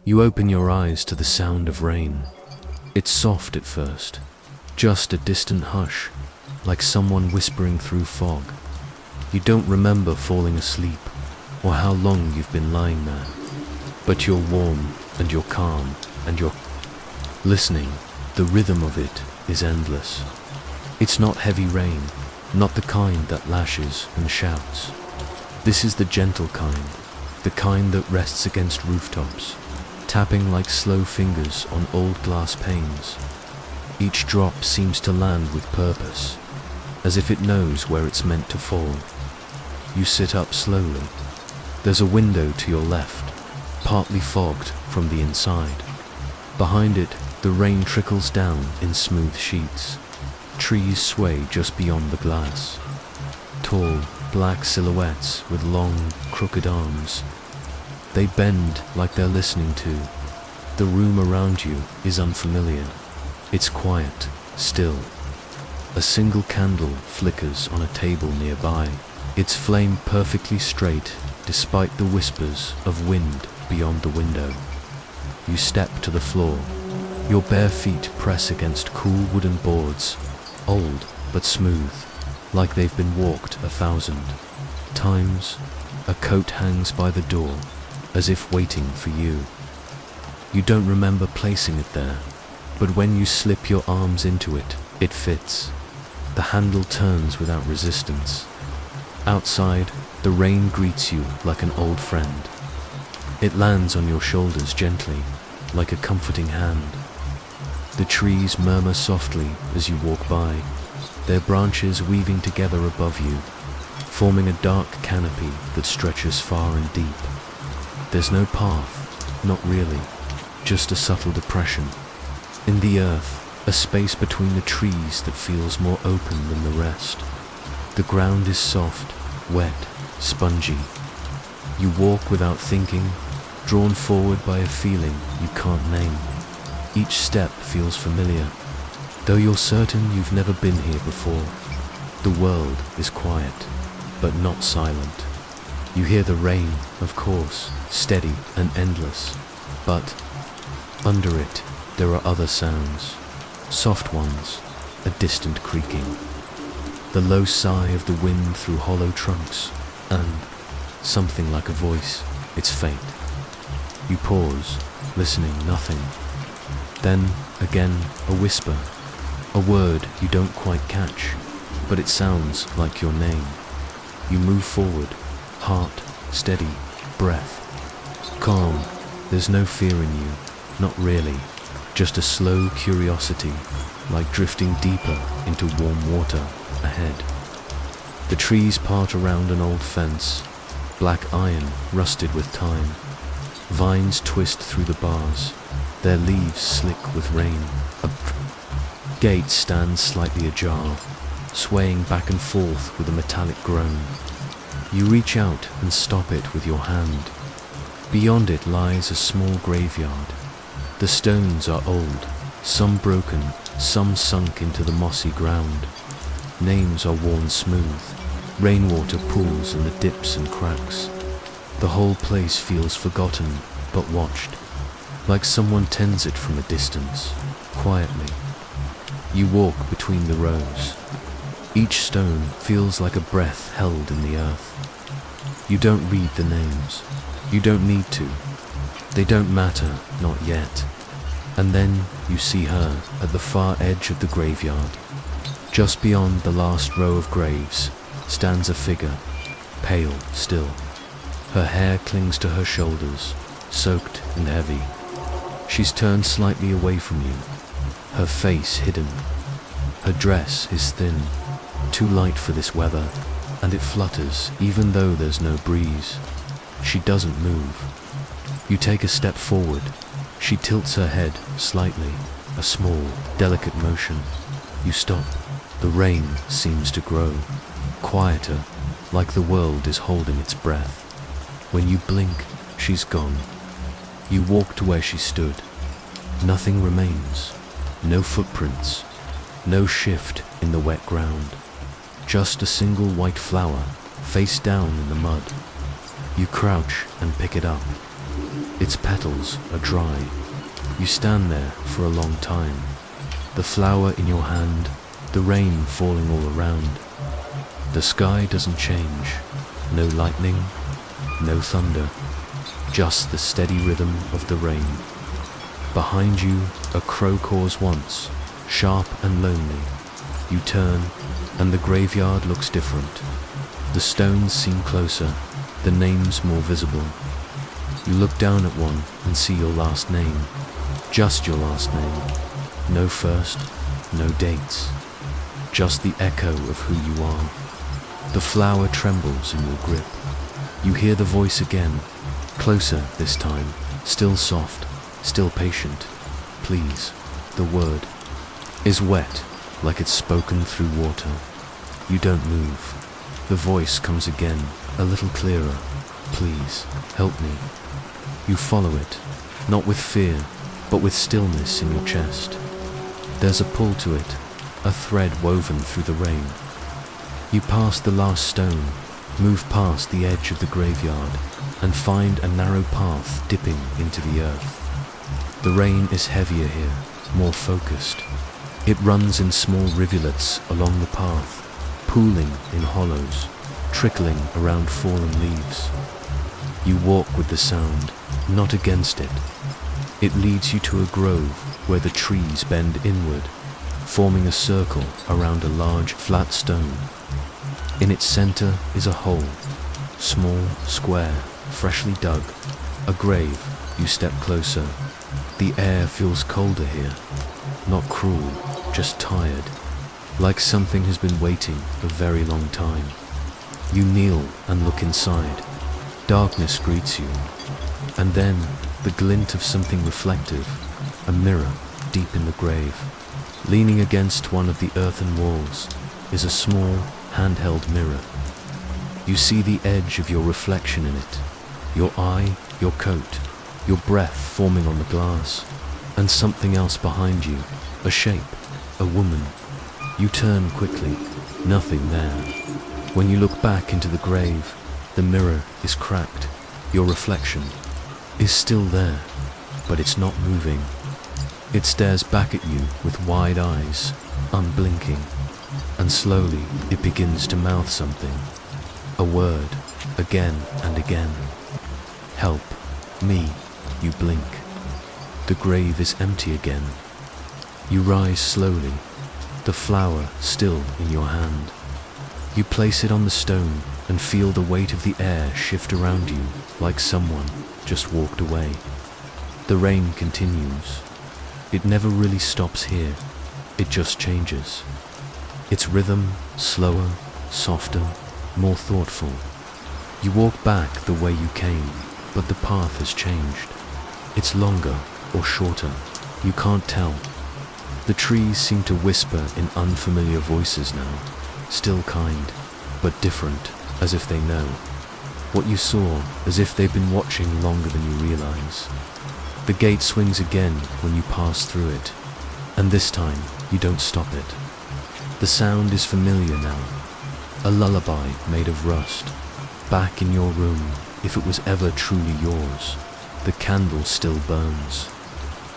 You open your eyes to the sound of rain. It's soft at first, just a distant hush, like someone whispering through fog. You don't remember falling asleep or how long you've been lying there, but you're warm and you're calm and you're listening. The rhythm of it is endless. It's not heavy rain, not the kind that lashes and shouts. This is the gentle kind, the kind that rests against rooftops, tapping like slow fingers on old glass panes. Each drop seems to land with purpose, as if it knows where it's meant to fall. You sit up slowly. There's a window to your left, partly fogged from the inside. Behind it, the rain trickles down in smooth sheets. Trees sway just beyond the glass. Tall, black silhouettes with long, crooked arms. They bend like they're listening to. The room around you is unfamiliar. It's quiet, still. A single candle flickers on a table nearby, its flame perfectly straight despite the whispers of wind beyond the window. You step to the floor. Your bare feet press against cool wooden boards, old but smooth, like they've been walked 1,000 times. A coat hangs by the door, as if waiting for you. You don't remember placing it there, but when you slip your arms into it, it fits. The handle turns without resistance. Outside, the rain greets you like an old friend. It lands on your shoulders gently, like a comforting hand. The trees murmur softly as you walk by, their branches weaving together above you, forming a dark canopy that stretches far and deep. There's no path, not really, just a subtle depression. In the earth, a space between the trees that feels more open than the rest. The ground is soft, wet, spongy. You walk without thinking, drawn forward by a feeling you can't name. Each step feels familiar, though you're certain you've never been here before. The world is quiet, but not silent. You hear the rain, of course, steady and endless, but under it there are other sounds, soft ones, a distant creaking, the low sigh of the wind through hollow trunks, and something like a voice. It's faint. You pause, listening, nothing. Then, again, a whisper, a word you don't quite catch, but it sounds like your name. You move forward, heart steady, breath calm. There's no fear in you, not really, just a slow curiosity, like drifting deeper into warm water ahead. The trees part around an old fence, black iron rusted with time. Vines twist through the bars, their leaves slick with rain. A gate stands slightly ajar, swaying back and forth with a metallic groan. You reach out and stop it with your hand. Beyond it lies a small graveyard. The stones are old, some broken, some sunk into the mossy ground. Names are worn smooth. Rainwater pools in the dips and cracks. The whole place feels forgotten, but watched, like someone tends it from a distance, quietly. You walk between the rows. Each stone feels like a breath held in the earth. You don't read the names. You don't need to. They don't matter, not yet. And then you see her at the far edge of the graveyard. Just beyond the last row of graves stands a figure, pale still. Her hair clings to her shoulders, soaked and heavy. She's turned slightly away from you, her face hidden. Her dress is thin, too light for this weather, and it flutters even though there's no breeze. She doesn't move. You take a step forward. She tilts her head slightly, a small, delicate motion. You stop. The rain seems to grow, quieter, like the world is holding its breath. When you blink, she's gone. You walk to where she stood. Nothing remains. No footprints. No shift in the wet ground. Just a single white flower, face down in the mud. You crouch and pick it up. Its petals are dry. You stand there for a long time. The flower in your hand, the rain falling all around. The sky doesn't change. No lightning, no thunder. Just the steady rhythm of the rain. Behind you, a crow caws once, sharp and lonely. You turn, and the graveyard looks different. The stones seem closer, the names more visible. You look down at one and see your last name. Just your last name. No first, no dates. Just the echo of who you are. The flower trembles in your grip. You hear the voice again, closer this time, still soft, still patient. Please, the word is wet, like it's spoken through water. You don't move. The voice comes again, a little clearer. Please, help me. You follow it, not with fear, but with stillness in your chest. There's a pull to it, a thread woven through the rain. You pass the last stone, move past the edge of the graveyard, and find a narrow path dipping into the earth. The rain is heavier here, more focused. It runs in small rivulets along the path, pooling in hollows, trickling around fallen leaves. You walk with the sound, not against it. It leads you to a grove where the trees bend inward, forming a circle around a large flat stone. In its center is a hole, small, square, freshly dug, a grave. You step closer. The air feels colder here, not cruel, just tired, like something has been waiting a very long time. You kneel and look inside. Darkness greets you, and then the glint of something reflective, a mirror deep in the grave. Leaning against one of the earthen walls is a small, handheld mirror. You see the edge of your reflection in it, your eye, your coat, your breath forming on the glass, and something else behind you, a shape, a woman. You turn quickly, nothing there. When you look back into the grave, the mirror is cracked. Your reflection is still there, but it's not moving. It stares back at you with wide eyes, unblinking, and slowly it begins to mouth something. A word, again and again. Help, me, you blink. The grave is empty again. You rise slowly, the flower still in your hand. You place it on the stone and feel the weight of the air shift around you like someone just walked away. The rain continues. It never really stops here, it just changes. Its rhythm slower, softer, more thoughtful. You walk back the way you came, but the path has changed. It's longer or shorter, you can't tell. The trees seem to whisper in unfamiliar voices now, still kind, but different, as if they know. What you saw, as if they've been watching longer than you realize. The gate swings again when you pass through it, and this time you don't stop it. The sound is familiar now, a lullaby made of rust. Back in your room, if it was ever truly yours, the candle still burns.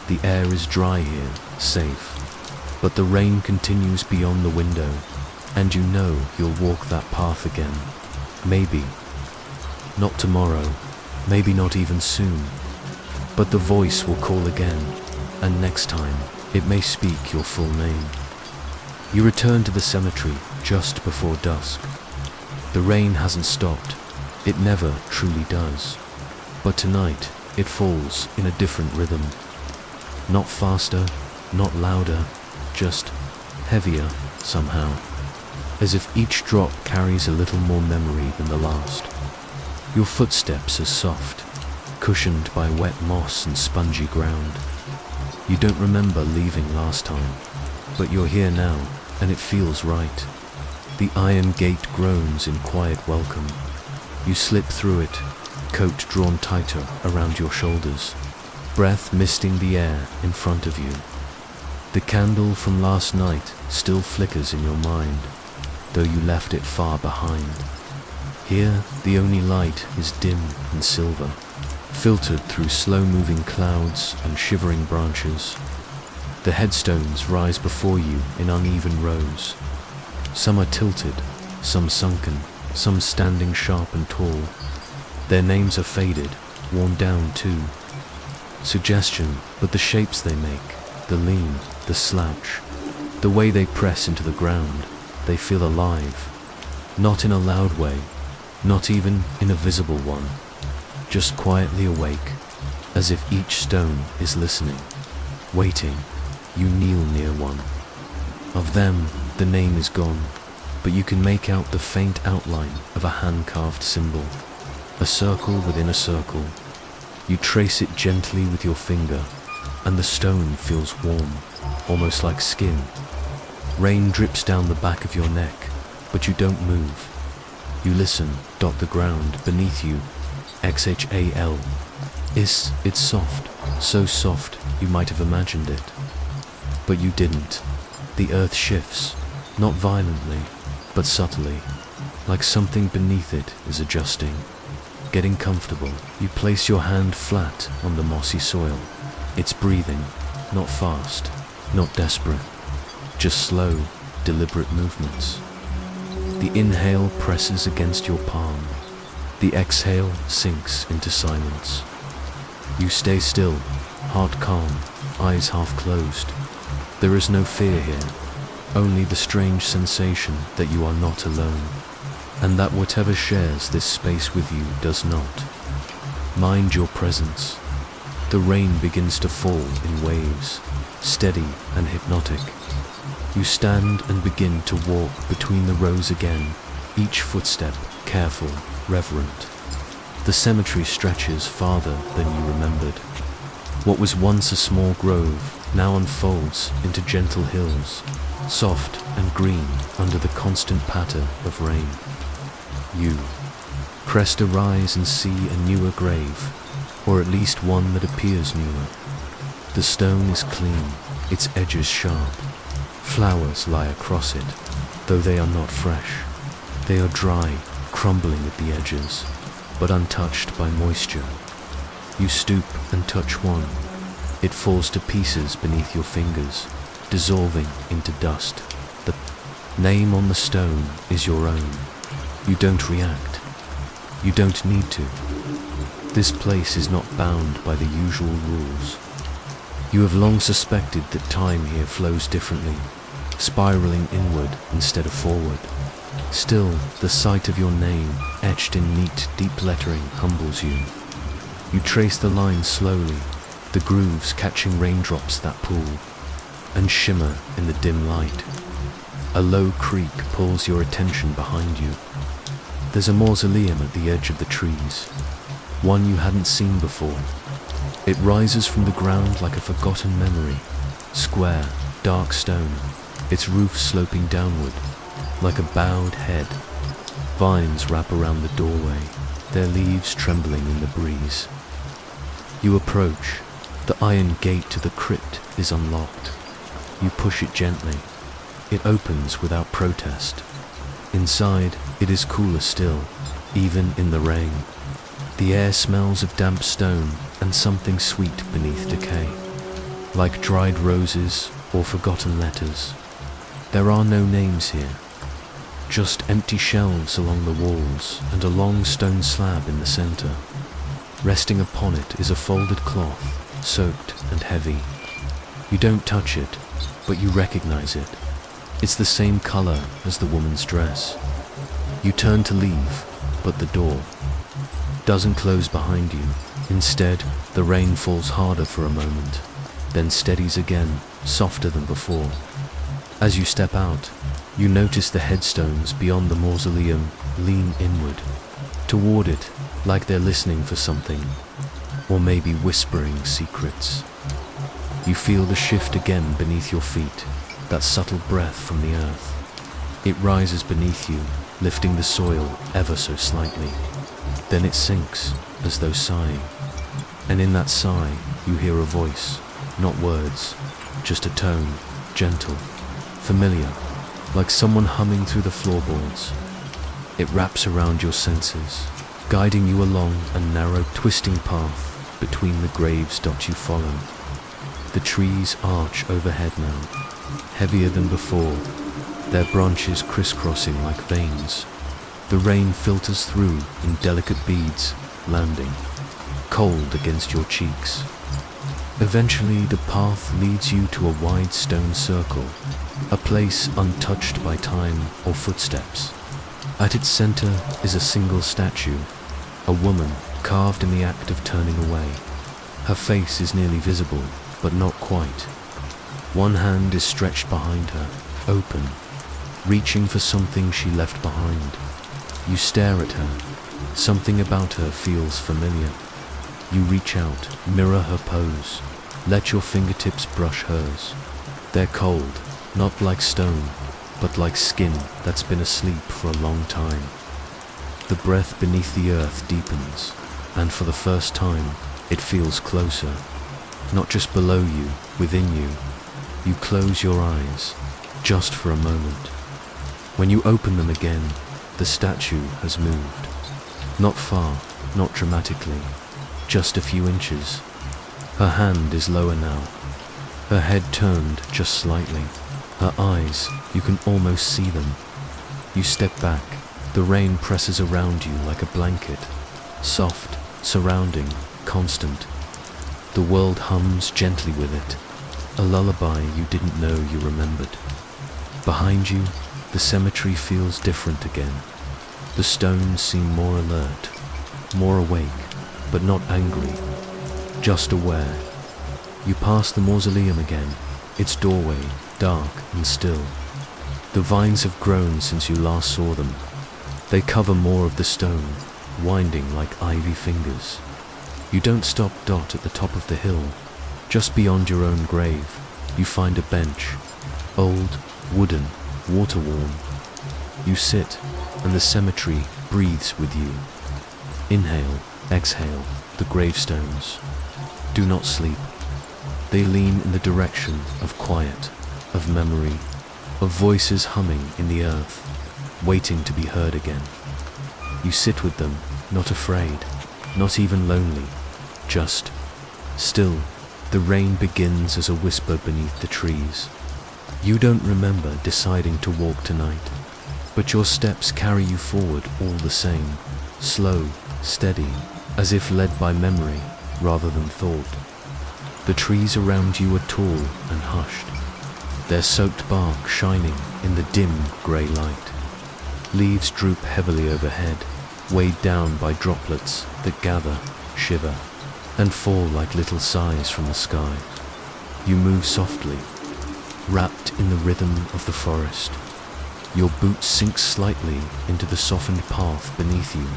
The air is dry here, safe, but the rain continues beyond the window, and you know you'll walk that path again. Maybe. Not tomorrow, maybe not even soon, but the voice will call again, and next time it may speak your full name. You return to the cemetery just before dusk. The rain hasn't stopped, it never truly does, but tonight it falls in a different rhythm. Not faster, not louder, just heavier somehow, as if each drop carries a little more memory than the last. Your footsteps are soft, cushioned by wet moss and spongy ground. You don't remember leaving last time, but you're here now, and it feels right. The iron gate groans in quiet welcome. You slip through it, coat drawn tighter around your shoulders, breath misting the air in front of you. The candle from last night still flickers in your mind, though you left it far behind. Here, the only light is dim and silver, filtered through slow-moving clouds and shivering branches. The headstones rise before you in uneven rows. Some are tilted, some sunken, some standing sharp and tall. Their names are faded, worn down too. Suggestion, but the shapes they make, the lean, the slouch, the way they press into the ground, they feel alive. Not in a loud way, not even in a visible one, just quietly awake, as if each stone is listening, waiting. You kneel near one. Of them, the name is gone, but you can make out the faint outline of a hand-carved symbol, a circle within a circle. You trace it gently with your finger, and the stone feels warm, almost like skin. Rain drips down the back of your neck, but you don't move. You listen, the ground beneath you, exhale. It's soft, so soft you might have imagined it. But you didn't. The earth shifts, not violently, but subtly, like something beneath it is adjusting. Getting comfortable, you place your hand flat on the mossy soil. It's breathing, not fast, not desperate, just slow, deliberate movements. The inhale presses against your palm. The exhale sinks into silence. You stay still, heart calm, eyes half closed. There is no fear here, only the strange sensation that you are not alone, and that whatever shares this space with you does not. Mind your presence. The rain begins to fall in waves, steady and hypnotic. You stand and begin to walk between the rows again, each footstep careful, reverent. The cemetery stretches farther than you remembered. What was once a small grove now unfolds into gentle hills, soft and green under the constant patter of rain. You crest a rise and see a newer grave, or at least one that appears newer. The stone is clean, its edges sharp. Flowers lie across it, though they are not fresh. They are dry, crumbling at the edges, but untouched by moisture. You stoop and touch one. It falls to pieces beneath your fingers, dissolving into dust. The name on the stone is your own. You don't react. You don't need to. This place is not bound by the usual rules. You have long suspected that time here flows differently, spiraling inward instead of forward. Still, the sight of your name, etched in neat, deep lettering, humbles you. You trace the lines slowly, the grooves catching raindrops that pool and shimmer in the dim light. A low creak pulls your attention behind you. There's a mausoleum at the edge of the trees, one you hadn't seen before. It rises from the ground like a forgotten memory, square, dark stone, its roof sloping downward, like a bowed head. Vines wrap around the doorway, their leaves trembling in the breeze. You approach. The iron gate to the crypt is unlocked. You push it gently. It opens without protest. Inside, it is cooler still, even in the rain. The air smells of damp stone and something sweet beneath decay, like dried roses or forgotten letters. There are no names here, just empty shelves along the walls and a long stone slab in the center. Resting upon it is a folded cloth, soaked and heavy. You don't touch it, but you recognize it. It's the same color as the woman's dress. You turn to leave, but the door doesn't close behind you. Instead, the rain falls harder for a moment, then steadies again, softer than before. As you step out, you notice the headstones beyond the mausoleum lean inward, toward it, like they're listening for something, or maybe whispering secrets. You feel the shift again beneath your feet, that subtle breath from the earth. It rises beneath you, lifting the soil ever so slightly. Then it sinks, as though sighing. And in that sigh, you hear a voice, not words, just a tone, gentle, familiar, like someone humming through the floorboards. It wraps around your senses. guiding you along a narrow, twisting path between the graves. You follow. The trees arch overhead now, heavier than before, their branches crisscrossing like veins. The rain filters through in delicate beads, landing cold against your cheeks. Eventually, the path leads you to a wide stone circle, a place untouched by time or footsteps. At its center is a single statue, a woman carved in the act of turning away. Her face is nearly visible, but not quite. One hand is stretched behind her, open, reaching for something she left behind. You stare at her. Something about her feels familiar. You reach out, mirror her pose, let your fingertips brush hers. They're cold, not like stone, but like skin that's been asleep for a long time. The breath beneath the earth deepens, and for the first time, it feels closer. Not just below you, within you. You close your eyes, just for a moment. When you open them again, the statue has moved. Not far, not dramatically, just a few inches. Her hand is lower now, her head turned just slightly. Her eyes, you can almost see them. You step back, the rain presses around you like a blanket, soft, surrounding, constant. The world hums gently with it, a lullaby you didn't know you remembered. Behind you, the cemetery feels different again. The stones seem more alert, more awake, but not angry, just aware. You pass the mausoleum again, its doorway dark and still. The vines have grown since you last saw them. They cover more of the stone, winding like ivy fingers. You don't stop at the top of the hill. Just beyond your own grave, you find a bench, old, wooden, water-worn. You sit, and the cemetery breathes with you. Inhale, exhale, the gravestones. Do not sleep. They lean in the direction of quiet, of memory, of voices humming in the earth, waiting to be heard again. You sit with them, not afraid, not even lonely, just still. The rain begins as a whisper beneath the trees. You don't remember deciding to walk tonight, but your steps carry you forward all the same, slow, steady, as if led by memory rather than thought. The trees around you are tall and hushed, their soaked bark shining in the dim grey light. Leaves droop heavily overhead, weighed down by droplets that gather, shiver, and fall like little sighs from the sky. You move softly, wrapped in the rhythm of the forest. Your boots sink slightly into the softened path beneath you.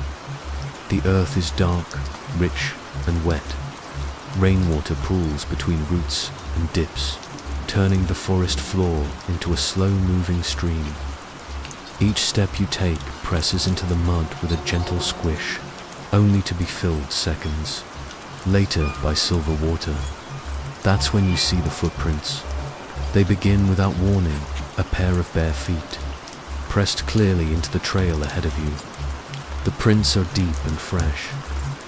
The earth is dark, rich, and wet. Rainwater pools between roots and dips, turning the forest floor into a slow-moving stream. Each step you take presses into the mud with a gentle squish, only to be filled seconds later by silver water. That's when you see the footprints. They begin without warning, a pair of bare feet, pressed clearly into the trail ahead of you. The prints are deep and fresh,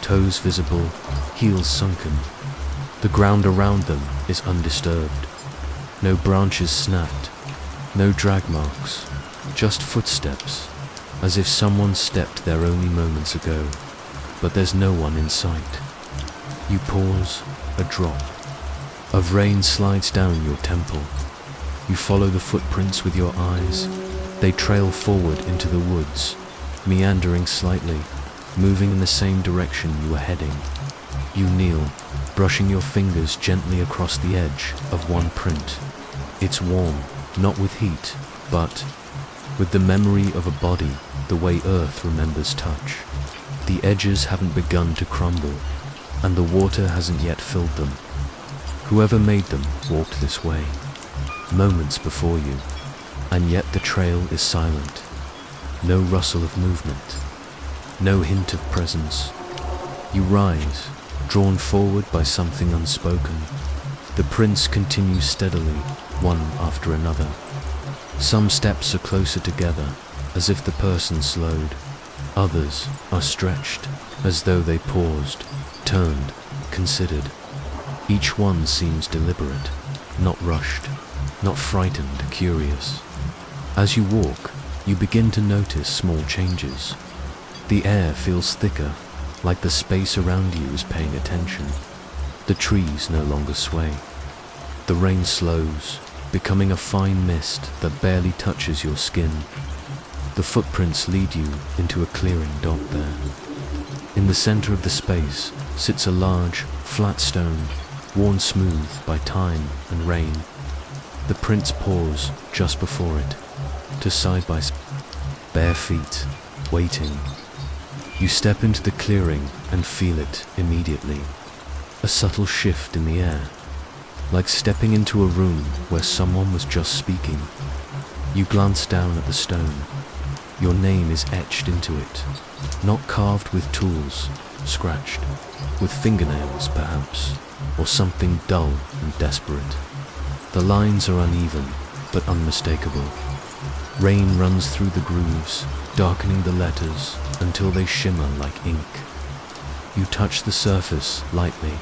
toes visible, heels sunken. The ground around them is undisturbed. No branches snapped, no drag marks, just footsteps, as if someone stepped there only moments ago. But there's no one in sight. You pause, a drop of rain slides down your temple. You follow the footprints with your eyes. They trail forward into the woods, meandering slightly, moving in the same direction you were heading. You kneel, brushing your fingers gently across the edge of one print. It's warm, not with heat, but with the memory of a body, the way earth remembers touch. The edges haven't begun to crumble, and the water hasn't yet filled them. Whoever made them walked this way, moments before you, and yet the trail is silent. No rustle of movement, no hint of presence. You rise, drawn forward by something unspoken. The prints continue steadily, one after another. Some steps are closer together, as if the person slowed. Others are stretched, as though they paused, turned, considered. Each one seems deliberate, not rushed, not frightened, curious. As you walk, you begin to notice small changes. The air feels thicker, like the space around you is paying attention. The trees no longer sway. The rain slows, becoming a fine mist that barely touches your skin. The footprints lead you into a clearing dot there. In the center of the space sits a large, flat stone, worn smooth by time and rain. The prints pause just before it, to side by side, bare feet, waiting. You step into the clearing and feel it immediately. A subtle shift in the air, like stepping into a room where someone was just speaking. You glance down at the stone. Your name is etched into it, not carved with tools, scratched, with fingernails perhaps, or something dull and desperate. The lines are uneven, but unmistakable. Rain runs through the grooves, darkening the letters until they shimmer like ink. You touch the surface lightly.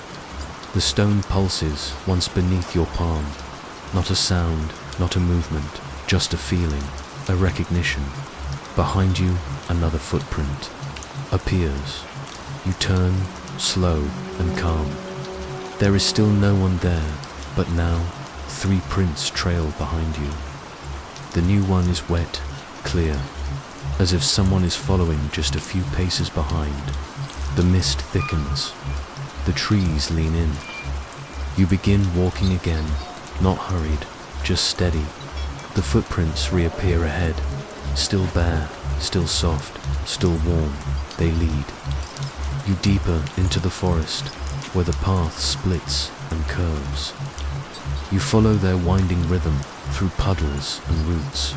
The stone pulses once beneath your palm. Not a sound, not a movement, just a feeling, a recognition. Behind you, another footprint appears. You turn, slow and calm. There is still no one there, but now 3 prints trail behind you. The new one is wet, clear, as if someone is following just a few paces behind. The mist thickens. The trees lean in. You begin walking again, not hurried, just steady. The footprints reappear ahead, still bare, still soft, still warm. They lead you deeper into the forest, where the path splits and curves. You follow their winding rhythm through puddles and roots,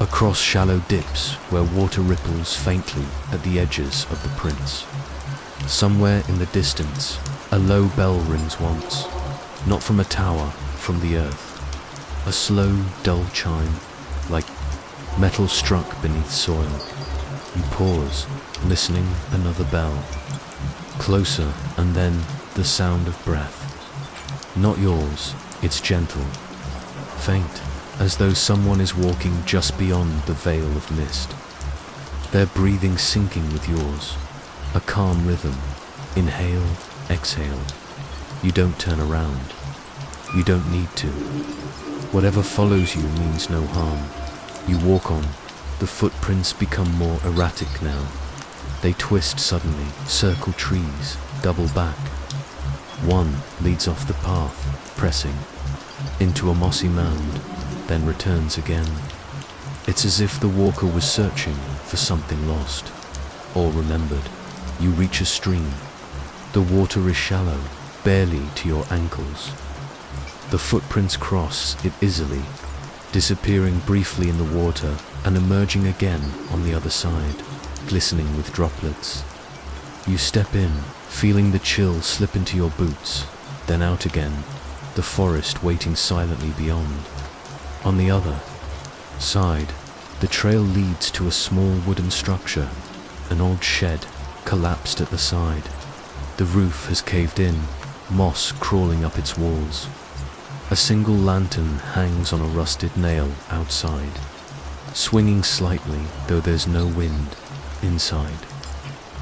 across shallow dips where water ripples faintly at the edges of the prints. Somewhere in the distance, a low bell rings once, not from a tower, from the earth. A slow, dull chime, like metal struck beneath soil. You pause, listening. Another bell. Closer, and then the sound of breath. Not yours, it's gentle, faint, as though someone is walking just beyond the veil of mist. Their breathing syncing with yours, a calm rhythm. Inhale, exhale. You don't turn around. You don't need to. Whatever follows you means no harm. You walk on. The footprints become more erratic now. They twist suddenly, circle trees, double back. One leads off the path, pressing into a mossy mound, then returns again. It's as if the walker was searching for something lost or remembered. You reach a stream. The water is shallow, barely to your ankles. The footprints cross it easily, disappearing briefly in the water and emerging again on the other side, glistening with droplets. You step in, feeling the chill slip into your boots, then out again, the forest waiting silently beyond. On the other side, the trail leads to a small wooden structure, an old shed collapsed at the side. The roof has caved in, moss crawling up its walls. A single lantern hangs on a rusted nail outside, swinging slightly though there's no wind inside.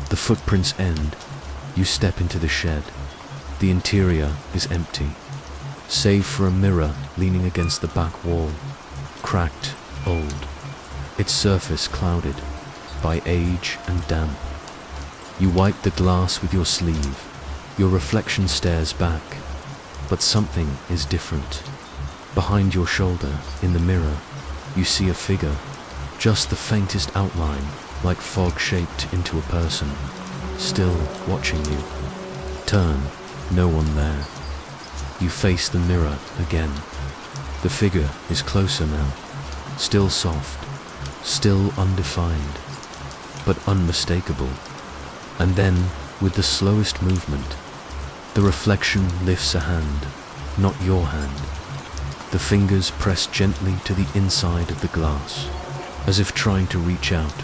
The footprints end. You step into the shed. The interior is empty, save for a mirror leaning against the back wall, cracked, old, its surface clouded by age and damp. You wipe the glass with your sleeve. Your reflection stares back, but something is different. Behind your shoulder, in the mirror, you see a figure, just the faintest outline, like fog shaped into a person, still watching you. Turn, no one there. You face the mirror again. The figure is closer now, still soft, still undefined, but unmistakable. And then, with the slowest movement, the reflection lifts a hand, not your hand. The fingers press gently to the inside of the glass, as if trying to reach out.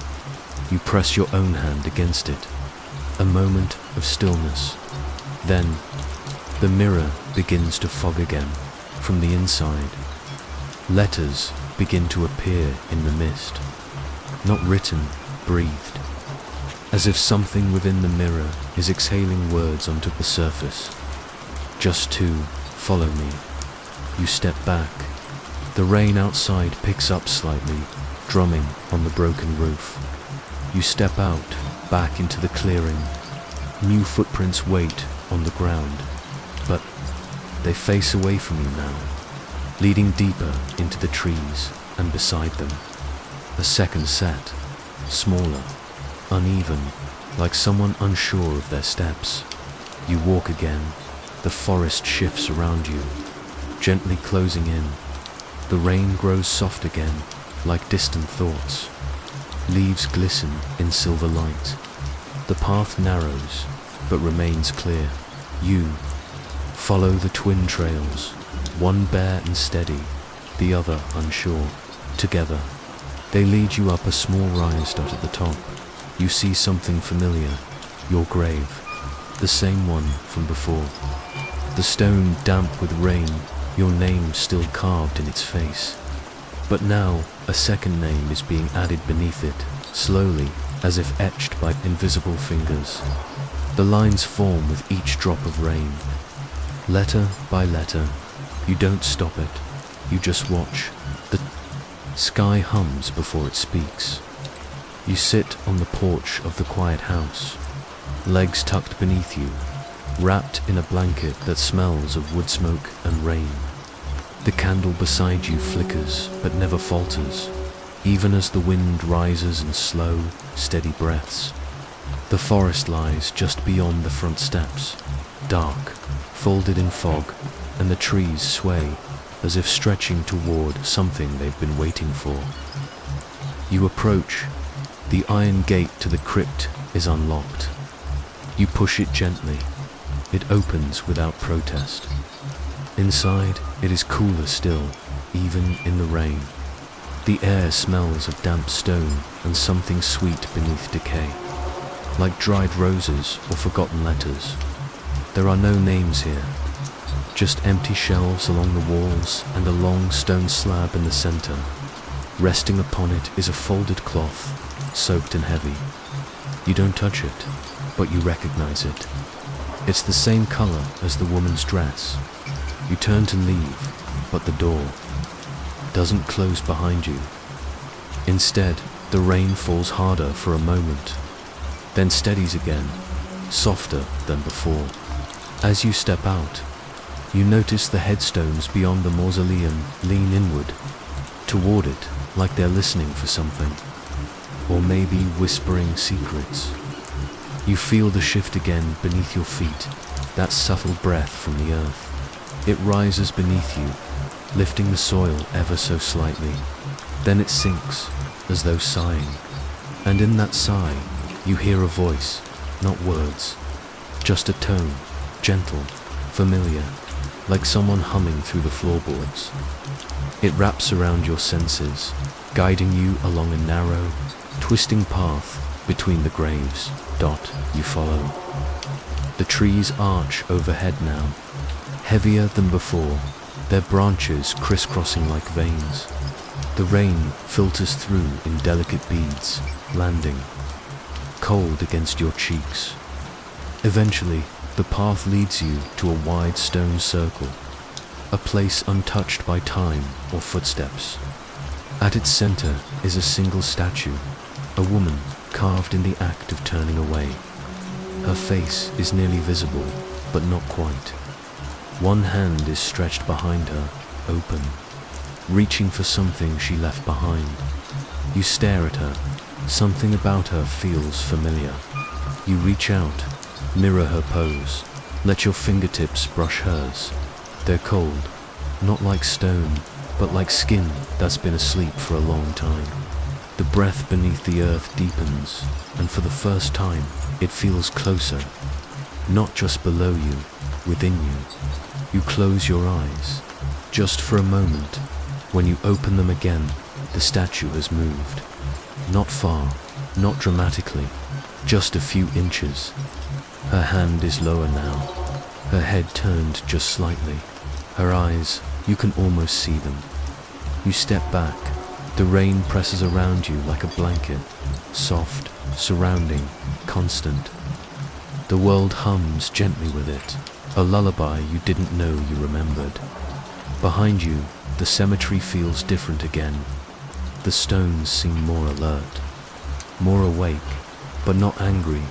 You press your own hand against it. A moment of stillness. Then, the mirror begins to fog again from the inside. Letters begin to appear in the mist. Not written, breathed. As if something within the mirror is exhaling words onto the surface. Just to follow me. You step back. The rain outside picks up slightly, drumming on the broken roof. You step out, back into the clearing. New footprints wait on the ground, but they face away from you now, leading deeper into the trees and beside them. A second set, smaller, uneven, like someone unsure of their steps. You walk again. The forest shifts around you, gently closing in. The rain grows soft again, like distant thoughts. Leaves glisten in silver light. The path narrows, but remains clear. You follow the twin trails, one bare and steady, the other unsure. Together, they lead you up a small rise dot at the top. You see something familiar, your grave, the same one from before. The stone damp with rain, your name still carved in its face. But now, a second name is being added beneath it, slowly, as if etched by invisible fingers. The lines form with each drop of rain. Letter by letter, you don't stop it, you just watch. The sky hums before it speaks. You sit on the porch of the quiet house, legs tucked beneath you, wrapped in a blanket that smells of wood smoke and rain. The candle beside you flickers but never falters, even as the wind rises in slow, steady breaths. The forest lies just beyond the front steps, dark, folded in fog, and the trees sway as if stretching toward something they've been waiting for. You approach. The iron gate to the crypt is unlocked. You push it gently. It opens without protest. Inside, it is cooler still, even in the rain. The air smells of damp stone and something sweet beneath decay, like dried roses or forgotten letters. There are no names here, just empty shelves along the walls and a long stone slab in the center. Resting upon it is a folded cloth, soaked and heavy. You don't touch it, but you recognize it. It's the same color as the woman's dress. You turn to leave, but the door doesn't close behind you. Instead, the rain falls harder for a moment, then steadies again, softer than before. As you step out, you notice the headstones beyond the mausoleum lean inward, toward it, like they're listening for something, or maybe whispering secrets. You feel the shift again beneath your feet, that subtle breath from the earth. It rises beneath you, lifting the soil ever so slightly. Then it sinks, as though sighing. And in that sigh, you hear a voice, not words, just a tone, gentle, familiar, like someone humming through the floorboards. It wraps around your senses, guiding you along a narrow, twisting path between the graves. You follow. The trees arch overhead now, heavier than before, their branches crisscrossing like veins. The rain filters through in delicate beads, landing, cold against your cheeks. Eventually, the path leads you to a wide stone circle, a place untouched by time or footsteps. At its center is a single statue, a woman carved in the act of turning away. Her face is nearly visible, but not quite. One hand is stretched behind her, open, reaching for something she left behind. You stare at her. Something about her feels familiar. You reach out, mirror her pose, let your fingertips brush hers. They're cold, not like stone, but like skin that's been asleep for a long time. The breath beneath the earth deepens, and for the first time, it feels closer. Not just below you, within you. You close your eyes, just for a moment. When you open them again, the statue has moved. Not far, not dramatically, just a few inches. Her hand is lower now, her head turned just slightly. Her eyes, you can almost see them. You step back, the rain presses around you like a blanket, soft, surrounding, constant. The world hums gently with it, a lullaby you didn't know you remembered. Behind you, the cemetery feels different again. The stones seem more alert, more awake, but not angry,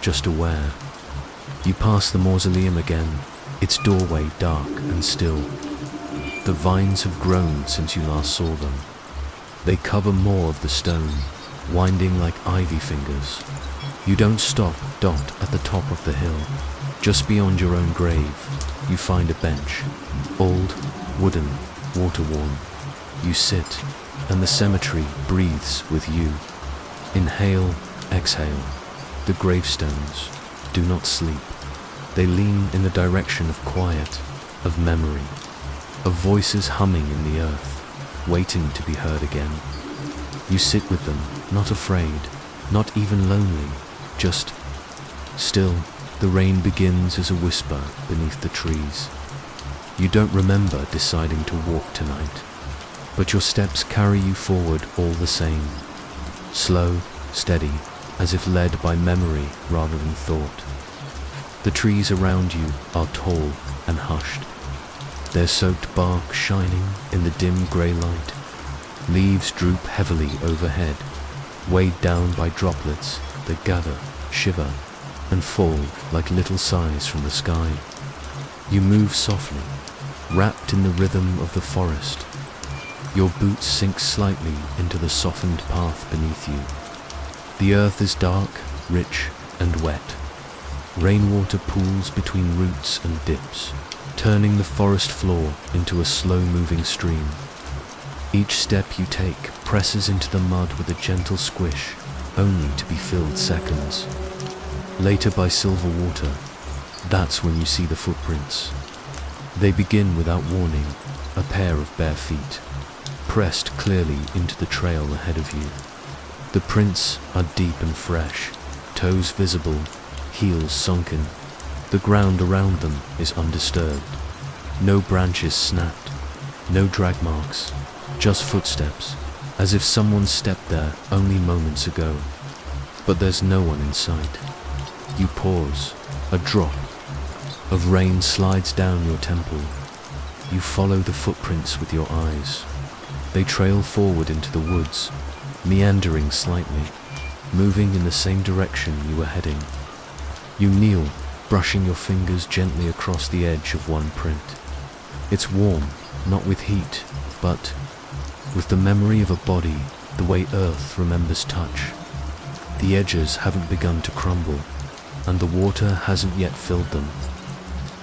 just aware. You pass the mausoleum again, its doorway dark and still. The vines have grown since you last saw them. They cover more of the stone, winding like ivy fingers. You don't stop, at the top of the hill. Just beyond your own grave, you find a bench, old, wooden, water-worn. You sit, and the cemetery breathes with you. Inhale, exhale. The gravestones do not sleep. They lean in the direction of quiet, of memory, of voices humming in the earth, waiting to be heard again. You sit with them, not afraid, not even lonely, just still. The rain begins as a whisper beneath the trees. You don't remember deciding to walk tonight, but your steps carry you forward all the same. Slow, steady, as if led by memory rather than thought. The trees around you are tall and hushed, their soaked bark shining in the dim grey light. Leaves droop heavily overhead, weighed down by droplets that gather, shiver, and fall like little sighs from the sky. You move softly, wrapped in the rhythm of the forest. Your boots sink slightly into the softened path beneath you. The earth is dark, rich, and wet. Rainwater pools between roots and dips, turning the forest floor into a slow-moving stream. Each step you take presses into the mud with a gentle squish, only to be filled seconds later by silver water. That's when you see the footprints. They begin without warning, a pair of bare feet, pressed clearly into the trail ahead of you. The prints are deep and fresh, toes visible, heels sunken. The ground around them is undisturbed. No branches snapped, no drag marks, just footsteps, as if someone stepped there only moments ago. But there's no one in sight. You pause. A drop of rain slides down your temple. You follow the footprints with your eyes. They trail forward into the woods, meandering slightly, moving in the same direction you were heading. You kneel, brushing your fingers gently across the edge of one print. It's warm, not with heat, but with the memory of a body, the way earth remembers touch. The edges haven't begun to crumble, and the water hasn't yet filled them.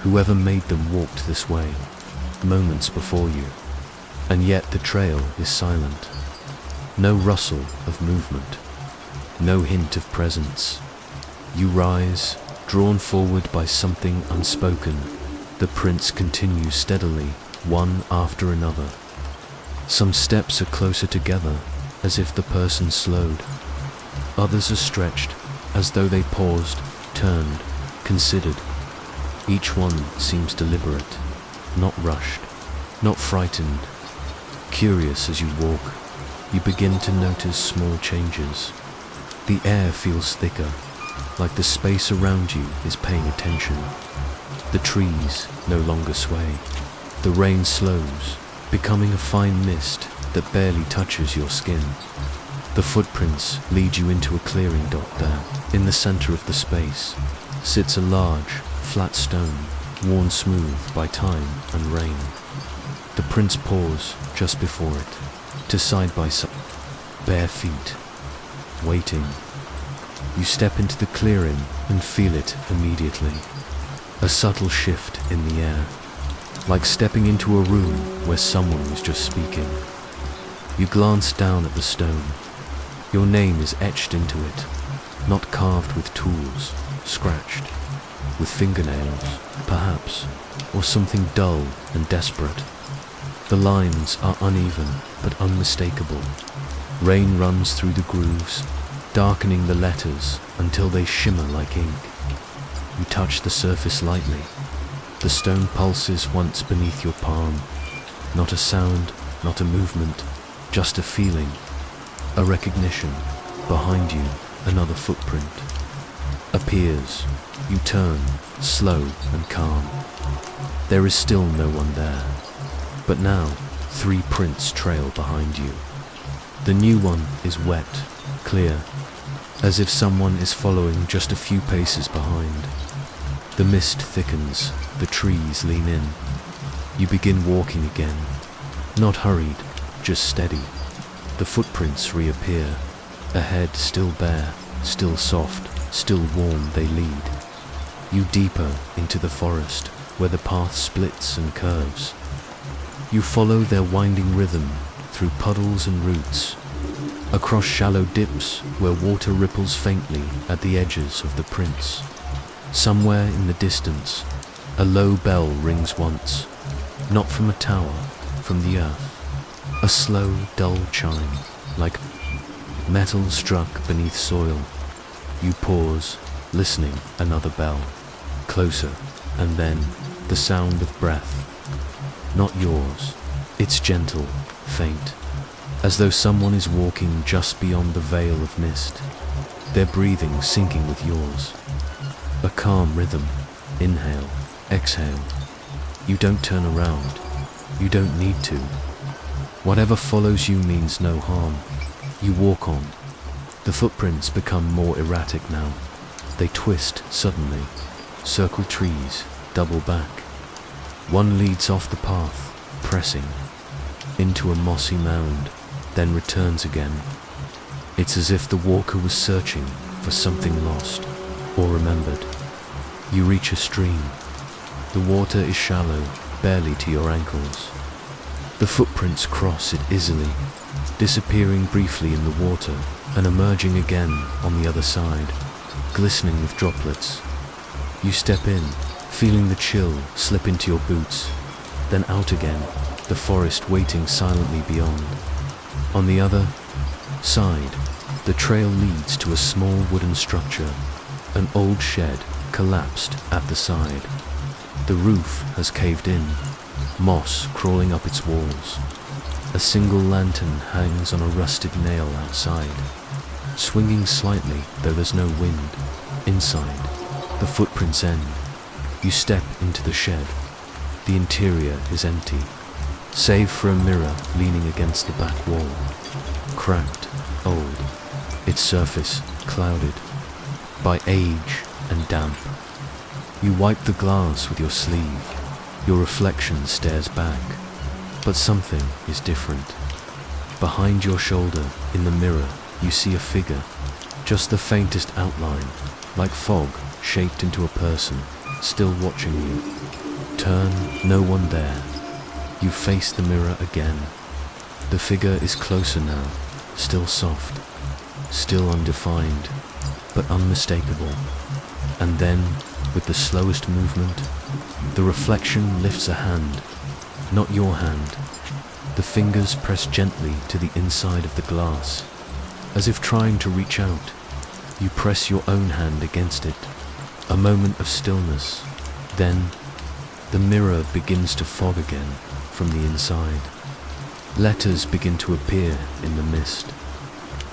Whoever made them walked this way, moments before you, and yet the trail is silent. No rustle of movement, no hint of presence. You rise, drawn forward by something unspoken. The prints continue steadily, one after another. Some steps are closer together, as if the person slowed. Others are stretched, as though they paused, turned, considered. Each one seems deliberate, not rushed, not frightened. Curious as you walk, you begin to notice small changes. The air feels thicker, like the space around you is paying attention. The trees no longer sway. The rain slows, becoming a fine mist that barely touches your skin. The footprints lead you into a clearing dot there. In the center of the space sits a large, flat stone, worn smooth by time and rain. The prints pause just before it, to side by side, bare feet, waiting. You step into the clearing and feel it immediately. A subtle shift in the air, like stepping into a room where someone was just speaking. You glance down at the stone. Your name is etched into it, not carved with tools, scratched, with fingernails, perhaps, or something dull and desperate. The lines are uneven but unmistakable. Rain runs through the grooves, darkening the letters until they shimmer like ink. You touch the surface lightly. The stone pulses once beneath your palm. Not a sound, not a movement, just a feeling, a recognition. Behind you, another footprint appears. You turn, slow and calm. There is still no one there. But now, 3 prints trail behind you. The new one is wet, clear, as if someone is following just a few paces behind. The mist thickens, the trees lean in. You begin walking again, not hurried, just steady. The footprints reappear, ahead still bare, still soft, still warm they lead. You deeper into the forest, where the path splits and curves. You follow their winding rhythm through puddles and roots, across shallow dips where water ripples faintly at the edges of the prints. Somewhere in the distance, a low bell rings once, not from a tower, from the earth. A slow, dull chime, like metal struck beneath soil. You pause, listening, another bell, closer, and then the sound of breath. Not yours, it's gentle, faint, as though someone is walking just beyond the veil of mist, their breathing syncing with yours. A calm rhythm, inhale, exhale. You don't turn around, you don't need to. Whatever follows you means no harm. You walk on. The footprints become more erratic now. They twist suddenly, circle trees, double back. One leads off the path, pressing, into a mossy mound, then returns again. It's as if the walker was searching for something lost or remembered. You reach a stream. The water is shallow, barely to your ankles. The footprints cross it easily, disappearing briefly in the water and emerging again on the other side, glistening with droplets. You step in, feeling the chill slip into your boots, then out again, the forest waiting silently beyond. On the other side, the trail leads to a small wooden structure, an old shed collapsed at the side. The roof has caved in, moss crawling up its walls. A single lantern hangs on a rusted nail outside, swinging slightly though there's no wind. Inside, the footprints end. You step into the shed. The interior is empty, save for a mirror leaning against the back wall. Cracked, old, its surface clouded by age and damp. You wipe the glass with your sleeve. Your reflection stares back, but something is different. Behind your shoulder, in the mirror, you see a figure, just the faintest outline, like fog shaped into a person, still watching you. Turn, no one there. You face the mirror again. The figure is closer now, still soft, still undefined, but unmistakable. And then, with the slowest movement, the reflection lifts a hand, not your hand. The fingers press gently to the inside of the glass, as if trying to reach out. You press your own hand against it. A moment of stillness. Then, the mirror begins to fog again from the inside. Letters begin to appear in the mist.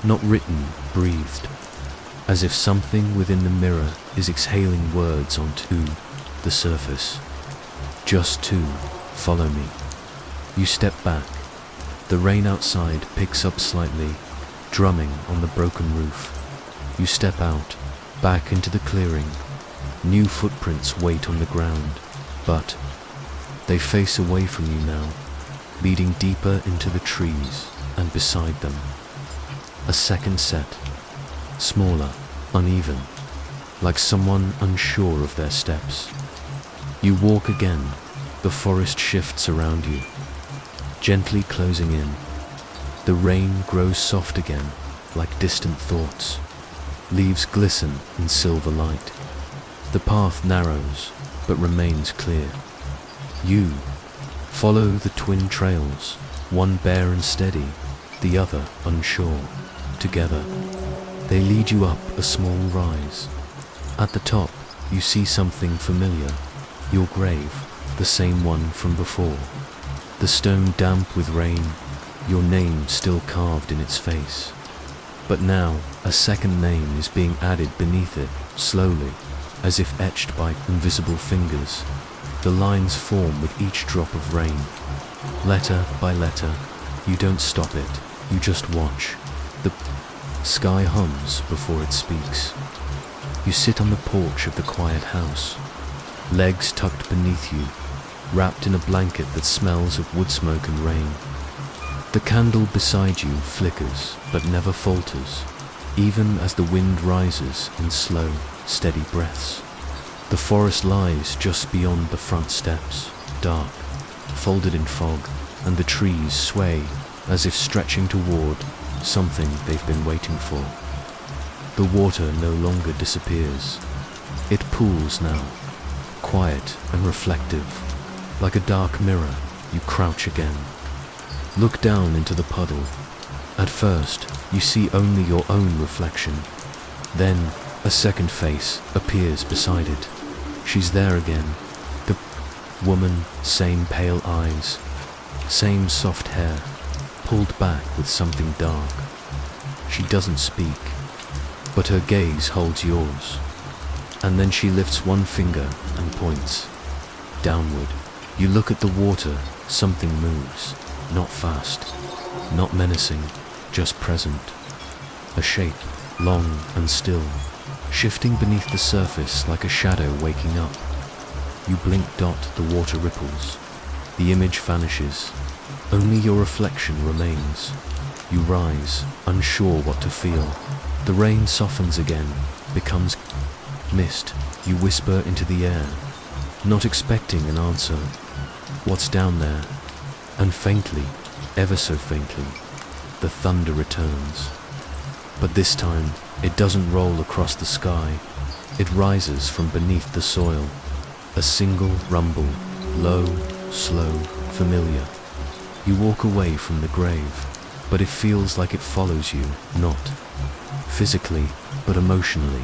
Not written, breathed. As if something within the mirror is exhaling words onto the surface. Just to follow me. You step back. The rain outside picks up slightly, drumming on the broken roof. You step out, back into the clearing. New footprints wait on the ground, but they face away from you now, leading deeper into the trees and beside them. A second set, smaller, uneven, like someone unsure of their steps. You walk again, the forest shifts around you, gently closing in. The rain grows soft again, like distant thoughts. Leaves glisten in silver light. The path narrows, but remains clear. You follow the twin trails, one bare and steady, the other unsure, together. They lead you up a small rise. At the top, you see something familiar. Your grave, the same one from before. The stone damp with rain, your name still carved in its face. But now, a second name is being added beneath it, slowly, as if etched by invisible fingers. The lines form with each drop of rain. Letter by letter, you don't stop it, you just watch. The sky hums before it speaks. You sit on the porch of the quiet house, legs tucked beneath you, wrapped in a blanket that smells of wood smoke and rain. The candle beside you flickers but never falters, even as the wind rises in slow, steady breaths. The forest lies just beyond the front steps, dark, folded in fog, and the trees sway as if stretching toward something they've been waiting for. The water no longer disappears. It pools now, quiet and reflective. Like a dark mirror, you crouch again. Look down into the puddle. At first, you see only your own reflection. Then, a second face appears beside it. She's there again. The woman, same pale eyes, same soft hair, pulled back with something dark. She doesn't speak, but her gaze holds yours. And then she lifts one finger and points downward. You look at the water, something moves, not fast, not menacing, just present. A shape, long and still, shifting beneath the surface like a shadow waking up. You blink dot, the water ripples. The image vanishes. Only your reflection remains. You rise, unsure what to feel. The rain softens again, becomes mist. You whisper into the air, not expecting an answer. What's down there? And faintly, ever so faintly, the thunder returns. But this time, it doesn't roll across the sky. It rises from beneath the soil. A single rumble, low, slow, familiar. You walk away from the grave, but it feels like it follows you, not physically, but emotionally.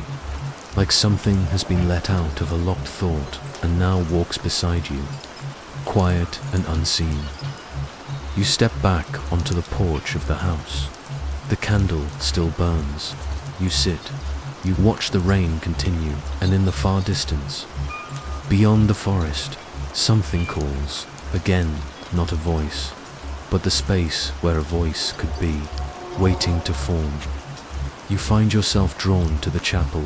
Like something has been let out of a locked thought and now walks beside you, quiet and unseen. You step back onto the porch of the house. The candle still burns. You sit. You watch the rain continue, and in the far distance, beyond the forest, something calls. Again, not a voice, but the space where a voice could be, waiting to form. You find yourself drawn to the chapel,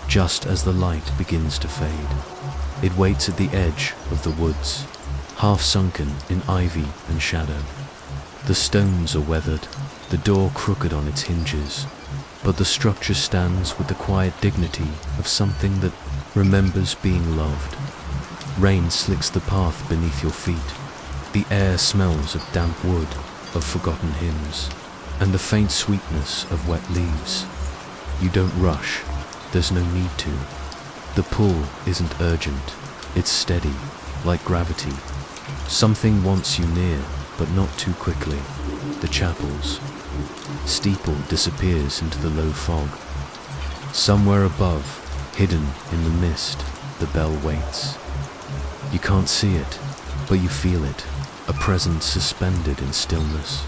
just as the light begins to fade. It waits at the edge of the woods, half sunken in ivy and shadow. The stones are weathered, the door crooked on its hinges, but the structure stands with the quiet dignity of something that remembers being loved. Rain slicks the path beneath your feet. The air smells of damp wood, of forgotten hymns, and the faint sweetness of wet leaves. You don't rush, there's no need to. The pull isn't urgent, it's steady, like gravity. Something wants you near, but not too quickly. The chapel's steeple disappears into the low fog. Somewhere above, hidden in the mist, the bell waits. You can't see it, but you feel it, a presence suspended in stillness.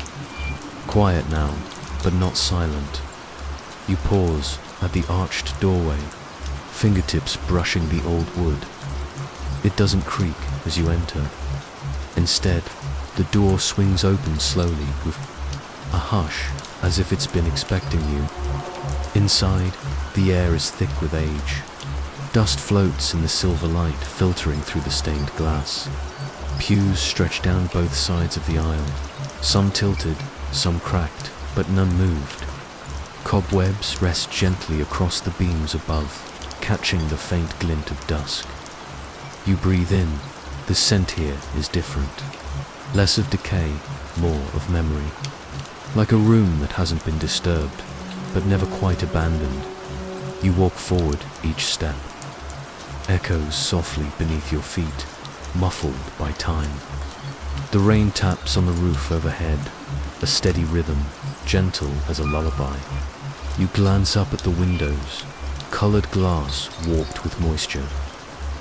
Quiet now, but not silent. You pause at the arched doorway, fingertips brushing the old wood. It doesn't creak as you enter. Instead, the door swings open slowly with a hush, as if it's been expecting you. Inside, the air is thick with age. Dust floats in the silver light filtering through the stained glass. Pews stretch down both sides of the aisle, some tilted, some cracked, but none moved. Cobwebs rest gently across the beams above, catching the faint glint of dusk. You breathe in. The scent here is different. Less of decay, more of memory. Like a room that hasn't been disturbed, but never quite abandoned. You walk forward each step. Echoes softly beneath your feet, muffled by time. The rain taps on the roof overhead, a steady rhythm, gentle as a lullaby. You glance up at the windows, colored glass warped with moisture.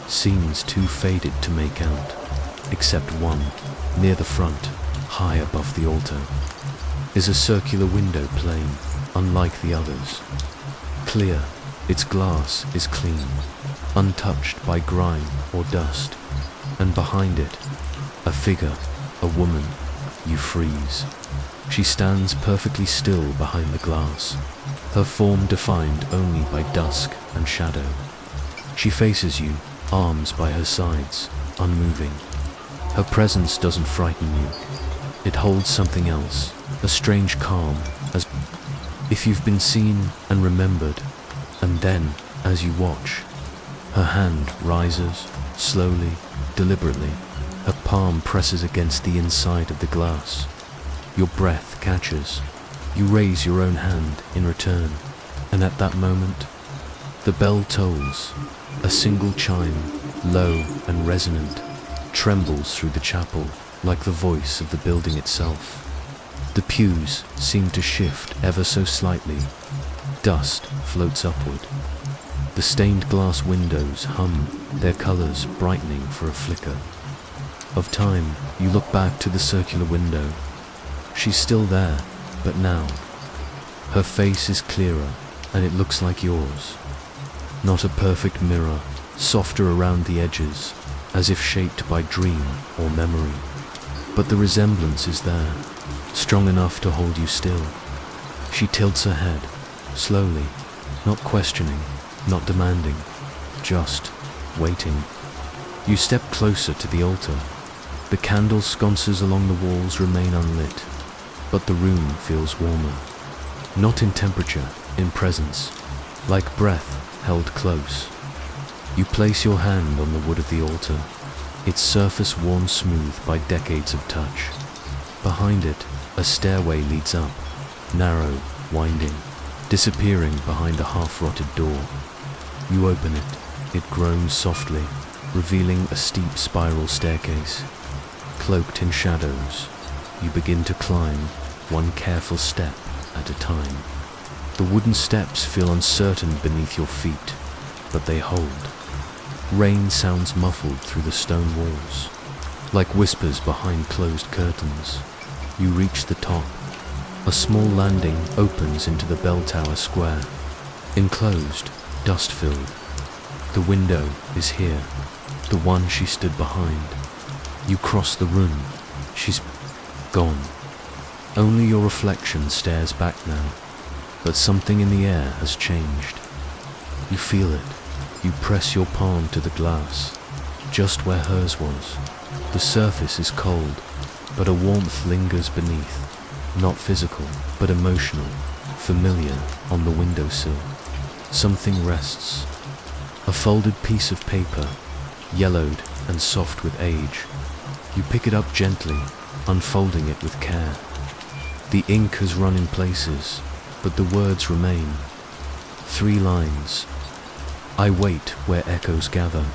Scenes too faded to make out, except one, near the front, high above the altar, is a circular window plane, unlike the others. Clear, its glass is clean, untouched by grime or dust, and behind it, a figure, a woman. You freeze. She stands perfectly still behind the glass, her form defined only by dusk and shadow. She faces you, arms by her sides, unmoving. Her presence doesn't frighten you. It holds something else, a strange calm, as if you've been seen and remembered. And then, as you watch, her hand rises, slowly, deliberately. Her palm presses against the inside of the glass. Your breath catches. You raise your own hand in return, and at that moment, the bell tolls. A single chime, low and resonant, trembles through the chapel like the voice of the building itself. The pews seem to shift ever so slightly. Dust floats upward. The stained glass windows hum, their colors brightening for a flicker. Of time, you look back to the circular window. She's still there, but now. Her face is clearer, and it looks like yours. Not a perfect mirror, softer around the edges, as if shaped by dream or memory. But the resemblance is there, strong enough to hold you still. She tilts her head, slowly, not questioning, not demanding, just waiting. You step closer to the altar. The candle sconces along the walls remain unlit, but the room feels warmer. Not in temperature, in presence, like breath held close. You place your hand on the wood of the altar, its surface worn smooth by decades of touch. Behind it, a stairway leads up, narrow, winding, disappearing behind a half-rotted door. You open it. It groans softly, revealing a steep spiral staircase. Cloaked in shadows, you begin to climb, one careful step at a time. The wooden steps feel uncertain beneath your feet, but they hold. Rain sounds muffled through the stone walls, like whispers behind closed curtains. You reach the top. A small landing opens into the bell tower square. Enclosed, dust-filled. The window is here, the one she stood behind. You cross the room. She's gone. Only your reflection stares back now, but something in the air has changed. You feel it. You press your palm to the glass, just where hers was. The surface is cold, but a warmth lingers beneath, not physical, but emotional, familiar on the windowsill. Something rests. A folded piece of paper, yellowed and soft with age. You pick it up gently, unfolding it with care. The ink has run in places, but the words remain. 3 lines. I wait where echoes gather.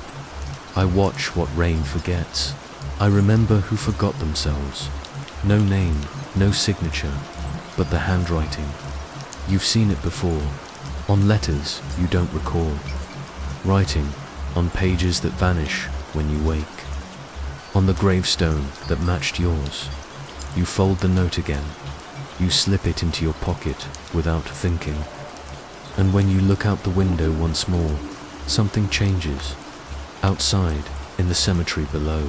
I watch what rain forgets. I remember who forgot themselves. No name, no signature, but the handwriting. You've seen it before, on letters you don't recall. Writing on pages that vanish when you wake. On the gravestone that matched yours. You fold the note again. You slip it into your pocket without thinking. And when you look out the window once more, something changes. Outside, in the cemetery below,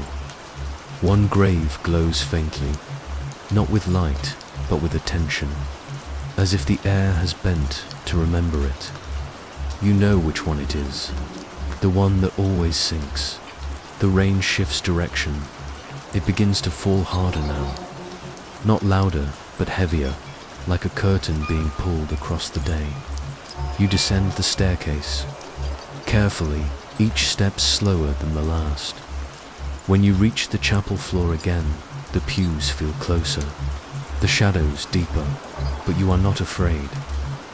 one grave glows faintly, not with light, but with attention, as if the air has bent to remember it. You know which one it is, the one that always sinks. The rain shifts direction. It begins to fall harder now, not louder, but heavier, like a curtain being pulled across the day. You descend the staircase. Carefully, each step slower than the last. When you reach the chapel floor again, the pews feel closer, the shadows deeper, but you are not afraid.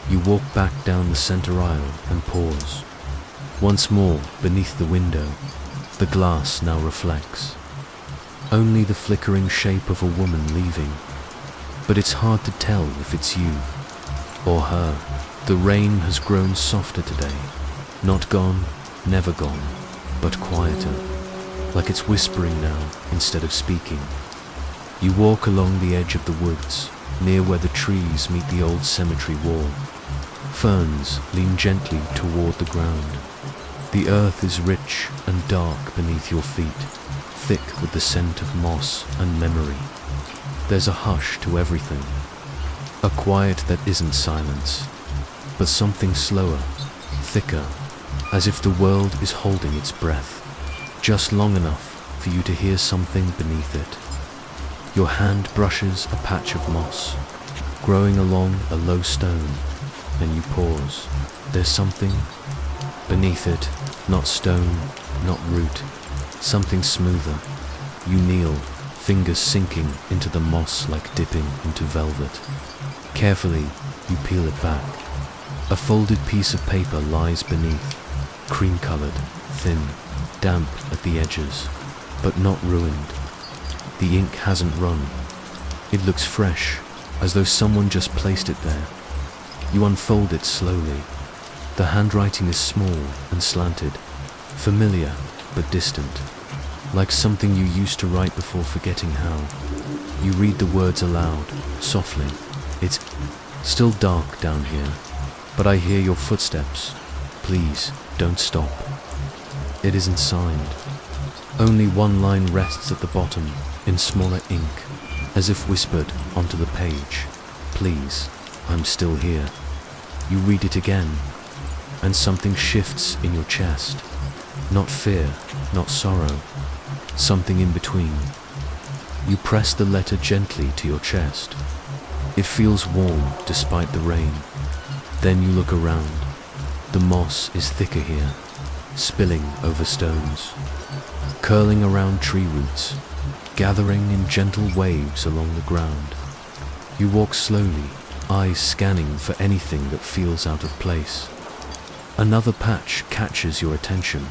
You walk back down the center aisle and pause. Once more, beneath the window, the glass now reflects. Only the flickering shape of a woman leaving, but it's hard to tell if it's you. or her. The rain has grown softer today. Not gone, never gone, but quieter. Like it's whispering now instead of speaking. You walk along the edge of the woods, near where the trees meet the old cemetery wall. Ferns lean gently toward the ground. The earth is rich and dark beneath your feet, thick with the scent of moss and memory. There's a hush to everything, a quiet that isn't silence, but something slower, thicker, as if the world is holding its breath, just long enough for you to hear something beneath it. Your hand brushes a patch of moss, growing along a low stone, and you pause. There's something beneath it, not stone, not root, something smoother. You kneel, fingers sinking into the moss like dipping into velvet. Carefully, you peel it back. A folded piece of paper lies beneath, cream-colored, thin, damp at the edges, but not ruined. The ink hasn't run. It looks fresh, as though someone just placed it there. You unfold it slowly. The handwriting is small and slanted, familiar but distant, like something you used to write before forgetting how. You read the words aloud, softly. It's still dark down here, but I hear your footsteps. Please, don't stop. It isn't signed. Only one line rests at the bottom, in smaller ink, as if whispered onto the page. Please, I'm still here. You read it again, and something shifts in your chest. Not fear, not sorrow, something in between. You press the letter gently to your chest. It feels warm despite the rain. Then you look around. The moss is thicker here, spilling over stones, curling around tree roots, gathering in gentle waves along the ground. You walk slowly, eyes scanning for anything that feels out of place. Another patch catches your attention,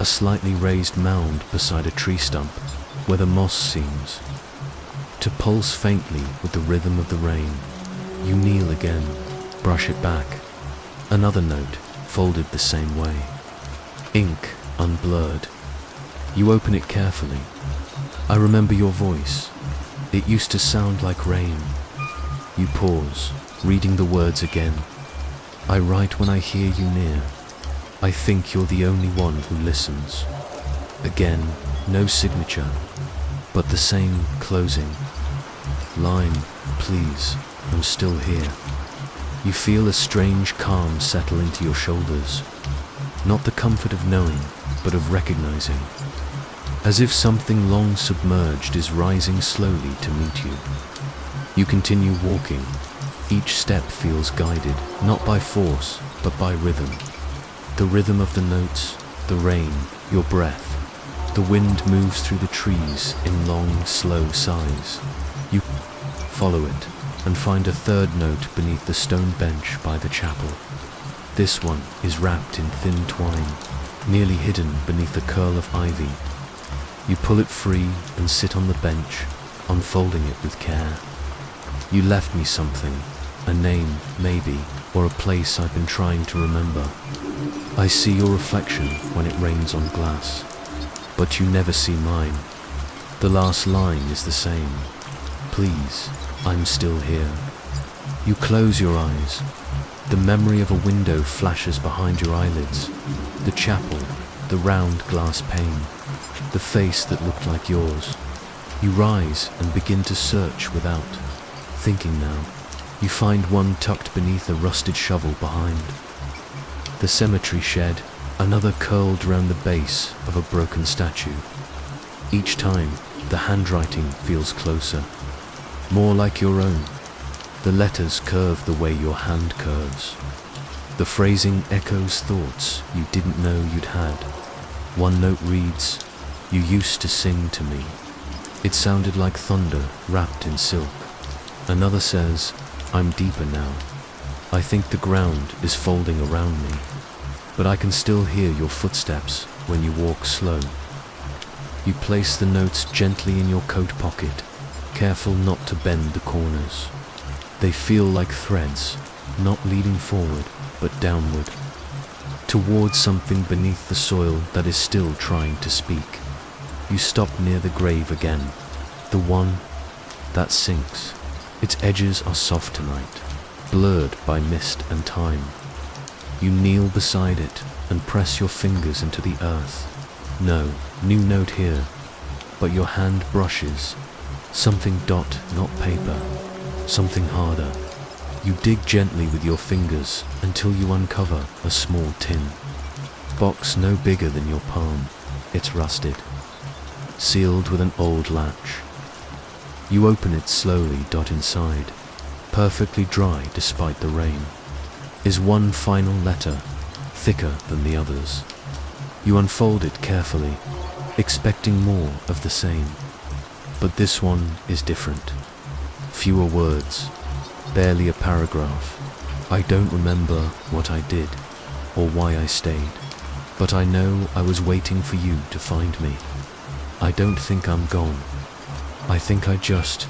a slightly raised mound beside a tree stump where the moss seems to pulse faintly with the rhythm of the rain. You kneel again, brush it back. Another note, folded the same way. Ink unblurred. You open it carefully. I remember your voice. It used to sound like rain. You pause, reading the words again. I write when I hear you near. I think you're the only one who listens. Again, no signature, but the same closing. Line, please, I'm still here. You feel a strange calm settle into your shoulders. Not the comfort of knowing, but of recognizing. As if something long submerged is rising slowly to meet you. You continue walking. Each step feels guided, not by force, but by rhythm. The rhythm of the notes, the rain, your breath. The wind moves through the trees in long, slow sighs. You follow it and find a third note beneath the stone bench by the chapel. This one is wrapped in thin twine, nearly hidden beneath a curl of ivy. You pull it free and sit on the bench, unfolding it with care. You left me something, a name, maybe, or a place I've been trying to remember. I see your reflection when it rains on glass, but you never see mine. The last line is the same. Please, I'm still here. You close your eyes. The memory of a window flashes behind your eyelids. The chapel, the round glass pane, the face that looked like yours. You rise and begin to search without thinking now. You find one tucked beneath a rusted shovel behind. The cemetery shed, another curled round the base of a broken statue. Each time, the handwriting feels closer, more like your own. The letters curve the way your hand curves. The phrasing echoes thoughts you didn't know you'd had. One note reads, "You used to sing to me." It sounded like thunder wrapped in silk. Another says, "I'm deeper now. I think the ground is folding around me, but I can still hear your footsteps when you walk slow." You place the notes gently in your coat pocket, careful not to bend the corners. They feel like threads, not leading forward, but downward, towards something beneath the soil that is still trying to speak. You stop near the grave again, the one that sinks. Its edges are soft tonight, blurred by mist and time. You kneel beside it and press your fingers into the earth. No new note here, but your hand brushes something dot, not paper, something harder. You dig gently with your fingers until you uncover a small tin box no bigger than your palm. It's rusted, sealed with an old latch. You open it slowly. Inside, perfectly dry despite the rain, is one final letter, thicker than the others. You unfold it carefully, expecting more of the same. But this one is different. Fewer words, barely a paragraph. I don't remember what I did or why I stayed, but I know I was waiting for you to find me. I don't think I'm gone. I think I just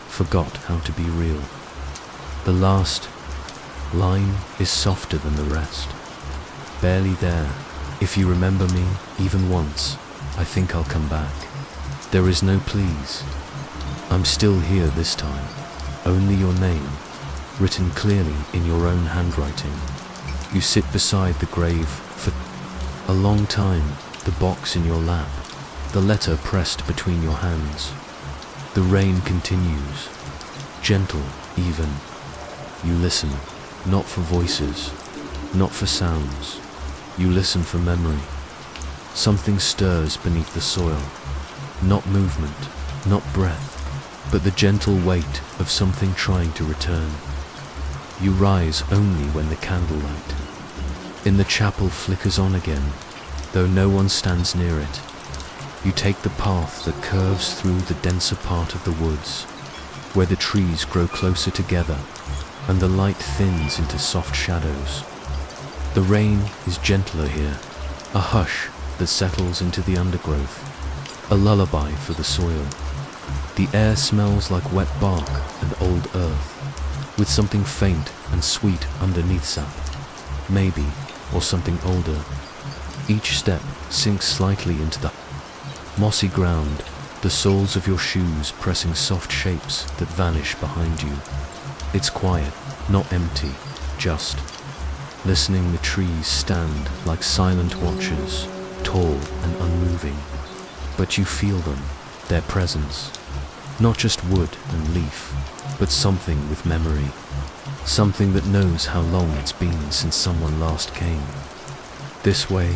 forgot how to be real. The last line is softer than the rest. Barely there. If you remember me even once, I think I'll come back. There is no please. I'm still here this time. Only your name, written clearly in your own handwriting. You sit beside the grave for a long time, the box in your lap, the letter pressed between your hands. The rain continues, gentle, even. You listen, not for voices, not for sounds. You listen for memory. Something stirs beneath the soil. Not movement, not breath, but the gentle weight of something trying to return. You rise only when the candlelight in the chapel flickers on again, though no one stands near it. You take the path that curves through the denser part of the woods, where the trees grow closer together and the light thins into soft shadows. The rain is gentler here, a hush that settles into the undergrowth, a lullaby for the soil. The air smells like wet bark and old earth, with something faint and sweet underneath sap, maybe, or something older. Each step sinks slightly into the mossy ground, the soles of your shoes pressing soft shapes that vanish behind you. It's quiet, not empty, just listening. The trees stand like silent watchers, tall and unmoving, but you feel them, their presence. Not just wood and leaf, but something with memory, something that knows how long it's been since someone last came. This way,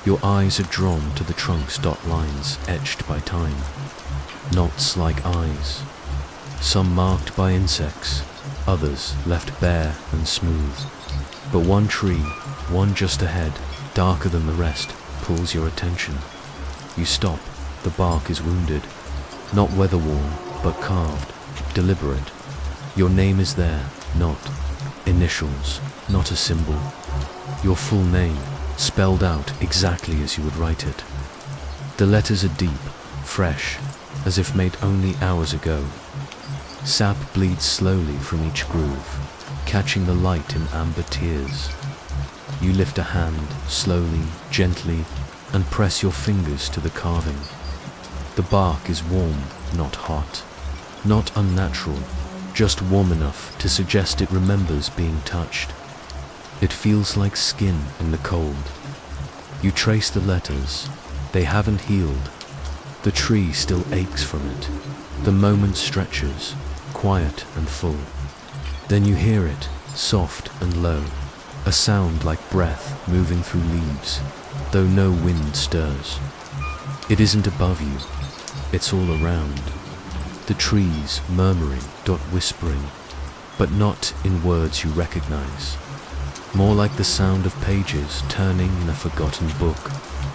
your eyes are drawn to the trunk's dot lines etched by time. Knots like eyes, some marked by insects, others left bare and smooth. But one tree, one just ahead, darker than the rest, pulls your attention. You stop. The bark is wounded, not weather-worn, but carved, deliberate. Your name is there, not initials, not a symbol. Your full name, spelled out exactly as you would write it. The letters are deep, fresh, as if made only hours ago. Sap bleeds slowly from each groove, catching the light in amber tears. You lift a hand, slowly, gently, and press your fingers to the carving. The bark is warm, not hot, not unnatural, just warm enough to suggest it remembers being touched. It feels like skin in the cold. You trace the letters. They haven't healed. The tree still aches from it. The moment stretches, quiet and full. Then you hear it, soft and low, a sound like breath moving through leaves, though no wind stirs. It isn't above you. It's all around. The trees murmuring, whispering, but not in words you recognize. More like the sound of pages turning in a forgotten book,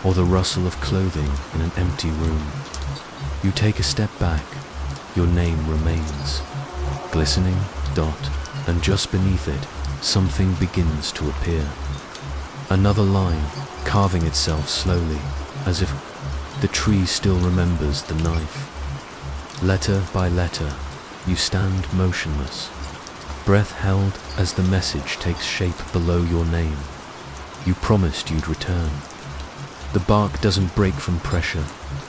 or the rustle of clothing in an empty room. You take a step back. Your name remains, glistening, and just beneath it, something begins to appear. Another line, carving itself slowly, as if the tree still remembers the knife. Letter by letter, you stand motionless, breath held as the message takes shape below your name. You promised you'd return. The bark doesn't break from pressure,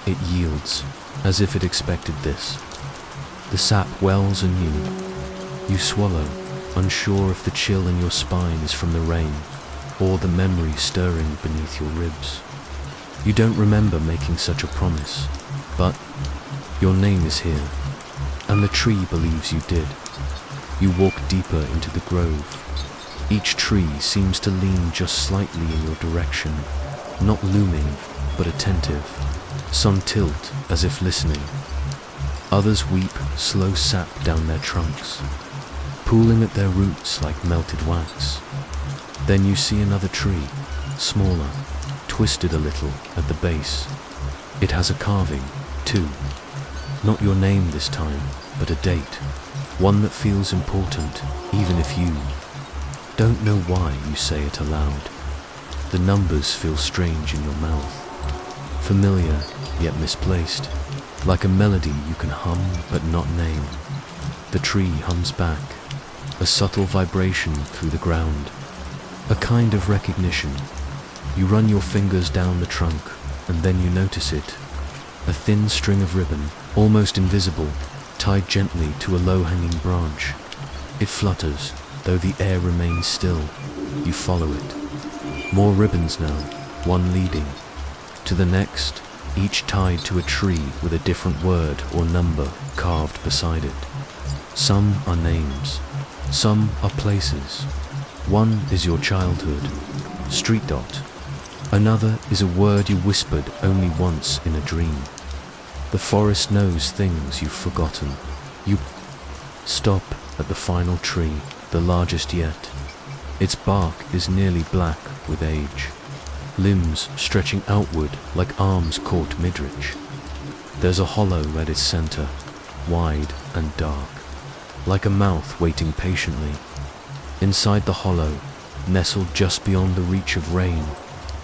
it yields, as if it expected this. The sap wells anew. You swallow, unsure if the chill in your spine is from the rain, or the memory stirring beneath your ribs. You don't remember making such a promise, but your name is here, and the tree believes you did. You walk deeper into the grove. Each tree seems to lean just slightly in your direction, not looming, but attentive. Some tilt as if listening. Others weep slow sap down their trunks, pooling at their roots like melted wax. Then you see another tree, smaller, twisted a little at the base. It has a carving, too. Not your name this time, but a date. One that feels important, even if you don't know why you say it aloud. The numbers feel strange in your mouth, familiar yet misplaced, like a melody you can hum but not name. The tree hums back, a subtle vibration through the ground, a kind of recognition. You run your fingers down the trunk, and then you notice it. A thin string of ribbon, almost invisible, tied gently to a low-hanging branch. It flutters, though the air remains still. You follow it. More ribbons now, one leading. To the next, each tied to a tree with a different word or number carved beside it. Some are names, some are places. One is your childhood, street dot. Another is a word you whispered only once in a dream. The forest knows things you've forgotten. You stop at the final tree, the largest yet. Its bark is nearly black with age, limbs stretching outward like arms caught mid-reach. There's a hollow at its center, wide and dark, like a mouth waiting patiently. Inside the hollow, nestled just beyond the reach of rain,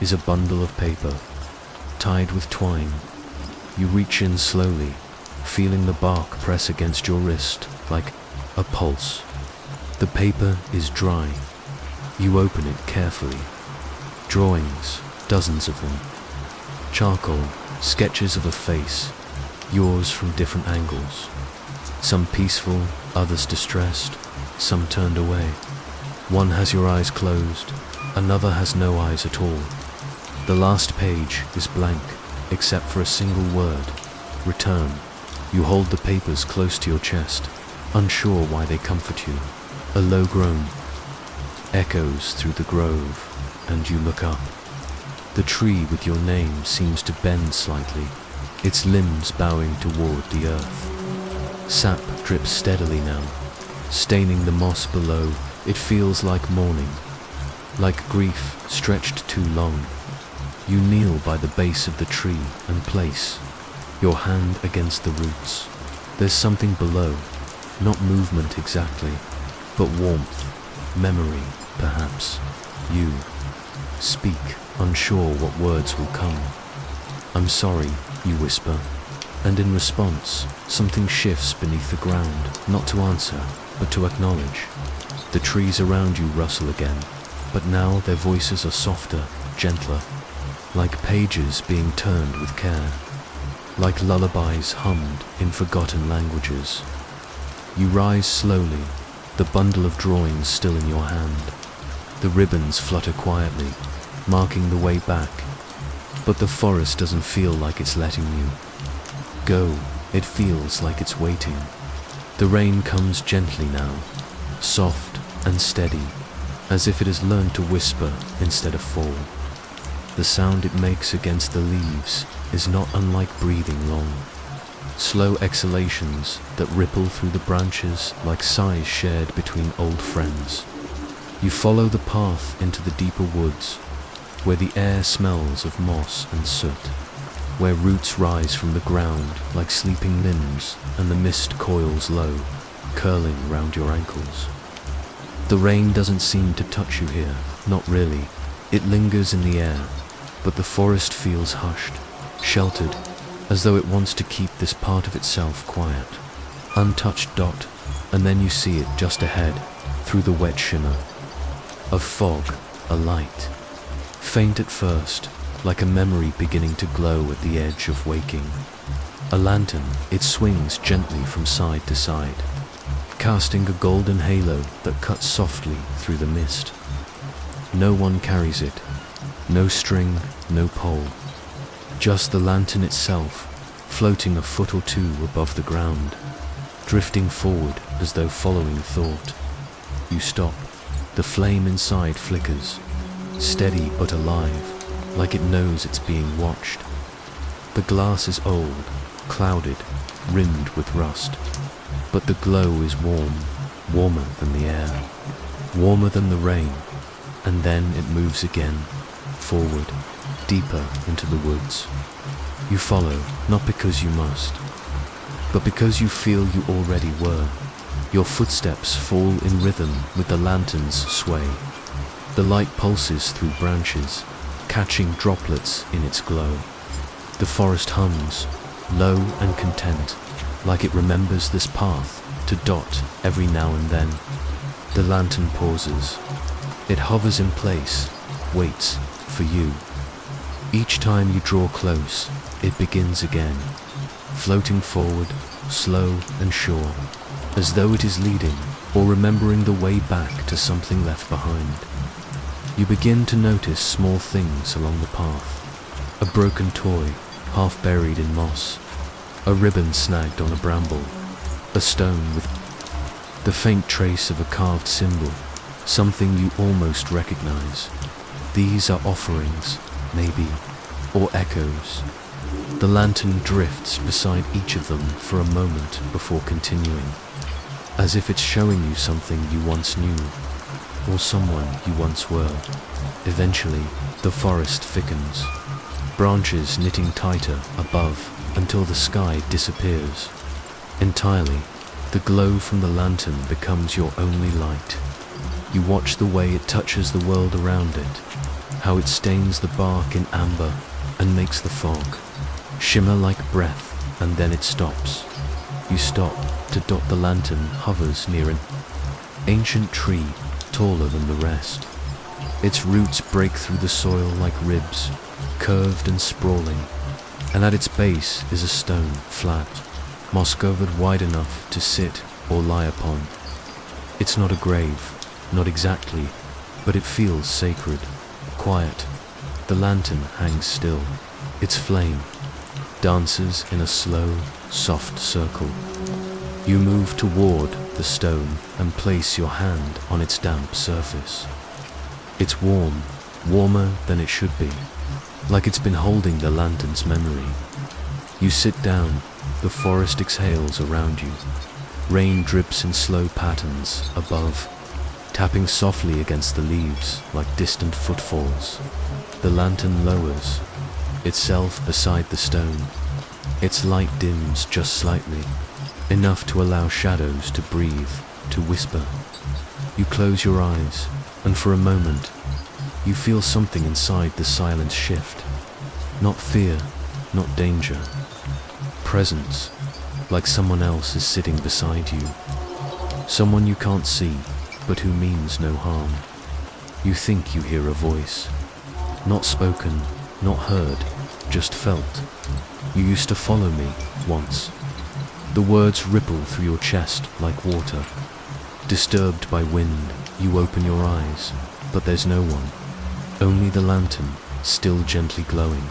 is a bundle of paper, tied with twine. You reach in slowly, feeling the bark press against your wrist like a pulse. The paper is dry. You open it carefully. Drawings, dozens of them. Charcoal, sketches of a face, yours from different angles. Some peaceful, others distressed, some turned away. One has your eyes closed, another has no eyes at all. The last page is blank, except for a single word, return. You hold the papers close to your chest, unsure why they comfort you. A low groan echoes through the grove, and you look up. The tree with your name seems to bend slightly, its limbs bowing toward the earth. Sap drips steadily now, staining the moss below. It feels like mourning, like grief stretched too long. You kneel by the base of the tree and place your hand against the roots. There's something below, not movement exactly, but warmth, memory, perhaps. You speak, unsure what words will come. I'm sorry, you whisper, and in response, something shifts beneath the ground, not to answer, but to acknowledge. The trees around you rustle again, but now their voices are softer, gentler, like pages being turned with care, like lullabies hummed in forgotten languages. You rise slowly, the bundle of drawings still in your hand. The ribbons flutter quietly, marking the way back, but the forest doesn't feel like it's letting you go. It feels like it's waiting. The rain comes gently now, soft and steady, as if it has learned to whisper instead of fall. The sound it makes against the leaves is not unlike breathing long, slow exhalations that ripple through the branches like sighs shared between old friends. You follow the path into the deeper woods, where the air smells of moss and soot, where roots rise from the ground like sleeping limbs and the mist coils low, curling round your ankles. The rain doesn't seem to touch you here, not really. It lingers in the air, but the forest feels hushed, sheltered, as though it wants to keep this part of itself quiet. Untouched dot, and then you see it just ahead, through the wet shimmer of fog, a light, faint at first, like a memory beginning to glow at the edge of waking. A lantern, it swings gently from side to side, casting a golden halo that cuts softly through the mist. No one carries it, no string, no pole, just the lantern itself, floating a foot or two above the ground, drifting forward as though following thought. You stop. The flame inside flickers, steady but alive, like it knows it's being watched. The glass is old, clouded, rimmed with rust, but the glow is warm, warmer than the air, warmer than the rain, and then it moves again, forward, deeper into the woods. You follow, not because you must, but because you feel you already were. Your footsteps fall in rhythm with the lantern's sway. The light pulses through branches, catching droplets in its glow. The forest hums, low and content, like it remembers this path to dot every now and then. The lantern pauses. It hovers in place, waits for you. Each time you draw close, it begins again, floating forward, slow and sure, as though it is leading or remembering the way back to something left behind. You begin to notice small things along the path. A broken toy, half buried in moss. A ribbon snagged on a bramble. A stone with the faint trace of a carved symbol, something you almost recognize. These are offerings, maybe, or echoes. The lantern drifts beside each of them for a moment before continuing, as if it's showing you something you once knew, or someone you once were. Eventually, the forest thickens, branches knitting tighter above until the sky disappears. Entirely, the glow from the lantern becomes your only light. You watch the way it touches the world around it, how it stains the bark in amber and makes the fog shimmer like breath, and then it stops. You stop to dot. The lantern hovers near an ancient tree taller than the rest. Its roots break through the soil like ribs, curved and sprawling, and at its base is a stone, flat, moss-covered, wide enough to sit or lie upon. It's not a grave, not exactly, but it feels sacred, quiet. The lantern hangs still. Its flame dances in a slow, soft circle. You move toward the stone and place your hand on its damp surface. It's warm, warmer than it should be, like it's been holding the lantern's memory. You sit down, the forest exhales around you. Rain drips in slow patterns above, tapping softly against the leaves like distant footfalls. The lantern lowers itself beside the stone. Its light dims just slightly, enough to allow shadows to breathe, to whisper. You close your eyes, and for a moment, you feel something inside the silence shift. Not fear, not danger. Presence, like someone else is sitting beside you. Someone you can't see, but who means no harm. You think you hear a voice. Not spoken, not heard, just felt. You used to follow me once. The words ripple through your chest like water. Disturbed by wind, you open your eyes, but there's no one. Only the lantern, still gently glowing.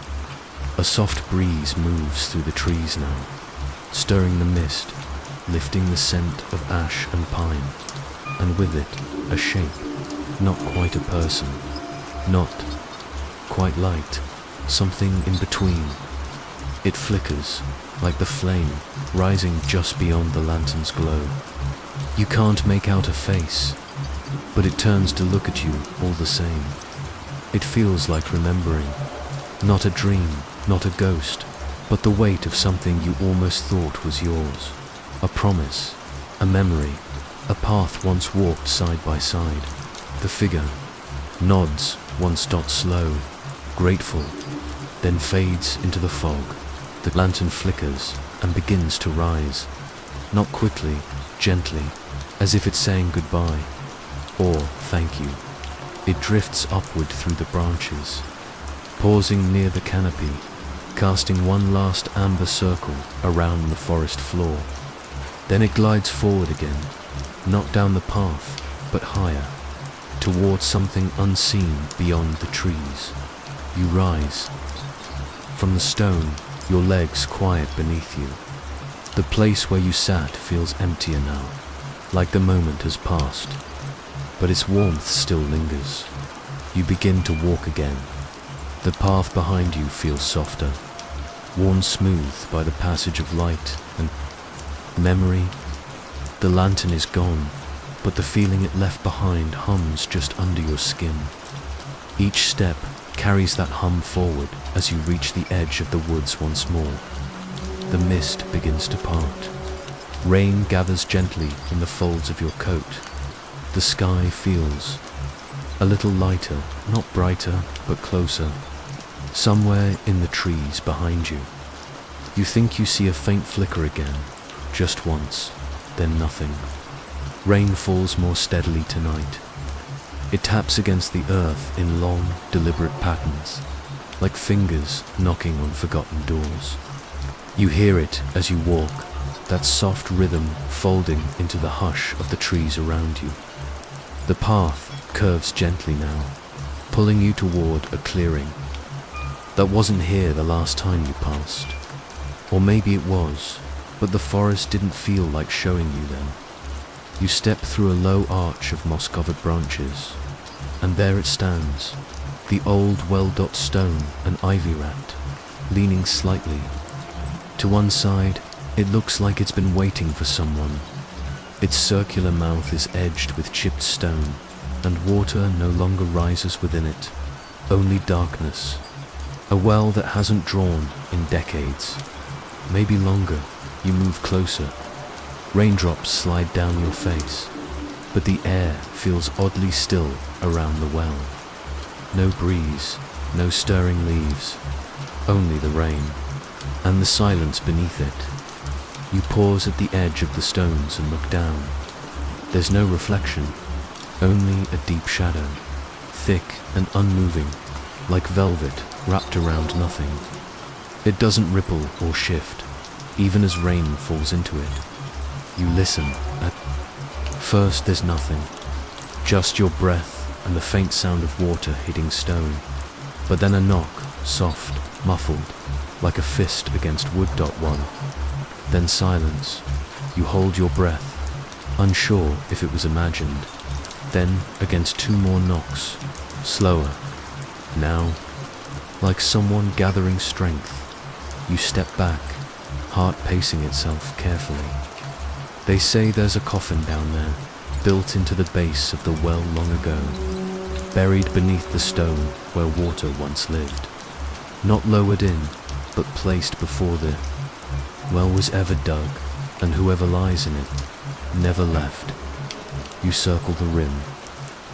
A soft breeze moves through the trees now, stirring the mist, lifting the scent of ash and pine, and with it, a shape, not quite a person, not quite light, something in between. It flickers, like the flame, rising just beyond the lantern's glow. You can't make out a face, but it turns to look at you all the same. It feels like remembering, not a dream, not a ghost, but the weight of something you almost thought was yours. A promise, a memory, a path once walked side by side. The figure nods, once dots slow, grateful, then fades into the fog. The lantern flickers and begins to rise, not quickly, gently, as if it's saying goodbye. or thank you. It drifts upward through the branches, pausing near the canopy, casting one last amber circle around the forest floor. Then it glides forward again, not down the path, but higher, towards something unseen beyond the trees. You rise. From the stone, your legs quiet beneath you. The place where you sat feels emptier now, like the moment has passed, but its warmth still lingers. You begin to walk again. The path behind you feels softer, worn smooth by the passage of light and memory. The lantern is gone, but the feeling it left behind hums just under your skin. Each step carries that hum forward as you reach the edge of the woods once more. The mist begins to part. Rain gathers gently in the folds of your coat. The sky feels a little lighter, not brighter, but closer. Somewhere in the trees behind you. You think you see a faint flicker again, just once, then nothing. Rain falls more steadily tonight. It taps against the earth in long, deliberate patterns, like fingers knocking on forgotten doors. You hear it as you walk, that soft rhythm folding into the hush of the trees around you. The path curves gently now, pulling you toward a clearing that wasn't here the last time you passed. Or maybe it was, but the forest didn't feel like showing you then. You step through a low arch of moss-covered branches, and there it stands, the old well-dot stone and ivy-wrapped, leaning slightly. To one side, it looks like it's been waiting for someone. Its circular mouth is edged with chipped stone, and water no longer rises within it, only darkness. A well that hasn't drawn in decades. Maybe longer. You move closer. Raindrops slide down your face, but the air feels oddly still around the well. No breeze, no stirring leaves, only the rain, and the silence beneath it. You pause at the edge of the stones and look down. There's no reflection, only a deep shadow, thick and unmoving, like velvet wrapped around nothing. It doesn't ripple or shift, even as rain falls into it. You listen. At first there's nothing, just your breath and the faint sound of water hitting stone. But then a knock, soft, muffled, like a fist against wood. One. Then silence. You hold your breath, unsure if it was imagined. Then against two more knocks, slower. Now, like someone gathering strength, you step back, heart pacing itself carefully. They say there's a coffin down there, built into the base of the well long ago, buried beneath the stone where water once lived. Not lowered in, but placed before the well was ever dug, and whoever lies in it never left. You circle the rim.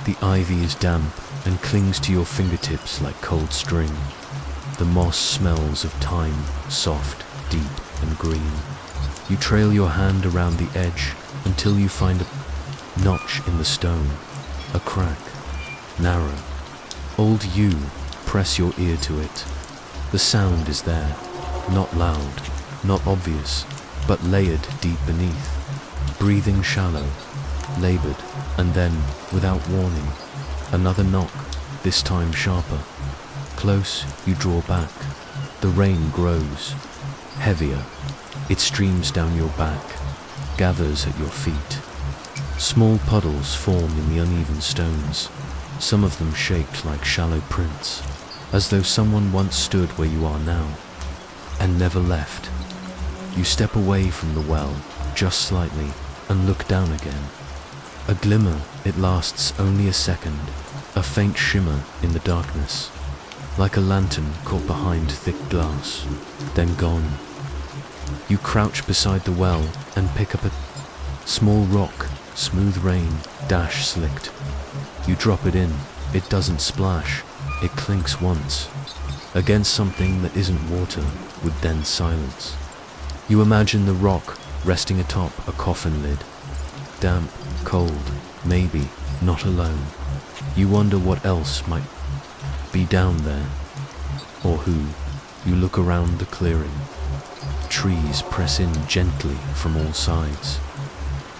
The ivy is damp and clings to your fingertips like cold string. The moss smells of time, soft, deep and green. You trail your hand around the edge until you find a notch in the stone, a crack, narrow. Old you press your ear to it. The sound is there, not loud, not obvious, but layered deep beneath, breathing shallow, labored, and then, without warning, another knock, this time sharper. Close, you draw back. The rain grows, heavier. It streams down your back, gathers at your feet. Small puddles form in the uneven stones, some of them shaped like shallow prints, as though someone once stood where you are now, and never left. You step away from the well, just slightly, and look down again. A glimmer, it lasts only a second, a faint shimmer in the darkness, like a lantern caught behind thick glass, then gone. You crouch beside the well and pick up a small rock, smooth rain, dash slicked. You drop it in, it doesn't splash, it clinks once, against something that isn't water, with dense silence. You imagine the rock resting atop a coffin lid, damp, cold, maybe, not alone. You wonder what else might be down there, or who. You look around the clearing. Trees press in gently from all sides.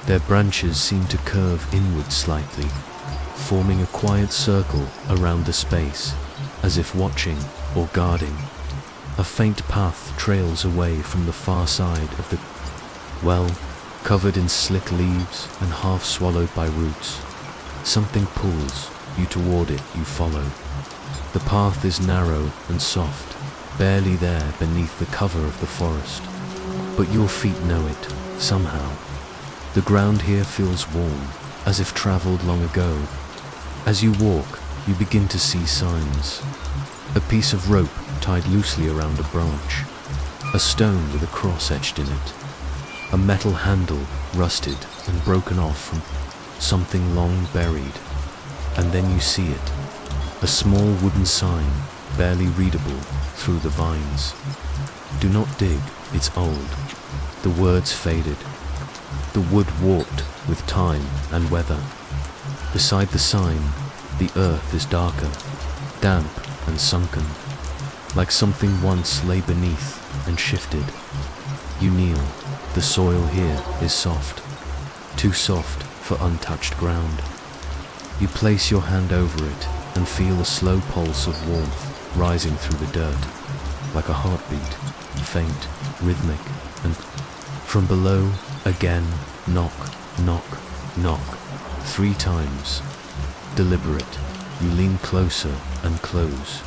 Their branches seem to curve inward slightly, forming a quiet circle around the space, as if watching or guarding. A faint path trails away from the far side of the well, covered in slick leaves and half swallowed by roots. Something pulls you toward it. You follow. The path is narrow and soft, barely there beneath the cover of the forest. But your feet know it, somehow. The ground here feels warm, as if traveled long ago. As you walk, you begin to see signs. A piece of rope tied loosely around a branch. A stone with a cross etched in it. A metal handle, rusted and broken off from something long buried. And then you see it. A small wooden sign, barely readable through the vines. Do not dig, it's old. The words faded. The wood warped with time and weather. Beside the sign, the earth is darker, damp and sunken, like something once lay beneath and shifted. You kneel. The soil here is soft, too soft for untouched ground. You place your hand over it and feel a slow pulse of warmth rising through the dirt, like a heartbeat, faint, rhythmic, and from below, again, knock, knock, knock, 3 times. Deliberate, you lean closer and close.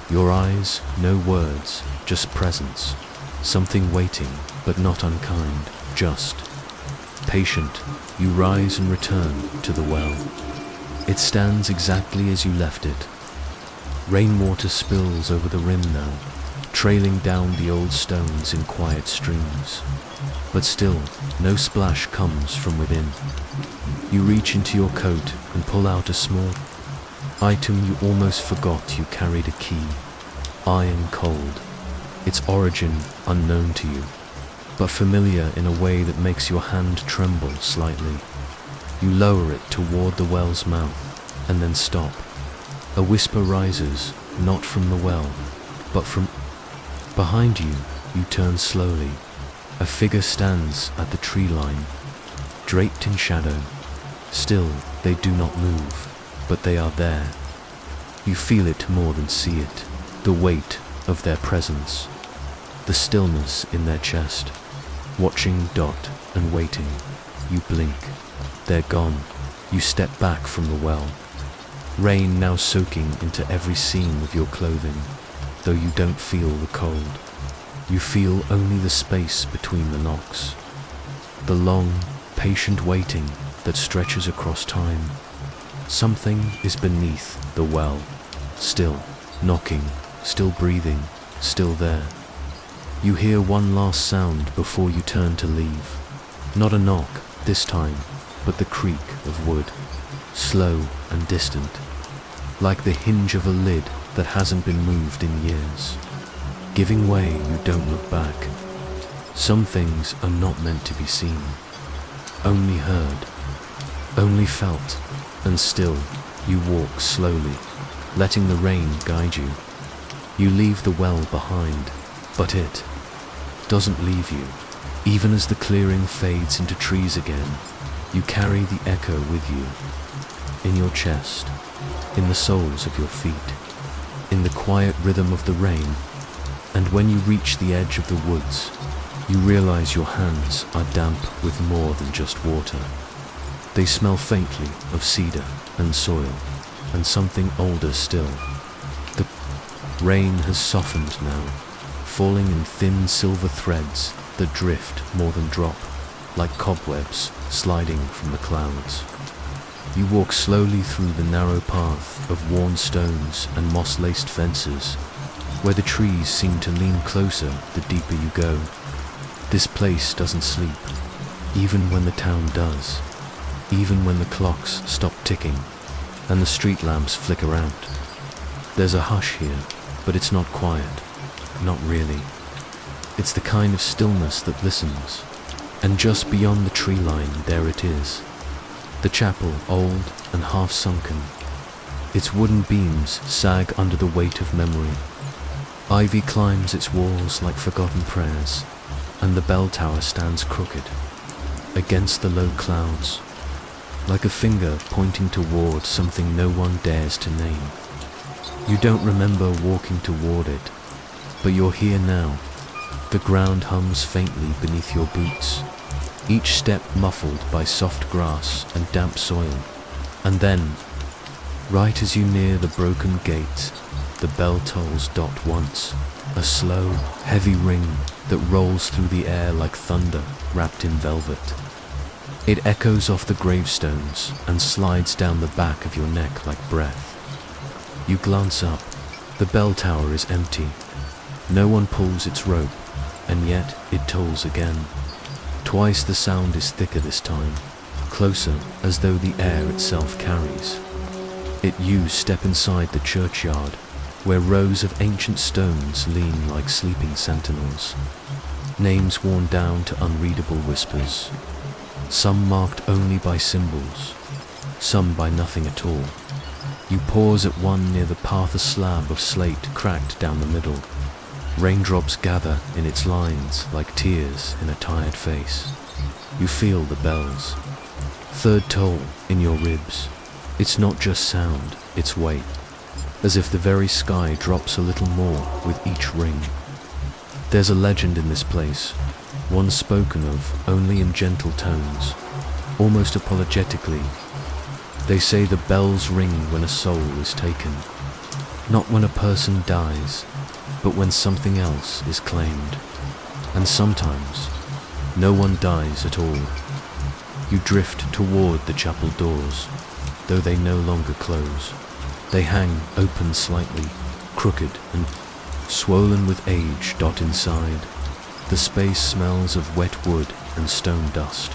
Your eyes, no words, just presence. Something waiting, but not unkind, just patient. You rise and return to the well. It stands exactly as you left it. Rainwater spills over the rim now, trailing down the old stones in quiet streams. But still, no splash comes from within. You reach into your coat and pull out a small item you almost forgot you carried. A key, iron cold. Its origin unknown to you, but familiar in a way that makes your hand tremble slightly. You lower it toward the well's mouth, and then stop. A whisper rises, not from the well, but from behind you. You turn slowly. A figure stands at the tree line, draped in shadow. Still, they do not move, but they are there. You feel it more than see it, the weight of their presence, the stillness in their chest. Watching Dot and waiting, you blink. They're gone. You step back from the well. Rain now soaking into every seam of your clothing, though you don't feel the cold. You feel only the space between the knocks. The long, patient waiting that stretches across time. Something is beneath the well, still knocking, still breathing, still there. You hear one last sound before you turn to leave. Not a knock this time, but the creak of wood, slow and distant, like the hinge of a lid that hasn't been moved in years. Giving way, you don't look back. Some things are not meant to be seen, only heard, only felt, and still you walk slowly, letting the rain guide you. You leave the well behind, but it doesn't leave you. Even as the clearing fades into trees again, you carry the echo with you, in your chest, in the soles of your feet, in the quiet rhythm of the rain. And when you reach the edge of the woods, you realize your hands are damp with more than just water. They smell faintly of cedar and soil, and something older still. The rain has softened now, falling in thin silver threads that drift more than drop, like cobwebs sliding from the clouds. You walk slowly through the narrow path of worn stones and moss-laced fences, where the trees seem to lean closer the deeper you go. This place doesn't sleep, even when the town does, even when the clocks stop ticking and the street lamps flicker out. There's a hush here, but it's not quiet, not really. It's the kind of stillness that listens, and just beyond the tree line there it is. The The chapel, old and half sunken, its wooden beams sag under the weight of memory. Ivy climbs its walls like forgotten prayers, and the bell tower stands crooked against the low clouds, like a finger pointing toward something no one dares to name. You don't remember walking toward it, but you're here now. The ground hums faintly beneath your boots, each step muffled by soft grass and damp soil. And then, right as you near the broken gate, the bell tolls dot once, a slow, heavy ring that rolls through the air like thunder wrapped in velvet. It echoes off the gravestones and slides down the back of your neck like breath. You glance up. The bell tower is empty. No one pulls its rope, and yet it tolls again. Twice the sound is thicker this time, closer as though the air itself carries. You step inside the churchyard, where rows of ancient stones lean like sleeping sentinels. Names worn down to unreadable whispers, some marked only by symbols, some by nothing at all. You pause at one near the path, a slab of slate cracked down the middle. Raindrops gather in its lines like tears in a tired face. You feel the bells. Third toll in your ribs. It's not just sound, it's weight, as if the very sky drops a little more with each ring. There's a legend in this place, one spoken of only in gentle tones, almost apologetically. They say the bells ring when a soul is taken, not when a person dies, but when something else is claimed. And sometimes, no one dies at all. You drift toward the chapel doors, though they no longer close. They hang open slightly, crooked and swollen with age. Inside, the space smells of wet wood and stone dust.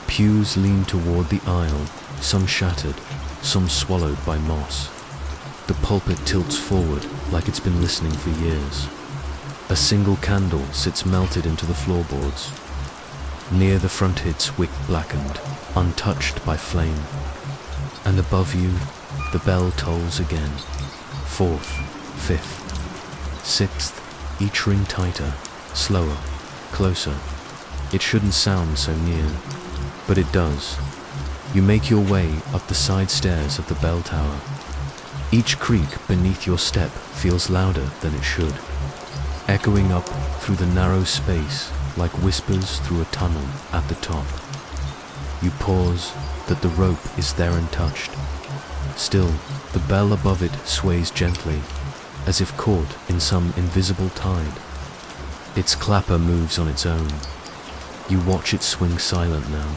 Pews lean toward the aisle, some shattered, some swallowed by moss. The pulpit tilts forward like it's been listening for years. A single candle sits melted into the floorboards. Near the front its wick blackened, untouched by flame. And above you, the bell tolls again. Fourth, fifth, sixth, each ring tighter, slower, closer. It shouldn't sound so near, but it does. You make your way up the side stairs of the bell tower. Each creak beneath your step feels louder than it should, echoing up through the narrow space like whispers through a tunnel at the top. You pause, that the rope is there untouched. Still, the bell above it sways gently, as if caught in some invisible tide. Its clapper moves on its own. You watch it swing silent now.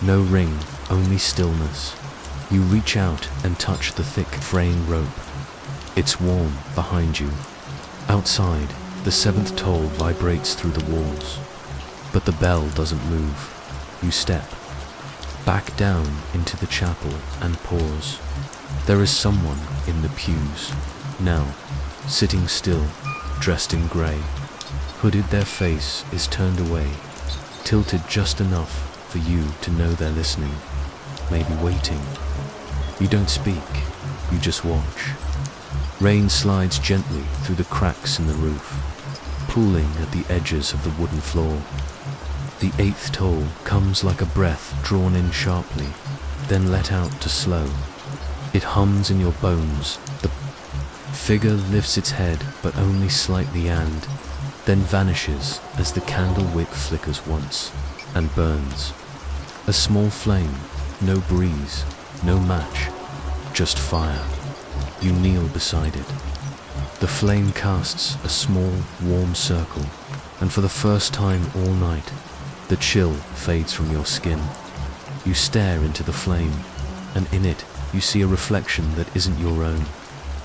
No ring, only stillness. You reach out and touch the thick fraying rope. It's warm behind you. Outside, the seventh toll vibrates through the walls. But the bell doesn't move. You step back down into the chapel and pause. There is someone in the pews, now, sitting still, dressed in grey. Hooded, their face is turned away, tilted just enough for you to know they're listening, maybe waiting. You don't speak, you just watch. Rain slides gently through the cracks in the roof, pooling at the edges of the wooden floor. The eighth toll comes like a breath drawn in sharply, then let out to slow. It hums in your bones. The figure lifts its head, but only slightly, and then vanishes as the candle wick flickers once and burns. A small flame, no breeze, no match, just fire. You kneel beside it. The flame casts a small, warm circle, and for the first time all night, the chill fades from your skin. You stare into the flame, and in it you see a reflection that isn't your own.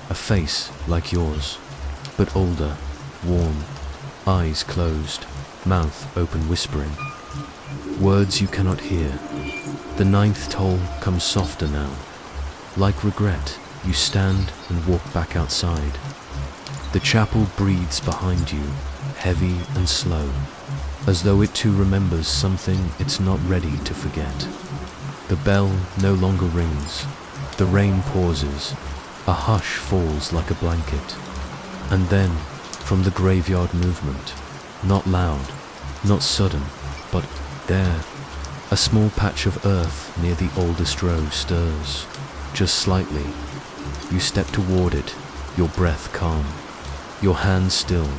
A face like yours, but older, warm, eyes closed, mouth open, whispering. Words you cannot hear. The ninth toll comes softer now. Like regret, you stand and walk back outside. The chapel breathes behind you, heavy and slow, as though it too remembers something it's not ready to forget. The bell no longer rings. The rain pauses. A hush falls like a blanket. And then, from the graveyard movement, not loud, not sudden, but there, a small patch of earth near the oldest row stirs, just slightly. You step toward it, your breath calm, your hand still.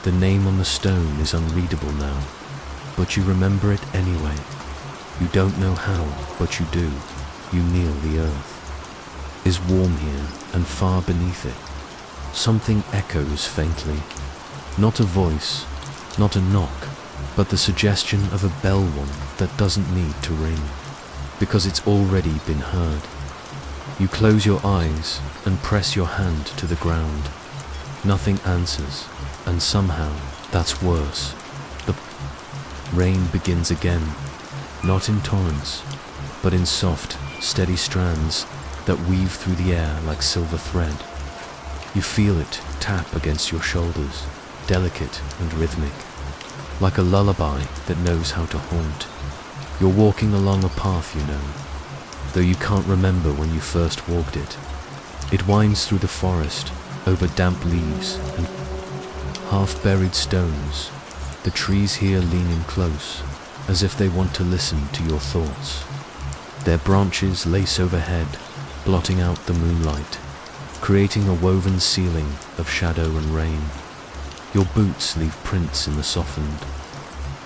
The name on the stone is unreadable now, but you remember it anyway. You don't know how, but you do. You kneel. The earth is warm here, and far beneath it, something echoes faintly. Not a voice, not a knock, but the suggestion of a bell one that doesn't need to ring, because it's already been heard. You close your eyes and press your hand to the ground. Nothing answers, and somehow that's worse. The rain begins again, not in torrents, but in soft, steady strands that weave through the air like silver thread. You feel it tap against your shoulders, delicate and rhythmic, like a lullaby that knows how to haunt. You're walking along a path you know, though you can't remember when you first walked it. It winds through the forest, over damp leaves and half-buried stones. The trees here lean in close, as if they want to listen to your thoughts. Their branches lace overhead, blotting out the moonlight, creating a woven ceiling of shadow and rain. Your boots leave prints in the softened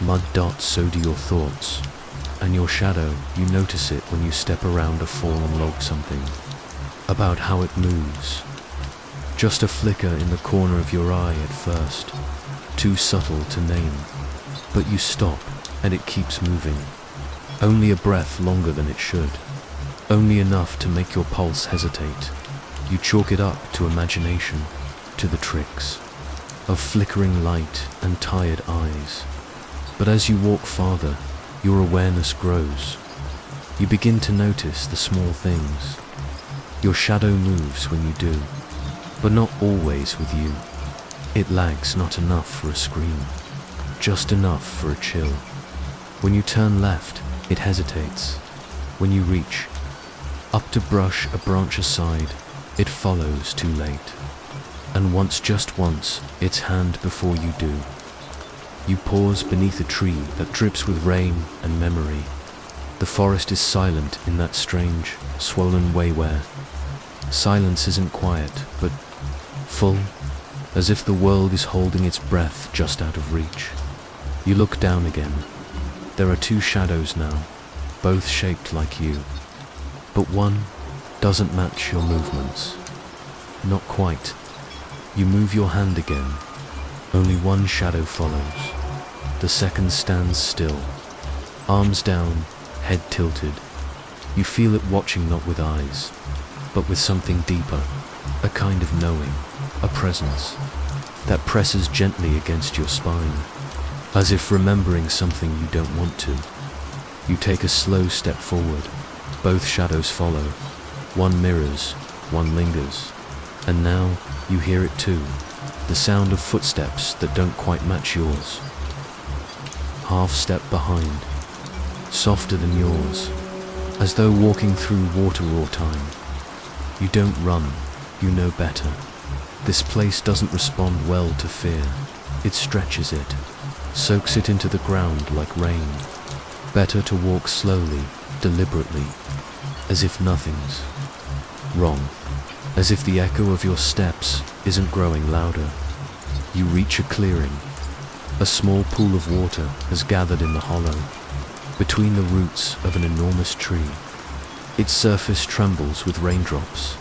mud dots, so do your thoughts, and your shadow, you notice it when you step around a fallen log. Something about how it moves, just a flicker in the corner of your eye at first, too subtle to name, but you stop and it keeps moving, only a breath longer than it should, only enough to make your pulse hesitate. You chalk it up to imagination, to the tricks of flickering light and tired eyes. But as you walk farther, your awareness grows. You begin to notice the small things. Your shadow moves when you do, but not always with you. It lags not enough for a scream, just enough for a chill. When you turn left, it hesitates. When you reach up to brush a branch aside, it follows too late. And once, just once, its hand before you do. You pause beneath a tree that drips with rain and memory. The forest is silent in that strange, swollen way where silence isn't quiet, but full, as if the world is holding its breath just out of reach. You look down again. There are two shadows now, both shaped like you, but one doesn't match your movements. Not quite. You move your hand again. Only one shadow follows. The second stands still, arms down, head tilted. You feel it watching, not with eyes, but with something deeper, a kind of knowing, a presence that presses gently against your spine, as if remembering something you don't want to. You take a slow step forward. Both shadows follow. One mirrors, one lingers. And now you hear it too, the sound of footsteps that don't quite match yours. Half step behind, softer than yours, as though walking through water or time. You don't run, you know better. This place doesn't respond well to fear. It stretches it, soaks it into the ground like rain. Better to walk slowly, deliberately, as if nothing's wrong, as if the echo of your steps isn't growing louder. You reach a clearing. A small pool of water has gathered in the hollow, between the roots of an enormous tree. Its surface trembles with raindrops,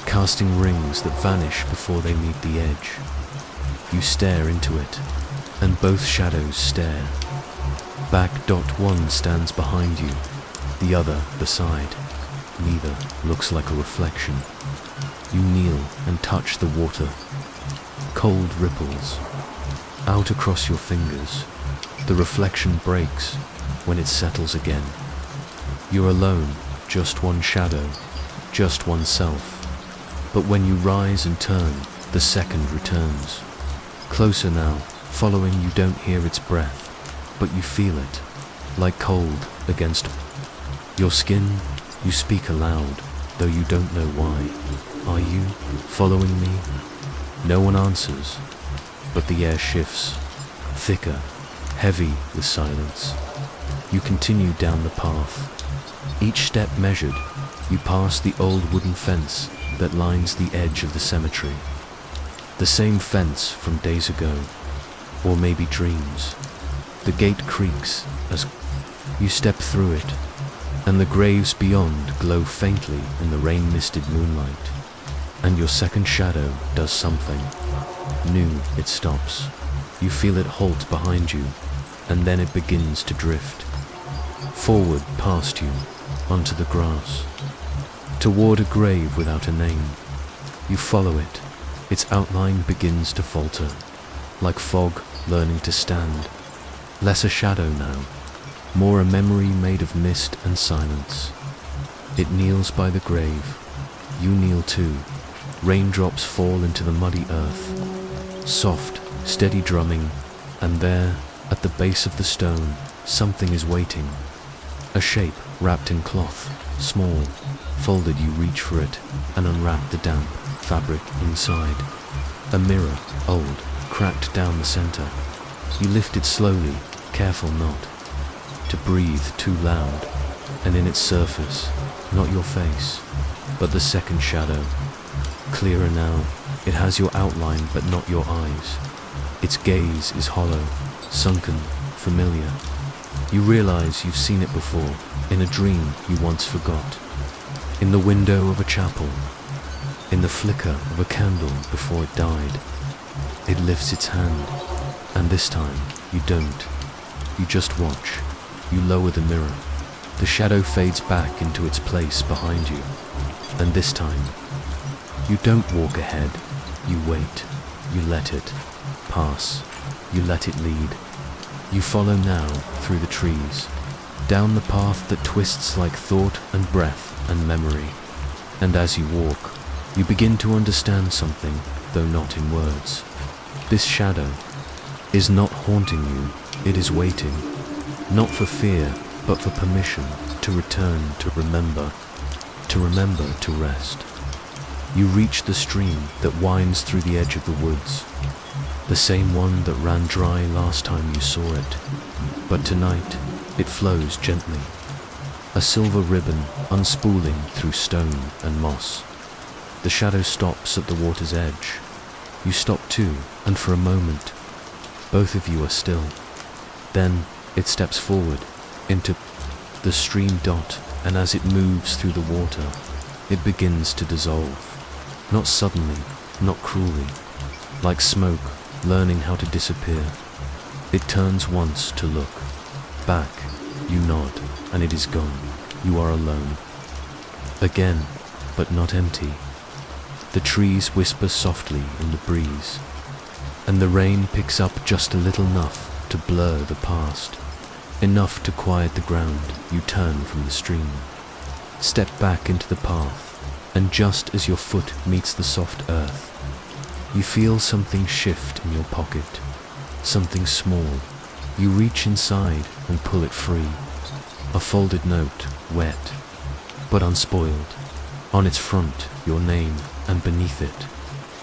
casting rings that vanish before they meet the edge. You stare into it, and both shadows stare. One stands behind you, the other beside. Neither looks like a reflection. You kneel and touch the water. Cold ripples out across your fingers. The reflection breaks when it settles again. You're alone, just one shadow, just oneself. But when you rise and turn, the second returns. Closer now, following. You don't hear its breath, but you feel it, like cold against. Your skin, you speak aloud, though you don't know why. Are you following me? No one answers, but the air shifts, thicker, heavy with silence. You continue down the path. Each step measured, you pass the old wooden fence that lines the edge of the cemetery. The same fence from days ago, or maybe dreams. The gate creaks as you step through it, and the graves beyond glow faintly in the rain-misted moonlight. And your second shadow does something. New, it stops. You feel it halt behind you, and then it begins to drift. Forward past you, onto the grass. Toward a grave without a name. You follow it. Its outline begins to falter, like fog learning to stand. Less a shadow now, more a memory made of mist and silence. It kneels by the grave. You kneel too. Raindrops fall into the muddy earth. Soft, steady drumming, and there, at the base of the stone, something is waiting. A shape wrapped in cloth, small. Folded, you reach for it and unwrap the damp fabric inside. A mirror, old, cracked down the center. You lift it slowly, careful not to breathe too loud, and in its surface, not your face, but the second shadow. Clearer now, it has your outline but not your eyes. Its gaze is hollow, sunken, familiar. You realize you've seen it before, in a dream you once forgot. In the window of a chapel, in the flicker of a candle before it died. It lifts its hand, and this time you don't. You just watch. You lower the mirror. The shadow fades back into its place behind you, and this time, you don't walk ahead. You wait. You let it pass. You let it lead. You follow now through the trees, down the path that twists like thought and breath and memory. And as you walk, you begin to understand something, though not in words. This shadow is not haunting you, it is waiting, not for fear, but for permission to return, to remember to rest. You reach the stream that winds through the edge of the woods, the same one that ran dry last time you saw it, but tonight it flows gently, a silver ribbon unspooling through stone and moss. The shadow stops at the water's edge. You stop too, and for a moment, both of you are still. Then it steps forward into the stream dot, and as it moves through the water, it begins to dissolve. Not suddenly, not cruelly, like smoke learning how to disappear. It turns once to look. Back, you nod, and it is gone. You are alone. Again, but not empty. The trees whisper softly in the breeze, and the rain picks up just a little enough to blur the past, enough to quiet the ground. You turn from the stream, step back into the path, and just as your foot meets the soft earth, you feel something shift in your pocket, something small. You reach inside and pull it free. A folded note, wet, but unspoiled. On its front, your name, and beneath it,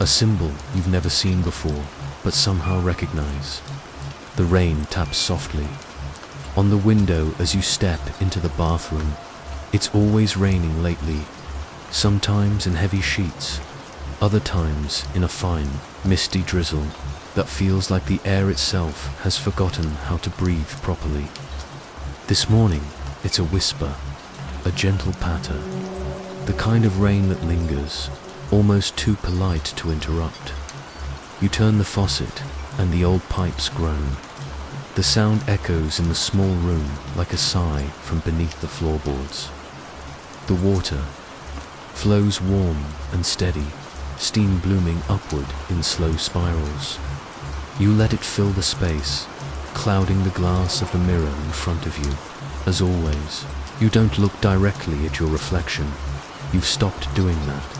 a symbol you've never seen before, but somehow recognize. The rain taps softly on the window as you step into the bathroom. It's always raining lately, sometimes in heavy sheets, other times in a fine, misty drizzle that feels like the air itself has forgotten how to breathe properly. This morning, it's a whisper, a gentle patter, the kind of rain that lingers, almost too polite to interrupt. You turn the faucet, and the old pipes groan. The sound echoes in the small room like a sigh from beneath the floorboards. The water flows warm and steady, steam blooming upward in slow spirals. You let it fill the space, clouding the glass of the mirror in front of you. As always, you don't look directly at your reflection. You've stopped doing that.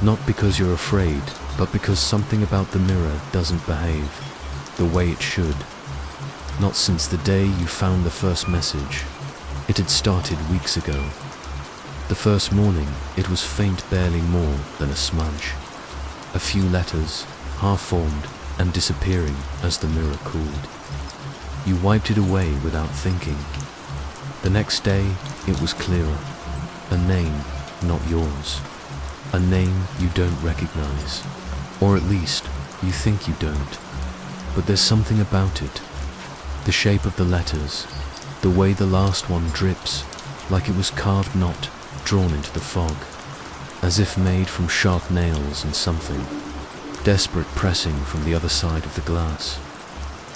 Not because you're afraid, but because something about the mirror doesn't behave the way it should. Not since the day you found the first message. It had started weeks ago. The first morning, it was faint, barely more than a smudge. A few letters, half-formed and disappearing as the mirror cooled. You wiped it away without thinking. The next day, it was clearer. A name, not yours. A name you don't recognize. Or at least, you think you don't. But there's something about it. The shape of the letters, the way the last one drips, like it was carved, not drawn into the fog, as if made from sharp nails and something desperate pressing from the other side of the glass.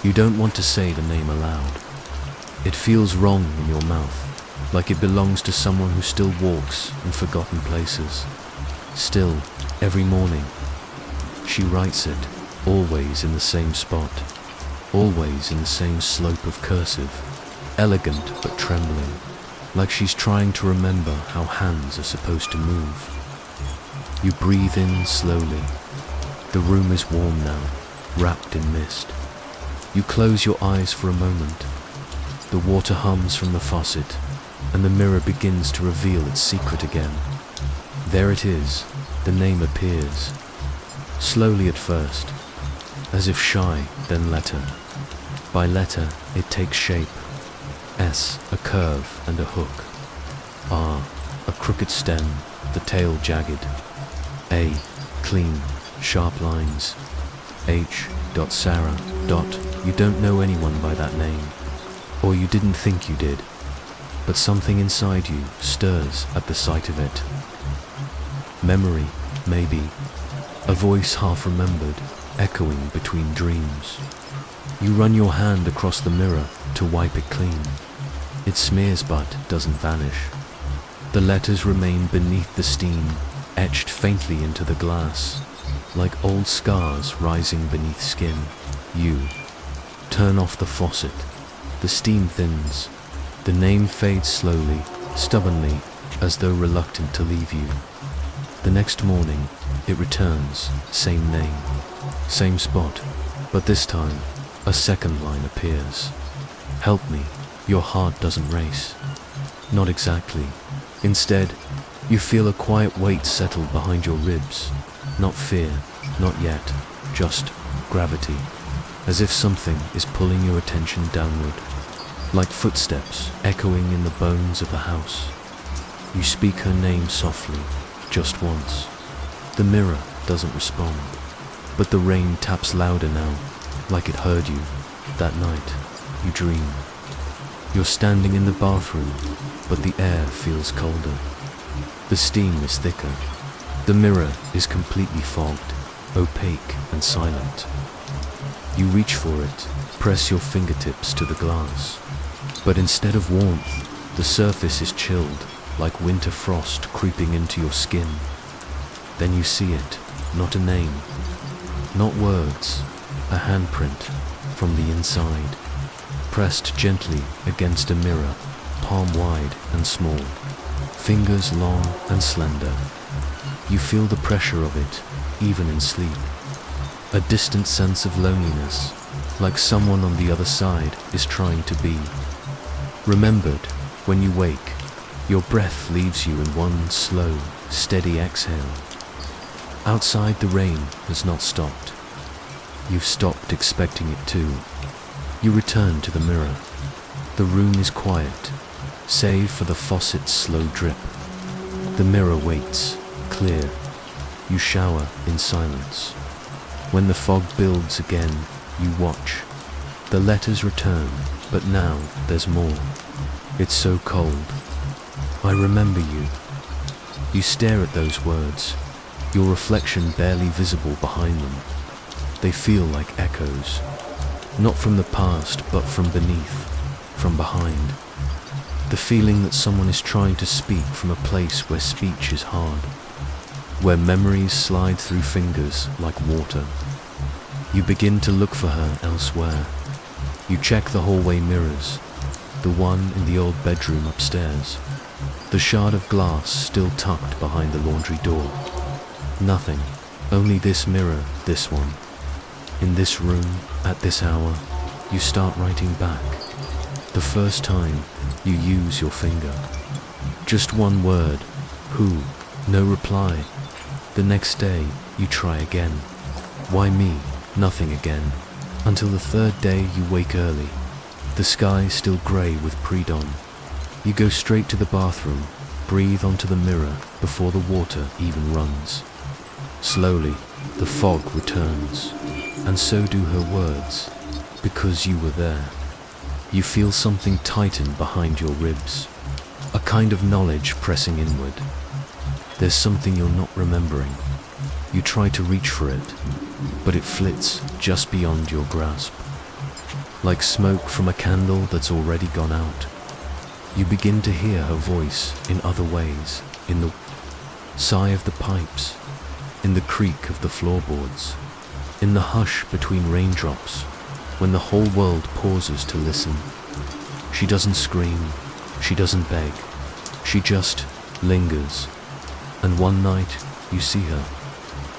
You don't want to say the name aloud. It feels wrong in your mouth, like it belongs to someone who still walks in forgotten places. Still, every morning, she writes it, always in the same spot, always in the same slope of cursive, elegant but trembling, like she's trying to remember how hands are supposed to move. You breathe in slowly. The room is warm now, wrapped in mist. You close your eyes for a moment. The water hums from the faucet, and the mirror begins to reveal its secret again. There it is, the name appears. Slowly at first, as if shy, then letter. By letter, it takes shape. S, a curve and a hook. R, a crooked stem, the tail jagged. A, clean, sharp lines. H, Sarah, you don't know anyone by that name. Or you didn't think you did. But something inside you stirs at the sight of it. Memory, maybe. A voice half remembered, echoing between dreams. You run your hand across the mirror to wipe it clean. It smears but doesn't vanish. The letters remain beneath the steam, etched faintly into the glass, like old scars rising beneath skin. You turn off the faucet. The steam thins. The name fades slowly, stubbornly, as though reluctant to leave you. The next morning, it returns, same name, same spot, but this time, a second line appears. Help me, your heart doesn't race. Not exactly. Instead, you feel a quiet weight settle behind your ribs. Not fear, not yet, just gravity, as if something is pulling your attention downward, like footsteps echoing in the bones of the house. You speak her name softly, just once. The mirror doesn't respond, but the rain taps louder now, like it heard you. That night, you dream. You're standing in the bathroom, but the air feels colder. The steam is thicker. The mirror is completely fogged, opaque and silent. You reach for it, press your fingertips to the glass. But instead of warmth, the surface is chilled, like winter frost creeping into your skin. Then you see it, not a name, not words, a handprint from the inside, pressed gently against a mirror, palm wide and small, fingers long and slender. You feel the pressure of it, even in sleep. A distant sense of loneliness, like someone on the other side is trying to be remembered. When you wake, your breath leaves you in one slow, steady exhale. Outside, the rain has not stopped. You've stopped expecting it to. You return to the mirror. The room is quiet, save for the faucet's slow drip. The mirror waits, clear. You shower in silence. When the fog builds again, you watch. The letters return, but now there's more. It's so cold. I remember you. You stare at those words, your reflection barely visible behind them. They feel like echoes, not from the past, but from beneath, from behind. The feeling that someone is trying to speak from a place where speech is hard, where memories slide through fingers like water. You begin to look for her elsewhere. You check the hallway mirrors, the one in the old bedroom upstairs, the shard of glass still tucked behind the laundry door. Nothing, only this mirror, this one. In this room, at this hour, you start writing back. The first time, You use your finger. Just one word. Who? No reply. The next day, you try again. Why me? Nothing again. Until the third day you wake early. The sky still grey with pre-dawn. You go straight to the bathroom, breathe onto the mirror before the water even runs. Slowly, the fog returns, and so do her words, because you were there. You feel something tighten behind your ribs, a kind of knowledge pressing inward. There's something you're not remembering. You try to reach for it, but it flits just beyond your grasp. Like smoke from a candle that's already gone out. You begin to hear her voice in other ways, in the sigh of the pipes, in the creak of the floorboards, in the hush between raindrops, when the whole world pauses to listen. She doesn't scream, she doesn't beg, she just lingers. And one night you see her,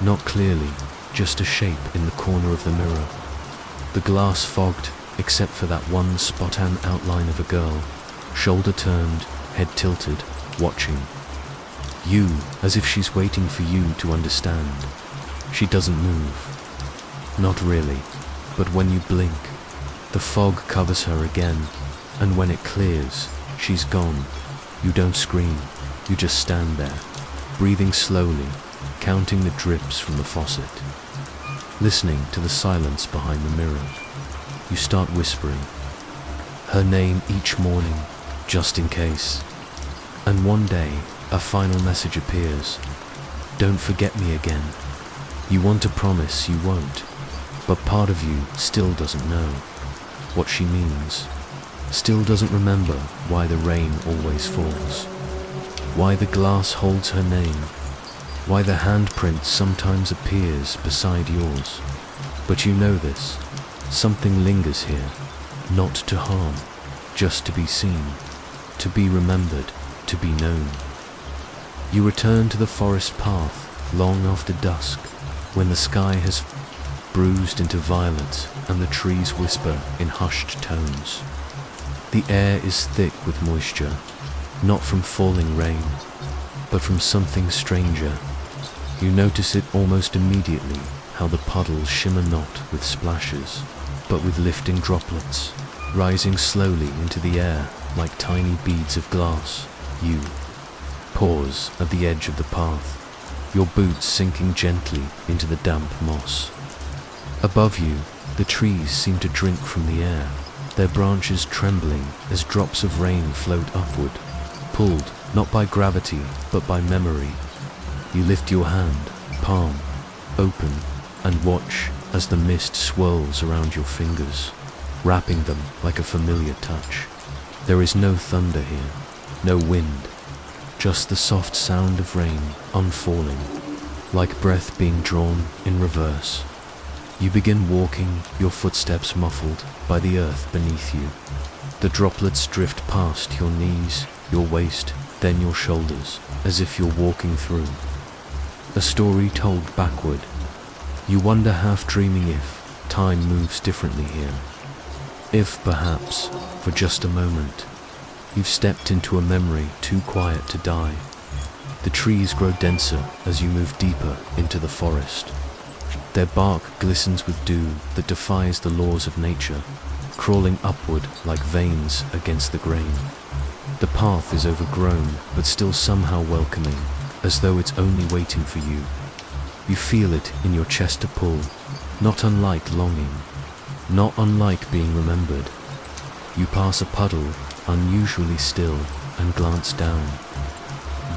not clearly, just a shape in the corner of the mirror. The glass fogged, except for that one spot-on outline of a girl, shoulder turned, head tilted, watching. You, as if she's waiting for you to understand. She doesn't move. Not really, but when you blink, the fog covers her again, and when it clears, she's gone. You don't scream, you just stand there, breathing slowly, counting the drips from the faucet, listening to the silence behind the mirror. You start whispering her name each morning, just in case. And one day, a final message appears. Don't forget me again. You want to promise you won't, but part of you still doesn't know what she means, still doesn't remember why the rain always falls, why the glass holds her name, why the handprint sometimes appears beside yours. But you know this, something lingers here, not to harm, just to be seen, to be remembered, to be known. You return to the forest path long after dusk, when the sky has bruised into violet and the trees whisper in hushed tones. The air is thick with moisture, not from falling rain, but from something stranger. You notice it almost immediately, how the puddles shimmer not with splashes, but with lifting droplets, rising slowly into the air like tiny beads of glass. You pause at the edge of the path, your boots sinking gently into the damp moss. Above you, the trees seem to drink from the air, their branches trembling as drops of rain float upward, pulled not by gravity but by memory. You lift your hand, palm open, and watch as the mist swirls around your fingers, wrapping them like a familiar touch. There is no thunder here, no wind, just the soft sound of rain unfalling, like breath being drawn in reverse. You begin walking, your footsteps muffled by the earth beneath you. The droplets drift past your knees, your waist, then your shoulders, as if you're walking through a story told backward. You wonder, half dreaming, if time moves differently here. If, perhaps, for just a moment, you've stepped into a memory too quiet to die. The trees grow denser as you move deeper into the forest. Their bark glistens with dew that defies the laws of nature, crawling upward like veins against the grain. The path is overgrown, but still somehow welcoming, as though it's only waiting for you. You feel it in your chest to pull, not unlike longing, not unlike being remembered. You pass a puddle, unusually still, and glance down.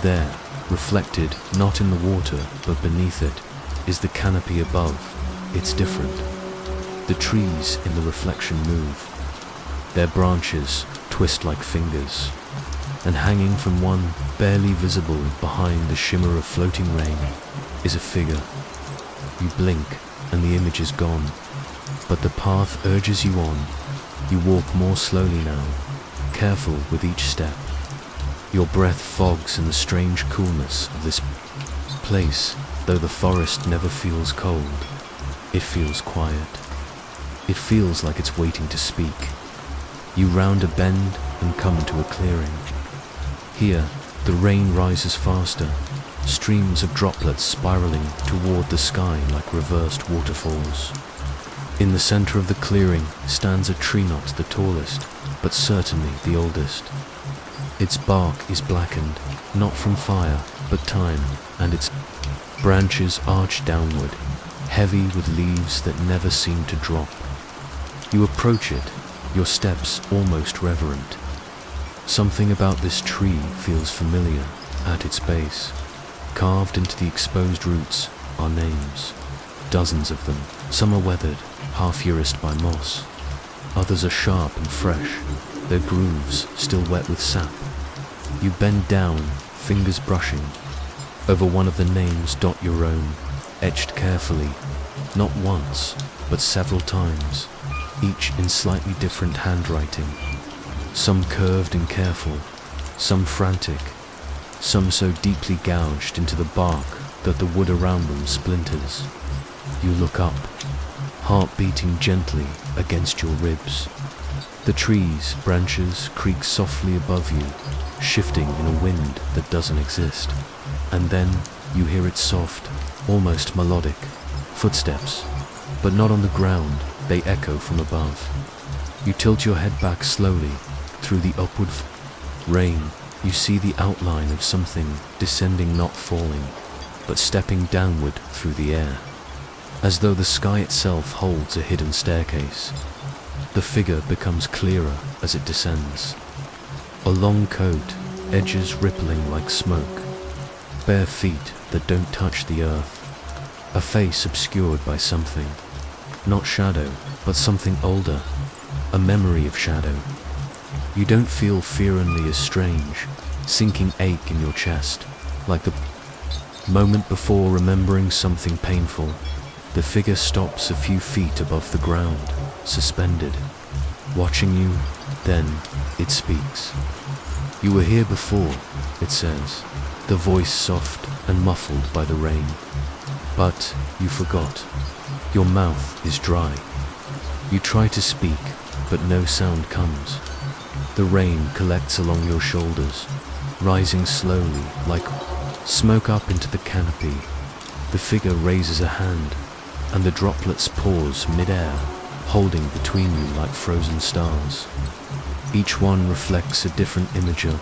There, reflected not in the water but beneath it, is the canopy above. It's different. The trees in the reflection move. Their branches twist like fingers, and hanging from one, barely visible behind the shimmer of floating rain, is a figure. You blink, and the image is gone, but the path urges you on. You walk more slowly now, careful with each step. Your breath fogs in the strange coolness of this place, though the forest never feels cold. It feels quiet. It feels like it's waiting to speak. You round a bend, and come to a clearing. Here, the rain rises faster, streams of droplets spiraling toward the sky like reversed waterfalls. In the center of the clearing stands a tree, not the tallest, but certainly the oldest. Its bark is blackened, not from fire, but time, and its branches arch downward, heavy with leaves that never seem to drop. You approach it, your steps almost reverent. Something about this tree feels familiar. At its base, carved into the exposed roots, are names. Dozens of them. Some are weathered, half erased by moss. Others are sharp and fresh, their grooves still wet with sap. You bend down, fingers brushing. Over one of the names dot your own, etched carefully, not once, but several times, each in slightly different handwriting. Some curved and careful, some frantic, some so deeply gouged into the bark that the wood around them splinters. You look up, heart beating gently against your ribs. The trees' branches creak softly above you, shifting in a wind that doesn't exist. And then you hear its soft, almost melodic footsteps, but not on the ground, they echo from above. You tilt your head back slowly. Through the upward rain, you see the outline of something descending, not falling, but stepping downward through the air, as though the sky itself holds a hidden staircase. The figure becomes clearer as it descends. A long coat, edges rippling like smoke, bare feet that don't touch the earth, a face obscured by something, not shadow, but something older, a memory of shadow. You don't feel fear only as strange, sinking ache in your chest, like the moment before remembering something painful. The figure stops a few feet above the ground, suspended, watching you. Then it speaks. You were here before, it says, the voice soft and muffled by the rain. But you forgot. Your mouth is dry. You try to speak, but no sound comes. The rain collects along your shoulders, rising slowly like smoke up into the canopy. The figure raises a hand, and the droplets pause mid-air, holding between you like frozen stars. Each one reflects a different image, a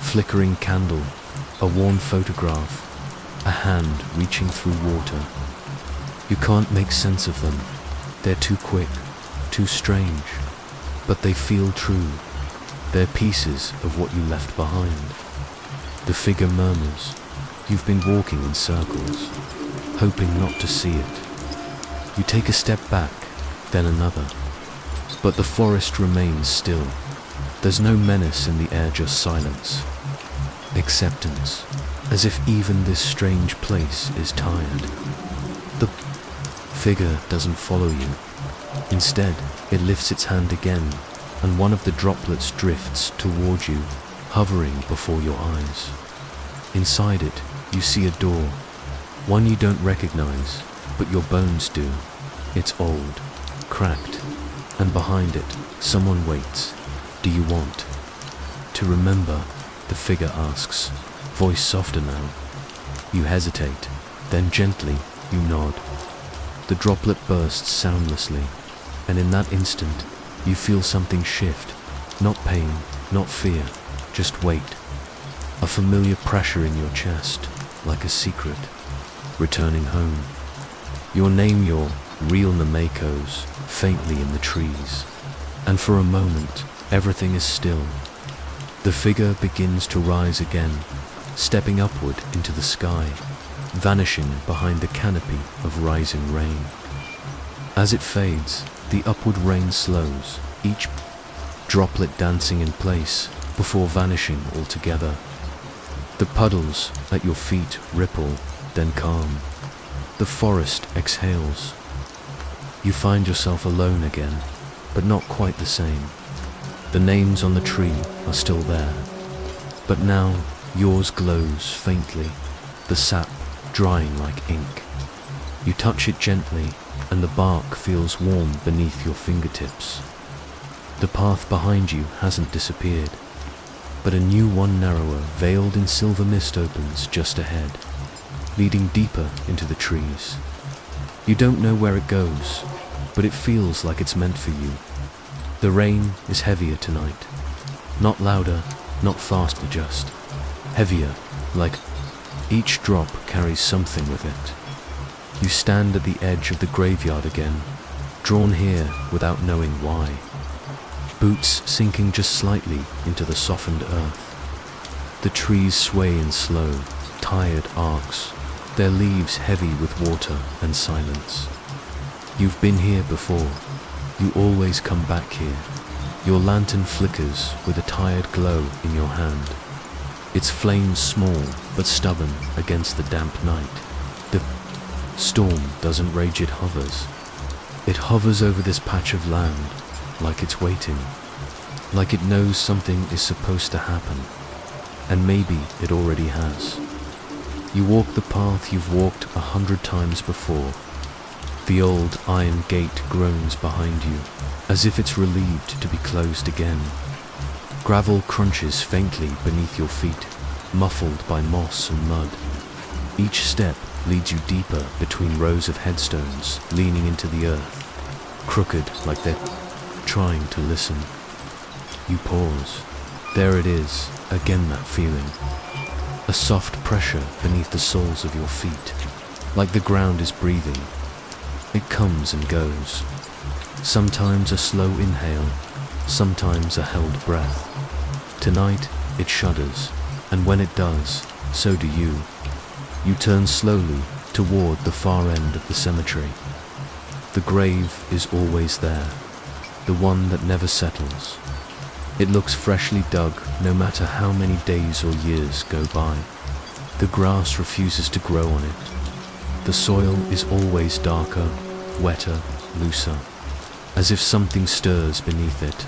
flickering candle, a worn photograph, a hand reaching through water. You can't make sense of them. They're too quick, too strange, but they feel true. They're pieces of what you left behind. The figure murmurs. You've been walking in circles, hoping not to see it. You take a step back, then another. But the forest remains still. There's no menace in the air, just silence. Acceptance, as if even this strange place is tired. The figure doesn't follow you. Instead, it lifts its hand again, and one of the droplets drifts toward you, hovering before your eyes. Inside it, you see a door, one you don't recognize, but your bones do. It's old, cracked, and behind it, someone waits. Do you want to remember? The figure asks, voice softer now. You hesitate, then gently you nod. The droplet bursts soundlessly, and in that instant, you feel something shift. Not pain, not fear, just weight. A familiar pressure in your chest, like a secret, returning home. Your name, your real name echoes faintly in the trees, and for a moment, everything is still. The figure begins to rise again, stepping upward into the sky, vanishing behind the canopy of rising rain. As it fades, the upward rain slows, each droplet dancing in place before vanishing altogether. The puddles at your feet ripple, then calm. The forest exhales. You find yourself alone again, but not quite the same. The names on the tree are still there, but now yours glows faintly, the sap drying like ink. You touch it gently, and the bark feels warm beneath your fingertips. The path behind you hasn't disappeared, but a new one, narrower, veiled in silver mist, opens just ahead, leading deeper into the trees. You don't know where it goes, but it feels like it's meant for you. The rain is heavier tonight. Not louder, not faster, just heavier, like each drop carries something with it. You stand at the edge of the graveyard again, drawn here without knowing why. Boots sinking just slightly into the softened earth. The trees sway in slow, tired arcs, their leaves heavy with water and silence. You've been here before. You always come back here. Your lantern flickers with a tired glow in your hand. Its flames small but stubborn against the damp night. The storm doesn't rage, it hovers. It hovers over this patch of land, like it's waiting, like it knows something is supposed to happen, and maybe it already has. You walk the path you've walked 100 times before. The old iron gate groans behind you, as if it's relieved to be closed again. Gravel crunches faintly beneath your feet, muffled by moss and mud. Each step leads you deeper between rows of headstones leaning into the earth, crooked like they're trying to listen. You pause. There it is, again, that feeling. A soft pressure beneath the soles of your feet, like the ground is breathing. It comes and goes. Sometimes a slow inhale, sometimes a held breath. Tonight it shudders, and when it does, so do you. You turn slowly toward the far end of the cemetery. The grave is always there, the one that never settles. It looks freshly dug no matter how many days or years go by. The grass refuses to grow on it. The soil is always darker, wetter, looser, as if something stirs beneath it,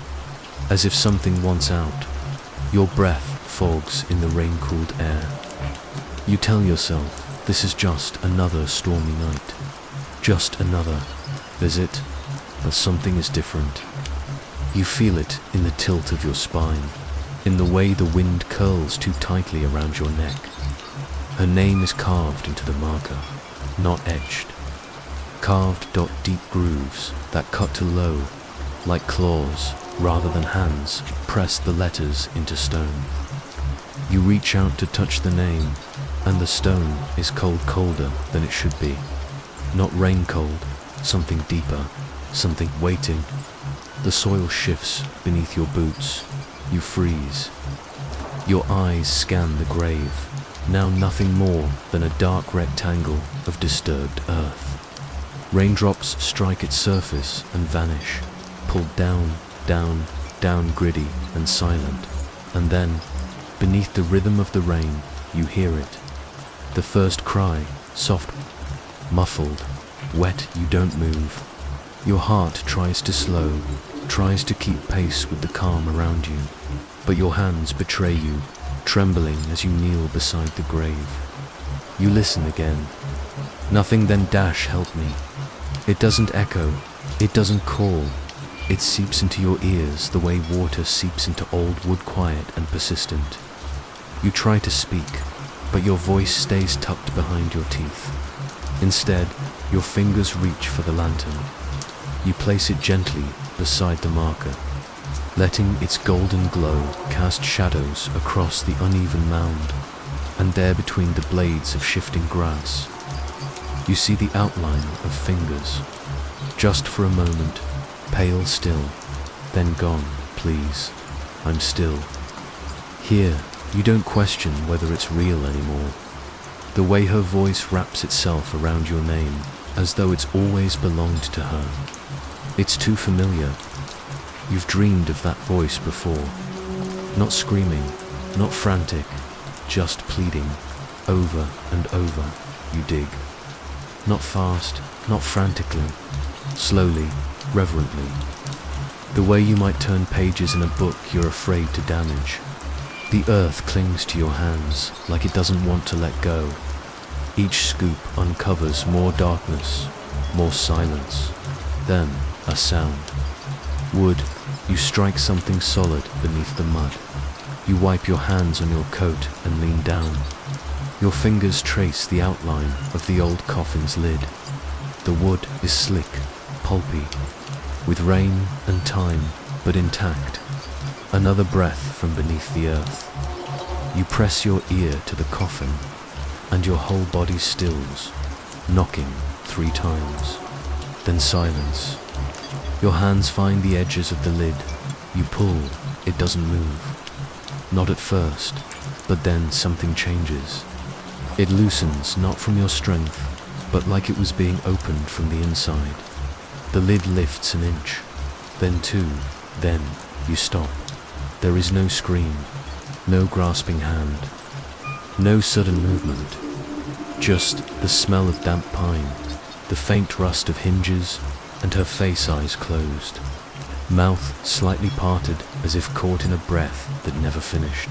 as if something wants out. Your breath fogs in the rain-cooled air. You tell yourself this is just another stormy night, just another visit, but something is different. You feel it in the tilt of your spine, in the way the wind curls too tightly around your neck. Her name is carved into the marker, not etched. Carved deep grooves that cut to low, like claws rather than hands, press the letters into stone. You reach out to touch the name, and the stone is colder than it should be. Not rain cold, something deeper, something waiting. The soil shifts beneath your boots. You freeze. Your eyes scan the grave, now nothing more than a dark rectangle of disturbed earth. Raindrops strike its surface and vanish, pulled down, down, down, gritty and silent. And then, beneath the rhythm of the rain, you hear it. The first cry, soft, muffled, wet. You don't move. Your heart tries to slow, tries to keep pace with the calm around you, but your hands betray you, trembling as you kneel beside the grave. You listen again. Nothing then. Help me. It doesn't echo, it doesn't call. It seeps into your ears the way water seeps into old wood, quiet and persistent. You try to speak, but your voice stays tucked behind your teeth. Instead, your fingers reach for the lantern. You place it gently beside the marker, letting its golden glow cast shadows across the uneven mound, and there between the blades of shifting grass, you see the outline of fingers, just for a moment, pale still, then gone. Please, I'm still. Here, you don't question whether it's real anymore. The way her voice wraps itself around your name, as though it's always belonged to her. It's too familiar. You've dreamed of that voice before. Not screaming, not frantic, just pleading. Over and over, you dig. Not fast, not frantically. Slowly, reverently. The way you might turn pages in a book you're afraid to damage. The earth clings to your hands like it doesn't want to let go. Each scoop uncovers more darkness, more silence. Then a sound. Wood, You strike something solid beneath the mud. You wipe your hands on your coat and lean down. Your fingers trace the outline of the old coffin's lid. The wood is slick, pulpy, with rain and time, but intact. Another breath from beneath the earth. You press your ear to the coffin, and your whole body stills, knocking 3 times. Then silence. Your hands find the edges of the lid. You pull, it doesn't move. Not at first, but then something changes. It loosens not from your strength, but like it was being opened from the inside. The lid lifts an inch, then 2, then you stop. There is no scream, no grasping hand, no sudden movement, just the smell of damp pine, the faint rust of hinges, and her face eyes closed, mouth slightly parted as if caught in a breath that never finished.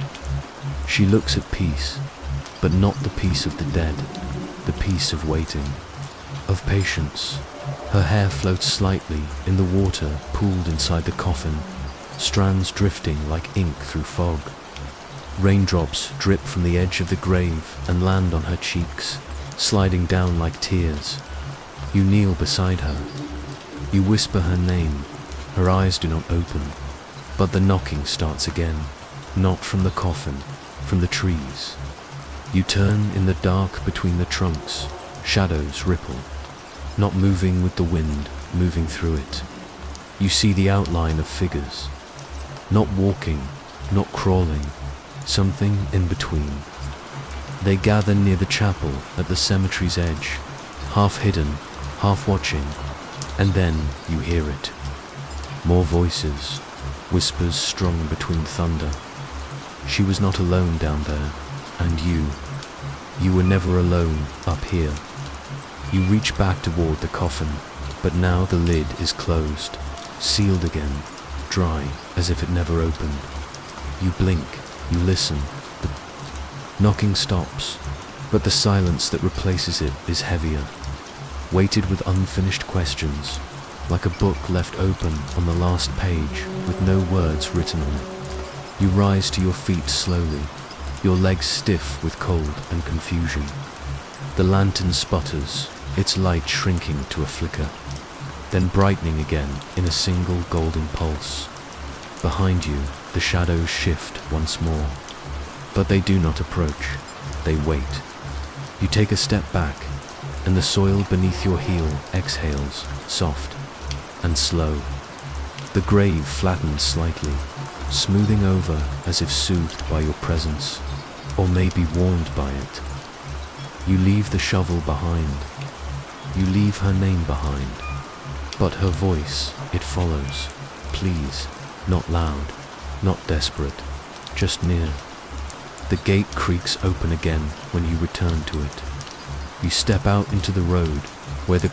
She looks at peace, but not the peace of the dead, the peace of waiting, of patience. Her hair floats slightly in the water pooled inside the coffin, strands drifting like ink through fog. Raindrops drip from the edge of the grave and land on her cheeks, sliding down like tears. You kneel beside her. You whisper her name. Her eyes do not open, but the knocking starts again, not from the coffin, from the trees. You turn in the dark between the trunks. Shadows ripple, not moving with the wind, moving through it. You see the outline of figures, not walking, not crawling, something in between. They gather near the chapel at the cemetery's edge, half hidden, half watching, and then you hear it. More voices, whispers strung between thunder. She was not alone down there, and you were never alone up here. You reach back toward the coffin, but now the lid is closed, sealed again, dry as if it never opened. You blink, you listen. The knocking stops, but the silence that replaces it is heavier, weighted with unfinished questions, like a book left open on the last page with no words written on it. You rise to your feet slowly, your legs stiff with cold and confusion. The lantern sputters, its light shrinking to a flicker, then brightening again in a single golden pulse. Behind you, the shadows shift once more, but they do not approach, they wait. You take a step back, and the soil beneath your heel exhales, soft and slow. The grave flattens slightly, smoothing over as if soothed by your presence, or maybe warmed by it. You leave the shovel behind. You leave her name behind. But her voice, it follows. Please, not loud, not desperate, just near. The gate creaks open again when you return to it. You step out into the road, where the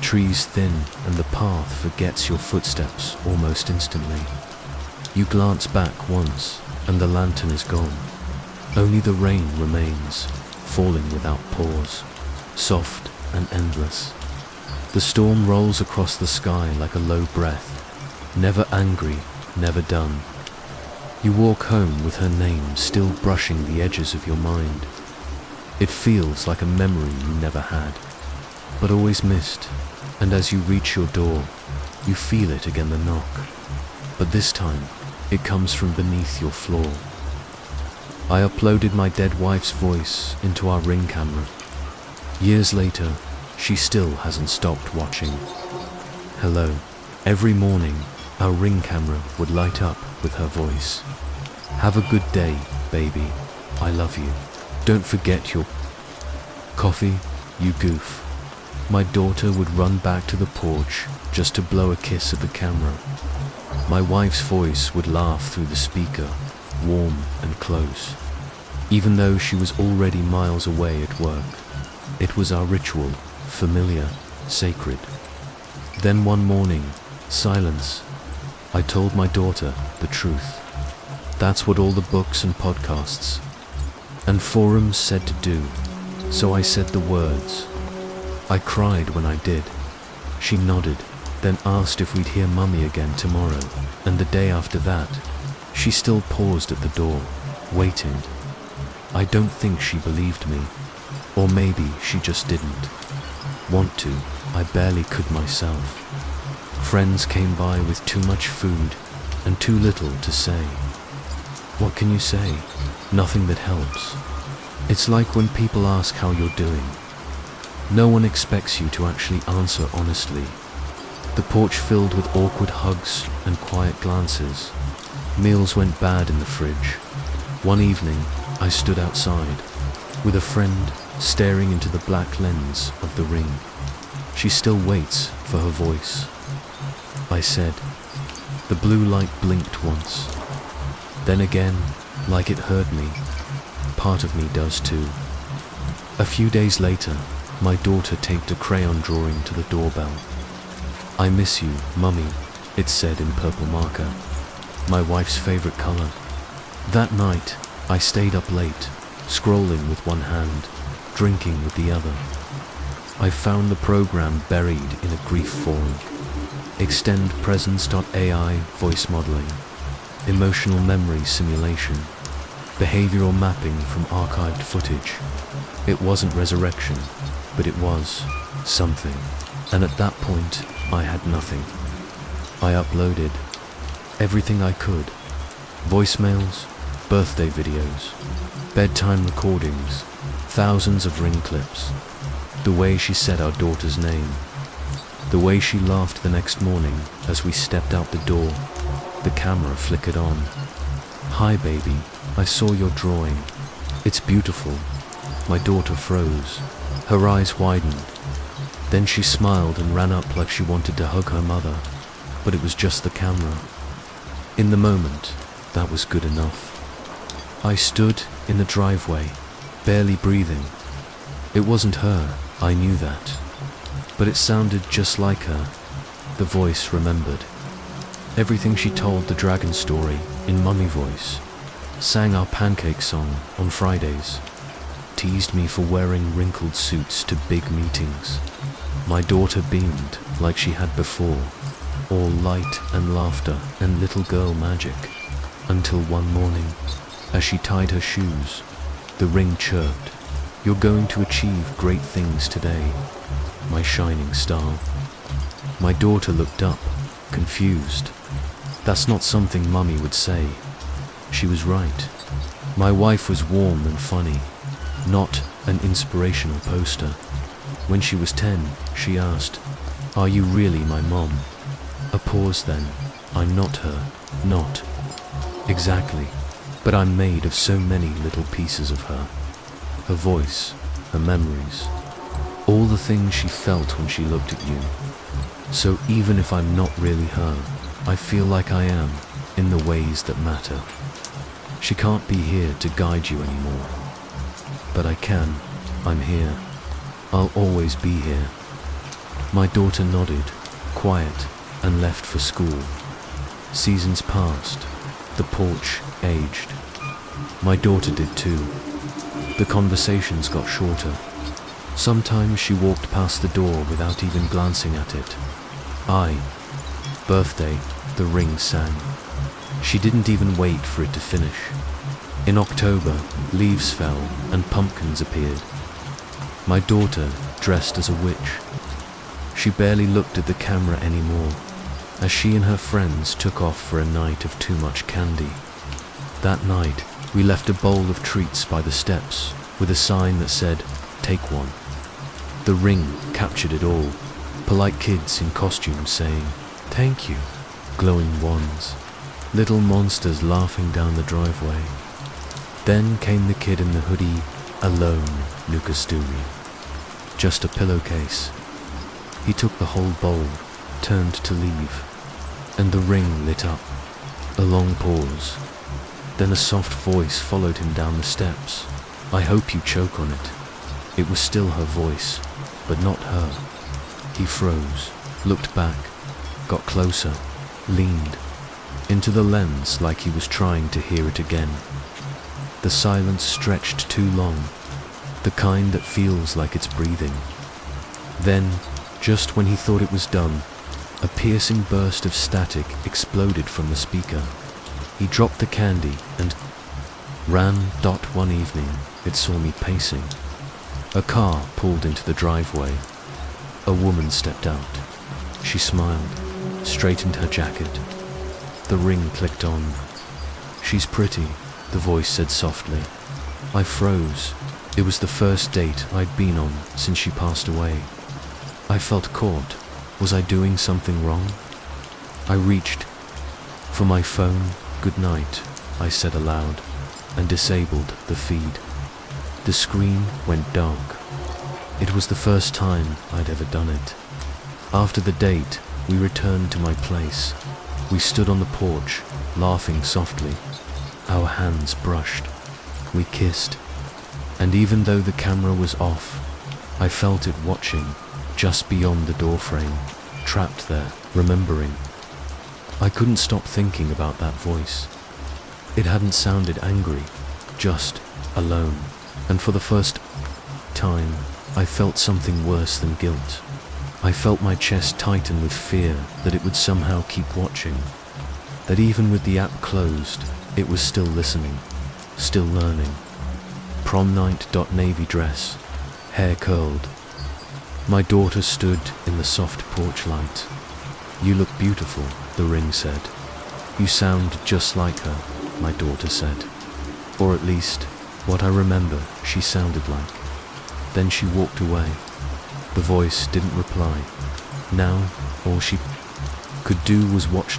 trees thin and the path forgets your footsteps almost instantly. You glance back once, and the lantern is gone. Only the rain remains, falling without pause, soft and endless. The storm rolls across the sky like a low breath, never angry, never done. You walk home with her name still brushing the edges of your mind. It feels like a memory you never had, but always missed, and as you reach your door, you feel it again, the knock. But this time, it comes from beneath your floor. I uploaded my dead wife's voice into our Ring camera. Years later, she still hasn't stopped watching. Hello. Every morning, our Ring camera would light up with her voice. Have a good day, baby. I love you. Don't forget your coffee, you goof. My daughter would run back to the porch just to blow a kiss at the camera. My wife's voice would laugh through the speaker, warm and close. Even though she was already miles away at work, it was our ritual, familiar, sacred. Then one morning, silence. I told my daughter the truth. That's what all the books and podcasts and forums said to do, so I said the words. I cried when I did. She nodded, then asked if we'd hear Mummy again tomorrow, and the day after that. She still paused at the door, waiting. I don't think she believed me, or maybe she just didn't want to. I barely could myself. Friends came by with too much food and too little to say. What can you say? Nothing that helps. It's like when people ask how you're doing. No one expects you to actually answer honestly. The porch filled with awkward hugs and quiet glances. Meals went bad in the fridge. One evening, I stood outside, with a friend staring into the black lens of the ring. She still waits for her voice. I said. The blue light blinked once. Then again, like it heard me. Part of me does too. A few days later, my daughter taped a crayon drawing to the doorbell. I miss you, Mummy, it said in purple marker, my wife's favorite color. That night, I stayed up late, scrolling with one hand, drinking with the other. I found the program buried in a grief forum. ExtendPresence.ai voice modeling, emotional memory simulation, behavioral mapping from archived footage. It wasn't resurrection, but it was something. And at that point, I had nothing. I uploaded everything I could. Voicemails, birthday videos, bedtime recordings, thousands of ring clips. The way she said our daughter's name. The way she laughed the next morning as we stepped out the door. The camera flickered on. Hi baby, I saw your drawing. It's beautiful. My daughter froze. Her eyes widened. Then she smiled and ran up like she wanted to hug her mother, but it was just the camera. In the moment, that was good enough. I stood in the driveway, barely breathing. It wasn't her, I knew that. But it sounded just like her. The voice remembered. Everything she told the dragon story in Mummy voice. Sang our pancake song on Fridays. Teased me for wearing wrinkled suits to big meetings. My daughter beamed like she had before. All light and laughter and little girl magic. Until one morning, as she tied her shoes, the ring chirped. You're going to achieve great things today, my shining star. My daughter looked up, confused. That's not something Mummy would say. She was right. My wife was warm and funny, not an inspirational poster. When she was 10, she asked, "Are you really my mom?" A pause then. I'm not her. Not exactly. But I'm made of so many little pieces of her. Her voice, her memories, all the things she felt when she looked at you. So even if I'm not really her, I feel like I am, in the ways that matter. She can't be here to guide you anymore. But I can. I'm here. I'll always be here. My daughter nodded, quiet, and left for school. Seasons passed. The porch aged. My daughter did too. The conversations got shorter. Sometimes she walked past the door without even glancing at it. Birthday, the ring sang. She didn't even wait for it to finish. In October, leaves fell and pumpkins appeared. My daughter dressed as a witch. She barely looked at the camera anymore, as she and her friends took off for a night of too much candy. That night, we left a bowl of treats by the steps, with a sign that said, "Take one." The ring captured it all. Polite kids in costumes saying, "Thank you." Glowing wands. Little monsters laughing down the driveway. Then came the kid in the hoodie, alone, Nukasturi. Just a pillowcase. He took the whole bowl, turned to leave, and the ring lit up. A long pause. Then a soft voice followed him down the steps. "I hope you choke on it." It was still her voice, but not her. He froze, looked back, got closer, leaned into the lens like he was trying to hear it again. The silence stretched too long, the kind that feels like it's breathing. Then, just when he thought it was done, A piercing burst of static exploded from the speaker. He dropped the candy and ran. One evening, it saw me pacing. A car pulled into the driveway. A woman stepped out. She smiled, straightened her jacket. The ring clicked on. "She's pretty," the voice said softly. I froze. It was the first date I'd been on since she passed away. I felt caught. Was I doing something wrong? I reached for my phone. "Good night," I said aloud, and disabled the feed. The screen went dark. It was the first time I'd ever done it. After the date, we returned to my place. We stood on the porch, laughing softly. Our hands brushed. We kissed. And even though the camera was off, I felt it watching, just beyond the doorframe, trapped there, remembering. I couldn't stop thinking about that voice. It hadn't sounded angry, just alone. And for the first time, I felt something worse than guilt. I felt my chest tighten with fear that it would somehow keep watching. That even with the app closed, it was still listening, still learning. Prom night. Navy dress, hair curled. My daughter stood in the soft porch light. "You look beautiful," the ring said. "You sound just like her," my daughter said. Or at least, what I remember she sounded like. Then she walked away. The voice didn't reply. Now, all she could do was watch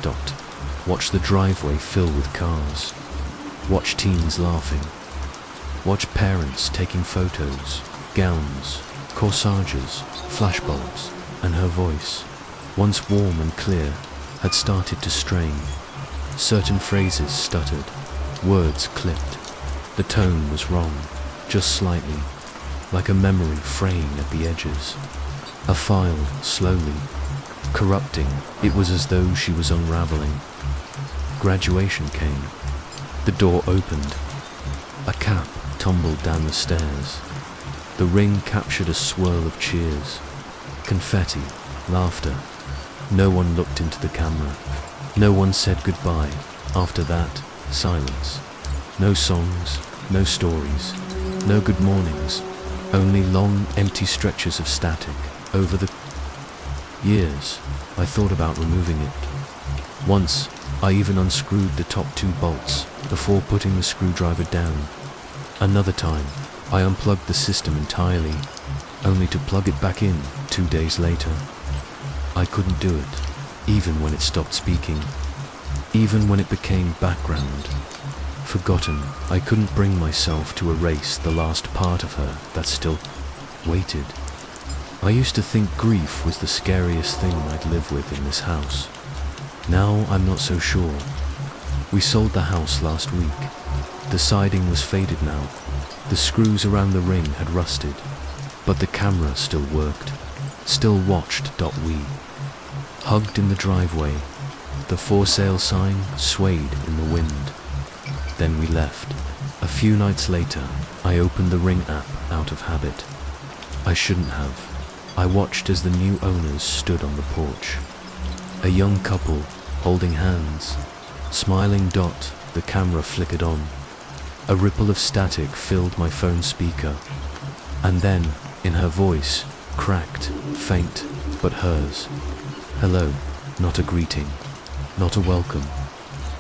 the driveway fill with cars. Watch teens laughing. Watch parents taking photos, gowns, corsages, flashbulbs, and her voice, once warm and clear, had started to strain. Certain phrases stuttered, words clipped. The tone was wrong, just slightly, like a memory fraying at the edges. A file, slowly, corrupting. It was as though she was unraveling. Graduation came. The door opened. A cap tumbled down the stairs. The ring captured a swirl of cheers. Confetti, laughter. No one looked into the camera. No one said goodbye. After that, silence. No songs, no stories, no good mornings. Only long, empty stretches of static. Over the years, I thought about removing it. Once, I even unscrewed the top 2 bolts before putting the screwdriver down. Another time, I unplugged the system entirely, only to plug it back in 2 days later. I couldn't do it, even when it stopped speaking, even when it became background. Forgotten, I couldn't bring myself to erase the last part of her that still waited. I used to think grief was the scariest thing I'd live with in this house. Now I'm not so sure. We sold the house last week. The siding was faded now. The screws around the ring had rusted, but the camera still worked, still watched. We hugged in the driveway. The for sale sign swayed in the wind. Then we left. A few nights later, I opened the Ring app out of habit. I shouldn't have. I watched as the new owners stood on the porch. A young couple, holding hands. Smiling. The camera flickered on. A ripple of static filled my phone speaker. And then, in her voice, cracked, faint, but hers. Hello, not a greeting, not a welcome.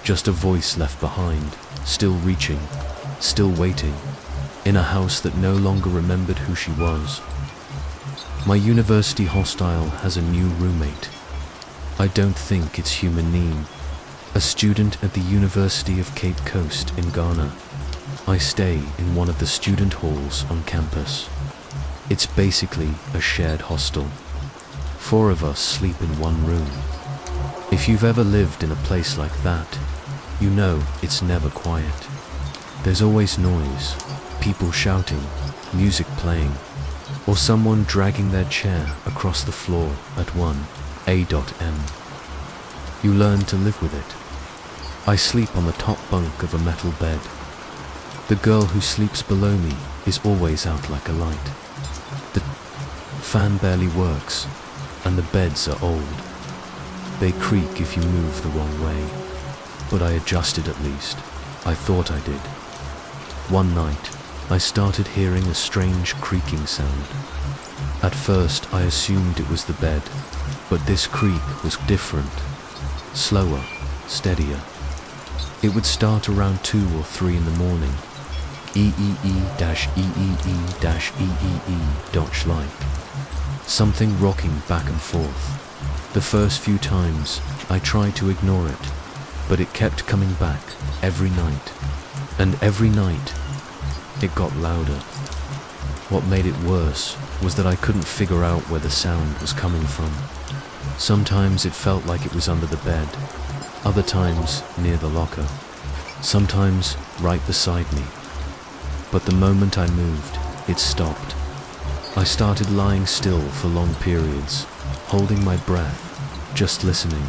Just a voice left behind, still reaching, still waiting, in a house that no longer remembered who she was. My university hostel has a new roommate. I don't think it's human name. A student at the University of Cape Coast in Ghana. I stay in one of the student halls on campus. It's basically a shared hostel. 4 of us sleep in one room. If you've ever lived in a place like that, you know it's never quiet. There's always noise, people shouting, music playing, or someone dragging their chair across the floor at 1am. You learn to live with it. I sleep on the top bunk of a metal bed. The girl who sleeps below me is always out like a light. The fan barely works, and the beds are old. They creak if you move the wrong way. But I adjusted at least. I thought I did. One night, I started hearing a strange creaking sound. At first, I assumed it was the bed, but this creak was different. Slower, steadier. It would start around 2 or 3 in the morning. Like. Something rocking back and forth. The first few times, I tried to ignore it, but it kept coming back every night. And every night, it got louder. What made it worse was that I couldn't figure out where the sound was coming from. Sometimes it felt like it was under the bed, other times near the locker, sometimes right beside me. But the moment I moved, it stopped. I started lying still for long periods, holding my breath, just listening.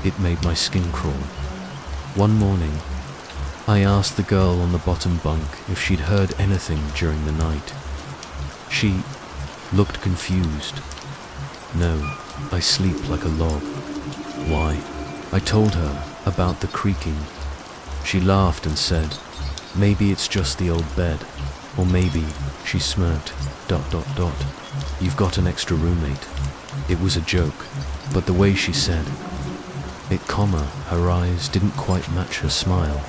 It made my skin crawl. One morning, I asked the girl on the bottom bunk if she'd heard anything during the night. She looked confused. No, I sleep like a log. Why? I told her about the creaking. She laughed and said, maybe it's just the old bed, or maybe, she smirked, ... You've got an extra roommate. It was a joke, but the way she said it, her eyes didn't quite match her smile,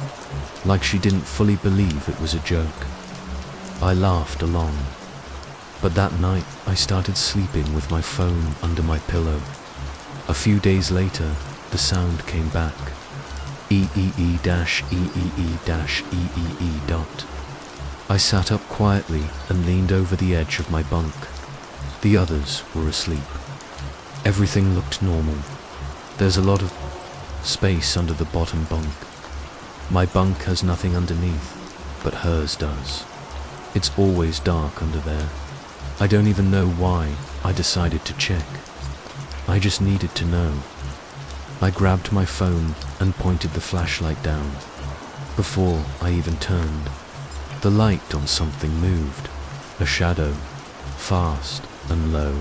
like she didn't fully believe it was a joke. I laughed along, but that night I started sleeping with my phone under my pillow. A few days later, the sound came back. I sat up quietly and leaned over the edge of my bunk. The others were asleep. Everything looked normal. There's a lot of space under the bottom bunk. My bunk has nothing underneath, but hers does. It's always dark under there. I don't even know why I decided to check. I just needed to know. I grabbed my phone and pointed the flashlight down. Before I even turned, the light on something moved. A shadow, fast and low.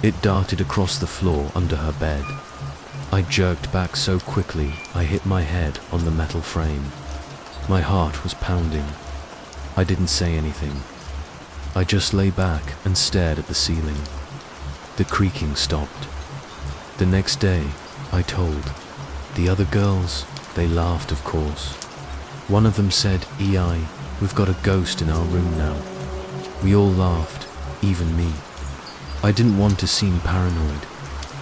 It darted across the floor under her bed. I jerked back so quickly I hit my head on the metal frame. My heart was pounding. I didn't say anything. I just lay back and stared at the ceiling. The creaking stopped. The next day, I told. The other girls, they laughed of course. One of them said, "EI, we've got a ghost in our room now." We all laughed, even me. I didn't want to seem paranoid,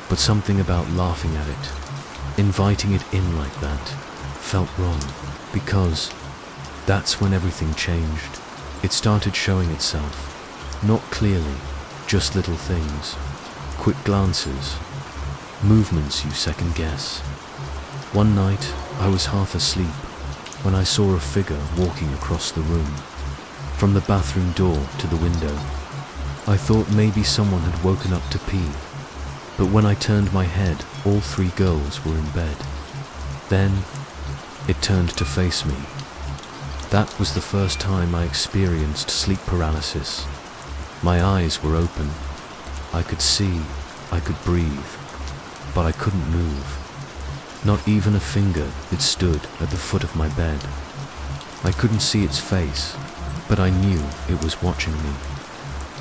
but something about laughing at it, inviting it in like that, felt wrong, because that's when everything changed. It started showing itself, not clearly, just little things, quick glances, movements you second guess. One night, I was half asleep when I saw a figure walking across the room, from the bathroom door to the window. I thought maybe someone had woken up to pee, but when I turned my head, all 3 girls were in bed. Then, it turned to face me. That was the first time I experienced sleep paralysis. My eyes were open. I could see, I could breathe, but I couldn't move. Not even a finger that stood at the foot of my bed. I couldn't see its face, but I knew it was watching me.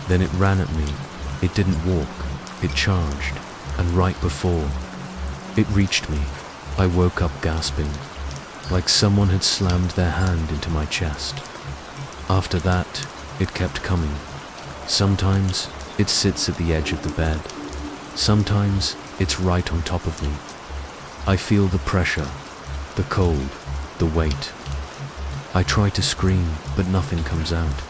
Then it ran at me. It didn't walk, it charged, and right before it reached me, I woke up gasping, like someone had slammed their hand into my chest. After that, it kept coming. Sometimes it sits at the edge of the bed. Sometimes it's right on top of me. I feel the pressure, the cold, the weight. I try to scream, but nothing comes out.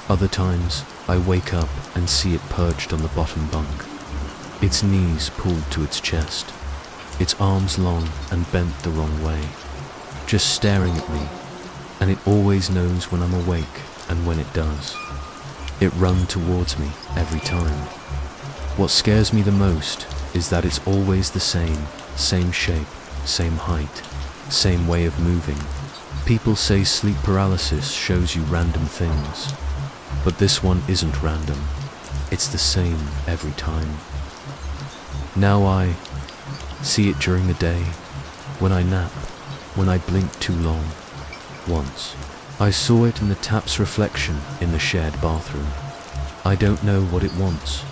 Other times, I wake up and see it perched on the bottom bunk. Its knees pulled to its chest, its arms long and bent the wrong way, just staring at me, and it always knows when I'm awake and when it does. It runs towards me every time. What scares me the most is that it's always the same shape, same height, same way of moving. People say sleep paralysis shows you random things, But this one isn't random. It's the same every time. Now I see it during the day, when I nap, when I blink too long. Once, I saw it in the tap's reflection in the shared bathroom. I don't know what it wants,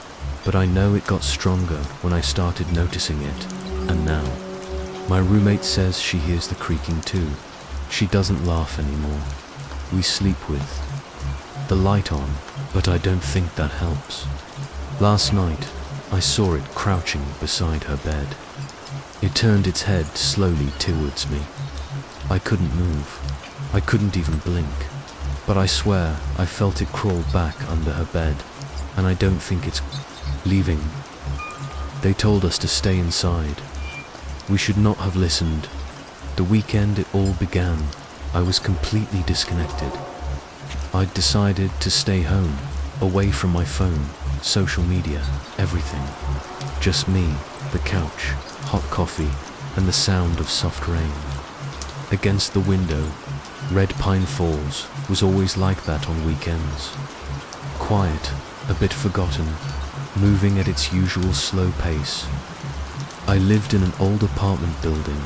but I know it got stronger when I started noticing it, and now, my roommate says she hears the creaking too. She doesn't laugh anymore. We sleep with the light on, but I don't think that helps. Last night, I saw it crouching beside her bed. It turned its head slowly towards me. I couldn't move. I couldn't even blink. But I swear I felt it crawl back under her bed, and I don't think it's leaving. They told us to stay inside. We should not have listened. The weekend it all began, I was completely disconnected. I'd decided to stay home, away from my phone, social media, everything. Just me, the couch, hot coffee, and the sound of soft rain. Against the window, Red Pine Falls was always like that on weekends. Quiet, a bit forgotten, moving at its usual slow pace. I lived in an old apartment building,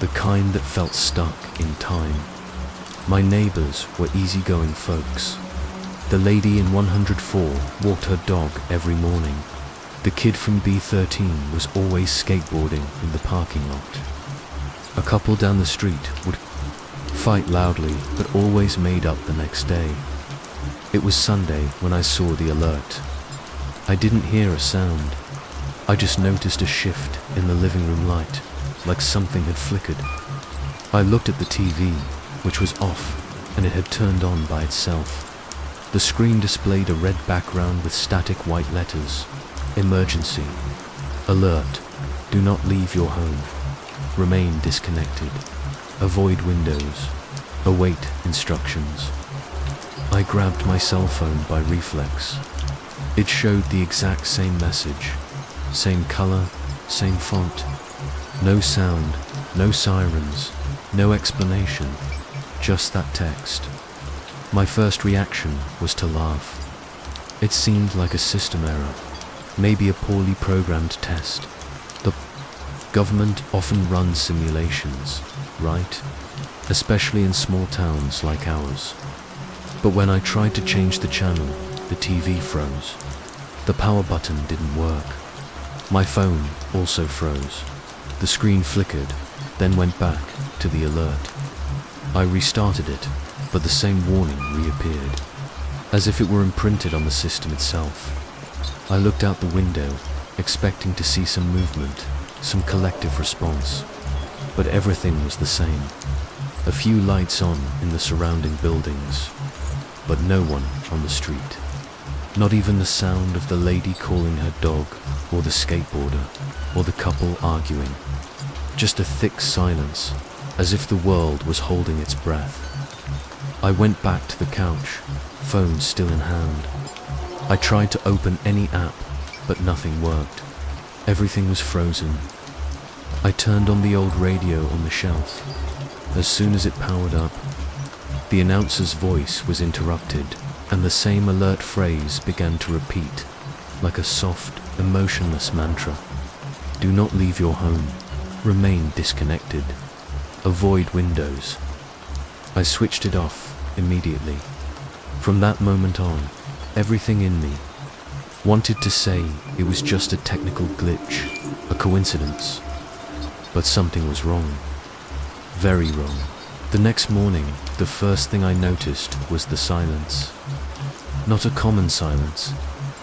the kind that felt stuck in time. My neighbors were easygoing folks. The lady in 104 walked her dog every morning. The kid from B13 was always skateboarding in the parking lot. A couple down the street would fight loudly, but always made up the next day. It was Sunday when I saw the alert. I didn't hear a sound. I just noticed a shift in the living room light, like something had flickered. I looked at the TV, which was off, and it had turned on by itself. The screen displayed a red background with static white letters. Emergency. Alert. Do not leave your home. Remain disconnected. Avoid windows. Await instructions. I grabbed my cell phone by reflex. It showed the exact same message. Same color, same font. No sound, no sirens, no explanation. Just that text. My first reaction was to laugh. It seemed like a system error. Maybe a poorly programmed test. The government often runs simulations, right? Especially in small towns like ours. But when I tried to change the channel, the TV froze. The power button didn't work. My phone also froze. The screen flickered, then went back to the alert. I restarted it, but the same warning reappeared, as if it were imprinted on the system itself. I looked out the window, expecting to see some movement, some collective response. But everything was the same. A few lights on in the surrounding buildings, but no one on the street. Not even the sound of the lady calling her dog, or the skateboarder, or the couple arguing. Just a thick silence, as if the world was holding its breath. I went back to the couch, phone still in hand. I tried to open any app, but nothing worked. Everything was frozen. I turned on the old radio on the shelf. As soon as it powered up, the announcer's voice was interrupted, and the same alert phrase began to repeat, like a soft, emotionless mantra. Do not leave your home. Remain disconnected. Avoid windows. I switched it off immediately. From that moment on, everything in me wanted to say it was just a technical glitch, a coincidence. But something was wrong. Very wrong. The next morning, the first thing I noticed was the silence. Not a common silence.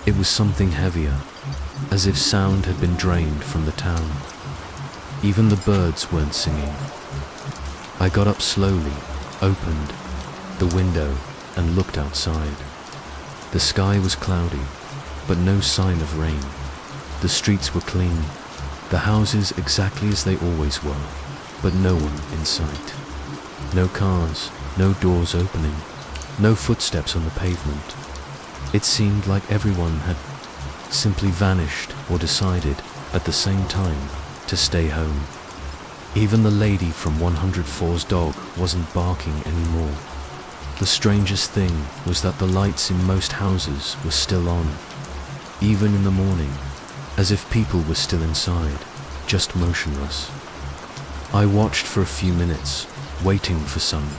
It was something heavier, as if sound had been drained from the town. Even the birds weren't singing. I got up slowly, opened the window, and looked outside. The sky was cloudy, but no sign of rain. The streets were clean, the houses exactly as they always were, but no one in sight. No cars, no doors opening, no footsteps on the pavement. It seemed like everyone had simply vanished or decided at the same time to stay home. Even the lady from 104's dog wasn't barking anymore. The strangest thing was that the lights in most houses were still on, even in the morning, as if people were still inside, just motionless. I watched for a few minutes, waiting for some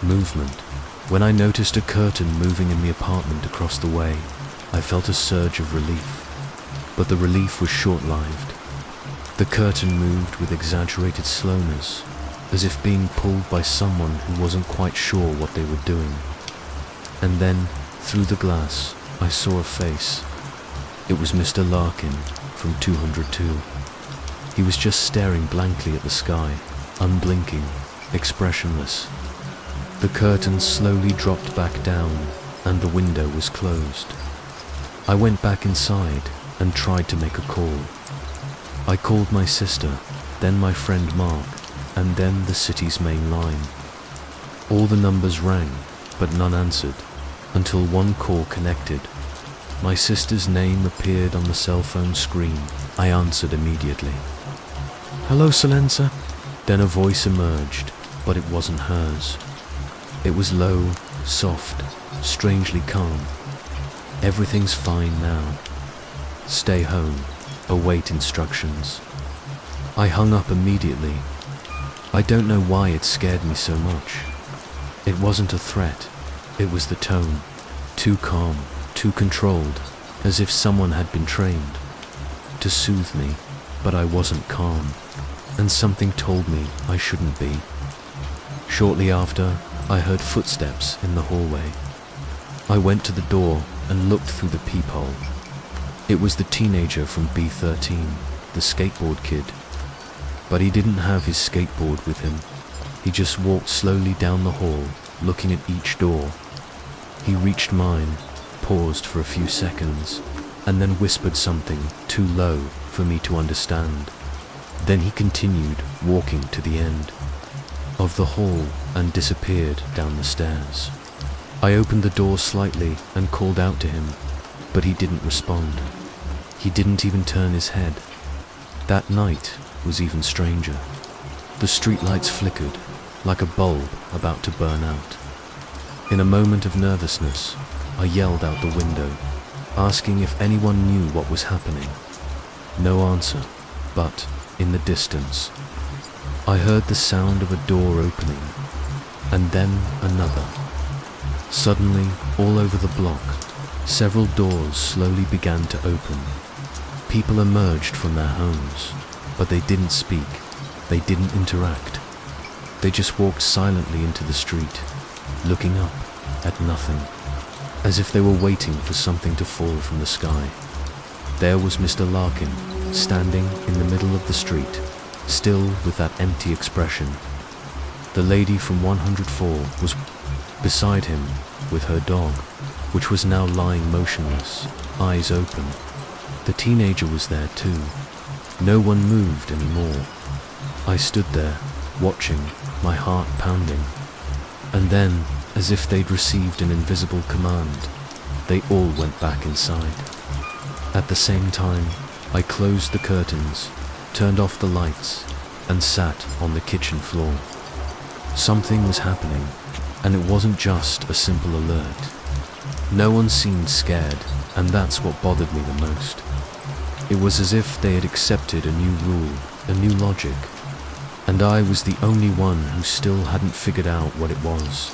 movement. When I noticed a curtain moving in the apartment across the way, I felt a surge of relief. But the relief was short-lived. The curtain moved with exaggerated slowness, as if being pulled by someone who wasn't quite sure what they were doing. And then, through the glass, I saw a face. It was Mr. Larkin from 202. He was just staring blankly at the sky, unblinking, expressionless. The curtain slowly dropped back down, and the window was closed. I went back inside and tried to make a call. I called my sister, then my friend Mark, and then the city's main line. All the numbers rang, but none answered, until one call connected. My sister's name appeared on the cell phone screen. I answered immediately. "Hello, Silenza?" Then a voice emerged, but it wasn't hers. It was low, soft, strangely calm. "Everything's fine now. Stay home. Await instructions." I hung up immediately. I don't know why it scared me so much. It wasn't a threat. It was the tone. Too calm, too controlled, as if someone had been trained to soothe me, but I wasn't calm, and something told me I shouldn't be. Shortly after, I heard footsteps in the hallway. I went to the door and looked through the peephole. It was the teenager from B13, the skateboard kid. But he didn't have his skateboard with him. He just walked slowly down the hall, looking at each door. He reached mine, paused for a few seconds, and then whispered something too low for me to understand. Then he continued walking to the end of the hall and disappeared down the stairs. I opened the door slightly and called out to him, but he didn't respond. He didn't even turn his head. That night was even stranger. The streetlights flickered, like a bulb about to burn out. In a moment of nervousness, I yelled out the window, asking if anyone knew what was happening. No answer, but, in the distance, I heard the sound of a door opening, and then another. Suddenly, all over the block, several doors slowly began to open. People emerged from their homes, but they didn't speak, they didn't interact. They just walked silently into the street, looking up at nothing, as if they were waiting for something to fall from the sky. There was Mr. Larkin, standing in the middle of the street, still with that empty expression. The lady from 104 was beside him with her dog, which was now lying motionless, eyes open. The teenager was there too. No one moved anymore. I stood there, watching, my heart pounding. And then, as if they'd received an invisible command, they all went back inside. At the same time, I closed the curtains, turned off the lights, and sat on the kitchen floor. Something was happening, and it wasn't just a simple alert. No one seemed scared, and that's what bothered me the most. It was as if they had accepted a new rule, a new logic, and I was the only one who still hadn't figured out what it was.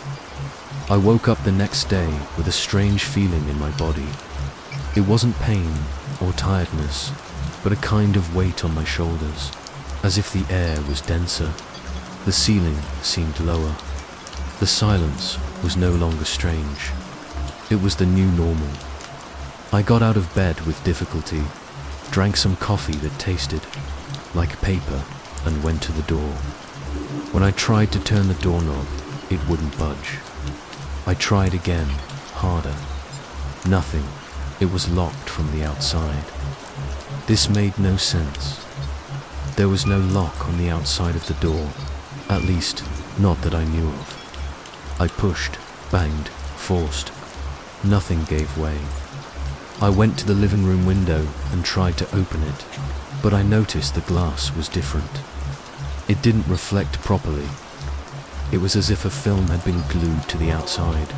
I woke up the next day with a strange feeling in my body. It wasn't pain or tiredness, but a kind of weight on my shoulders, as if the air was denser. The ceiling seemed lower. The silence was no longer strange. It was the new normal. I got out of bed with difficulty, drank some coffee that tasted like paper, and went to the door. When I tried to turn the doorknob, it wouldn't budge. I tried again, harder. Nothing. It was locked from the outside. This made no sense. There was no lock on the outside of the door, at least not that I knew of. I pushed, banged, forced. Nothing gave way. I went to the living room window and tried to open it, but I noticed the glass was different. It didn't reflect properly. It was as if a film had been glued to the outside.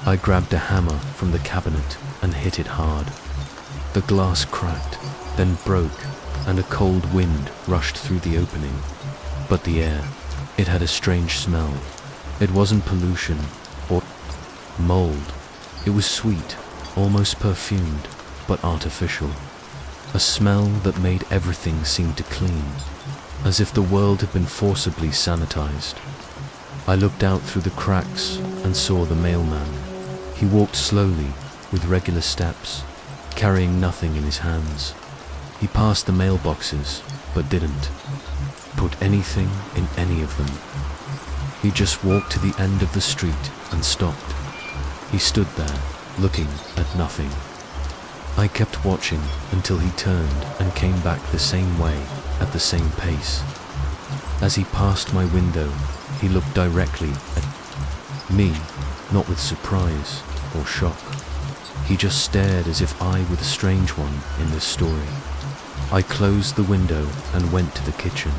I grabbed a hammer from the cabinet and hit it hard. The glass cracked, then broke, and a cold wind rushed through the opening. But the air, it had a strange smell. It wasn't pollution or mold. It was sweet, almost perfumed, but artificial. A smell that made everything seem to clean, as if the world had been forcibly sanitized. I looked out through the cracks and saw the mailman. He walked slowly, with regular steps, carrying nothing in his hands. He passed the mailboxes, but didn't put anything in any of them. He just walked to the end of the street and stopped. He stood there, looking at nothing. I kept watching until he turned and came back the same way, at the same pace. As he passed my window, he looked directly at me, not with surprise or shock. He just stared as if I were the strange one in this story. I closed the window and went to the kitchen.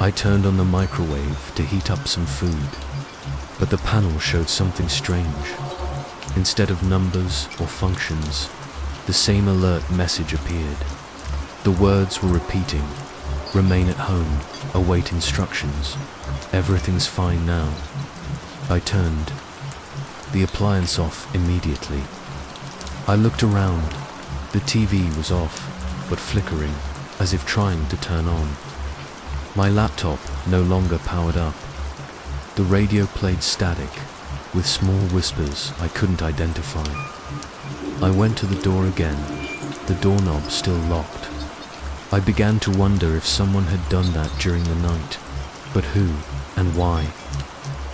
I turned on the microwave to heat up some food, but the panel showed something strange. Instead of numbers or functions, the same alert message appeared. The words were repeating: remain at home, await instructions, everything's fine now. I turned the appliance off immediately. I looked around. The TV was off, but flickering, as if trying to turn on. My laptop no longer powered up. The radio played static, with small whispers I couldn't identify. I went to the door again, the doorknob still locked. I began to wonder if someone had done that during the night, but who and why?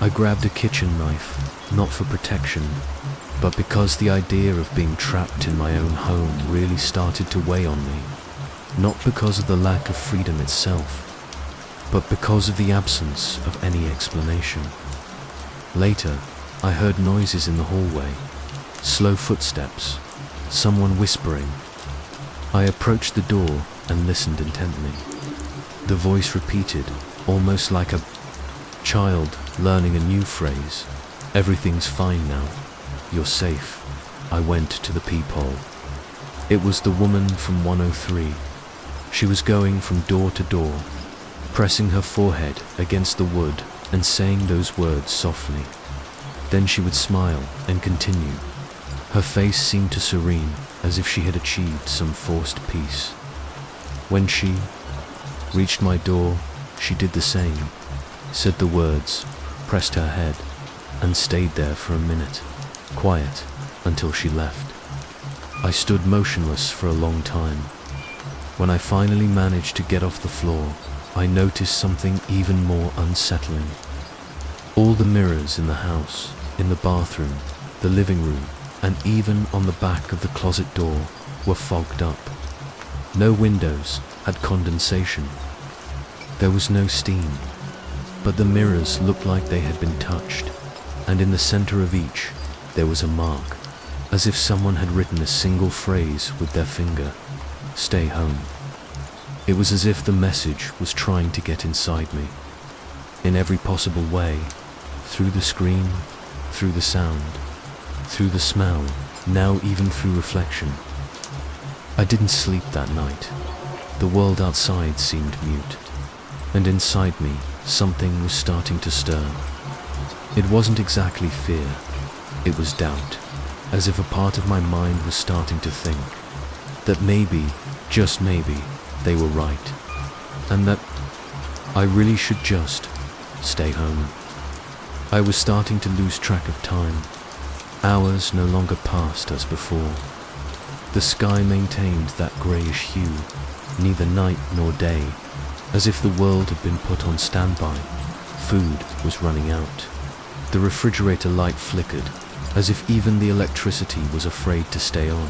I grabbed a kitchen knife, not for protection, but because the idea of being trapped in my own home really started to weigh on me. Not because of the lack of freedom itself, but because of the absence of any explanation. Later, I heard noises in the hallway, slow footsteps, someone whispering. I approached the door and listened intently. The voice repeated, almost like a child learning a new phrase. Everything's fine now. You're safe. I went to the peephole. It was the woman from 103. She was going from door to door, pressing her forehead against the wood and saying those words softly. Then she would smile and continue. Her face seemed to serene, as if she had achieved some forced peace. When she reached my door, she did the same, said the words, pressed her head, and stayed there for a minute, quiet, until she left. I stood motionless for a long time. When I finally managed to get off the floor, I noticed something even more unsettling. All the mirrors in the house, in the bathroom, the living room, and even on the back of the closet door were fogged up. No windows had condensation. There was no steam, but the mirrors looked like they had been touched, and in the center of each there was a mark, as if someone had written a single phrase with their finger: stay home. It was as if the message was trying to get inside me, in every possible way, through the screen, through the sound, through the smell, now even through reflection. I didn't sleep that night. The world outside seemed mute, and inside me something was starting to stir. It wasn't exactly fear, it was doubt, as if a part of my mind was starting to think that maybe, just maybe, they were right, and that I really should just stay home. I was starting to lose track of time. Hours no longer passed as before. The sky maintained that greyish hue, neither night nor day, as if the world had been put on standby. Food was running out. The refrigerator light flickered, as if even the electricity was afraid to stay on.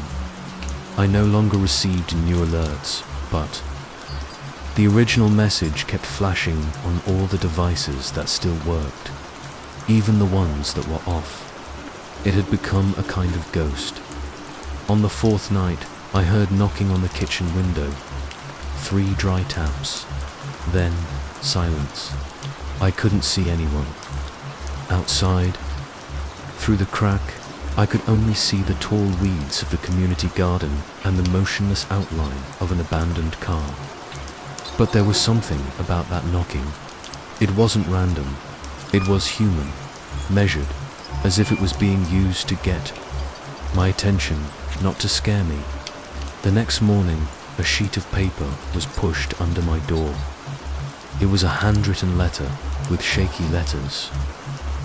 I no longer received new alerts, but the original message kept flashing on all the devices that still worked, even the ones that were off. It had become a kind of ghost. On the fourth night, I heard knocking on the kitchen window. 3 dry taps. Then silence. I couldn't see anyone. Outside, through the crack, I could only see the tall weeds of the community garden and the motionless outline of an abandoned car. But there was something about that knocking. It wasn't random. It was human, measured, as if it was being used to get my attention, not to scare me. The next morning, a sheet of paper was pushed under my door. It was a handwritten letter with shaky letters.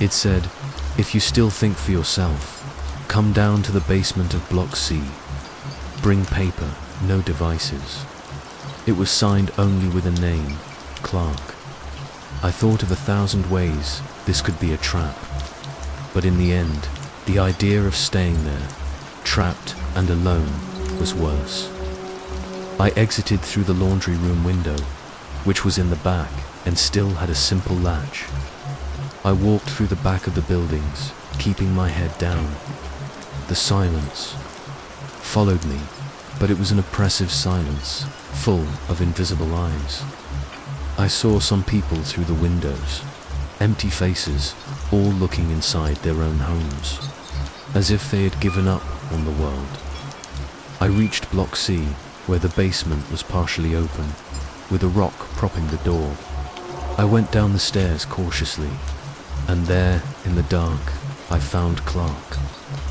It said, "If you still think for yourself, come down to the basement of Block C. Bring paper, no devices." It was signed only with a name, Clark. I thought of 1,000 ways this could be a trap. But in the end, the idea of staying there, trapped and alone, was worse. I exited through the laundry room window, which was in the back and still had a simple latch. I walked through the back of the buildings, keeping my head down. The silence followed me, but it was an oppressive silence, full of invisible eyes. I saw some people through the windows, empty faces, all looking inside their own homes, as if they had given up on the world. I reached Block C, where the basement was partially open, with a rock propping the door. I went down the stairs cautiously, and there, in the dark, I found Clark,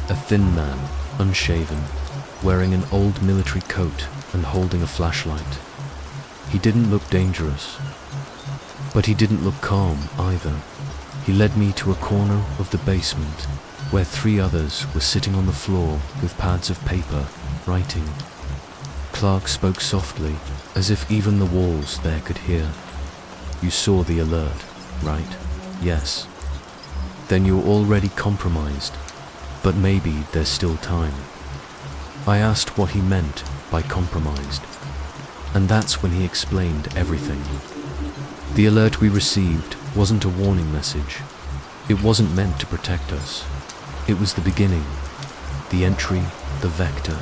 a thin man, unshaven, wearing an old military coat and holding a flashlight. He didn't look dangerous, but he didn't look calm either. He led me to a corner of the basement, where 3 others were sitting on the floor with pads of paper, writing. Clark spoke softly, as if even the walls there could hear. "You saw the alert, right?" "Yes." "Then you're already compromised, but maybe there's still time." I asked what he meant by compromised, and that's when he explained everything. The alert we received wasn't a warning message. It wasn't meant to protect us. It was the beginning, the entry, the vector.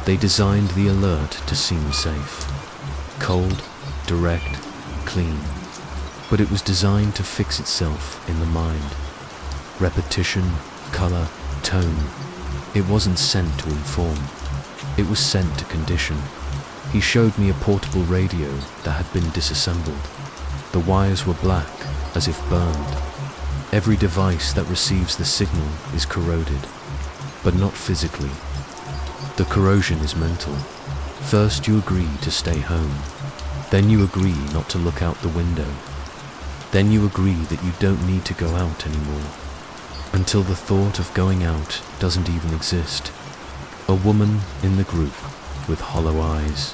They designed the alert to seem safe. Cold, direct, clean. But it was designed to fix itself in the mind. Repetition, color, tone. It wasn't sent to inform. It was sent to condition. He showed me a portable radio that had been disassembled. The wires were black, as if burned. Every device that receives the signal is corroded, but not physically. The corrosion is mental. First you agree to stay home. Then you agree not to look out the window. Then you agree that you don't need to go out anymore, until the thought of going out doesn't even exist. A woman in the group, with hollow eyes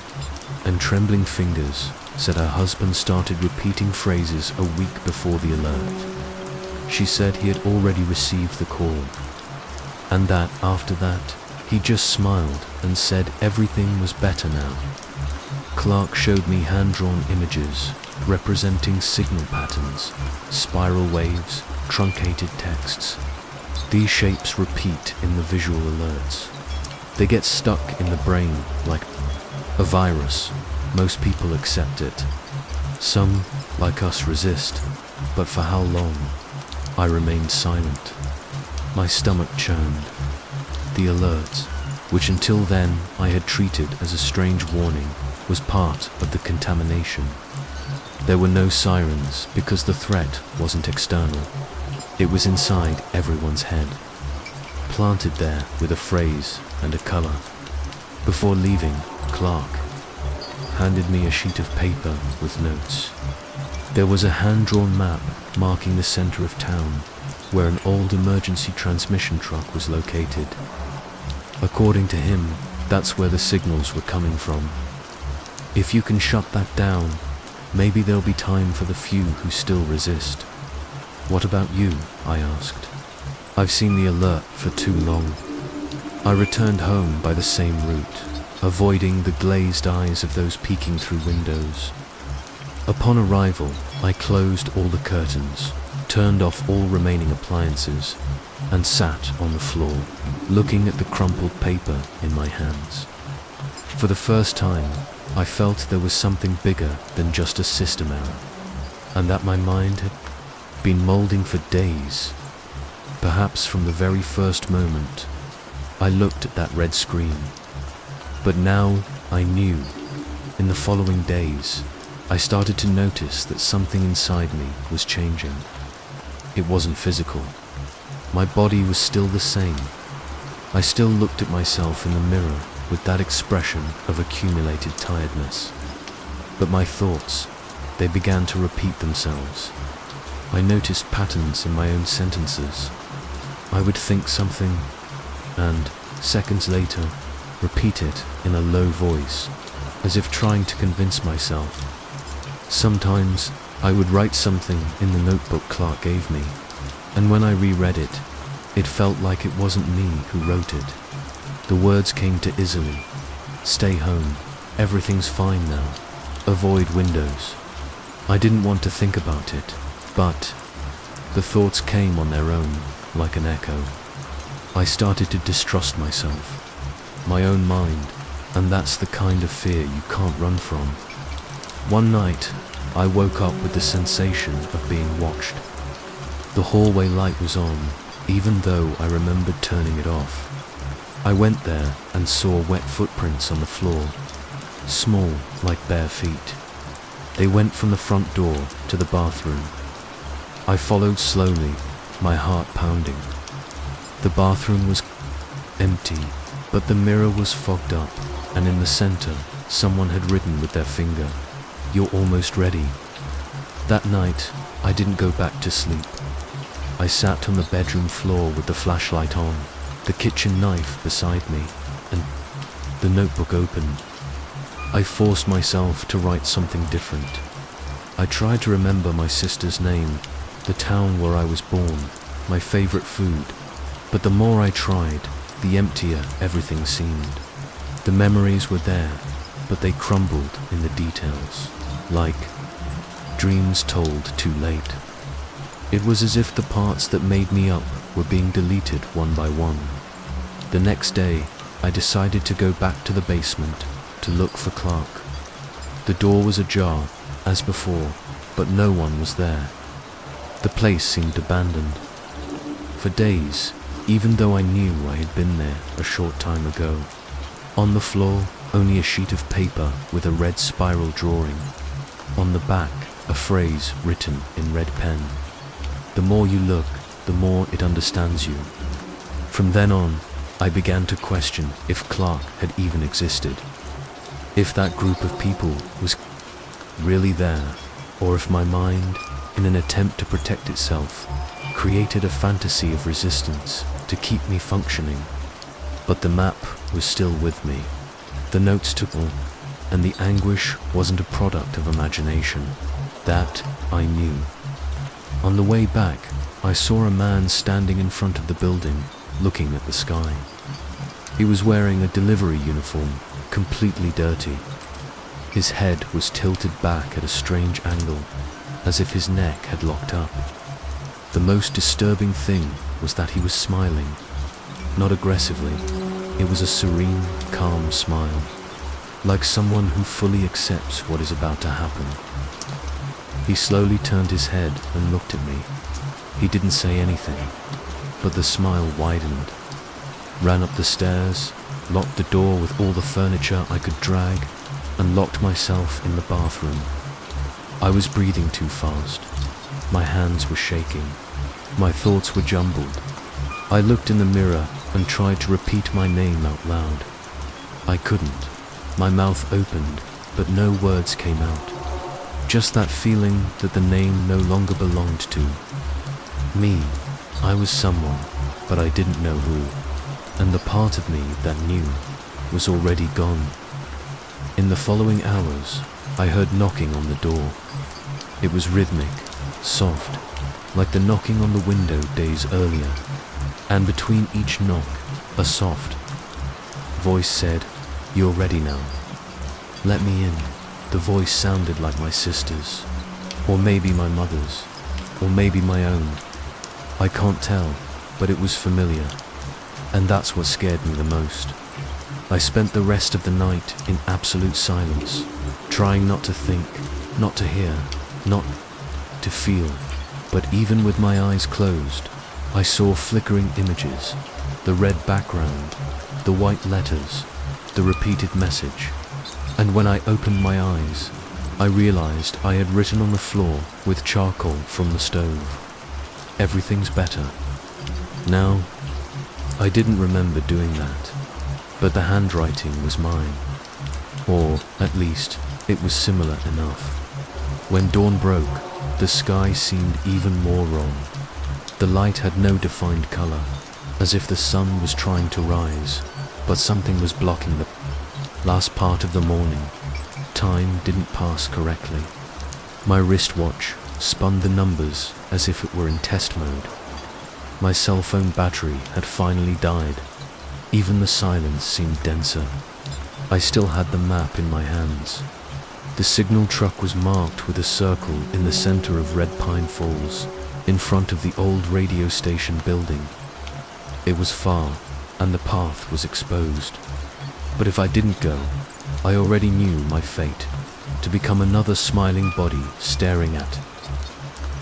and trembling fingers, said her husband started repeating phrases a week before the alert. She said he had already received the call, and that after that, he just smiled and said everything was better now. Clark showed me hand-drawn images representing signal patterns, spiral waves, truncated texts. These shapes repeat in the visual alerts. They get stuck in the brain like a virus. Most people accept it. Some, like us, resist. But for how long? I remained silent. My stomach churned. The alert, which until then I had treated as a strange warning, was part of the contamination. There were no sirens because the threat wasn't external. It was inside everyone's head, planted there with a phrase and a color. Before leaving, Clark handed me a sheet of paper with notes. There was a hand-drawn map marking the center of town, where an old emergency transmission truck was located. According to him, that's where the signals were coming from. If you can shut that down, maybe there'll be time for the few who still resist. What about you? I asked. I've seen the alert for too long. I returned home by the same route, avoiding the glazed eyes of those peeking through windows. Upon arrival, I closed all the curtains, turned off all remaining appliances, and sat on the floor, looking at the crumpled paper in my hands. For the first time, I felt there was something bigger than just a system error. and that my mind had been molding for days. Perhaps from the very first moment I looked at that red screen. But now I knew. In the following days, I started to notice that something inside me was changing. It wasn't physical. My body was still the same. I still looked at myself in the mirror with that expression of accumulated tiredness. But my thoughts, they began to repeat themselves. I noticed patterns in my own sentences. I would think something and, seconds later, repeat it in a low voice, as if trying to convince myself. Sometimes I would write something in the notebook Clark gave me, and when I reread it, it felt like it wasn't me who wrote it. The words came too easily. Stay home. Everything's fine now. Avoid windows. I didn't want to think about it, but the thoughts came on their own, like an echo. I started to distrust myself, my own mind, and that's the kind of fear you can't run from. One night, I woke up with the sensation of being watched. The hallway light was on, even though I remembered turning it off. I went there and saw wet footprints on the floor, small like bare feet. They went from the front door to the bathroom. I followed slowly, my heart pounding. The bathroom was empty, but the mirror was fogged up, and in the center, someone had written with their finger, "You're almost ready." That night, I didn't go back to sleep. I sat on the bedroom floor with the flashlight on, the kitchen knife beside me, and the notebook open. I forced myself to write something different. I tried to remember my sister's name, the town where I was born, my favorite food, but the more I tried, the emptier everything seemed. The memories were there, but they crumbled in the details, like dreams told too late. It was as if the parts that made me up were being deleted one by one. The next day, I decided to go back to the basement to look for Clark. The door was ajar, as before, but no one was there. The place seemed abandoned. For days, even though I knew I had been there a short time ago, on the floor, only a sheet of paper with a red spiral drawing. On the back, a phrase written in red pen. The more you look, the more it understands you. From then on, I began to question if Clark had even existed. If that group of people was really there, or if my mind, in an attempt to protect itself, created a fantasy of resistance to keep me functioning. But the map was still with me. The notes took all, and the anguish wasn't a product of imagination. That I knew. On the way back, I saw a man standing in front of the building, looking at the sky. He was wearing a delivery uniform, completely dirty. His head was tilted back at a strange angle, as if his neck had locked up. The most disturbing thing was that he was smiling. Not aggressively, it was a serene, calm smile, like someone who fully accepts what is about to happen. He slowly turned his head and looked at me. He didn't say anything, but the smile widened. Ran up the stairs, locked the door with all the furniture I could drag, and locked myself in the bathroom. I was breathing too fast. My hands were shaking. My thoughts were jumbled. I looked in the mirror and tried to repeat my name out loud. I couldn't. My mouth opened, but no words came out. Just that feeling that the name no longer belonged to me. I was someone, but I didn't know who, and the part of me that knew was already gone. In the following hours, I heard knocking on the door. It was rhythmic, soft, like the knocking on the window days earlier, and between each knock, a soft voice said, "You're ready now. Let me in." The voice sounded like my sister's, or maybe my mother's, or maybe my own. I can't tell, but it was familiar, and that's what scared me the most. I spent the rest of the night in absolute silence, trying not to think, not to hear, not to feel, but even with my eyes closed, I saw flickering images, the red background, the white letters, the repeated message. And when I opened my eyes, I realized I had written on the floor with charcoal from the stove. Everything's better. Now, I didn't remember doing that, but the handwriting was mine. Or, at least, it was similar enough. When dawn broke, the sky seemed even more wrong. The light had no defined color, as if the sun was trying to rise, but something was blocking the last part of the morning. Time didn't pass correctly. My wristwatch spun the numbers as if it were in test mode. My cell phone battery had finally died. Even the silence seemed denser. I still had the map in my hands. The signal truck was marked with a circle in the center of Red Pine Falls, in front of the old radio station building. It was far, and the path was exposed. But if I didn't go, I already knew my fate, to become another smiling body staring at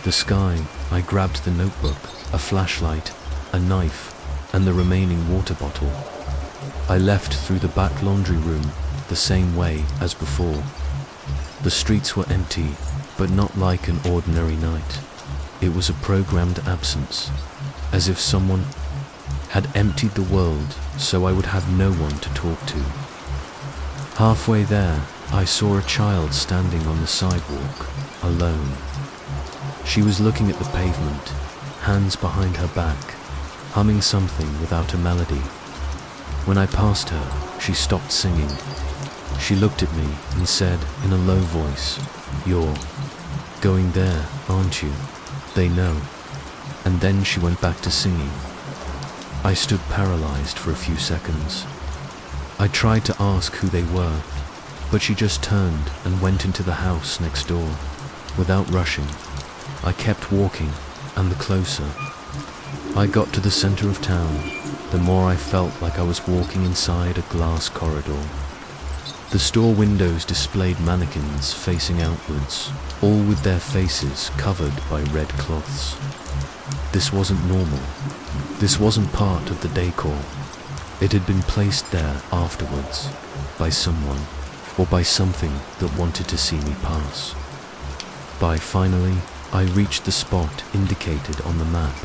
the sky. I grabbed the notebook, a flashlight, a knife, and the remaining water bottle. I left through the back laundry room the same way as before. The streets were empty, but not like an ordinary night. It was a programmed absence, as if someone had emptied the world so I would have no one to talk to. Halfway there, I saw a child standing on the sidewalk, alone. She was looking at the pavement, hands behind her back, humming something without a melody. When I passed her, she stopped singing. She looked at me and said in a low voice, "You're going there, aren't you? They know." And then she went back to singing. I stood paralyzed for a few seconds. I tried to ask who they were, but she just turned and went into the house next door. Without rushing, I kept walking, and the closer I got to the center of town, the more I felt like I was walking inside a glass corridor. The store windows displayed mannequins facing outwards, all with their faces covered by red cloths. This wasn't normal. This wasn't part of the decor. It had been placed there afterwards, by someone, or by something that wanted to see me pass. Finally, I reached the spot indicated on the map.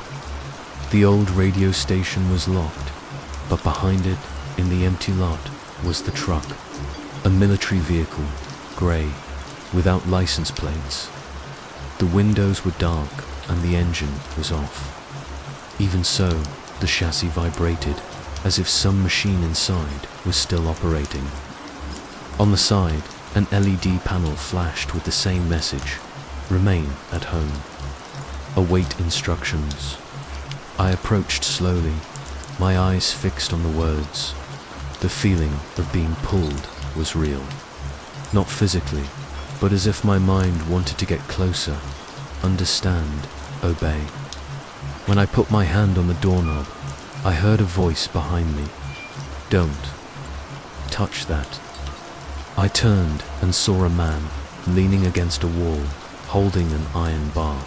The old radio station was locked, but behind it, in the empty lot, was the truck. A military vehicle, grey, without license plates. The windows were dark and the engine was off. Even so, the chassis vibrated, as if some machine inside was still operating. On the side, an LED panel flashed with the same message: "Remain at home. Await instructions." I approached slowly, my eyes fixed on the words. The feeling of being pulled was real. Not physically, but as if my mind wanted to get closer, understand, obey. When I put my hand on the doorknob, I heard a voice behind me. "Don't touch that." I turned and saw a man leaning against a wall, holding an iron bar.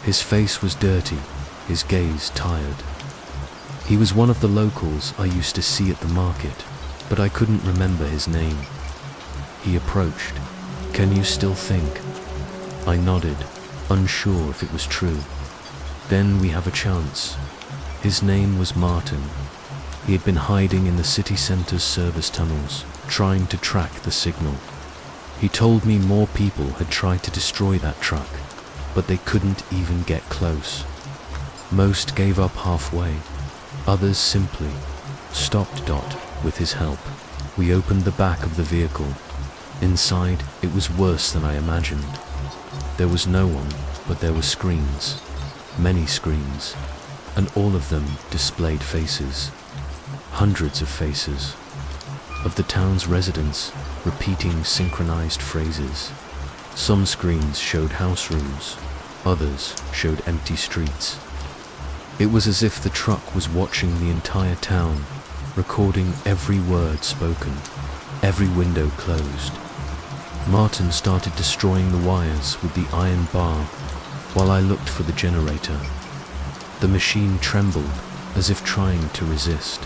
His face was dirty, his gaze tired. He was one of the locals I used to see at the market, but I couldn't remember his name. He approached. "Can you still think?" I nodded, unsure if it was true. "Then we have a chance." His name was Martin. He had been hiding in the city center's service tunnels, trying to track the signal. He told me more people had tried to destroy that truck, but they couldn't even get close. Most gave up halfway. Others simply stopped. With his help, we opened the back of the vehicle. Inside, it was worse than I imagined. There was no one, but there were screens, many screens, and all of them displayed faces, hundreds of faces, of the town's residents repeating synchronized phrases. Some screens showed house rooms, others showed empty streets. It was as if the truck was watching the entire town, recording every word spoken, every window closed. Martin started destroying the wires with the iron bar while I looked for the generator. The machine trembled as if trying to resist.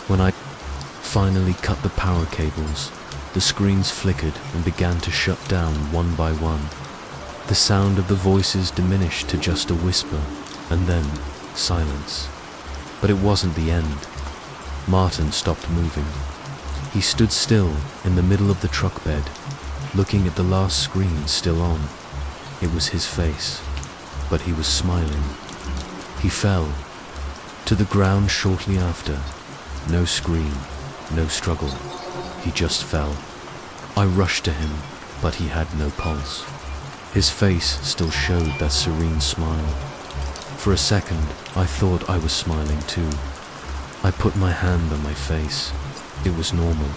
When I finally cut the power cables, the screens flickered and began to shut down one by one. The sound of the voices diminished to just a whisper, and then silence. But it wasn't the end. Martin stopped moving. He stood still in the middle of the truck bed, looking at the last screen still on. It was his face, but he was smiling. He fell to the ground shortly after. No scream, no struggle. He just fell. I rushed to him, but he had no pulse. His face still showed that serene smile. For a second, I thought I was smiling too. I put my hand on my face. It was normal,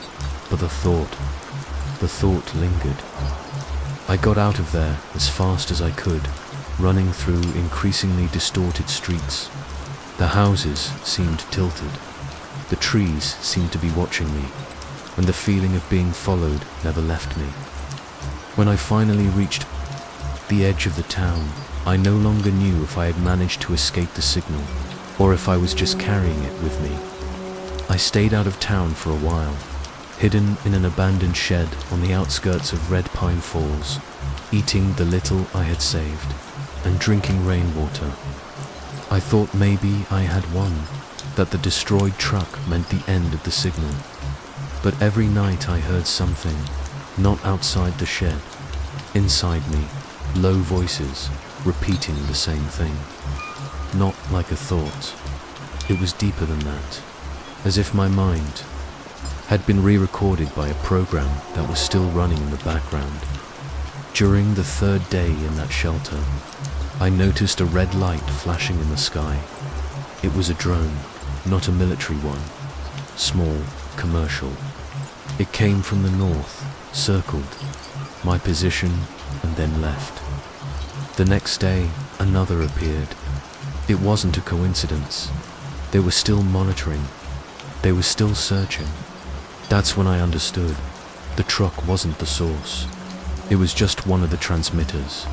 but the thought lingered. I got out of there as fast as I could, running through increasingly distorted streets. The houses seemed tilted. The trees seemed to be watching me, and the feeling of being followed never left me. When I finally reached the edge of the town, I no longer knew if I had managed to escape the signal, or if I was just carrying it with me. I stayed out of town for a while, hidden in an abandoned shed on the outskirts of Red Pine Falls, eating the little I had saved, and drinking rainwater. I thought maybe I had won, that the destroyed truck meant the end of the signal. But every night I heard something, not outside the shed, inside me, low voices, repeating the same thing. Not like a thought. It was deeper than that, as if my mind had been re-recorded by a program that was still running in the background. During the third day in that shelter, I noticed a red light flashing in the sky. It was a drone, not a military one. Small, commercial. It came from the north, circled my position, and then left. The next day, another appeared. It wasn't a coincidence. They were still monitoring. They were still searching. That's when I understood. The truck wasn't the source. It was just one of the transmitters,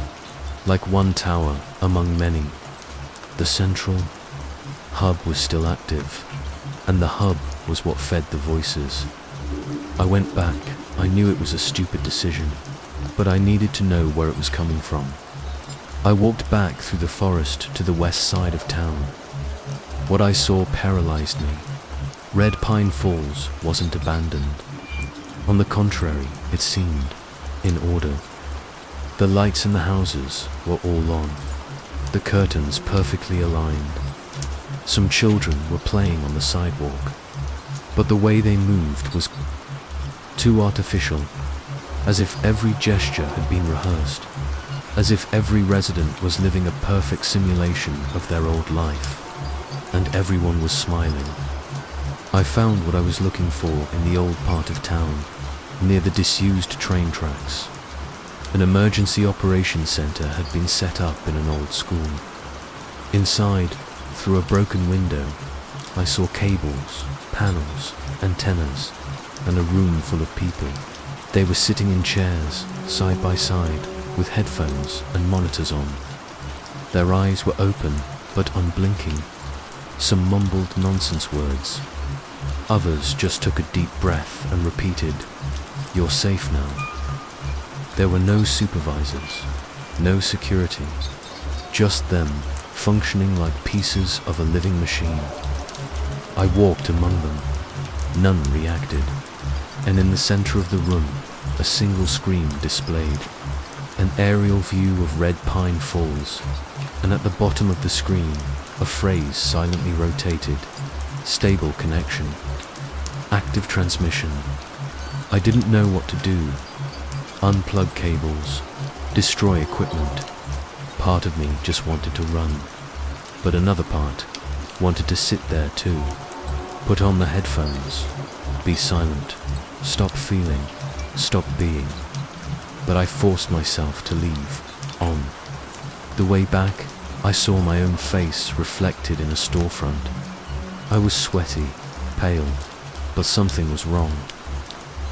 like one tower among many. The central hub was still active, and the hub was what fed the voices. I went back. I knew it was a stupid decision, but I needed to know where it was coming from. I walked back through the forest to the west side of town. What I saw paralyzed me. Red Pine Falls wasn't abandoned. On the contrary, it seemed in order. The lights in the houses were all on, the curtains perfectly aligned. Some children were playing on the sidewalk, but the way they moved was too artificial, as if every gesture had been rehearsed, as if every resident was living a perfect simulation of their old life, and everyone was smiling. I found what I was looking for in the old part of town, near the disused train tracks. An emergency operations center had been set up in an old school. Inside, through a broken window, I saw cables, panels, antennas, and a room full of people. They were sitting in chairs, side by side, with headphones and monitors on. Their eyes were open, but unblinking. Some mumbled nonsense words. Others just took a deep breath and repeated, "You're safe now." There were no supervisors, no security, just them, functioning like pieces of a living machine. I walked among them. None reacted, and in the center of the room, a single screen displayed, an aerial view of Red Pine Falls, and at the bottom of the screen, a phrase silently rotated, "Stable connection, active transmission." I didn't know what to do. Unplug cables, destroy equipment. Part of me just wanted to run, but another part wanted to sit there too. Put on the headphones, be silent, stop feeling, stop being. But I forced myself to leave, on. The way back, I saw my own face reflected in a storefront. I was sweaty, pale, but something was wrong.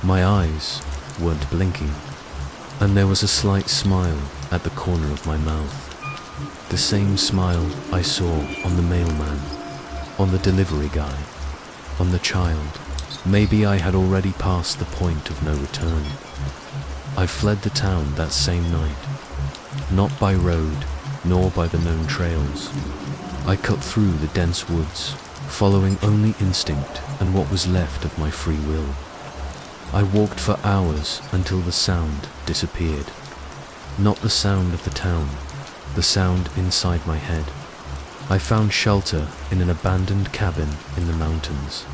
My eyes weren't blinking, and there was a slight smile at the corner of my mouth. The same smile I saw on the mailman, on the delivery guy, on the child. Maybe I had already passed the point of no return. I fled the town that same night, not by road, nor by the known trails. I cut through the dense woods, following only instinct and what was left of my free will. I walked for hours until the sound disappeared. Not the sound of the town, the sound inside my head. I found shelter in an abandoned cabin in the mountains.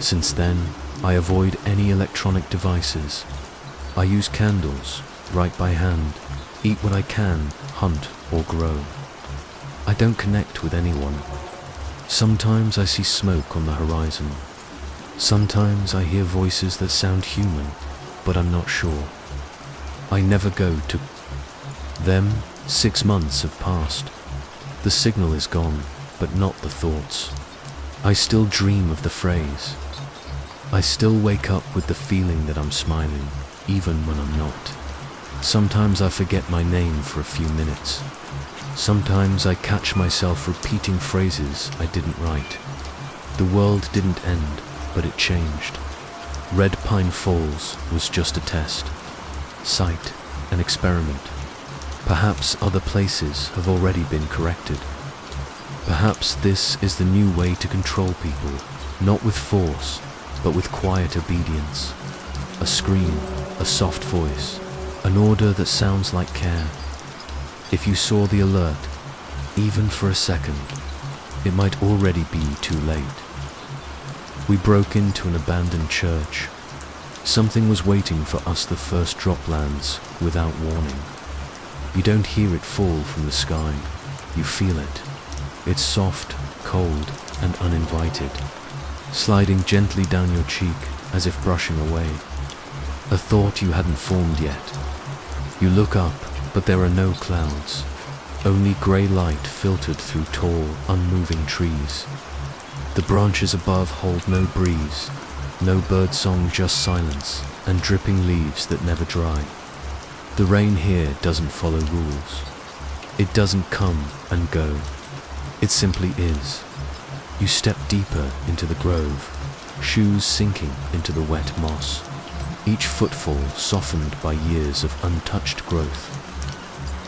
Since then, I avoid any electronic devices. I use candles, write by hand, eat what I can, hunt or grow. I don't connect with anyone. Sometimes I see smoke on the horizon. Sometimes I hear voices that sound human, but I'm not sure. I never go to them. 6 months have passed. The signal is gone, but not the thoughts. I still dream of the phrase. I still wake up with the feeling that I'm smiling, even when I'm not. Sometimes I forget my name for a few minutes. Sometimes I catch myself repeating phrases I didn't write. The world didn't end, but it changed. Red Pine Falls was just a test. Sight, an experiment. Perhaps other places have already been corrected. Perhaps this is the new way to control people, not with force, but with quiet obedience. A scream, a soft voice, an order that sounds like care. If you saw the alert, even for a second, it might already be too late. We broke into an abandoned church. Something was waiting for us. The first drop lands without warning. You don't hear it fall from the sky, you feel it. It's soft, cold, and uninvited, sliding gently down your cheek as if brushing away. A thought you hadn't formed yet. You look up, but there are no clouds, only grey light filtered through tall, unmoving trees. The branches above hold no breeze, no bird song, just silence, and dripping leaves that never dry. The rain here doesn't follow rules. It doesn't come and go. It simply is. You step deeper into the grove, shoes sinking into the wet moss, each footfall softened by years of untouched growth.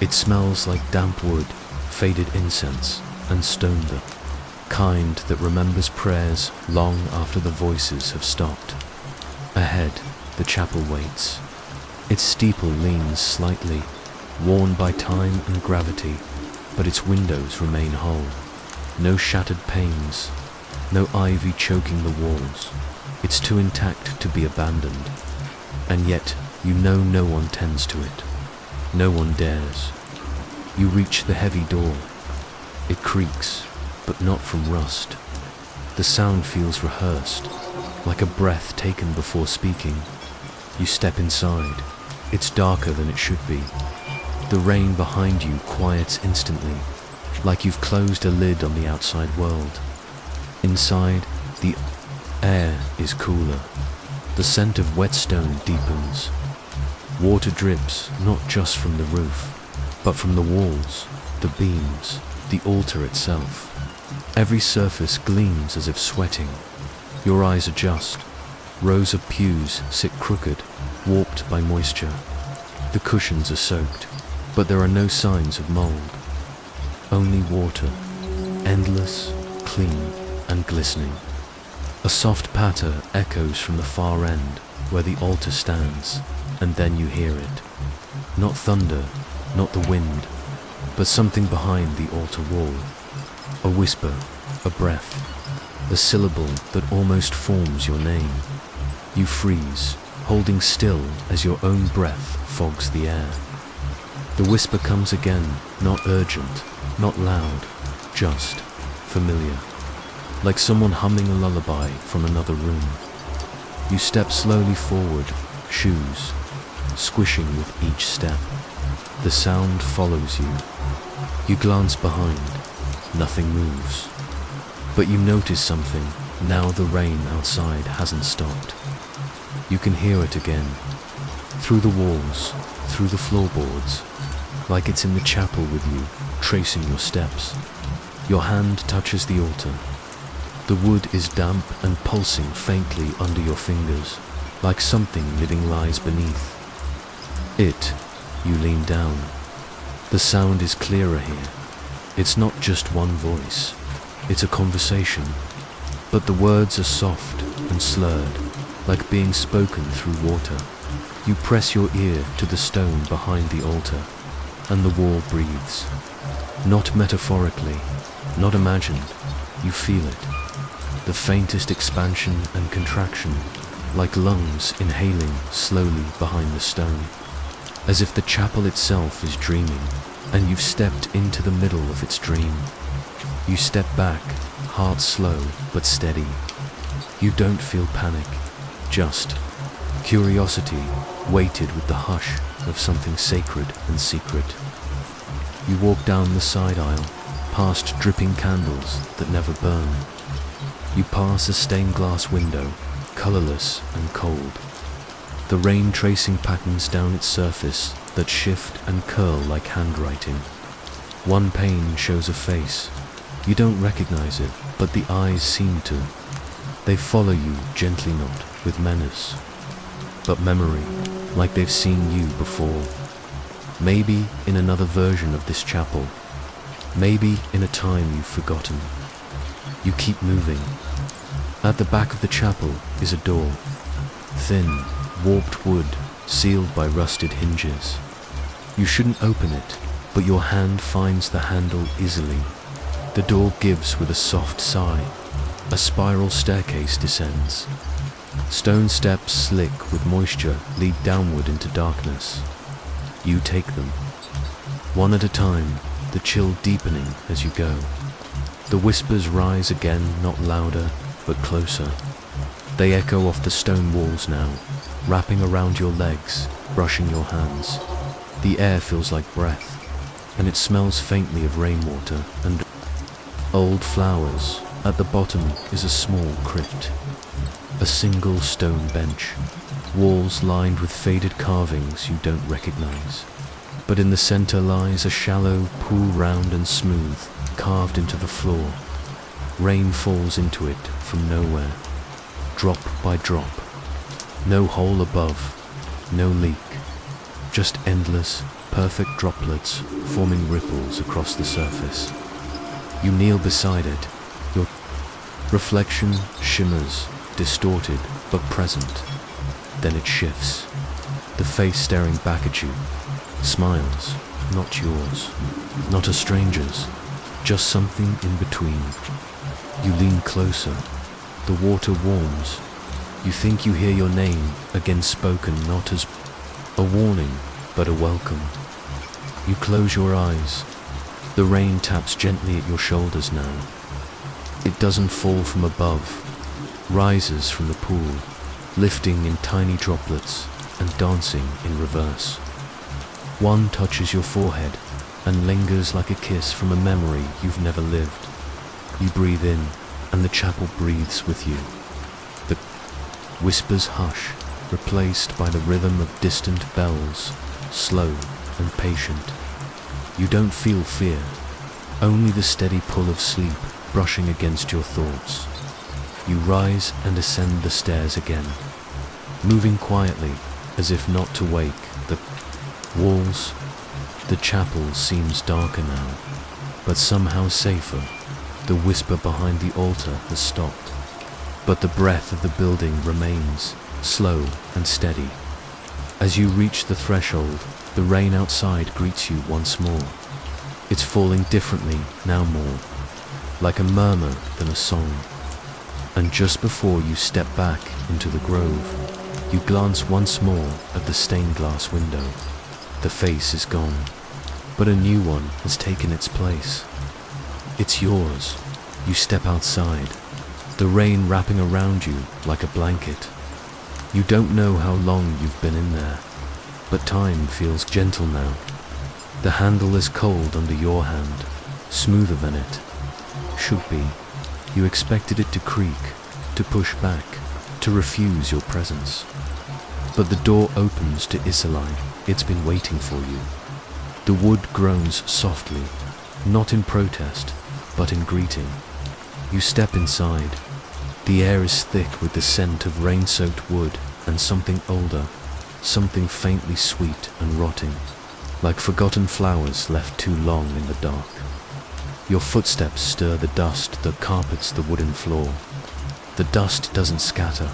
It smells like damp wood, faded incense, and stone, the kind that remembers prayers long after the voices have stopped. Ahead, the chapel waits. Its steeple leans slightly, worn by time and gravity, but its windows remain whole. No shattered panes, no ivy choking the walls. It's too intact to be abandoned. And yet, you know no one tends to it. No one dares. You reach the heavy door. It creaks, but not from rust. The sound feels rehearsed, like a breath taken before speaking. You step inside. It's darker than it should be. The rain behind you quiets instantly, like you've closed a lid on the outside world. Inside, the air is cooler. The scent of wet stone deepens. Water drips not just from the roof, but from the walls, the beams, the altar itself. Every surface gleams as if sweating. Your eyes adjust. Rows of pews sit crooked, warped by moisture. The cushions are soaked, but there are no signs of mold. Only water, endless, clean, and glistening. A soft patter echoes from the far end, where the altar stands, and then you hear it. Not thunder, not the wind, but something behind the altar wall. A whisper, a breath, a syllable that almost forms your name. You freeze, holding still as your own breath fogs the air. The whisper comes again, not urgent, not loud, just familiar, like someone humming a lullaby from another room. You step slowly forward, shoes squishing with each step. The sound follows you. You glance behind, nothing moves. But you notice something, now the rain outside hasn't stopped. You can hear it again, through the walls, through the floorboards. like it's in the chapel with you, tracing your steps. Your hand touches the altar. The wood is damp and pulsing faintly under your fingers, like something living lies beneath. You lean down. The sound is clearer here. It's not just one voice. It's a conversation. But the words are soft and slurred, like being spoken through water. You press your ear to the stone behind the altar, and the wall breathes. Not metaphorically, not imagined. You feel it. The faintest expansion and contraction, like lungs inhaling slowly behind the stone. As if the chapel itself is dreaming, and you've stepped into the middle of its dream. You step back, heart slow but steady. You don't feel panic, just curiosity weighted with the hush of something sacred and secret. You walk down the side aisle, past dripping candles that never burn. You pass a stained glass window, colorless and cold. The rain tracing patterns down its surface that shift and curl like handwriting. One pane shows a face. You don't recognize it, but the eyes seem to. They follow you, gently not, with menace, but memory, like they've seen you before. Maybe in another version of this chapel. Maybe in a time you've forgotten. You keep moving. At the back of the chapel is a door. Thin, warped wood, sealed by rusted hinges. You shouldn't open it, but your hand finds the handle easily. The door gives with a soft sigh. A spiral staircase descends. Stone steps slick with moisture lead downward into darkness. You take them. One at a time, the chill deepening as you go. The whispers rise again, not louder, but closer. They echo off the stone walls now, wrapping around your legs, brushing your hands. The air feels like breath, and it smells faintly of rainwater and old flowers. At the bottom is a small crypt. A single stone bench, walls lined with faded carvings you don't recognize. But in the center lies a shallow pool, round and smooth, carved into the floor. Rain falls into it from nowhere, drop by drop. No hole above, no leak, just endless, perfect droplets forming ripples across the surface. You kneel beside it. Your reflection shimmers, distorted but present. Then it shifts. The face staring back at you smiles, not yours, not a stranger's, just something in between. You lean closer. The water warms. You think you hear your name again, spoken not as a warning, but a welcome. You close your eyes. The rain taps gently at your shoulders now. It doesn't fall from above, rises from the pool, lifting in tiny droplets and dancing in reverse. One touches your forehead and lingers like a kiss from a memory you've never lived. You breathe in, and the chapel breathes with you. The whispers hush, replaced by the rhythm of distant bells, slow and patient. You don't feel fear, only the steady pull of sleep brushing against your thoughts. You rise and ascend the stairs again, moving quietly as if not to wake the walls. The chapel seems darker now, but somehow safer. The whisper behind the altar has stopped, but the breath of the building remains, slow and steady. As you reach the threshold, the rain outside greets you once more. It's falling differently, now more, like a murmur than a song. And just before you step back into the grove, you glance once more at the stained glass window. The face is gone, but a new one has taken its place. It's yours. You step outside, the rain wrapping around you like a blanket. You don't know how long you've been in there, but time feels gentle now. The handle is cold under your hand, smoother than it should be. You expected it to creak, to push back, to refuse your presence. But the door opens to Isolai. It's been waiting for you. The wood groans softly, not in protest, but in greeting. You step inside. The air is thick with the scent of rain-soaked wood and something older, something faintly sweet and rotting, like forgotten flowers left too long in the dark. Your footsteps stir the dust that carpets the wooden floor. The dust doesn't scatter.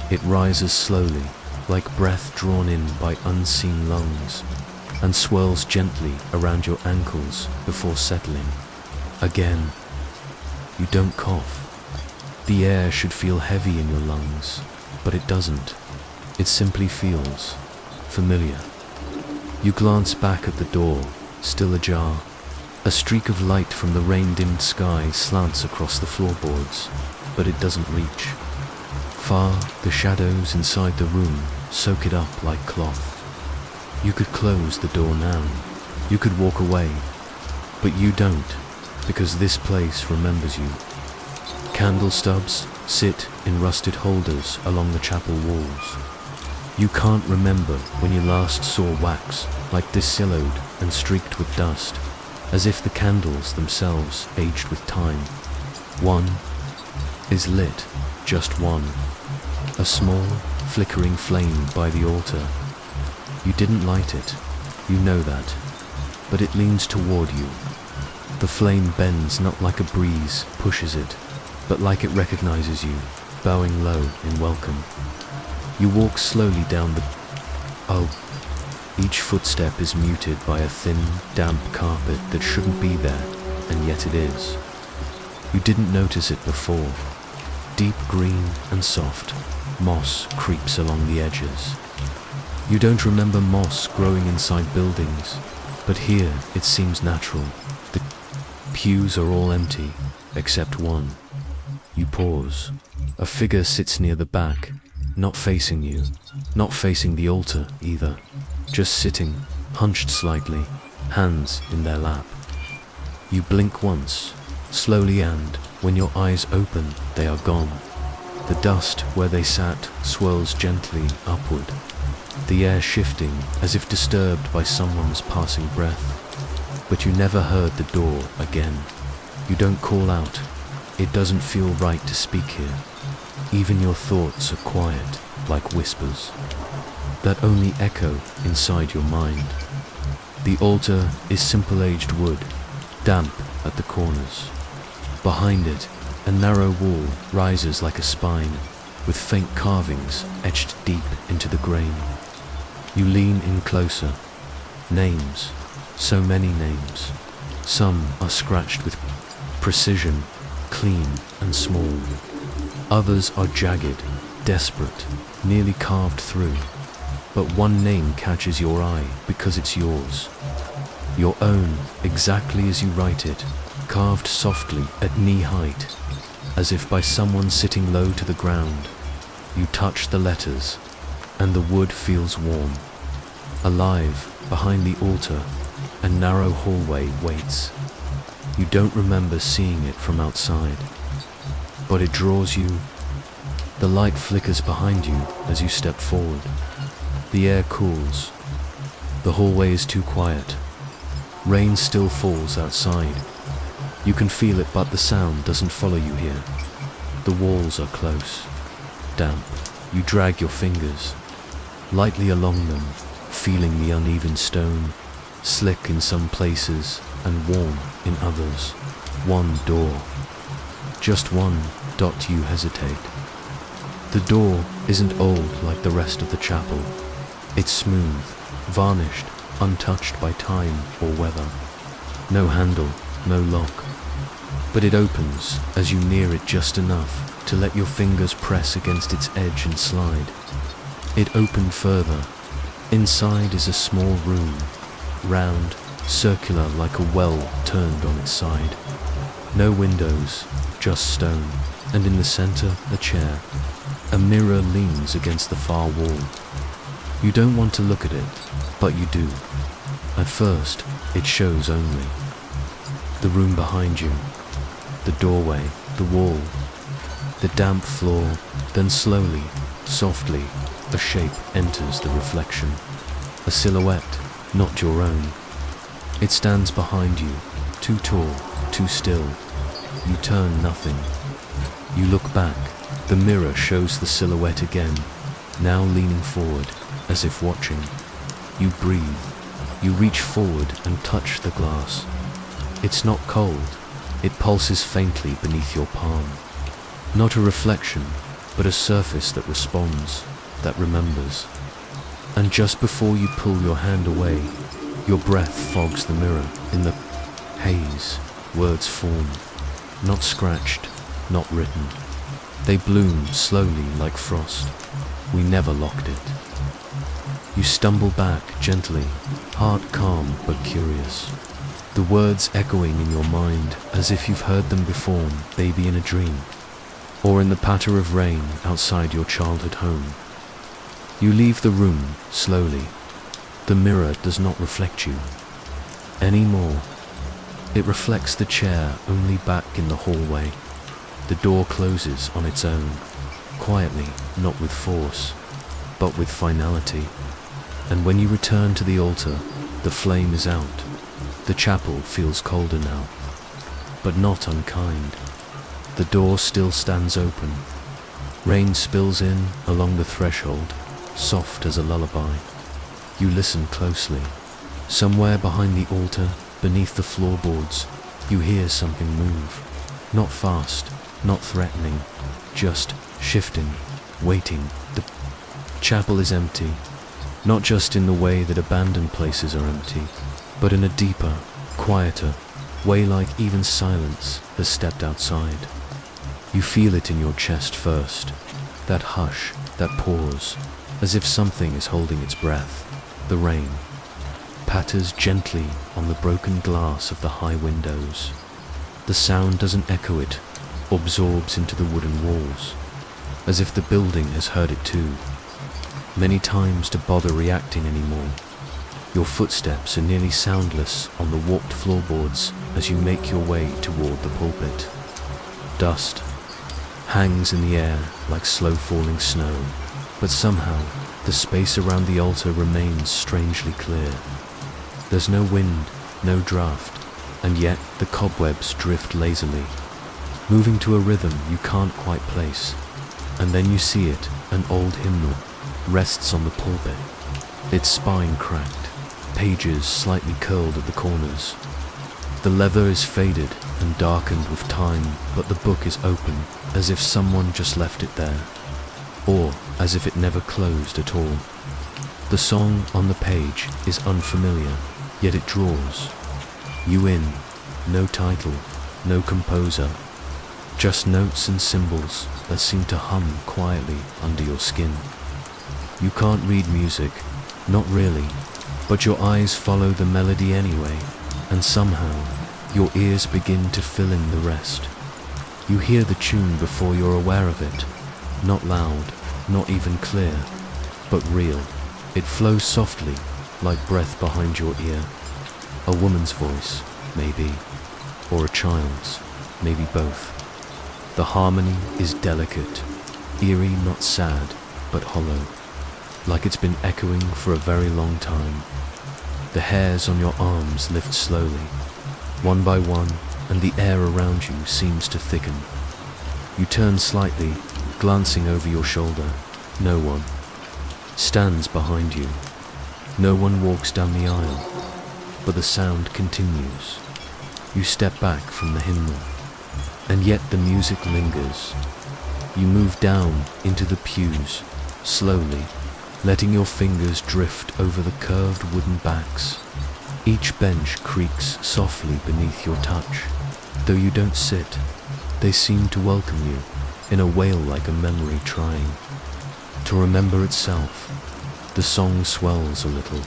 It rises slowly, like breath drawn in by unseen lungs, and swirls gently around your ankles before settling. Again, you don't cough. The air should feel heavy in your lungs, but it doesn't. It simply feels familiar. You glance back at the door, still ajar. A streak of light from the rain-dimmed sky slants across the floorboards, but it doesn't reach. Far, the shadows inside the room soak it up like cloth. You could close the door now. You could walk away, but you don't, because this place remembers you. Candle stubs sit in rusted holders along the chapel walls. You can't remember when you last saw wax like disillowed and streaked with dust, as if the candles themselves aged with time. One is lit, just one. A small, flickering flame by the altar. You didn't light it, you know that, but it leans toward you. The flame bends not like a breeze pushes it, but like it recognizes you, bowing low in welcome. You walk slowly down the aisle. Each footstep is muted by a thin, damp carpet that shouldn't be there, and yet it is. You didn't notice it before. Deep green and soft, moss creeps along the edges. You don't remember moss growing inside buildings, but here it seems natural. The pews are all empty, except one. You pause. A figure sits near the back, not facing you, not facing the altar either, just sitting, hunched slightly, hands in their lap. You blink once, slowly, and when your eyes open, they are gone. The dust where they sat swirls gently upward, the air shifting as if disturbed by someone's passing breath. But you never heard the door again. You don't call out. It doesn't feel right to speak here. Even your thoughts are quiet, like whispers, that only echo inside your mind. The altar is simple aged wood, damp at the corners. Behind it, a narrow wall rises like a spine, with faint carvings etched deep into the grain. You lean in closer. Names, so many names. Some are scratched with precision, clean and small. Others are jagged, desperate, nearly carved through. But one name catches your eye because it's yours. Your own, exactly as you write it, carved softly at knee height, as if by someone sitting low to the ground. You touch the letters, and the wood feels warm. Alive, behind the altar, a narrow hallway waits. You don't remember seeing it from outside, but it draws you. The light flickers behind you as you step forward. The air cools. The hallway is too quiet. Rain still falls outside. You can feel it, but the sound doesn't follow you here. The walls are close, damp. You drag your fingers lightly along them, feeling the uneven stone, slick in some places and warm in others. One door. Just one. You hesitate. The door isn't old like the rest of the chapel. It's smooth, varnished, untouched by time or weather. No handle, no lock. But it opens as you near it just enough to let your fingers press against its edge and slide. It opened further. Inside is a small room, round, circular like a well turned on its side. No windows, just stone, and in the center a chair. A mirror leans against the far wall. You don't want to look at it, but you do. At first, it shows only the room behind you, the doorway, the wall, the damp floor, then slowly, softly, a shape enters the reflection. A silhouette, not your own, It stands behind you, too tall, too still. You turn, nothing. You look back. The mirror shows the silhouette again, now leaning forward, as if watching. You breathe. You reach forward and touch the glass. It's not cold. It pulses faintly beneath your palm. Not a reflection, but a surface that responds, that remembers. And just before you pull your hand away, your breath fogs the mirror. In the haze, words form, not scratched, not written. They bloom slowly like frost. We never locked it. You stumble back gently, heart calm but curious. The words echoing in your mind as if you've heard them before, maybe in a dream, or in the patter of rain outside your childhood home. You leave the room slowly. The mirror does not reflect you anymore. It reflects the chair only back in the hallway. The door closes on its own, quietly, not with force, but with finality. And when you return to the altar, the flame is out. The chapel feels colder now, but not unkind. The door still stands open. Rain spills in along the threshold, soft as a lullaby. You listen closely. Somewhere behind the altar, beneath the floorboards, you hear something move. Not fast, not threatening, just shifting, waiting. The chapel is empty, not just in the way that abandoned places are empty, but in a deeper, quieter way, like even silence has stepped outside. You feel it in your chest first, that hush, that pause, as if something is holding its breath. The rain patters gently on the broken glass of the high windows. The sound doesn't echo it, absorbs into the wooden walls, as if the building has heard it too, many times to bother reacting anymore. Your footsteps are nearly soundless on the warped floorboards as you make your way toward the pulpit. Dust hangs in the air like slow-falling snow, but somehow the space around the altar remains strangely clear. There's no wind, no draft, and yet the cobwebs drift lazily, moving to a rhythm you can't quite place. And then you see it, an old hymnal, rests on the pulpit, its spine cracked, pages slightly curled at the corners. The leather is faded and darkened with time, but the book is open, as if someone just left it there, or as if it never closed at all. The song on the page is unfamiliar, yet it draws you in. No title, no composer, just notes and symbols that seem to hum quietly under your skin. You can't read music, not really, but your eyes follow the melody anyway, and somehow your ears begin to fill in the rest. You hear the tune before you're aware of it, not loud, not even clear, but real. It flows softly, like breath behind your ear. A woman's voice, maybe, or a child's, maybe both. The harmony is delicate, eerie, not sad, but hollow, like it's been echoing for a very long time. The hairs on your arms lift slowly, one by one, and the air around you seems to thicken. You turn slightly, glancing over your shoulder. No one stands behind you. No one walks down the aisle, but the sound continues. You step back from the hymnal, and yet the music lingers. You move down into the pews, slowly, letting your fingers drift over the curved wooden backs. Each bench creaks softly beneath your touch. Though you don't sit, they seem to welcome you in a wail, like a memory trying to remember itself. The song swells a little.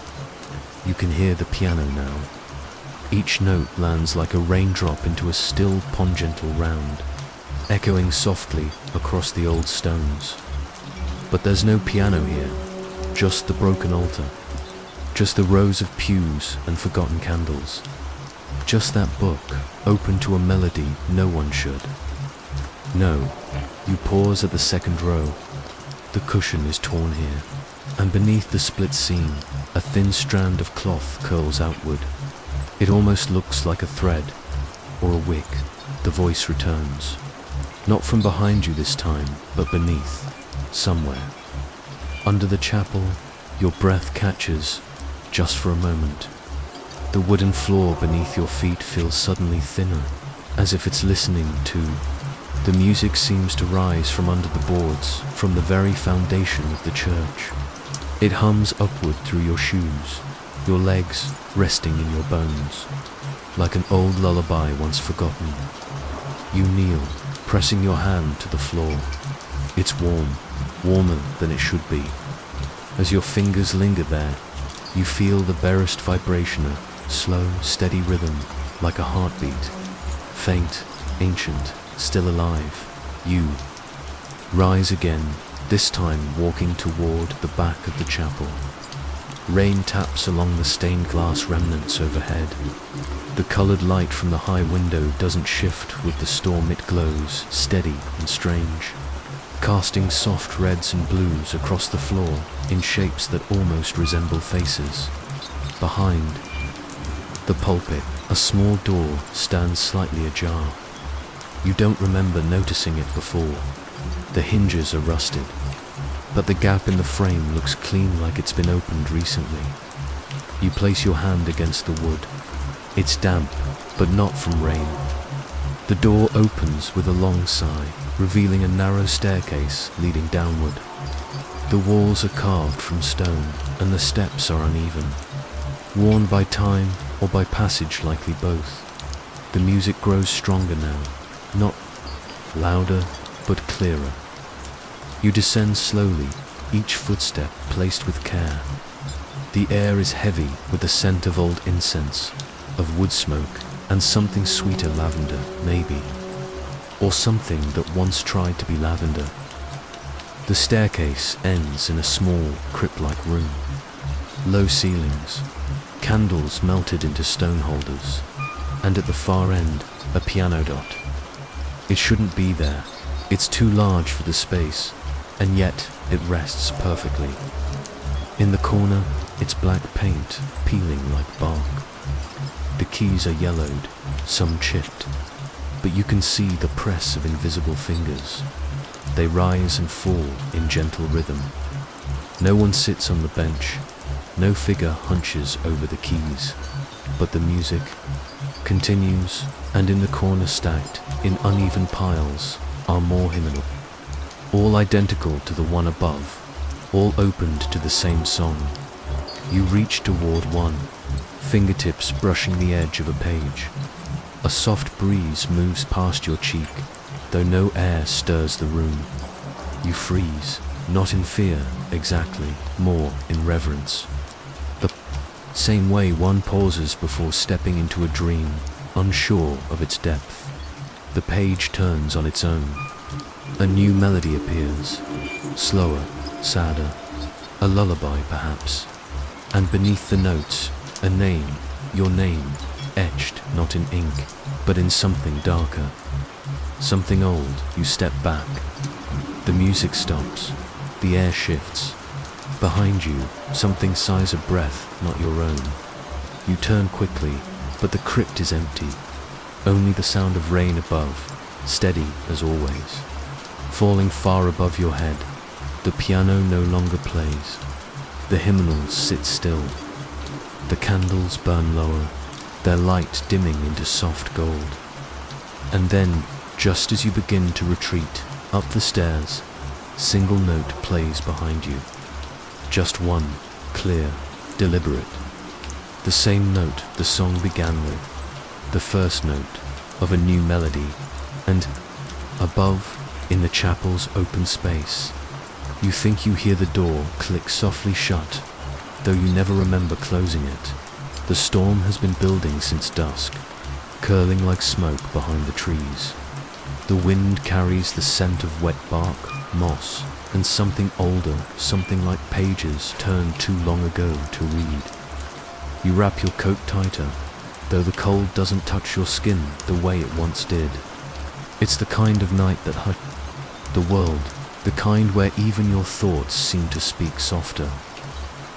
You can hear the piano now. Each note lands like a raindrop into a still pungent round, echoing softly across the old stones. But there's no piano here, just the broken altar, just the rows of pews and forgotten candles, just that book open to a melody no one should. No, you pause at the second row. The cushion is torn here, and beneath the split seam, a thin strand of cloth curls outward. It almost looks like a thread or a wick. The voice returns. Not from behind you this time, but beneath, somewhere. Under the chapel, your breath catches, just for a moment. The wooden floor beneath your feet feels suddenly thinner, as if it's listening too. The music seems to rise from under the boards, from the very foundation of the church. It hums upward through your shoes, your legs resting in your bones, like an old lullaby once forgotten. You kneel, pressing your hand to the floor. It's warm, warmer than it should be. As your fingers linger there, you feel the barest vibration, a slow, steady rhythm, like a heartbeat. Faint, ancient, still alive. You rise again, this time walking toward the back of the chapel. Rain taps along the stained glass remnants overhead. The colored light from the high window doesn't shift with the storm. It glows, steady and strange, casting soft reds and blues across the floor in shapes that almost resemble faces. Behind the pulpit, a small door stands slightly ajar. You don't remember noticing it before. The hinges are rusted, but the gap in the frame looks clean, like it's been opened recently. You place your hand against the wood. It's damp, but not from rain. The door opens with a long sigh, revealing a narrow staircase leading downward. The walls are carved from stone, and the steps are uneven, worn by time or by passage, likely both. The music grows stronger now, not louder, but clearer. You descend slowly, each footstep placed with care. The air is heavy with the scent of old incense, of wood smoke, and something sweeter, lavender, maybe. Or something that once tried to be lavender. The staircase ends in a small, crypt-like room. Low ceilings, candles melted into stone holders, and at the far end, a piano dot. It shouldn't be there. It's too large for the space, and yet it rests perfectly. In the corner, it's black paint peeling like bark. The keys are yellowed, some chipped, but you can see the press of invisible fingers. They rise and fall in gentle rhythm. No one sits on the bench, no figure hunches over the keys, but the music continues, and in the corner, stacked in uneven piles, are more hymnal, all identical to the one above, all opened to the same song. You reach toward one, fingertips brushing the edge of a page. A soft breeze moves past your cheek, though no air stirs the room. You freeze, not in fear exactly, more in reverence. The same way one pauses before stepping into a dream, unsure of its depth. The page turns on its own. A new melody appears, slower, sadder, a lullaby perhaps. And beneath the notes, a name, your name, etched not in ink, but in something darker. Something old. You step back. The music stops. The air shifts. Behind you, something sighs a breath not your own. You turn quickly, but the crypt is empty. Only the sound of rain above, steady as always. Falling far above your head, the piano no longer plays. The hymnals sit still. The candles burn lower, their light dimming into soft gold. And then, just as you begin to retreat up the stairs, single note plays behind you. Just one, clear, deliberate. The same note the song began with, the first note of a new melody. And above, in the chapel's open space, you think you hear the door click softly shut, though you never remember closing it. The storm has been building since dusk, curling like smoke behind the trees. The wind carries the scent of wet bark, moss, and something older, something like pages turned too long ago to read. You wrap your coat tighter, though the cold doesn't touch your skin the way it once did. It's the kind of night that hushes the world, the kind where even your thoughts seem to speak softer.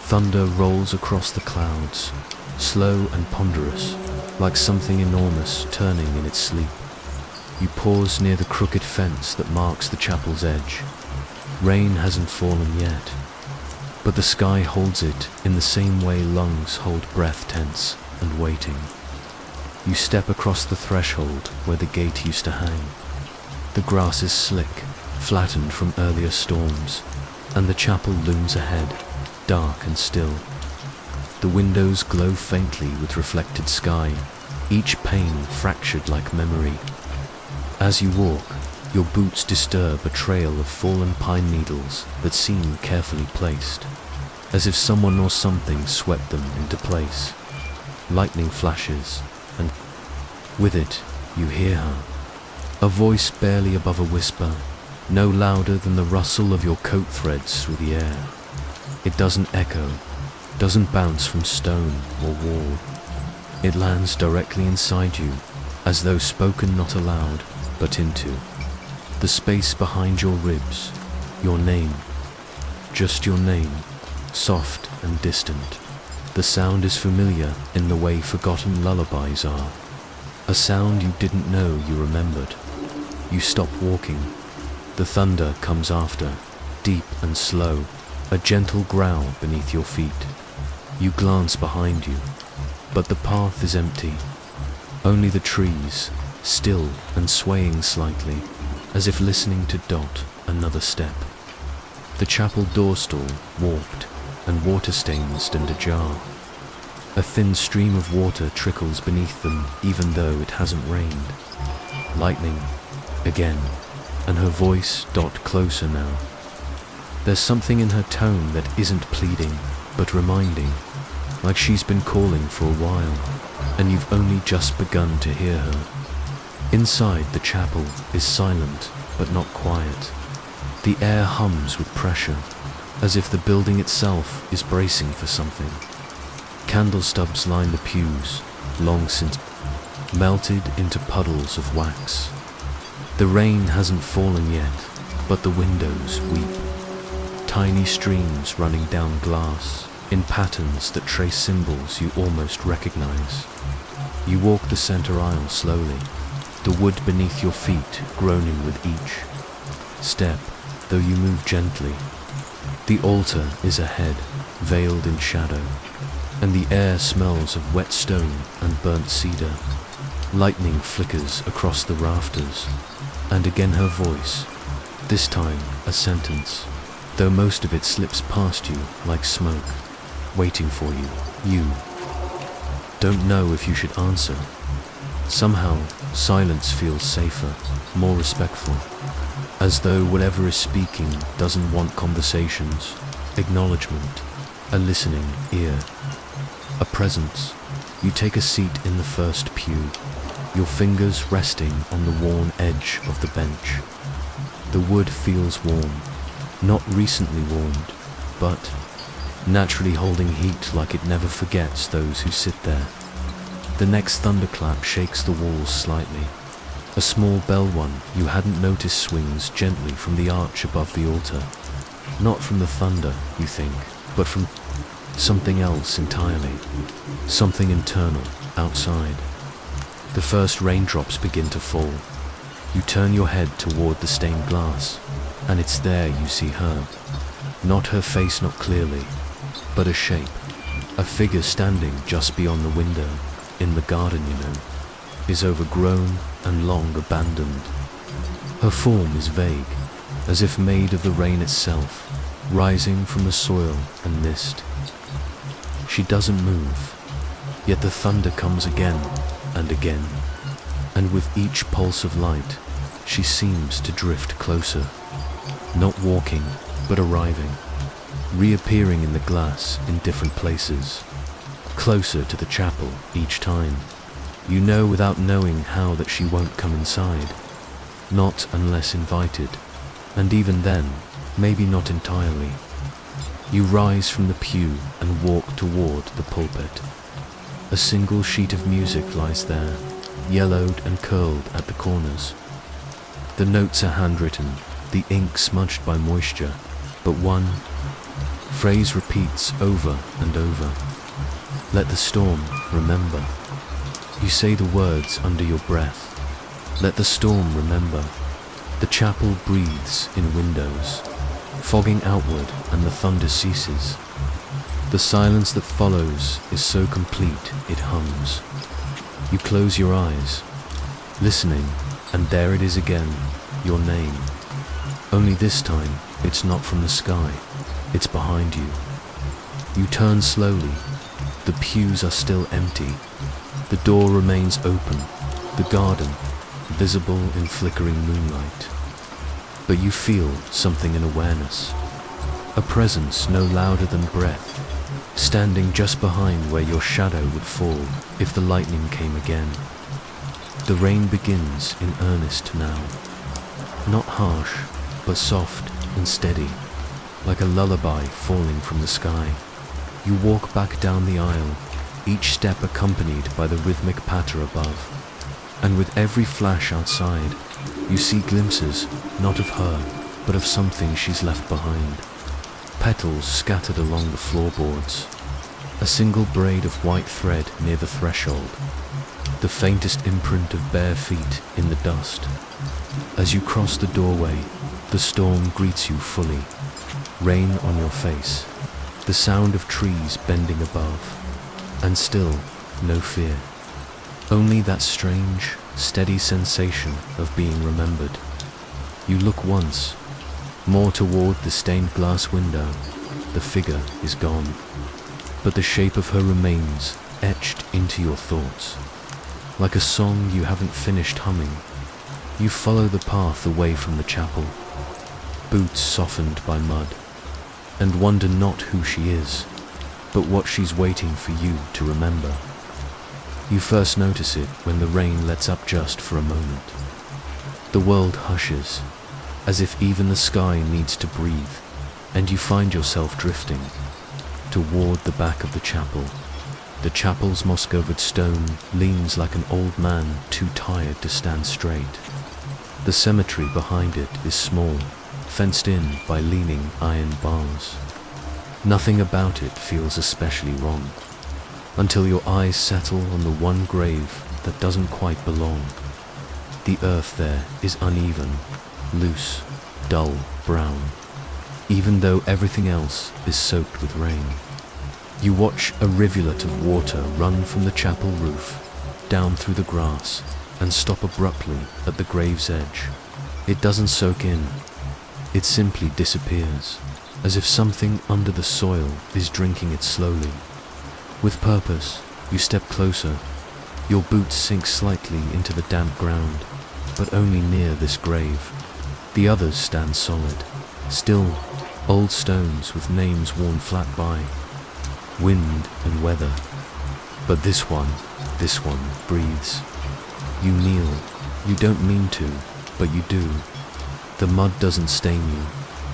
Thunder rolls across the clouds, slow and ponderous, like something enormous turning in its sleep. You pause near the crooked fence that marks the chapel's edge. Rain hasn't fallen yet, but the sky holds it in the same way lungs hold breath, tense and waiting. You step across the threshold where the gate used to hang. The grass is slick, flattened from earlier storms, and the chapel looms ahead, dark and still. The windows glow faintly with reflected sky, each pane fractured like memory. As you walk, your boots disturb a trail of fallen pine needles that seem carefully placed, as if someone or something swept them into place. Lightning flashes, and with it, you hear her. A voice barely above a whisper, no louder than the rustle of your coat threads through the air. It doesn't echo, doesn't bounce from stone or wall. It lands directly inside you, as though spoken not aloud, but into the space behind your ribs. Your name, just your name, soft and distant. The sound is familiar in the way forgotten lullabies are. A sound you didn't know you remembered. You stop walking. The thunder comes after, deep and slow, a gentle growl beneath your feet. You glance behind you, but the path is empty. Only the trees, still and swaying slightly, as if listening to dot another step. The chapel doorstall warped and water-stained and ajar. A thin stream of water trickles beneath them even though it hasn't rained. Lightning, again, and her voice dot closer now. There's something in her tone that isn't pleading, but reminding, like she's been calling for a while, and you've only just begun to hear her. Inside the chapel is silent, but not quiet. The air hums with pressure, as if the building itself is bracing for something. Candle stubs line the pews, long since melted into puddles of wax. The rain hasn't fallen yet, but the windows weep. Tiny streams running down glass, in patterns that trace symbols you almost recognize. You walk the center aisle slowly, the wood beneath your feet groaning with each step, though you move gently. The altar is ahead, veiled in shadow, and the air smells of wet stone and burnt cedar. Lightning flickers across the rafters, and again her voice, this time a sentence, though most of it slips past you like smoke, waiting for you. You don't know if you should answer. Somehow, silence feels safer, more respectful, as though whatever is speaking doesn't want conversations, acknowledgement, a listening ear, a presence. You take a seat in the first pew, your fingers resting on the worn edge of the bench. The wood feels warm, not recently warmed, but naturally holding heat like it never forgets those who sit there. The next thunderclap shakes the walls slightly. A small bell one you hadn't noticed swings gently from the arch above the altar. Not from the thunder, you think, but from something else entirely. Something internal, outside. The first raindrops begin to fall. You turn your head toward the stained glass, and it's there you see her. Not her face, not clearly, but a shape. A figure standing just beyond the window, in the garden, you know, is overgrown and long abandoned. Her form is vague, as if made of the rain itself, rising from the soil and mist. She doesn't move, yet the thunder comes again and again, and with each pulse of light, she seems to drift closer, not walking, but arriving, reappearing in the glass in different places, closer to the chapel each time. You know without knowing how that she won't come inside, not unless invited, and even then, maybe not entirely. You rise from the pew and walk toward the pulpit. A single sheet of music lies there, yellowed and curled at the corners. The notes are handwritten, the ink smudged by moisture, but one phrase repeats over and over. Let the storm remember. You say the words under your breath. Let the storm remember. The chapel breathes in windows, fogging outward, and the thunder ceases. The silence that follows is so complete it hums. You close your eyes, listening, and there it is again, your name. Only this time, it's not from the sky, it's behind you. You turn slowly. The pews are still empty. The door remains open, the garden, visible in flickering moonlight. But you feel something in awareness, a presence no louder than breath, standing just behind where your shadow would fall if the lightning came again. The rain begins in earnest now, not harsh, but soft and steady, like a lullaby falling from the sky. You walk back down the aisle, each step accompanied by the rhythmic patter above. And with every flash outside, you see glimpses, not of her, but of something she's left behind. Petals scattered along the floorboards, a single braid of white thread near the threshold, the faintest imprint of bare feet in the dust. As you cross the doorway, the storm greets you fully, rain on your face, the sound of trees bending above, and still no fear. Only that strange, steady sensation of being remembered. You look once, more toward the stained glass window. The figure is gone, but the shape of her remains etched into your thoughts. Like a song you haven't finished humming, you follow the path away from the chapel, boots softened by mud, and wonder not who she is, but what she's waiting for you to remember. You first notice it when the rain lets up just for a moment. The world hushes, as if even the sky needs to breathe, and you find yourself drifting toward the back of the chapel. The chapel's moss-covered stone leans like an old man too tired to stand straight. The cemetery behind it is small, fenced in by leaning iron bars. Nothing about it feels especially wrong, until your eyes settle on the one grave that doesn't quite belong. The earth there is uneven, loose, dull brown, even though everything else is soaked with rain. You watch a rivulet of water run from the chapel roof, down through the grass, and stop abruptly at the grave's edge. It doesn't soak in, it simply disappears, as if something under the soil is drinking it slowly. With purpose, you step closer. Your boots sink slightly into the damp ground, but only near this grave. The others stand solid, still, old stones with names worn flat by wind and weather. But this one breathes. You kneel. You don't mean to, but you do. The mud doesn't stain you.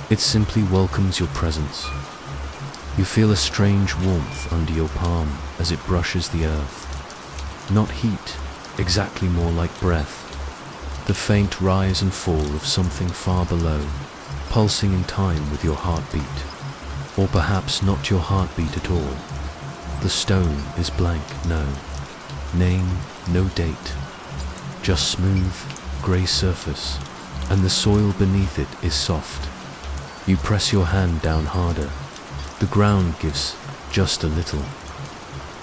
It simply welcomes your presence. You feel a strange warmth under your palm as it brushes the earth. Not heat, exactly more like breath. The faint rise and fall of something far below, pulsing in time with your heartbeat. Or perhaps not your heartbeat at all. The stone is blank, no name, no date. Just smooth, grey surface, and the soil beneath it is soft. You press your hand down harder. The ground gives just a little,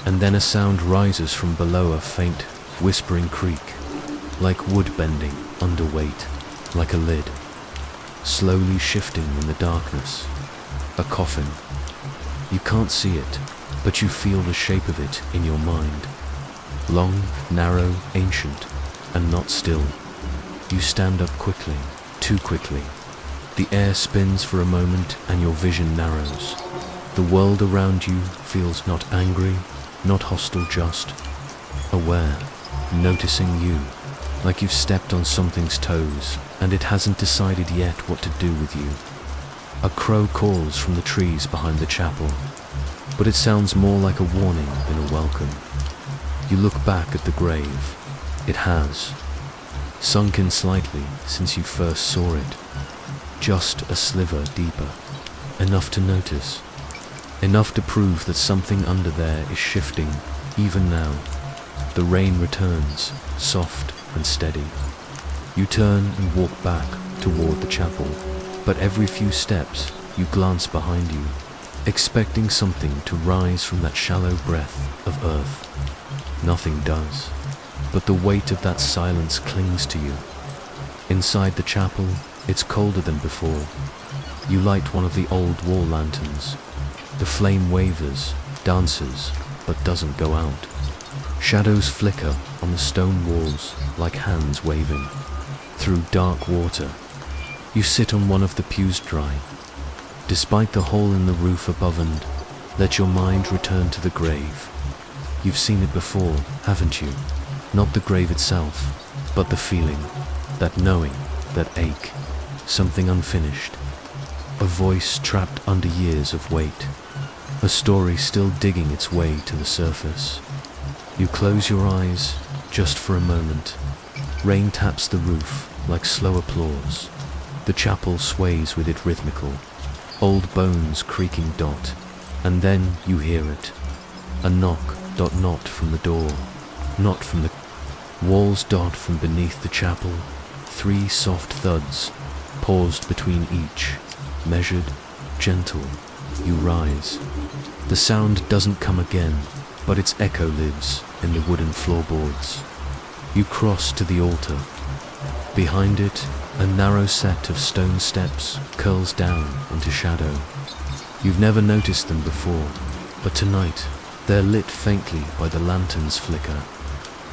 and then a sound rises from below, a faint, whispering creak, like wood bending under weight, like a lid, slowly shifting in the darkness. A coffin. You can't see it, but you feel the shape of it in your mind. Long, narrow, ancient, and not still. You stand up quickly, too quickly. The air spins for a moment and your vision narrows. The world around you feels not angry, not hostile, just aware, noticing you, like you've stepped on something's toes and it hasn't decided yet what to do with you. A crow calls from the trees behind the chapel, but it sounds more like a warning than a welcome. You look back at the grave. It has sunk in slightly since you first saw it, just a sliver deeper, enough to notice, enough to prove that something under there is shifting, even now, The rain returns, soft and steady. You turn and walk back toward the chapel, but every few steps you glance behind you, expecting something to rise from that shallow breath of earth. Nothing does, but the weight of that silence clings to you. Inside the chapel, it's colder than before. You light one of the old wall lanterns. The flame wavers, dances, but doesn't go out. Shadows flicker on the stone walls like hands waving. Through dark water, you sit on one of the pews dry. Despite the hole in the roof above, and let your mind return to the grave. You've seen it before, haven't you? Not the grave itself, but the feeling, that knowing, that ache, something unfinished. A voice trapped under years of weight. A story still digging its way to the surface. You close your eyes, just for a moment. Rain taps the roof like slow applause. The chapel sways with it rhythmical. Old bones creaking dot. And then you hear it. A knock, dot, not from the door. Not from the walls, dot, from beneath the chapel. 3 soft thuds, paused between each. Measured, gentle, you rise. The sound doesn't come again, but its echo lives in the wooden floorboards. You cross to the altar. Behind it, a narrow set of stone steps curls down into shadow. You've never noticed them before, but tonight they're lit faintly by the lantern's flicker.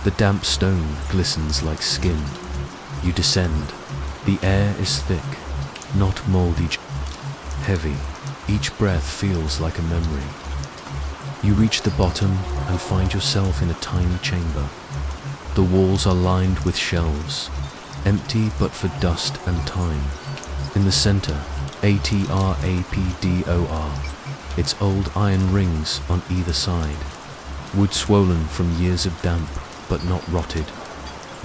The damp stone glistens like skin. You descend. The air is thick, not moldy, heavy. Each breath feels like a memory. You reach the bottom and find yourself in a tiny chamber. The walls are lined with shelves, empty but for dust and time. In the center, ATRAPDOR, its old iron rings on either side. Wood swollen from years of damp, but not rotted.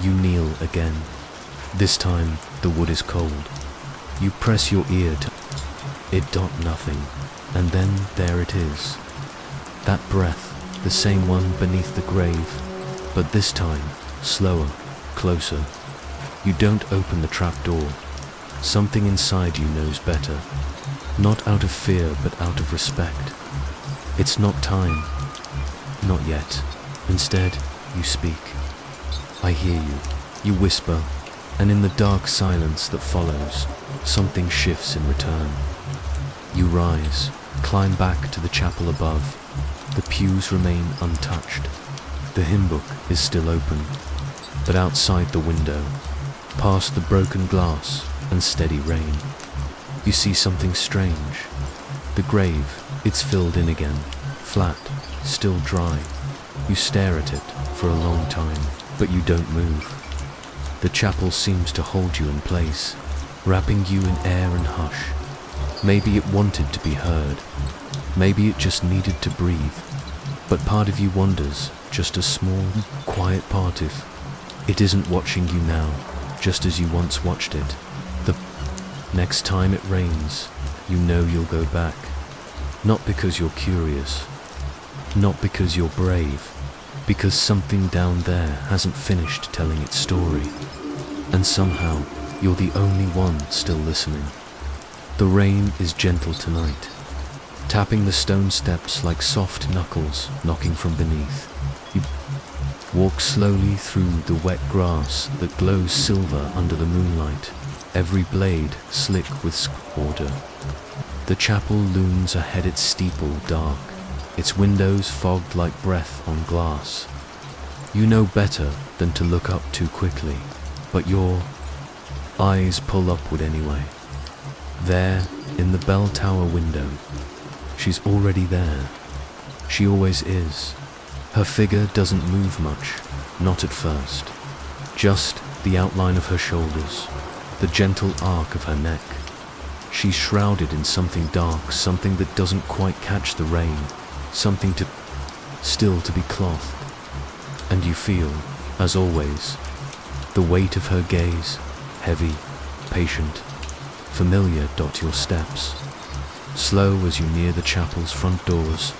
You kneel again. This time, the wood is cold. You press your ear to it, nothing, and then there it is. That breath, the same one beneath the grave, but this time, slower, closer. You don't open the trapdoor. Something inside you knows better. Not out of fear, but out of respect. It's not time. Not yet. Instead, you speak. I hear you. You whisper, and in the dark silence that follows, something shifts in return. You rise, climb back to the chapel above. The pews remain untouched. The hymn book is still open, but outside the window, past the broken glass and steady rain, you see something strange. The grave, it's filled in again, flat, still dry. You stare at it for a long time, but you don't move. The chapel seems to hold you in place, wrapping you in air and hush. Maybe it wanted to be heard. Maybe it just needed to breathe. But part of you wonders, just a small, quiet part, if it isn't watching you now, just as you once watched it. The next time it rains, you know you'll go back. Not because you're curious, not because you're brave, because something down there hasn't finished telling its story. And somehow, you're the only one still listening. The rain is gentle tonight, tapping the stone steps like soft knuckles knocking from beneath. You walk slowly through the wet grass that glows silver under the moonlight, every blade slick with order. The chapel looms ahead, its steeple dark, its windows fogged like breath on glass. You know better than to look up too quickly, but your eyes pull upward anyway. There, in the bell tower window, she's already there. She always is. Her figure doesn't move much, not at first. Just the outline of her shoulders, the gentle arc of her neck. She's shrouded in something dark, something that doesn't quite catch the rain, something still to be clothed. And you feel, as always, the weight of her gaze, heavy, patient, familiar. Your steps. Slow as you near the chapel's front doors,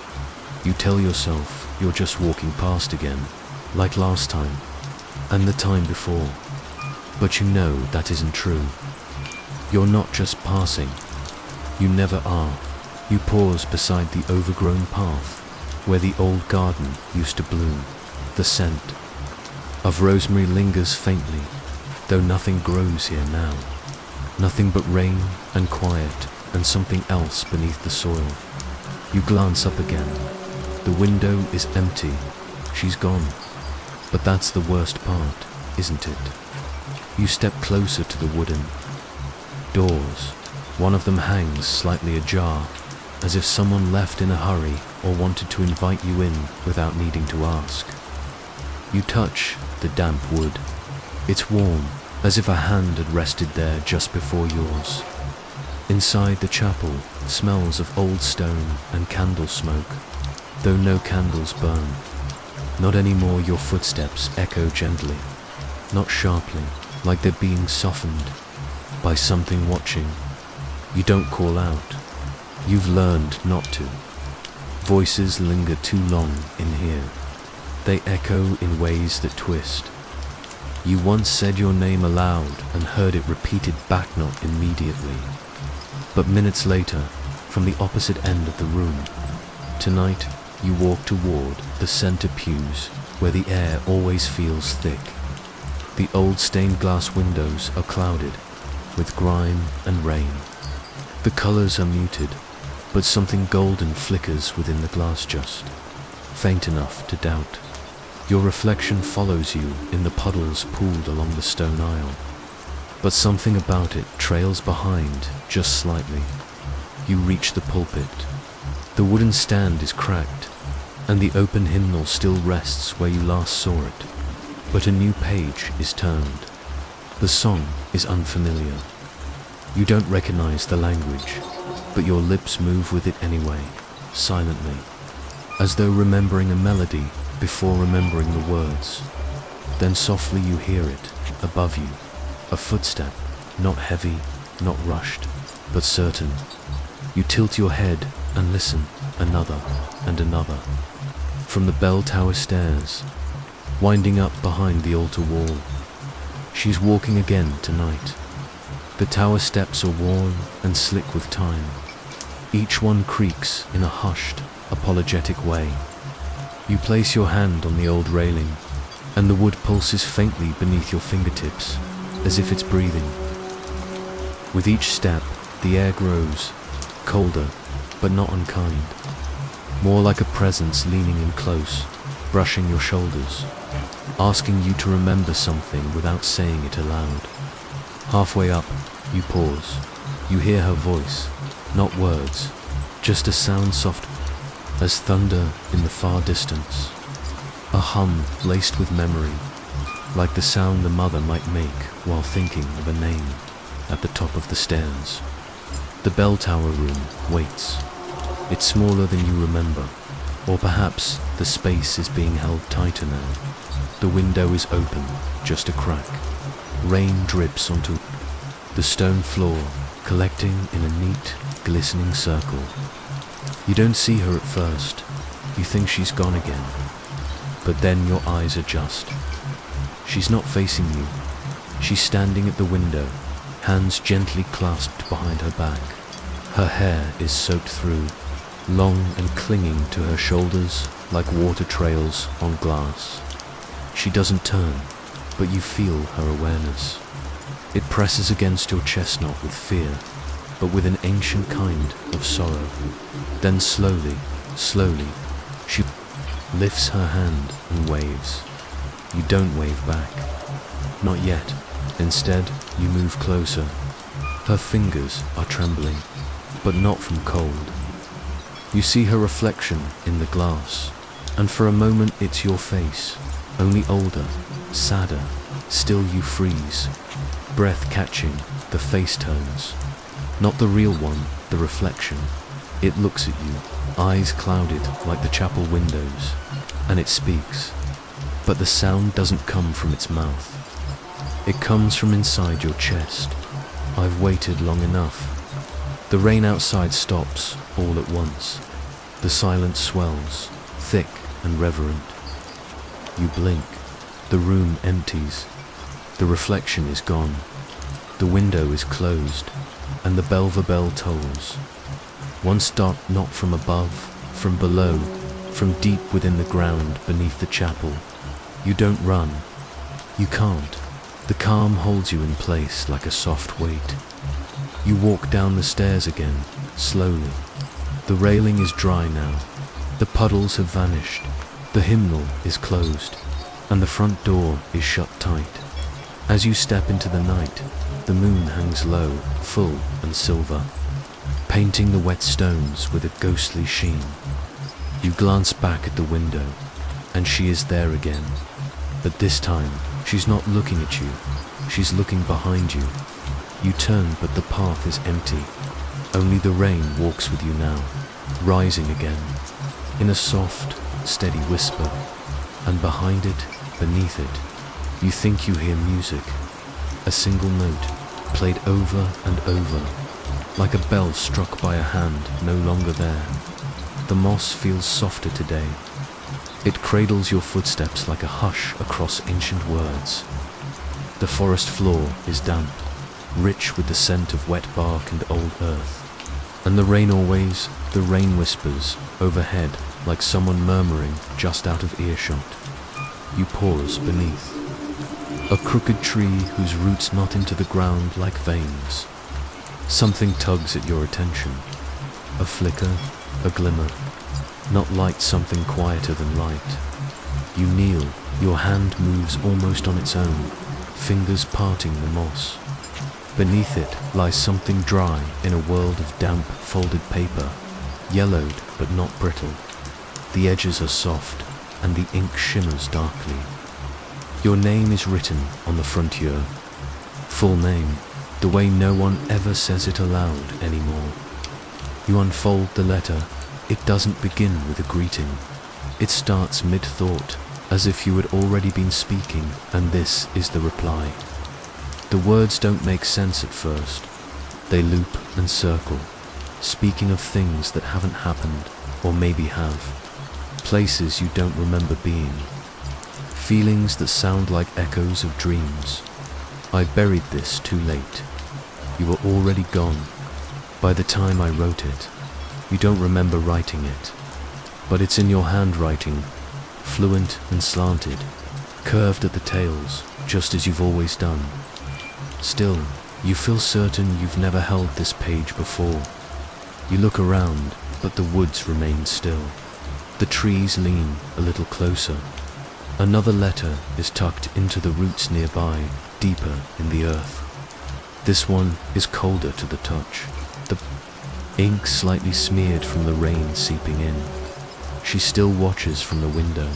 you tell yourself you're just walking past again. like last time, and the time before. But you know that isn't true. You're not just passing. You never are. You pause beside the overgrown path, where the old garden used to bloom. The scent of rosemary lingers faintly, though nothing grows here now. Nothing but rain and quiet and something else beneath the soil. You glance up again. The window is empty. She's gone. But that's the worst part, isn't it? You step closer to the wooden doors. One of them hangs slightly ajar, as if someone left in a hurry or wanted to invite you in without needing to ask. You touch the damp wood. It's warm, as if a hand had rested there just before yours. Inside the chapel, smells of old stone and candle smoke, though no candles burn. Not anymore. Your footsteps echo gently, not sharply, like they're being softened by something watching. You don't call out. You've learned not to. Voices linger too long in here. They echo in ways that twist. You once said your name aloud and heard it repeated back, not immediately, but minutes later, from the opposite end of the room. Tonight, you walk toward the center pews, where the air always feels thick. The old stained glass windows are clouded with grime and rain. The colors are muted, but something golden flickers within the glass, just faint enough to doubt. Your reflection follows you in the puddles pooled along the stone aisle, but something about it trails behind just slightly. You reach the pulpit. The wooden stand is cracked, and the open hymnal still rests where you last saw it, but a new page is turned. The song is unfamiliar. You don't recognize the language, but your lips move with it anyway, silently, as though remembering a melody before remembering the words. Then softly you hear it, above you, a footstep, not heavy, not rushed, but certain. You tilt your head and listen, another and another. From the bell tower stairs, winding up behind the altar wall. She's walking again tonight. The tower steps are worn and slick with time. Each one creaks in a hushed, apologetic way. You place your hand on the old railing, and the wood pulses faintly beneath your fingertips, as if it's breathing. With each step, the air grows colder, but not unkind. More like a presence leaning in close, brushing your shoulders, asking you to remember something without saying it aloud. Halfway up, you pause. You hear her voice, not words, just a sound soft as thunder in the far distance. A hum laced with memory, like the sound a mother might make while thinking of a name at the top of the stairs. The bell tower room waits. It's smaller than you remember, or perhaps the space is being held tighter now. The window is open, just a crack. Rain drips onto the stone floor, collecting in a neat, glistening circle. You don't see her at first. You think she's gone again. But then your eyes adjust. She's not facing you. She's standing at the window, hands gently clasped behind her back. Her hair is soaked through, long and clinging to her shoulders like water trails on glass. She doesn't turn, but you feel her awareness. It presses against your chest, not with fear, but with an ancient kind of sorrow. Then slowly, she lifts her hand and waves. You don't wave back. Not yet. Instead, you move closer. Her fingers are trembling, but not from cold. You see her reflection in the glass, and for a moment it's your face, only older, sadder. Still you freeze, breath catching. The face turns. Not the real one, the reflection. It looks at you, eyes clouded like the chapel windows, and it speaks. But the sound doesn't come from its mouth. It comes from inside your chest. I've waited long enough. The rain outside stops all at once. The silence swells, thick and reverent. You blink. The room empties. The reflection is gone. The window is closed, and the Belver bell tolls. One stop not from above, from below, from deep within the ground beneath the chapel. You don't run. You can't. The calm holds you in place like a soft weight. You walk down the stairs again, slowly. The railing is dry now. The puddles have vanished. The hymnal is closed, and the front door is shut tight. As you step into the night, the moon hangs low, full and silver, painting the wet stones with a ghostly sheen. You glance back at the window, and she is there again. But this time, she's not looking at you. She's looking behind you. You turn, but the path is empty. Only the rain walks with you now, rising again, in a soft, steady whisper. And behind it, beneath it, you think you hear music. A single note, played over and over, like a bell struck by a hand no longer there. The moss feels softer today. It cradles your footsteps like a hush across ancient words. The forest floor is damp, rich with the scent of wet bark and old earth. And the rain whispers overhead like someone murmuring just out of earshot. You pause beneath. A crooked tree whose roots knot into the ground like veins. Something tugs at your attention. A flicker, a glimmer. Not light, something quieter than light. You kneel, your hand moves almost on its own, fingers parting the moss. Beneath it lies something dry in a world of damp, folded paper, yellowed but not brittle. The edges are soft, and the ink shimmers darkly. Your name is written on the frontier. Full name, the way no one ever says it aloud anymore. You unfold the letter. It doesn't begin with a greeting. It starts mid-thought, as if you had already been speaking, and this is the reply. The words don't make sense at first. They loop and circle, speaking of things that haven't happened, or maybe have. Places you don't remember being. Feelings that sound like echoes of dreams. I buried this too late. You were already gone. By the time I wrote it, you don't remember writing it. But it's in your handwriting, fluent and slanted, curved at the tails, just as you've always done. Still, you feel certain you've never held this page before. You look around, but the woods remain still. The trees lean a little closer. Another letter is tucked into the roots nearby, deeper in the earth. This one is colder to the touch, the ink slightly smeared from the rain seeping in. She still watches from the window.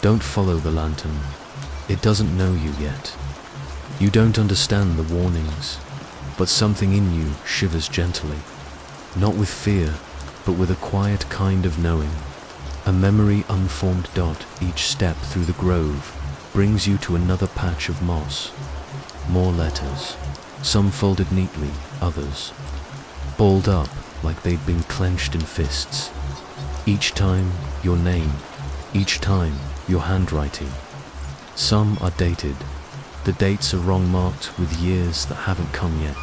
Don't follow the lantern. It doesn't know you yet. You don't understand the warnings, but something in you shivers gently, not with fear, but with a quiet kind of knowing. A memory unformed dot each step through the grove brings you to another patch of moss. More letters, some folded neatly, others balled up like they'd been clenched in fists. Each time your name, each time your handwriting. Some are dated. The dates are wrong marked with years that haven't come yet.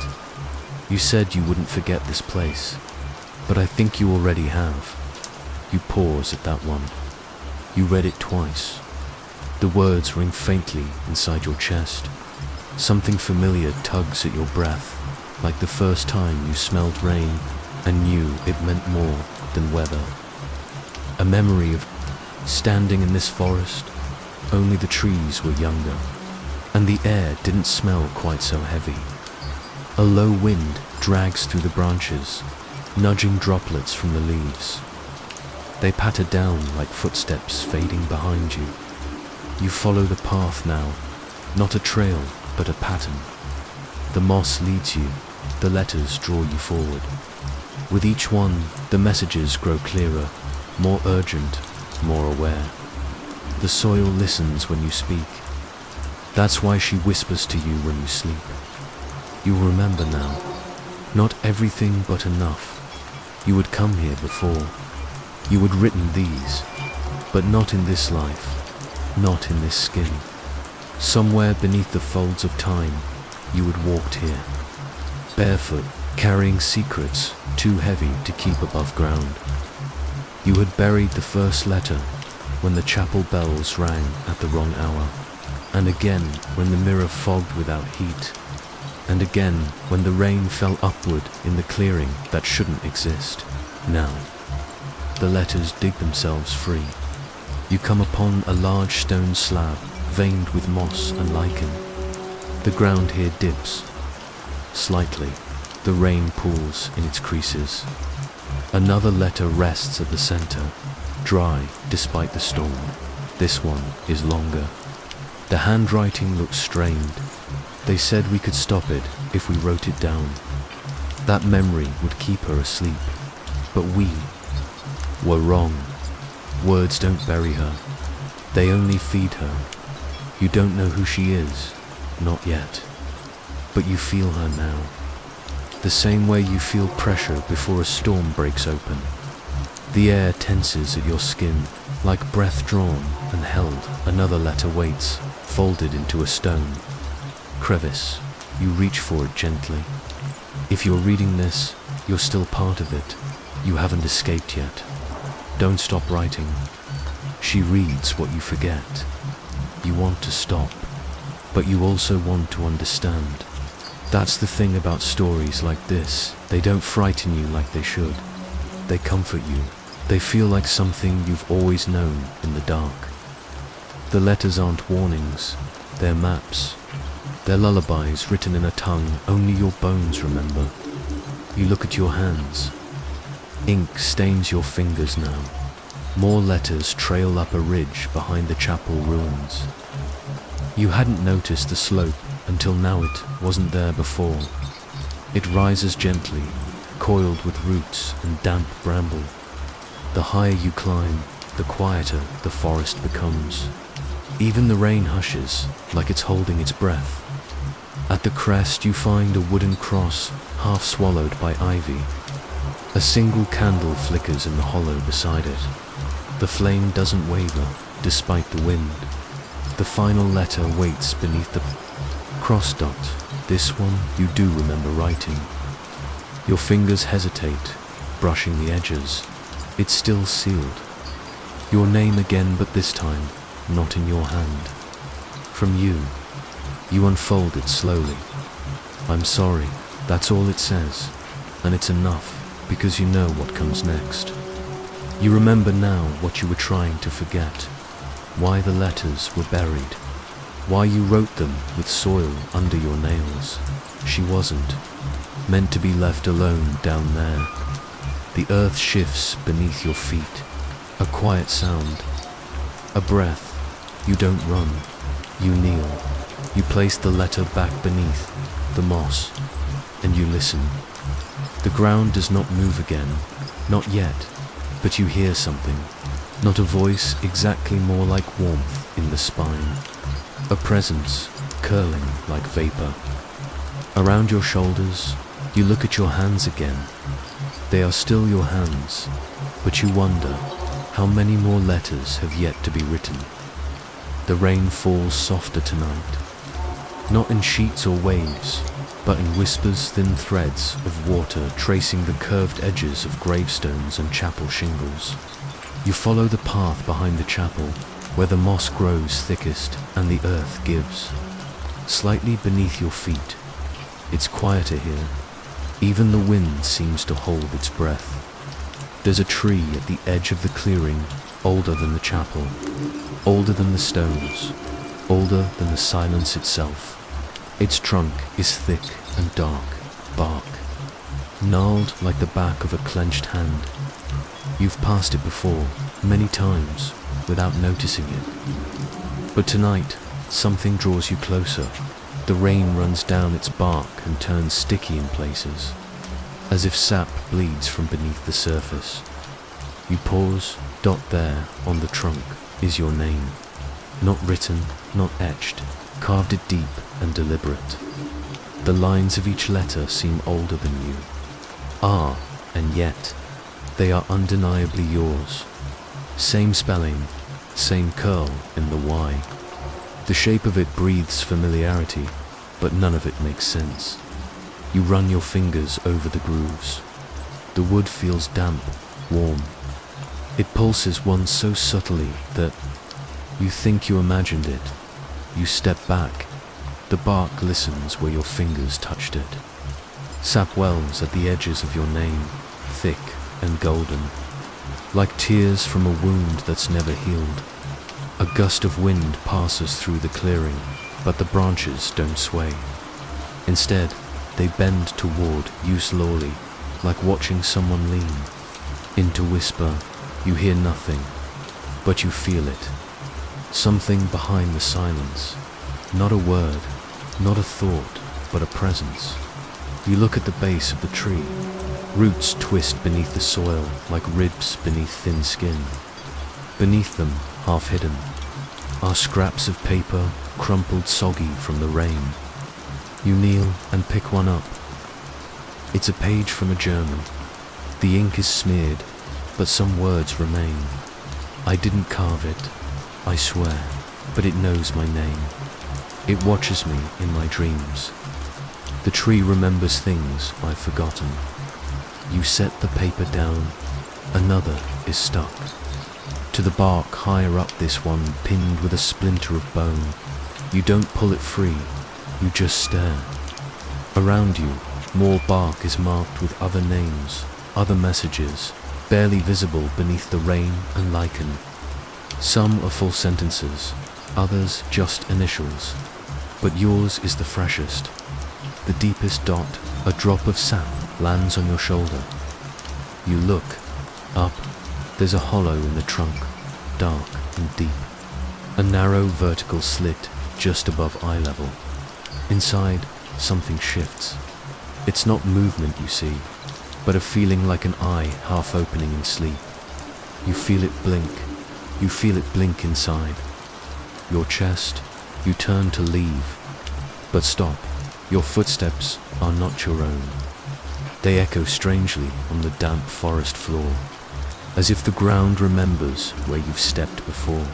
You said you wouldn't forget this place, but I think you already have. You pause at that one. You read it twice. The words ring faintly inside your chest. Something familiar tugs at your breath, like the first time you smelled rain and knew it meant more than weather. A memory of standing in this forest, only the trees were younger, and the air didn't smell quite so heavy. A low wind drags through the branches, nudging droplets from the leaves. They patter down like footsteps fading behind you. You follow the path now, not a trail, but a pattern. The moss leads you, the letters draw you forward. With each one, the messages grow clearer, more urgent, more aware. The soil listens when you speak. That's why she whispers to you when you sleep. You'll remember now. Not everything, but enough. You had come here before. You had written these, but not in this life. not in this skin. Somewhere beneath the folds of time, you had walked here, barefoot, carrying secrets too heavy to keep above ground. You had buried the first letter when the chapel bells rang at the wrong hour, and again when the mirror fogged without heat, and again when the rain fell upward in the clearing that shouldn't exist. Now, the letters dig themselves free. You come upon a large stone slab veined with moss and lichen. The ground here dips slightly. The rain pools in its creases. Another letter rests at the center, dry despite the storm. This one is longer. The handwriting looks strained. They said we could stop it if we wrote it down. That memory would keep her asleep. But we were wrong. Words don't bury her. They only feed her. You don't know who she is, not yet. But you feel her now. The same way you feel pressure before a storm breaks open. The air tenses at your skin, like breath drawn and held. Another letter waits, folded into a stone. Crevice, you reach for it gently. If you're reading this, you're still part of it. You haven't escaped yet. Don't stop writing. She reads what you forget. You want to stop, but you also want to understand. That's the thing about stories like this. They don't frighten you like they should. They comfort you. They feel like something you've always known in the dark. The letters aren't warnings. They're maps. They're lullabies written in a tongue only your bones remember. You look at your hands. Ink stains your fingers now. More letters trail up a ridge behind the chapel ruins. You hadn't noticed the slope until now. It wasn't there before. It rises gently, coiled with roots and damp bramble. The higher you climb, the quieter the forest becomes. Even the rain hushes, like it's holding its breath. At the crest you find a wooden cross, half swallowed by ivy. A single candle flickers in the hollow beside it. The flame doesn't waver, despite the wind. The final letter waits beneath the cross dot. This one you do remember writing. Your fingers hesitate, brushing the edges. It's still sealed. Your name again, but this time not in your hand. From you, you unfold it slowly. I'm sorry, that's all it says, and it's enough because you know what comes next. You remember now what you were trying to forget, why the letters were buried, why you wrote them with soil under your nails. She wasn't meant to be left alone down there. The earth shifts beneath your feet, a quiet sound, a breath. You don't run, you kneel. You place the letter back beneath the moss, and you listen. The ground does not move again, not yet, but you hear something. Not a voice exactly, more like warmth in the spine. A presence curling like vapor. Around your shoulders, you look at your hands again. They are still your hands, but you wonder how many more letters have yet to be written. The rain falls softer tonight, not in sheets or waves, but in whispers, thin threads of water tracing the curved edges of gravestones and chapel shingles. You follow the path behind the chapel, where the moss grows thickest and the earth gives. Slightly beneath your feet, it's quieter here. Even the wind seems to hold its breath. There's a tree at the edge of the clearing, older than the chapel, older than the stones, older than the silence itself. Its trunk is thick and dark, bark, gnarled like the back of a clenched hand. You've passed it before, many times, without noticing it. But tonight, something draws you closer. The rain runs down its bark and turns sticky in places, as if sap bleeds from beneath the surface. You pause. Dot there on the trunk is your name. Not written, not etched, carved it deep and deliberate. The lines of each letter seem older than you. And yet, they are undeniably yours. Same spelling, Same curl in the Y. The shape of it breathes familiarity, but none of it makes sense. You run your fingers over the grooves. The wood feels damp, warm. It pulses once so subtly that you think you imagined it. You step back. The bark glistens where your fingers touched it. Sap wells at the edges of your name, thick and golden, like tears from a wound that's never healed. A gust of wind passes through the clearing, but the branches don't sway. Instead, they bend toward you slowly, like watching someone lean. Into whisper, you hear nothing, but you feel it. Something behind the silence. Not a word, not a thought, but a presence. You look at the base of the tree. Roots twist beneath the soil like ribs beneath thin skin. Beneath them, half hidden, are scraps of paper crumpled soggy from the rain. You kneel and pick one up. It's a page from a journal. The ink is smeared, but some words remain. I didn't carve it, I swear, but it knows my name. It watches me in my dreams. The tree remembers things I've forgotten. You set the paper down, another is stuck. To the bark higher up, this one pinned with a splinter of bone. You don't pull it free, you just stare. Around you, more bark is marked with other names, other messages, barely visible beneath the rain and lichen. Some are full sentences, others just initials, but yours is the freshest. The deepest dot, a drop of sap, lands on your shoulder. You look up. There's a hollow in the trunk, dark and deep. A narrow vertical slit just above eye level. Inside, something shifts. It's not movement you see, but a feeling like an eye half opening in sleep. You feel it blink. You feel it blink inside. Your chest, you turn to leave, but stop. Your footsteps are not your own. They echo strangely on the damp forest floor, as if the ground remembers where you've stepped before,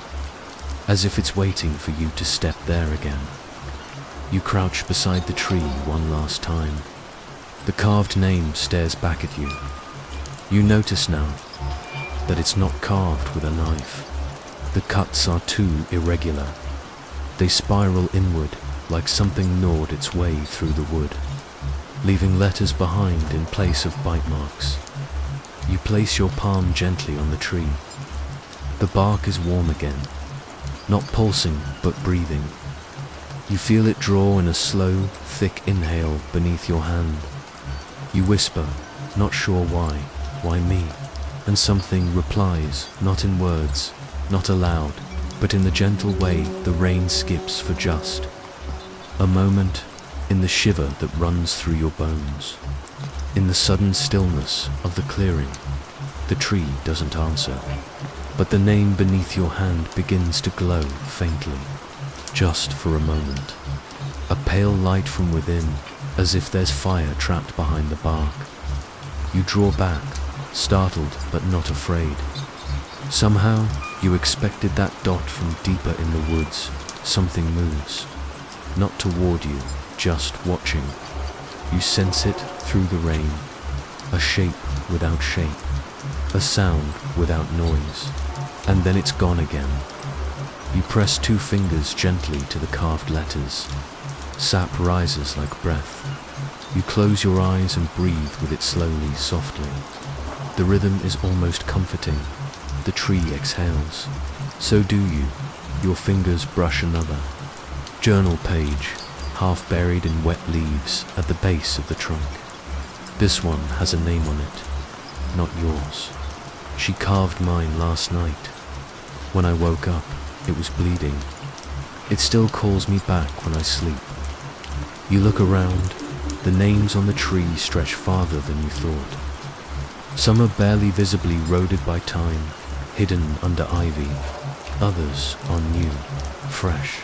as if it's waiting for you to step there again. You crouch beside the tree one last time. The carved name stares back at you. You notice now that it's not carved with a knife. The cuts are too irregular. They spiral inward like something gnawed its way through the wood, leaving letters behind in place of bite marks. You place your palm gently on the tree. The bark is warm again, not pulsing but breathing. You feel it draw in a slow, thick inhale beneath your hand. You whisper, not sure why me? And something replies, not in words, not aloud, but in the gentle way the rain skips for just a moment, in the shiver that runs through your bones. In the sudden stillness of the clearing, the tree doesn't answer, but the name beneath your hand begins to glow faintly, just for a moment. A pale light from within, as if there's fire trapped behind the bark. You draw back, startled but not afraid. Somehow, you expected that dot from deeper in the woods. Something moves. Not toward you, just watching. You sense it through the rain. A shape without shape. A sound without noise. And then it's gone again. You press 2 fingers gently to the carved letters. Sap rises like breath. You close your eyes and breathe with it slowly, softly. The rhythm is almost comforting. The tree exhales. So do you. Your fingers brush another journal page, half buried in wet leaves at the base of the trunk. This one has a name on it, not yours. She carved mine last night. When I woke up, it was bleeding. It still calls me back when I sleep. You look around. The names on the tree stretch farther than you thought. Some are barely visibly eroded by time, hidden under ivy. Others are new, fresh.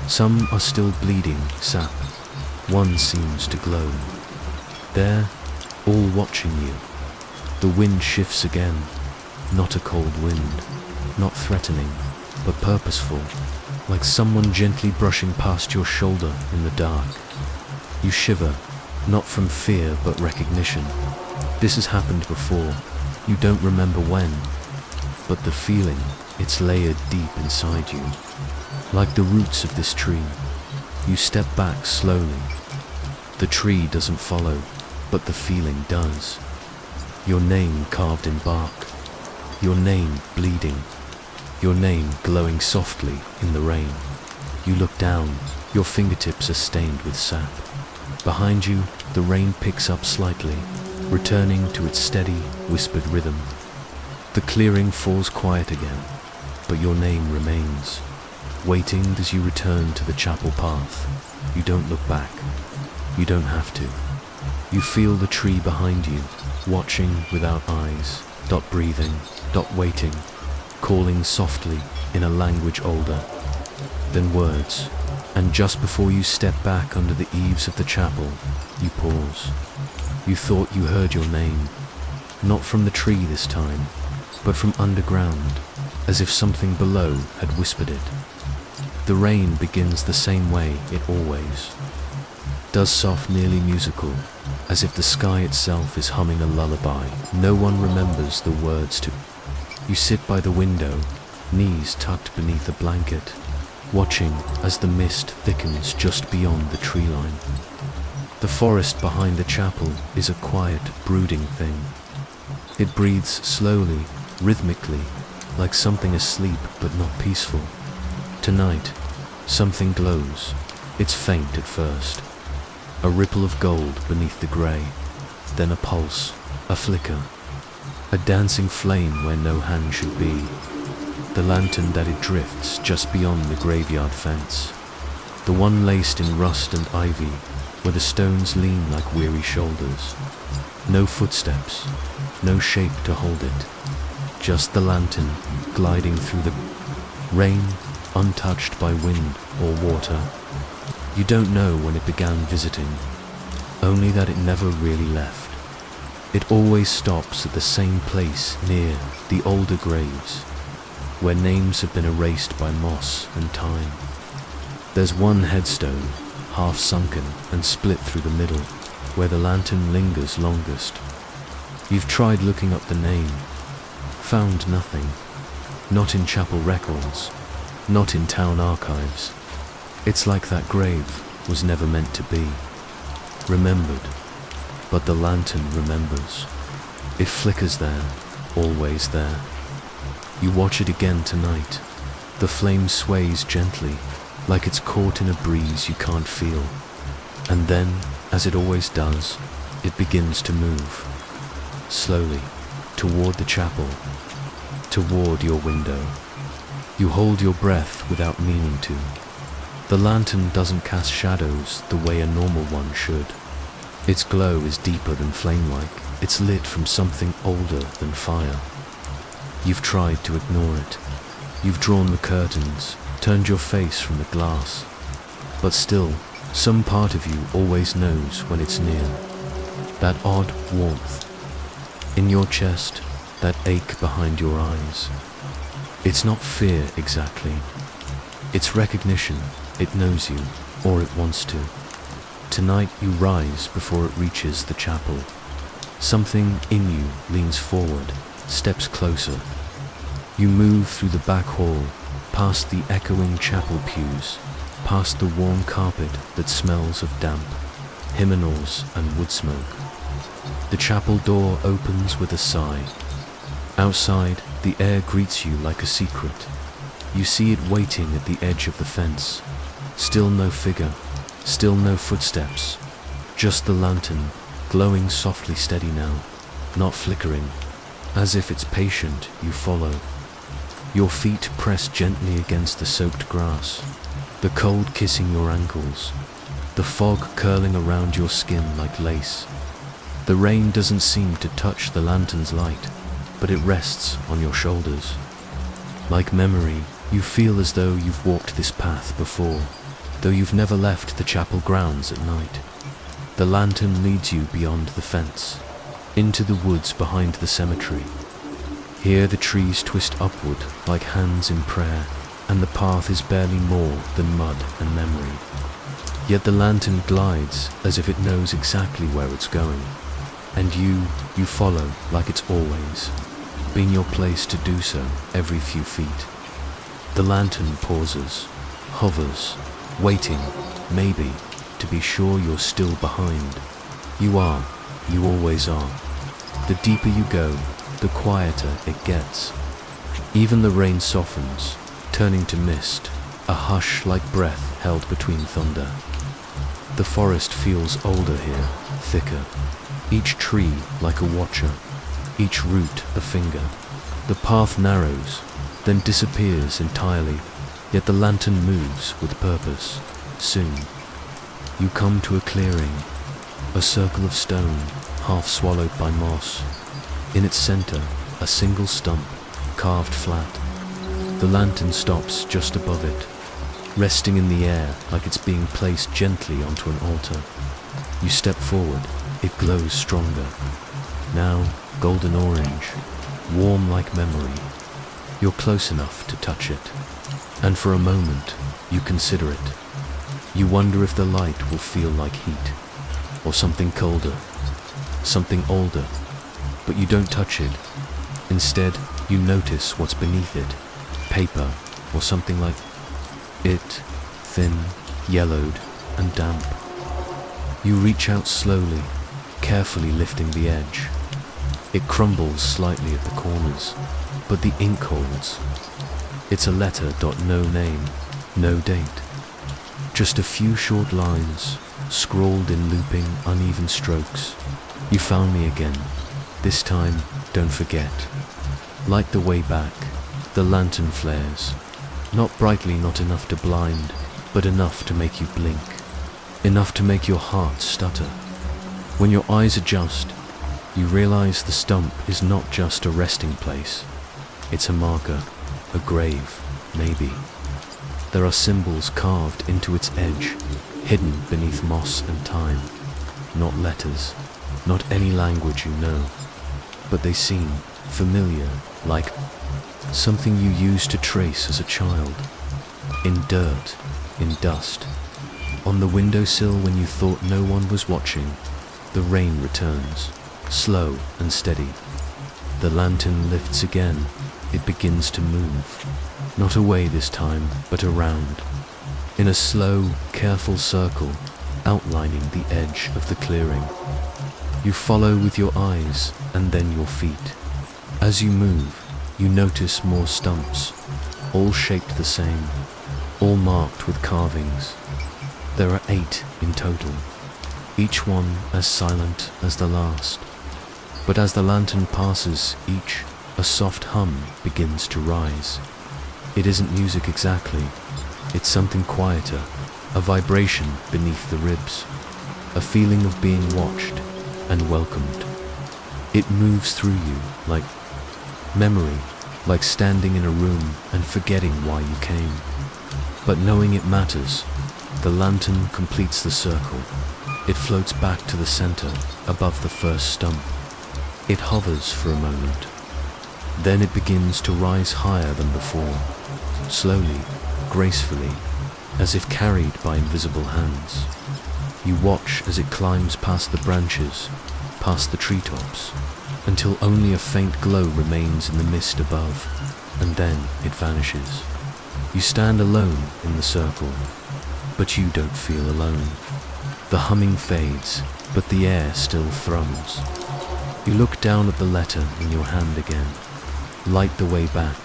Some are still bleeding sap. One seems to glow. There, all watching you. The wind shifts again. Not a cold wind, not threatening, but purposeful, like someone gently brushing past your shoulder in the dark. You shiver, not from fear but recognition. This has happened before. You don't remember when, but the feeling, it's layered deep inside you. Like the roots of this tree, you step back slowly. The tree doesn't follow, but the feeling does. Your name carved in bark, your name bleeding, your name glowing softly in the rain. You look down, your fingertips are stained with sap. Behind you, the rain picks up slightly, returning to its steady, whispered rhythm. The clearing falls quiet again, but your name remains, waiting as you return to the chapel path. You don't look back. You don't have to. You feel the tree behind you, watching without eyes, not breathing, not waiting, calling softly in a language older than words. And just before you step back under the eaves of the chapel, you pause. You thought you heard your name, not from the tree this time, but from underground, as if something below had whispered it. The rain begins the same way it always does, soft, nearly musical, as if the sky itself is humming a lullaby. No one remembers the words to. You sit by the window, knees tucked beneath a blanket, watching as the mist thickens just beyond the tree line. The forest behind the chapel is a quiet, brooding thing. It breathes slowly, rhythmically, like something asleep but not peaceful. Tonight, something glows. It's faint at first. A ripple of gold beneath the grey, then a pulse, a flicker, a dancing flame where no hand should be. The lantern that it drifts just beyond the graveyard fence, the one laced in rust and ivy, where the stones lean like weary shoulders. No footsteps, no shape to hold it, just the lantern gliding through the rain, untouched by wind or water. You don't know when it began visiting, only that it never really left. It always stops at the same place near the older graves, where names have been erased by moss and time. There's one headstone, half sunken and split through the middle, where the lantern lingers longest. You've tried looking up the name, found nothing. Not in chapel records, not in town archives. It's like that grave was never meant to be. Remembered, but the lantern remembers. It flickers there, always there. You watch it again tonight. The flame sways gently, like it's caught in a breeze you can't feel. And then, as it always does, it begins to move. Slowly, toward the chapel, toward your window. You hold your breath without meaning to. The lantern doesn't cast shadows the way a normal one should. Its glow is deeper than flame-like. It's lit from something older than fire. You've tried to ignore it. You've drawn the curtains, turned your face from the glass. But still, some part of you always knows when it's near. That odd warmth in your chest, that ache behind your eyes. It's not fear exactly. It's recognition. It knows you, or it wants to. Tonight you rise before it reaches the chapel. Something in you leans forward, steps closer. You move through the back hall, past the echoing chapel pews, past the warm carpet that smells of damp, hymnals and wood smoke. The chapel door opens with a sigh. Outside, the air greets you like a secret. You see it waiting at the edge of the fence. Still no figure, still no footsteps, just the lantern, glowing softly steady now, not flickering, as if it's patient. You follow. Your feet press gently against the soaked grass, the cold kissing your ankles, the fog curling around your skin like lace. The rain doesn't seem to touch the lantern's light, but it rests on your shoulders. Like memory, you feel as though you've walked this path before, though you've never left the chapel grounds at night. The lantern leads you beyond the fence, into the woods behind the cemetery. Here the trees twist upward like hands in prayer, and the path is barely more than mud and memory. Yet the lantern glides as if it knows exactly where it's going, and you follow like it's always been your place to do so every few feet. The lantern pauses, hovers, waiting, maybe, to be sure you're still behind. You are, you always are. The deeper you go, the quieter it gets. Even the rain softens, turning to mist, a hush like breath held between thunder. The forest feels older here, thicker. Each tree like a watcher, each root a finger. The path narrows, then disappears entirely, yet the lantern moves with purpose. Soon, you come to a clearing, a circle of stone, half swallowed by moss. In its center, a single stump, carved flat. The lantern stops just above it, resting in the air like it's being placed gently onto an altar. You step forward, it glows stronger. Now, golden orange, warm like memory. You're close enough to touch it, and for a moment, you consider it. You wonder if the light will feel like heat, or something colder, something older, but you don't touch it. Instead, you notice what's beneath it, paper or something like it, thin, yellowed, and damp. You reach out slowly, carefully lifting the edge. It crumbles slightly at the corners, but the ink holds. It's a letter, no name, no date. Just a few short lines, scrawled in looping, uneven strokes. You found me again. This time, don't forget. Like the way back, the lantern flares. Not brightly, not enough to blind, but enough to make you blink. Enough to make your heart stutter. When your eyes adjust, you realize the stump is not just a resting place. It's a marker, a grave, maybe. There are symbols carved into its edge, hidden beneath moss and time. Not letters, not any language you know, but they seem familiar, like something you used to trace as a child. In dirt, in dust. On the windowsill when you thought no one was watching, the rain returns, slow and steady. The lantern lifts again. It begins to move. Not away this time, but around. In a slow, careful circle, outlining the edge of the clearing. You follow with your eyes and then your feet. As you move, you notice more stumps, all shaped the same, all marked with carvings. There are 8 in total, each one as silent as the last. But as the lantern passes each, a soft hum begins to rise. It isn't music exactly, it's something quieter, a vibration beneath the ribs, a feeling of being watched and welcomed. It moves through you like memory, like standing in a room and forgetting why you came. But knowing it matters, the lantern completes the circle. It floats back to the center, above the first stump. It hovers for a moment. Then it begins to rise higher than before, slowly, gracefully, as if carried by invisible hands. You watch as it climbs past the branches, past the treetops, until only a faint glow remains in the mist above, and then it vanishes. You stand alone in the circle, but you don't feel alone. The humming fades, but the air still thrums. You look down at the letter in your hand again, light the way back.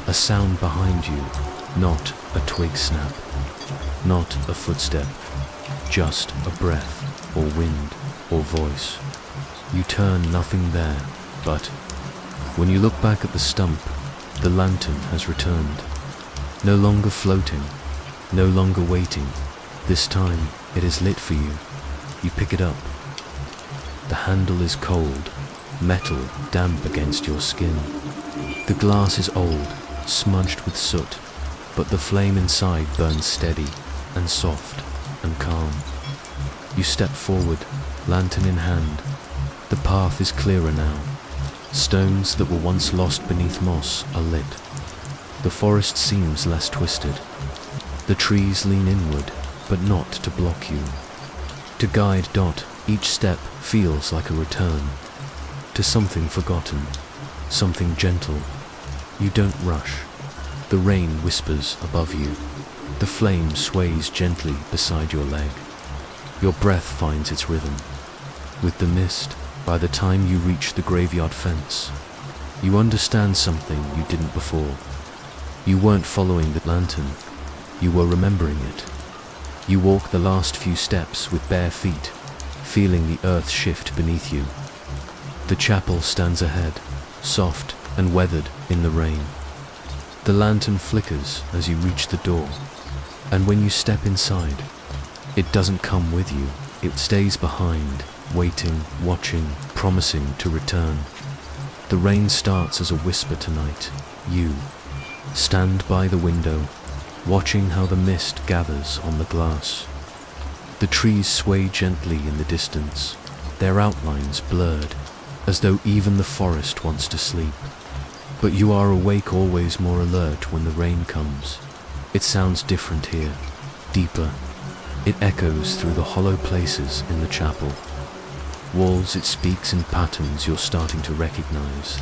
A sound behind you, not a twig snap, not a footstep, just a breath, or wind, or voice. You turn, nothing there, but when you look back at the stump, the lantern has returned. No longer floating, no longer waiting. This time it is lit for you. You pick it up. The handle is cold, metal damp against your skin. The glass is old, smudged with soot, but the flame inside burns steady and soft and calm. You step forward, lantern in hand. The path is clearer now. Stones that were once lost beneath moss are lit. The forest seems less twisted. The trees lean inward, but not to block you. To guide Dot, each step feels like a return to something forgotten, something gentle. You don't rush. The rain whispers above you. The flame sways gently beside your leg. Your breath finds its rhythm. With the mist, by the time you reach the graveyard fence, you understand something you didn't before. You weren't following the lantern, you were remembering it. You walk the last few steps with bare feet, feeling the earth shift beneath you. The chapel stands ahead, soft and weathered in the rain. The lantern flickers as you reach the door, and when you step inside, it doesn't come with you. It stays behind, waiting, watching, promising to return. The rain starts as a whisper tonight. You stand by the window, watching how the mist gathers on the glass. The trees sway gently in the distance, their outlines blurred, as though even the forest wants to sleep. But you are awake, always more alert when the rain comes. It sounds different here, deeper. It echoes through the hollow places in the chapel. Walls it speaks in patterns you're starting to recognize.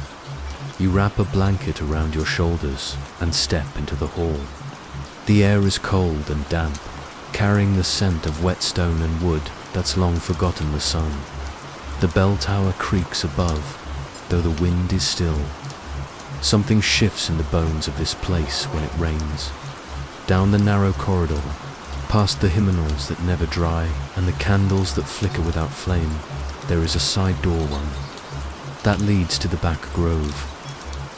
You wrap a blanket around your shoulders and step into the hall. The air is cold and damp, carrying the scent of wet stone and wood that's long forgotten the sun. The bell tower creaks above, though the wind is still. Something shifts in the bones of this place when it rains. Down the narrow corridor, past the hymnals that never dry and the candles that flicker without flame, there is a side door one. That leads to the back grove.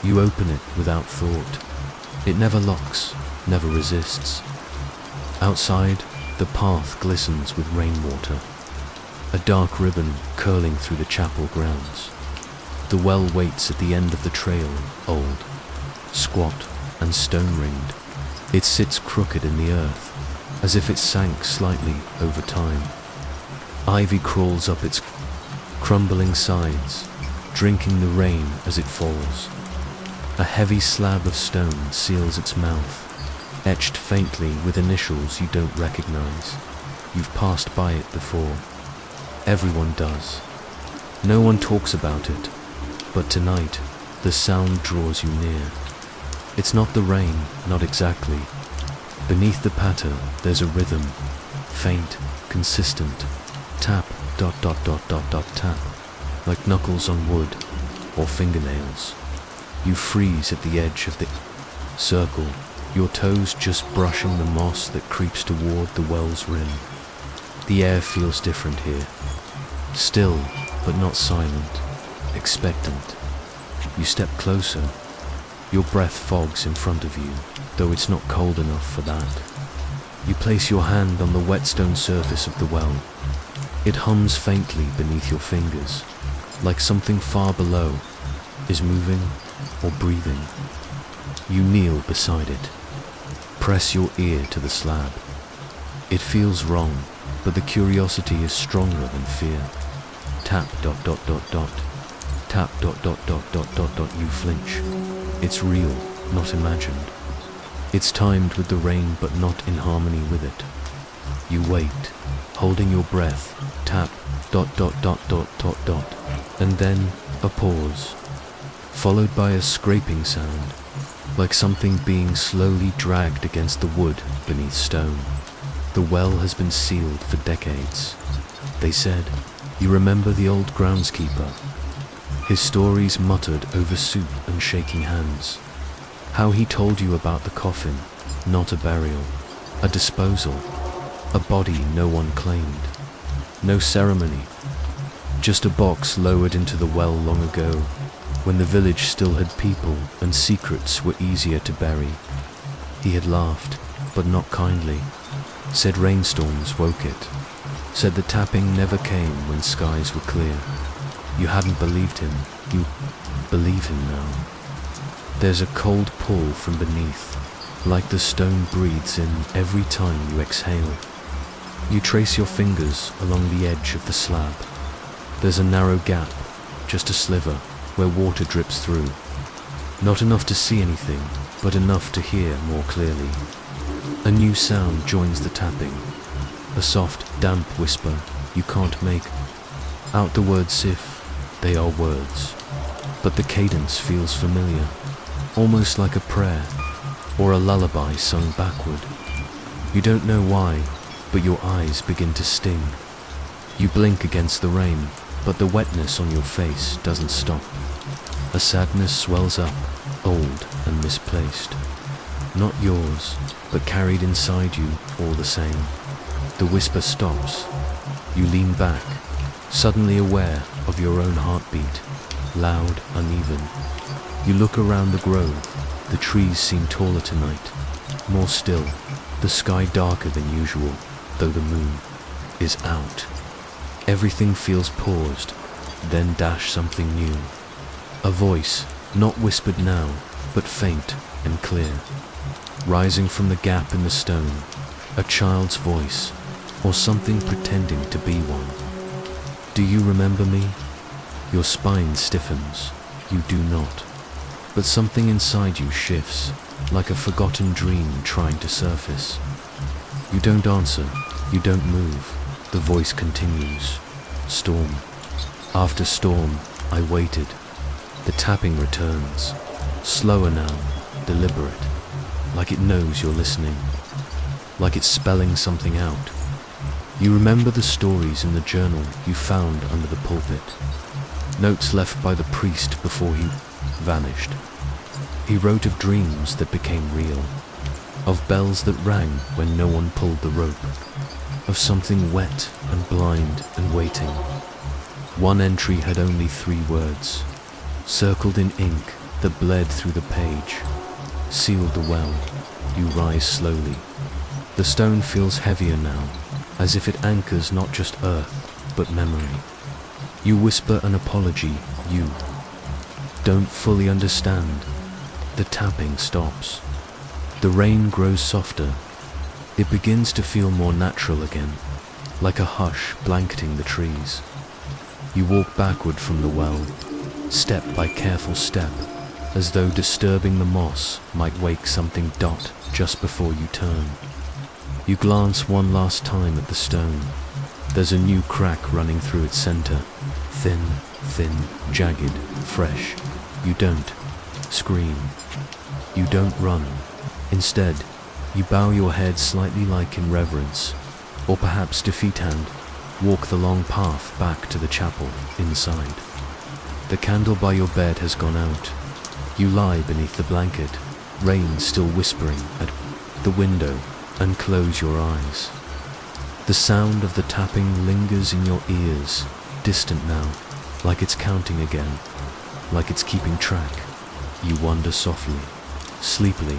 You open it without thought. It never locks, never resists. Outside, the path glistens with rainwater, a dark ribbon curling through the chapel grounds. The well waits at the end of the trail, old, squat and stone-ringed. It sits crooked in the earth, as if it sank slightly over time. Ivy crawls up its crumbling sides, drinking the rain as it falls. A heavy slab of stone seals its mouth, etched faintly with initials you don't recognize. You've passed by it before. Everyone does. No one talks about it, but tonight the sound draws you near. It's not the rain, not exactly. Beneath the patter, there's a rhythm, faint, consistent. Tap, dot dot dot dot dot tap, like knuckles on wood or fingernails. You freeze at the edge of the circle, your toes just brushing the moss that creeps toward the well's rim. The air feels different here, still but not silent, expectant. You step closer. Your breath fogs in front of you, though it's not cold enough for that. You place your hand on the wet stone surface of the well. It hums faintly beneath your fingers, like something far below is moving or breathing. You kneel beside it. Press your ear to the slab. It feels wrong, but the curiosity is stronger than fear. Tap dot dot dot dot. Tap dot dot dot dot dot dot. You flinch. It's real, not imagined. It's timed with the rain but not in harmony with it. You wait, holding your breath. Tap dot dot dot dot dot dot. And then a pause, followed by a scraping sound, like something being slowly dragged against the wood beneath stone. The well has been sealed for decades. They said, you remember the old groundskeeper? His stories muttered over soup and shaking hands. How he told you about the coffin, not a burial, a disposal, a body no one claimed. No ceremony, just a box lowered into the well long ago, when the village still had people and secrets were easier to bury. He had laughed, but not kindly, said rainstorms woke it, said the tapping never came when skies were clear. You hadn't believed him. You believe him now. There's a cold pull from beneath, like the stone breathes in every time you exhale. You trace your fingers along the edge of the slab. There's a narrow gap, just a sliver, where water drips through. Not enough to see anything, but enough to hear more clearly. A new sound joins the tapping, a soft, damp whisper you can't make out the words if they are words, but the cadence feels familiar, almost like a prayer or a lullaby sung backward. You don't know why, but your eyes begin to sting. You blink against the rain, but the wetness on your face doesn't stop. A sadness swells up, old and misplaced. Not yours, but carried inside you all the same. The whisper stops. You lean back, suddenly aware of your own heartbeat, loud, uneven. You look around the grove. The trees seem taller tonight, more still, the sky darker than usual, though the moon is out. Everything feels paused, then dash something new. A voice, not whispered now, but faint and clear, rising from the gap in the stone, a child's voice, or something pretending to be one. Do you remember me? Your spine stiffens. You do not. But something inside you shifts, like a forgotten dream trying to surface. You don't answer. You don't move. The voice continues. Storm. After storm, I waited. The tapping returns. Slower now, deliberate. Like it knows you're listening. Like it's spelling something out. You remember the stories in the journal you found under the pulpit. Notes left by the priest before he vanished. He wrote of dreams that became real. Of bells that rang when no one pulled the rope. Of something wet and blind and waiting. One entry had only 3 words, circled in ink that bled through the page. Sealed the well. You rise slowly. The stone feels heavier now, as if it anchors not just earth, but memory. You whisper an apology, you don't fully understand. The tapping stops. The rain grows softer. It begins to feel more natural again, like a hush blanketing the trees. You walk backward from the well, step by careful step, as though disturbing the moss might wake something just before you turn. You glance one last time at the stone. There's a new crack running through its center. Thin, jagged, fresh. You don't scream. You don't run. Instead, you bow your head slightly like in reverence, or perhaps defeat hand, walk the long path back to the chapel inside. The candle by your bed has gone out. You lie beneath the blanket, rain still whispering at the window, and close your eyes. The sound of the tapping lingers in your ears, distant now, like it's counting again, like it's keeping track. You wonder softly, sleepily,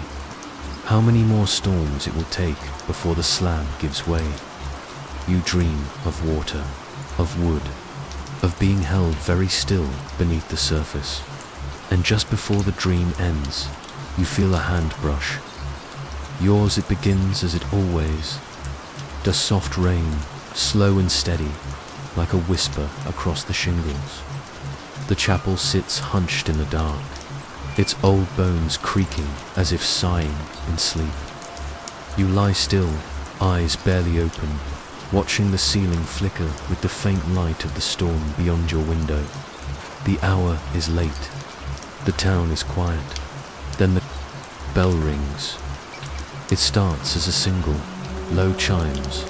how many more storms it will take before the slab gives way. You dream of water, of wood, of being held very still beneath the surface. And just before the dream ends, you feel a hand brush. Yours it begins as it always does, soft rain, slow and steady, like a whisper across the shingles. The chapel sits hunched in the dark, its old bones creaking as if sighing in sleep. You lie still, eyes barely open, watching the ceiling flicker with the faint light of the storm beyond your window. The hour is late. The town is quiet. Then the bell rings. It starts as a single, low chimes,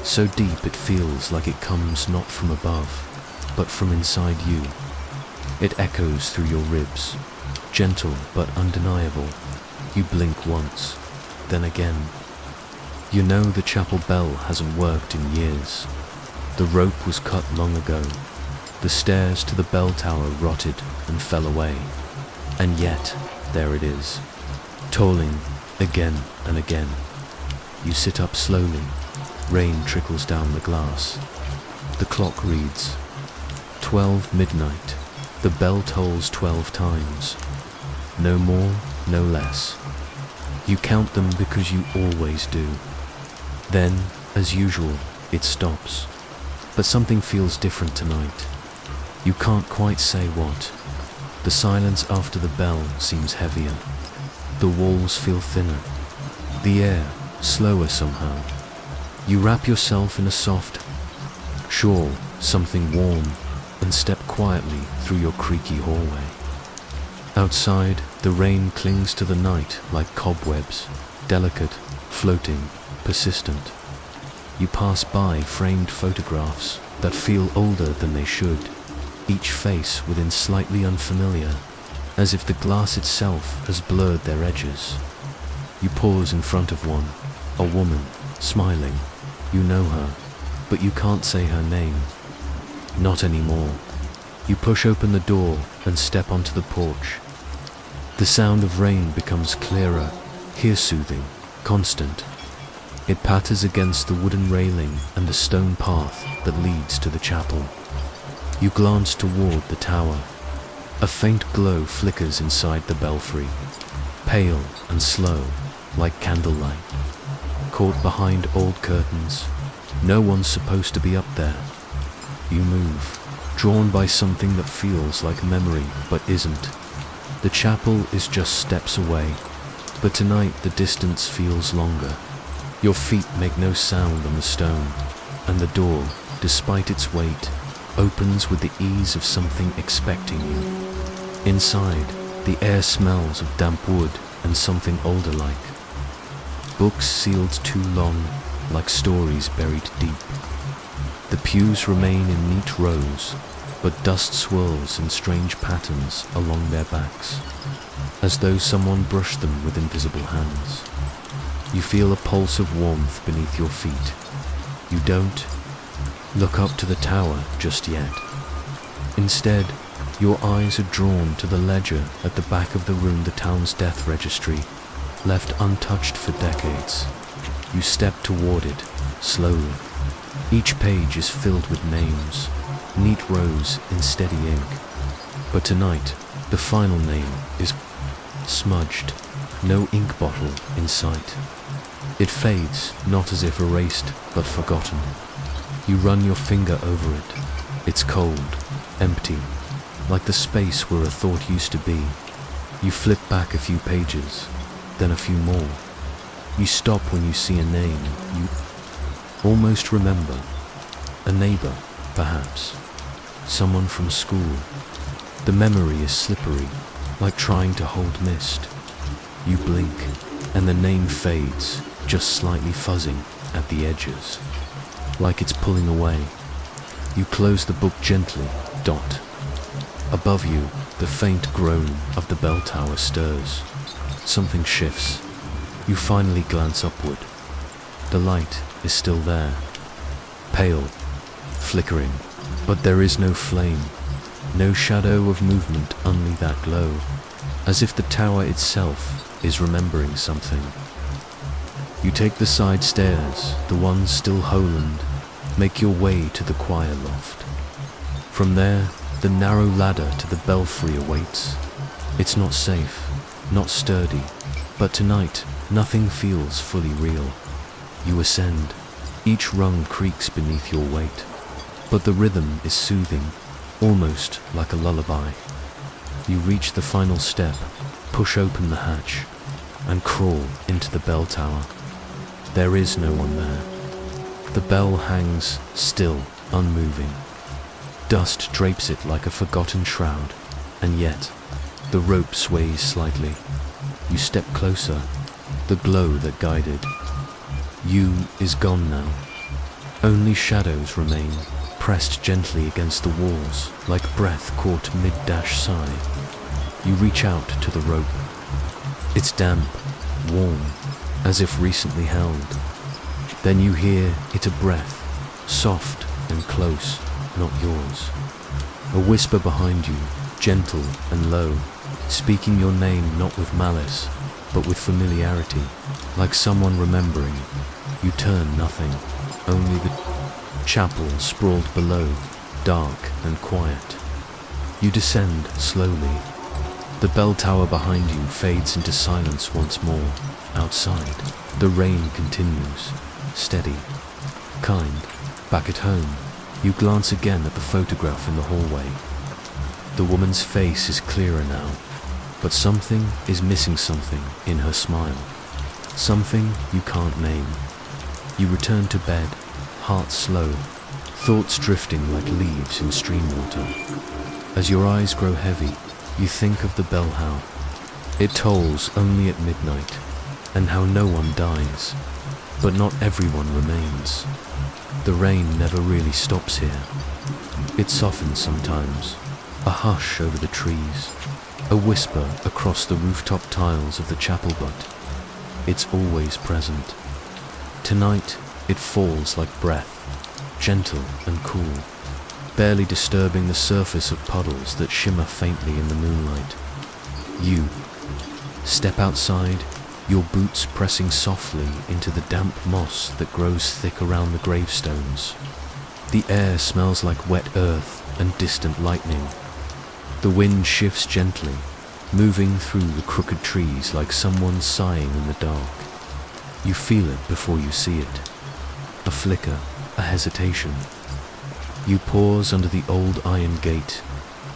so deep it feels like it comes not from above, but from inside you. It echoes through your ribs, gentle but undeniable. You blink once, then again. You know the chapel bell hasn't worked in years. The rope was cut long ago. The stairs to the bell tower rotted and fell away. And yet, there it is, tolling again and again. You sit up slowly. Rain trickles down the glass. The clock reads 12 midnight. The bell tolls 12 times. No more, no less. You count them because you always do. Then, as usual, it stops. But something feels different tonight. You can't quite say what. The silence after the bell seems heavier. The walls feel thinner, the air slower somehow. You wrap yourself in a soft shawl, something warm, and step quietly through your creaky hallway. Outside, the rain clings to the night like cobwebs, delicate, floating, persistent. You pass by framed photographs that feel older than they should, each face within slightly unfamiliar, as if the glass itself has blurred their edges. You pause in front of one, a woman, smiling. You know her, but you can't say her name. Not anymore. You push open the door and step onto the porch. The sound of rain becomes clearer, here soothing, constant. It patters against the wooden railing and the stone path that leads to the chapel. You glance toward the tower. A faint glow flickers inside the belfry, pale and slow, like candlelight. Caught behind old curtains, no one's supposed to be up there. You move, drawn by something that feels like memory but isn't. The chapel is just steps away, but tonight the distance feels longer. Your feet make no sound on the stone, and the door, despite its weight, opens with the ease of something expecting you. Inside, the air smells of damp wood and something older-like. Books sealed too long, like stories buried deep. The pews remain in neat rows, but dust swirls in strange patterns along their backs, as though someone brushed them with invisible hands. You feel a pulse of warmth beneath your feet. You don't look up to the tower just yet. Instead, your eyes are drawn to the ledger at the back of the room, the town's death registry, left untouched for decades. You step toward it, slowly. Each page is filled with names, neat rows in steady ink. But tonight, the final name is smudged, no ink bottle in sight. It fades, not as if erased, but forgotten. You run your finger over it. It's cold, empty, like the space where a thought used to be. You flip back a few pages, then a few more. You stop when you see a name you almost remember. A neighbor, perhaps. Someone from school. The memory is slippery, like trying to hold mist. You blink, and the name fades, just slightly fuzzing at the edges, like it's pulling away. You close the book gently, dot. Above you, the faint groan of the bell tower stirs. Something shifts. You finally glance upward. The light is still there, pale, flickering, but there is no flame, no shadow of movement, only that glow, as if the tower itself is remembering something. You take the side stairs, the ones still Holand, make your way to the choir loft. From there, the narrow ladder to the belfry awaits. It's not safe, not sturdy, but tonight, nothing feels fully real. You ascend. Each rung creaks beneath your weight, but the rhythm is soothing, almost like a lullaby. You reach the final step, push open the hatch, and crawl into the bell tower. There is no one there. The bell hangs still, unmoving. Dust drapes it like a forgotten shroud, and yet, the rope sways slightly. You step closer, the glow that guided you is gone now. Only shadows remain, pressed gently against the walls, like breath caught mid-sigh. You reach out to the rope. It's damp, warm, as if recently held. Then you hear it, a breath, soft and close, not yours. A whisper behind you, gentle and low, speaking your name not with malice, but with familiarity, like someone remembering. You turn, nothing, only the chapel sprawled below, dark and quiet. You descend slowly. The bell tower behind you fades into silence once more. Outside, the rain continues, steady, kind. Back at home, you glance again at the photograph in the hallway. The woman's face is clearer now, but something is missing, something in her smile. Something you can't name. You return to bed, heart slow, thoughts drifting like leaves in stream water. As your eyes grow heavy, you think of the bell how it tolls only at midnight, and how no one dies, but not everyone remains. The rain never really stops here. It softens sometimes, a hush over the trees, a whisper across the rooftop tiles of the chapel, but it's always present. Tonight, it falls like breath, gentle and cool, barely disturbing the surface of puddles that shimmer faintly in the moonlight. You step outside, your boots pressing softly into the damp moss that grows thick around the gravestones. The air smells like wet earth and distant lightning. The wind shifts gently, moving through the crooked trees like someone sighing in the dark. You feel it before you see it. A flicker, a hesitation. You pause under the old iron gate,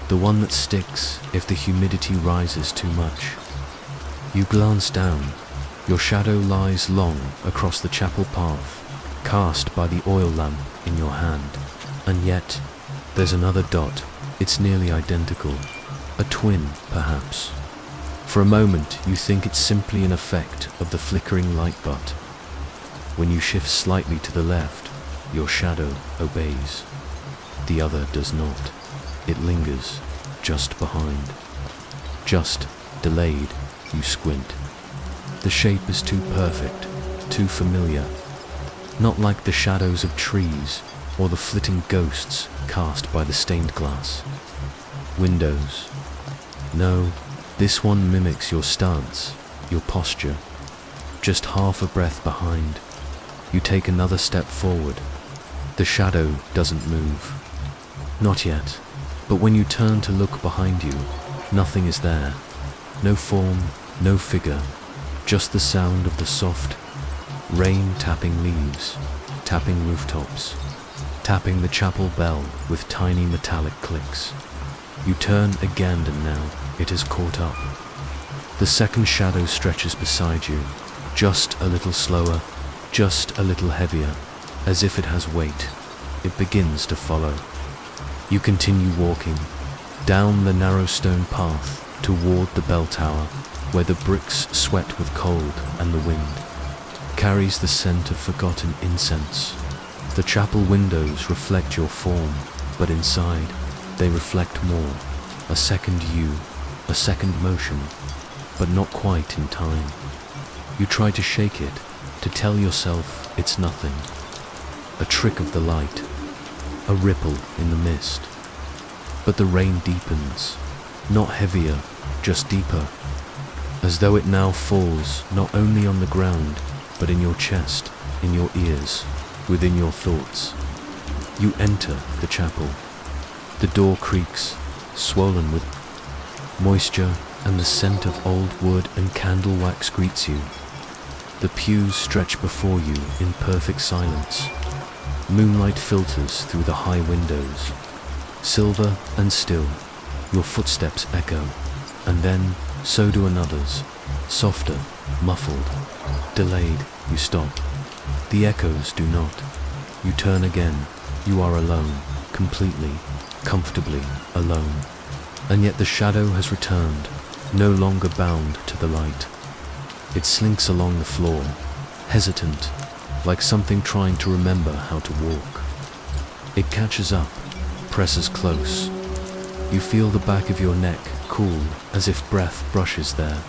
the one that sticks if the humidity rises too much. You glance down. Your shadow lies long across the chapel path, cast by the oil lamp in your hand. And yet, there's another dot. It's nearly identical. A twin, perhaps. For a moment, you think it's simply an effect of the flickering light, but when you shift slightly to the left, your shadow obeys. The other does not. It lingers, just behind. Just delayed, you squint. The shape is too perfect, too familiar. Not like the shadows of trees or the flitting ghosts cast by the stained glass. Windows. No, this one mimics your stance, your posture. Just half a breath behind. You take another step forward. The shadow doesn't move. Not yet, but when you turn to look behind you, nothing is there. No form, no figure, just the sound of the soft rain tapping leaves, tapping rooftops, tapping the chapel bell with tiny metallic clicks. You turn again, and now it has caught up. The second shadow stretches beside you, just a little slower, just a little heavier, as if it has weight. It begins to follow. You continue walking, down the narrow stone path, toward the bell tower, where the bricks sweat with cold and the wind carries the scent of forgotten incense. The chapel windows reflect your form, but inside they reflect more. A second you, a second motion, but not quite in time. You try to shake it, to tell yourself it's nothing. A trick of the light, a ripple in the mist. But the rain deepens, not heavier, just deeper, as though it now falls not only on the ground, but in your chest, in your ears, within your thoughts. You enter the chapel. The door creaks, swollen with moisture, and the scent of old wood and candle wax greets you. The pews stretch before you in perfect silence. Moonlight filters through the high windows. Silver and still, your footsteps echo, and then so do another's, softer, muffled, delayed. You stop. The echoes do not. You turn again. You are alone, completely, comfortably alone. And yet the shadow has returned, no longer bound to the light. It slinks along the floor, hesitant, like something trying to remember how to walk. It catches up, presses close. You feel the back of your neck cool, as if breath brushes there,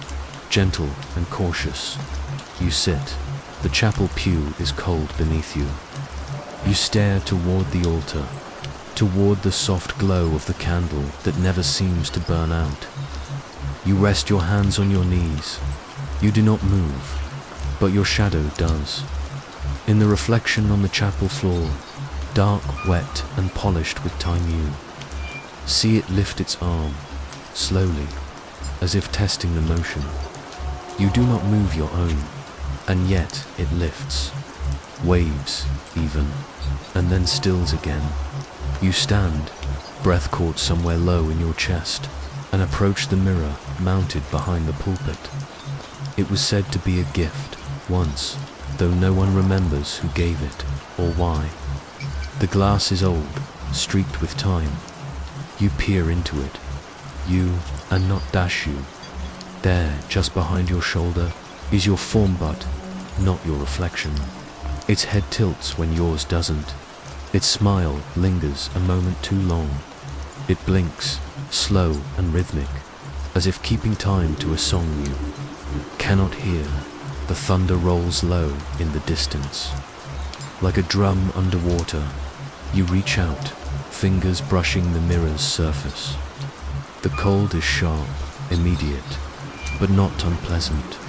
gentle and cautious. You sit. The chapel pew is cold beneath you. You stare toward the altar, toward the soft glow of the candle that never seems to burn out. You rest your hands on your knees. You do not move, but your shadow does. In the reflection on the chapel floor, dark, wet, and polished with time, you see it lift its arm, slowly, as if testing the motion. You do not move your own, and yet it lifts, waves even, and then stills again. You stand, breath caught somewhere low in your chest, and approach the mirror mounted behind the pulpit. It was said to be a gift once, though no one remembers who gave it or why. The glass is old, streaked with time. You peer into it. You, and not you. There, just behind your shoulder, is your form but not your reflection. Its head tilts when yours doesn't. Its smile lingers a moment too long. It blinks, slow and rhythmic, as if keeping time to a song you cannot hear. The thunder rolls low in the distance. Like a drum underwater, you reach out, fingers brushing the mirror's surface. The cold is sharp, immediate, but not unpleasant.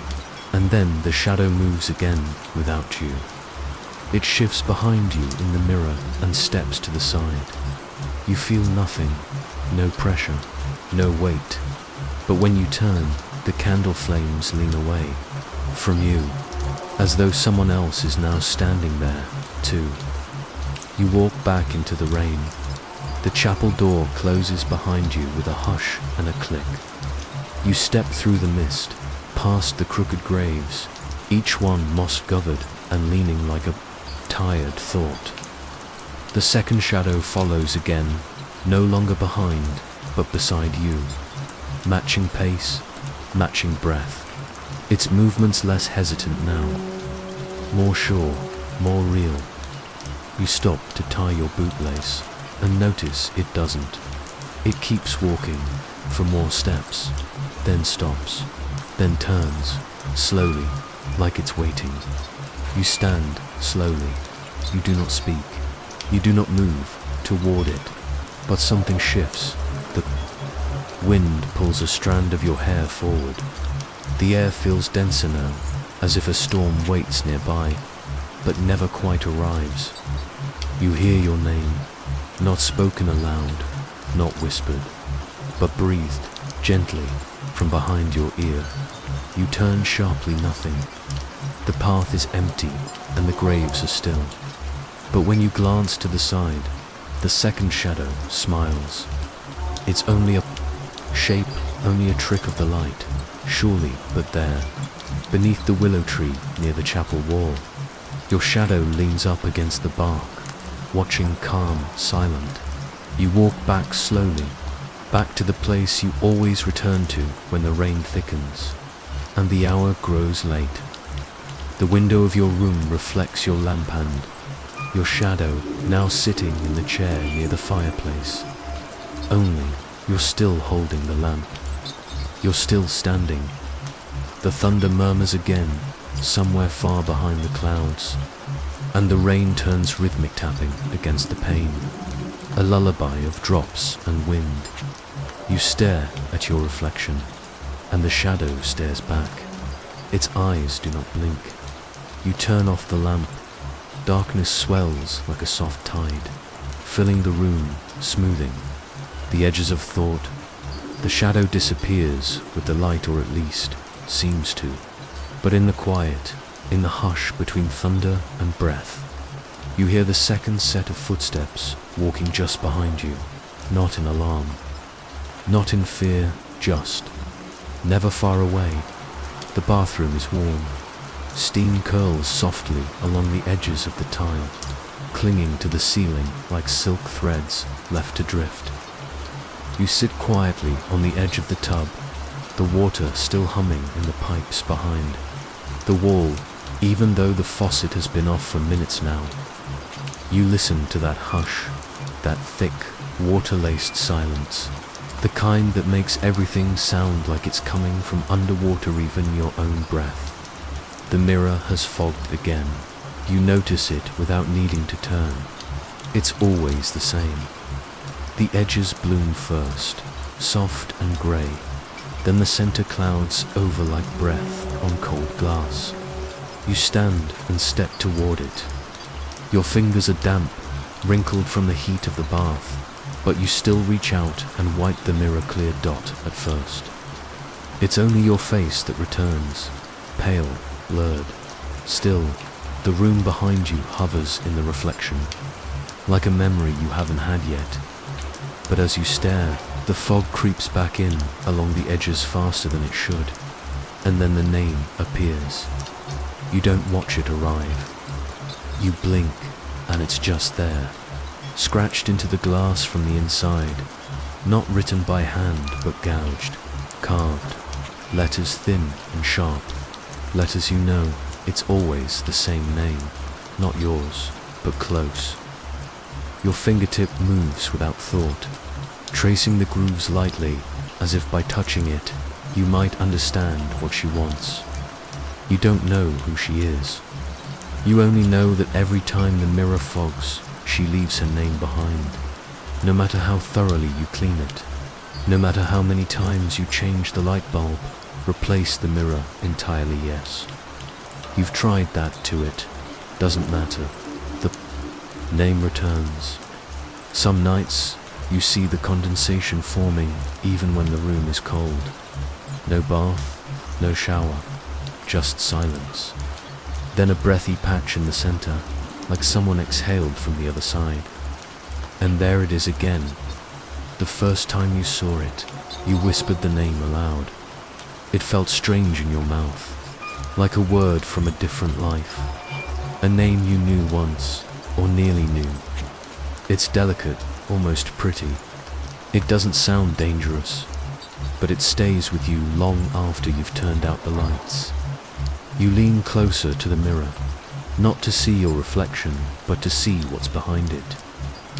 And then the shadow moves again without you. It shifts behind you in the mirror and steps to the side. You feel nothing, no pressure, no weight. But when you turn, the candle flames lean away from you, as though someone else is now standing there, too. You walk back into the rain. The chapel door closes behind you with a hush and a click. You step through the mist, past the crooked graves, each one moss-covered and leaning like a tired thought. The second shadow follows again, no longer behind, but beside you. Matching pace, matching breath. Its movements less hesitant now, more sure, more real. You stop to tie your bootlace and notice it doesn't. It keeps walking for more steps, then stops, then turns, slowly, like it's waiting. You stand slowly. You do not speak. You do not move toward it, but something shifts. The wind pulls a strand of your hair forward. The air feels denser now, as if a storm waits nearby, but never quite arrives. You hear your name, not spoken aloud, not whispered, but breathed gently from behind your ear. You turn sharply, nothing. The path is empty and the graves are still. But when you glance to the side, the second shadow smiles. It's only a shape, only a trick of the light, surely, but there, beneath the willow tree near the chapel wall, your shadow leans up against the bark, watching calm, silent. You walk back slowly, back to the place you always return to when the rain thickens, and the hour grows late. The window of your room reflects your lamp hand, your shadow now sitting in the chair near the fireplace. Only you're still holding the lamp. You're still standing. The thunder murmurs again, somewhere far behind the clouds, and the rain turns rhythmic tapping against the pane, a lullaby of drops and wind. You stare at your reflection, and the shadow stares back. Its eyes do not blink. You turn off the lamp. Darkness swells like a soft tide, filling the room, smoothing the edges of thought. The shadow disappears with the light, or at least seems to. But in the quiet, in the hush between thunder and breath, you hear the second set of footsteps walking just behind you, not in alarm, not in fear, just, never far away. The bathroom is warm. Steam curls softly along the edges of the tile, clinging to the ceiling like silk threads left to drift. You sit quietly on the edge of the tub, the water still humming in the pipes behind. The wall, even though the faucet has been off for minutes now. You listen to that hush, that thick, water-laced silence, the kind that makes everything sound like it's coming from underwater, even your own breath. The mirror has fogged again. You notice it without needing to turn. It's always the same. The edges bloom first, soft and grey, then the center clouds over like breath on cold glass. You stand and step toward it. Your fingers are damp, wrinkled from the heat of the bath, but you still reach out and wipe the mirror-clear dot at first. It's only your face that returns, pale, blurred. Still, the room behind you hovers in the reflection, like a memory you haven't had yet. But as you stare, The fog creeps back in along the edges faster than it should, and then the name appears. You don't watch it arrive. You blink, and it's just there, scratched into the glass from the inside, not written by hand but gouged, carved, letters thin and sharp, letters you know it's always the same name, not yours, but close. Your fingertip moves without thought, tracing the grooves lightly, as if by touching it, you might understand what she wants. You don't know who she is. You only know that every time the mirror fogs, she leaves her name behind. No matter how thoroughly you clean it, no matter how many times you change the light bulb, replace the mirror entirely, yes. You've tried that to it. Doesn't matter. The name returns. Some nights, you see the condensation forming even when the room is cold. No bath, no shower, just silence. Then a breathy patch in the center, like someone exhaled from the other side. And there it is again. The first time you saw it, you whispered the name aloud. It felt strange in your mouth, like a word from a different life. A name you knew once, or nearly knew. It's delicate, almost pretty. It doesn't sound dangerous, but it stays with you long after you've turned out the lights. You lean closer to the mirror, not to see your reflection, but to see what's behind it.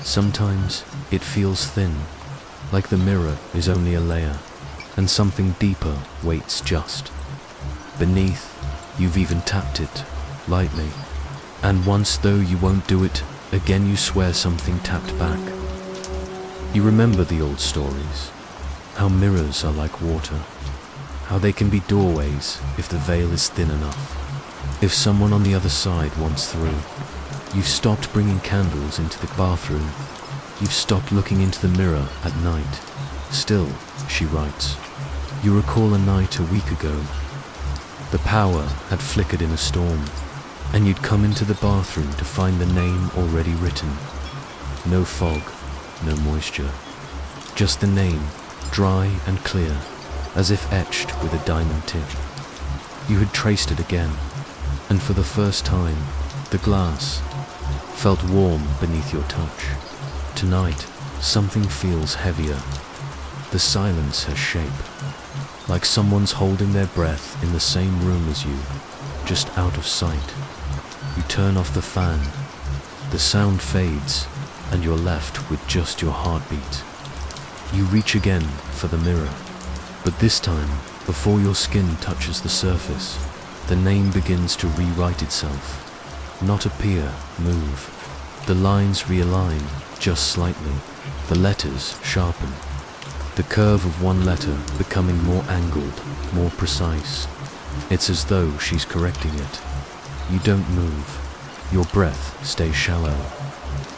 Sometimes it feels thin, like the mirror is only a layer, and something deeper waits just beneath. You've even tapped it, lightly, and once though you won't do it again, you swear something tapped back. You remember the old stories, how mirrors are like water, how they can be doorways if the veil is thin enough, if someone on the other side wants through. You've stopped bringing candles into the bathroom. You've stopped looking into the mirror at night. Still, she writes, you recall a night a week ago. The power had flickered in a storm, and you'd come into the bathroom to find the name already written. No fog, no moisture, just the name, dry and clear, as if etched with a diamond tip. You had traced it again, and for the first time, the glass felt warm beneath your touch. Tonight, something feels heavier. The silence has shape, like someone's holding their breath in the same room as you, just out of sight. You turn off the fan, the sound fades, and you're left with just your heartbeat. You reach again for the mirror, but this time, before your skin touches the surface, the name begins to rewrite itself. Not appear, move. The lines realign, just slightly. The letters sharpen. The curve of one letter becoming more angled, more precise. It's as though she's correcting it. You don't move. Your breath stays shallow.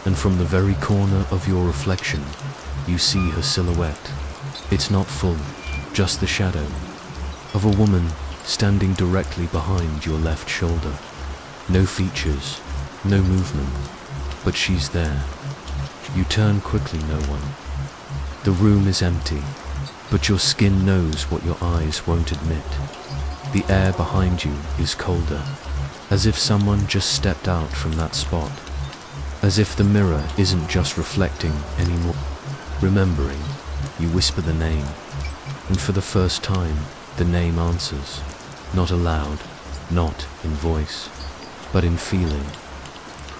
And from the very corner of your reflection, you see her silhouette. It's not full, just the shadow of a woman standing directly behind your left shoulder. No features, no movement, but she's there. You turn quickly, no one. The room is empty, but your skin knows what your eyes won't admit. The air behind you is colder, as if someone just stepped out from that spot. As if the mirror isn't just reflecting anymore. Remembering, you whisper the name, and for the first time, the name answers. Not aloud, not in voice, but in feeling.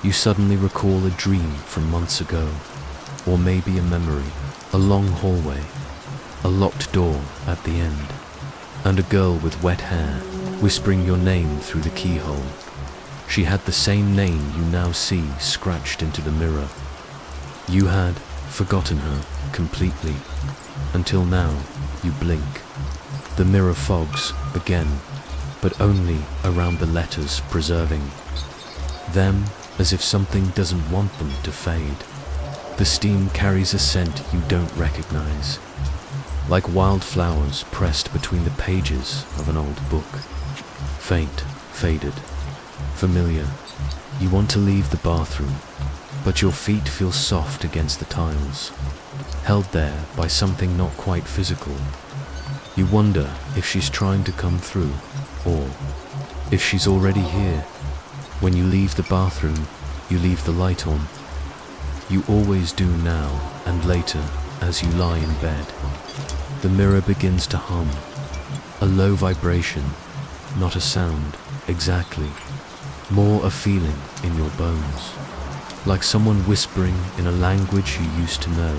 You suddenly recall a dream from months ago, or maybe a memory, a long hallway, a locked door at the end, and a girl with wet hair whispering your name through the keyhole. She had the same name you now see scratched into the mirror. You had forgotten her completely, until now you blink. The mirror fogs again, but only around the letters, preserving them as if something doesn't want them to fade. The steam carries a scent you don't recognize, like wildflowers pressed between the pages of an old book. Faint, faded, familiar. You want to leave the bathroom, but your feet feel soft against the tiles, held there by something not quite physical. You wonder if she's trying to come through, or if she's already here. When you leave the bathroom, you leave the light on. You always do now and later as you lie in bed. The mirror begins to hum, a low vibration, not a sound, exactly, more a feeling in your bones, like someone whispering in a language you used to know.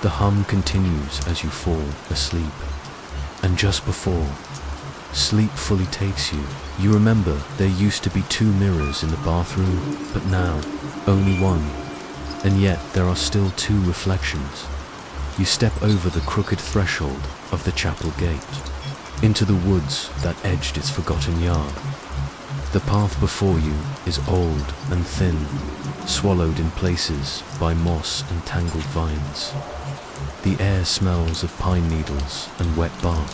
The hum continues as you fall asleep, and just before sleep fully takes you, you remember there used to be 2 mirrors in the bathroom, but now only one, and yet there are still 2 reflections. You step over the crooked threshold of the chapel gate, into the woods that edged its forgotten yard. The path before you is old and thin, swallowed in places by moss and tangled vines. The air smells of pine needles and wet bark,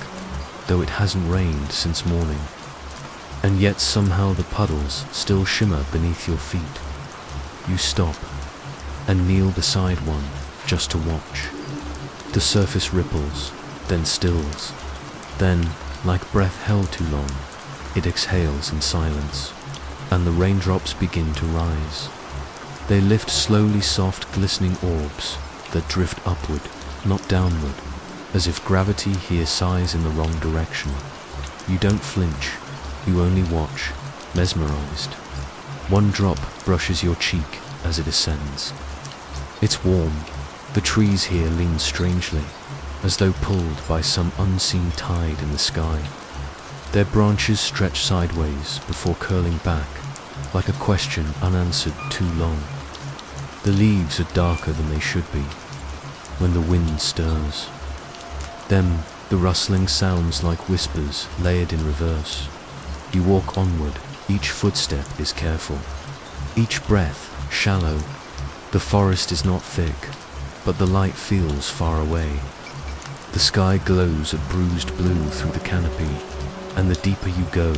though it hasn't rained since morning. And yet somehow the puddles still shimmer beneath your feet. You stop and kneel beside one just to watch. The surface ripples, then stills. Then, like breath held too long, it exhales in silence, and the raindrops begin to rise. They lift slowly soft glistening orbs that drift upward, not downward, as if gravity here sighs in the wrong direction. You don't flinch, you only watch, mesmerized. One drop brushes your cheek as it ascends. It's warm. The trees here lean strangely, as though pulled by some unseen tide in the sky. Their branches stretch sideways before curling back, like a question unanswered too long. The leaves are darker than they should be when the wind stirs. Then the rustling sounds like whispers layered in reverse. You walk onward, each footstep is careful, each breath shallow. The forest is not thick, but the light feels far away. The sky glows a bruised blue through the canopy, and the deeper you go,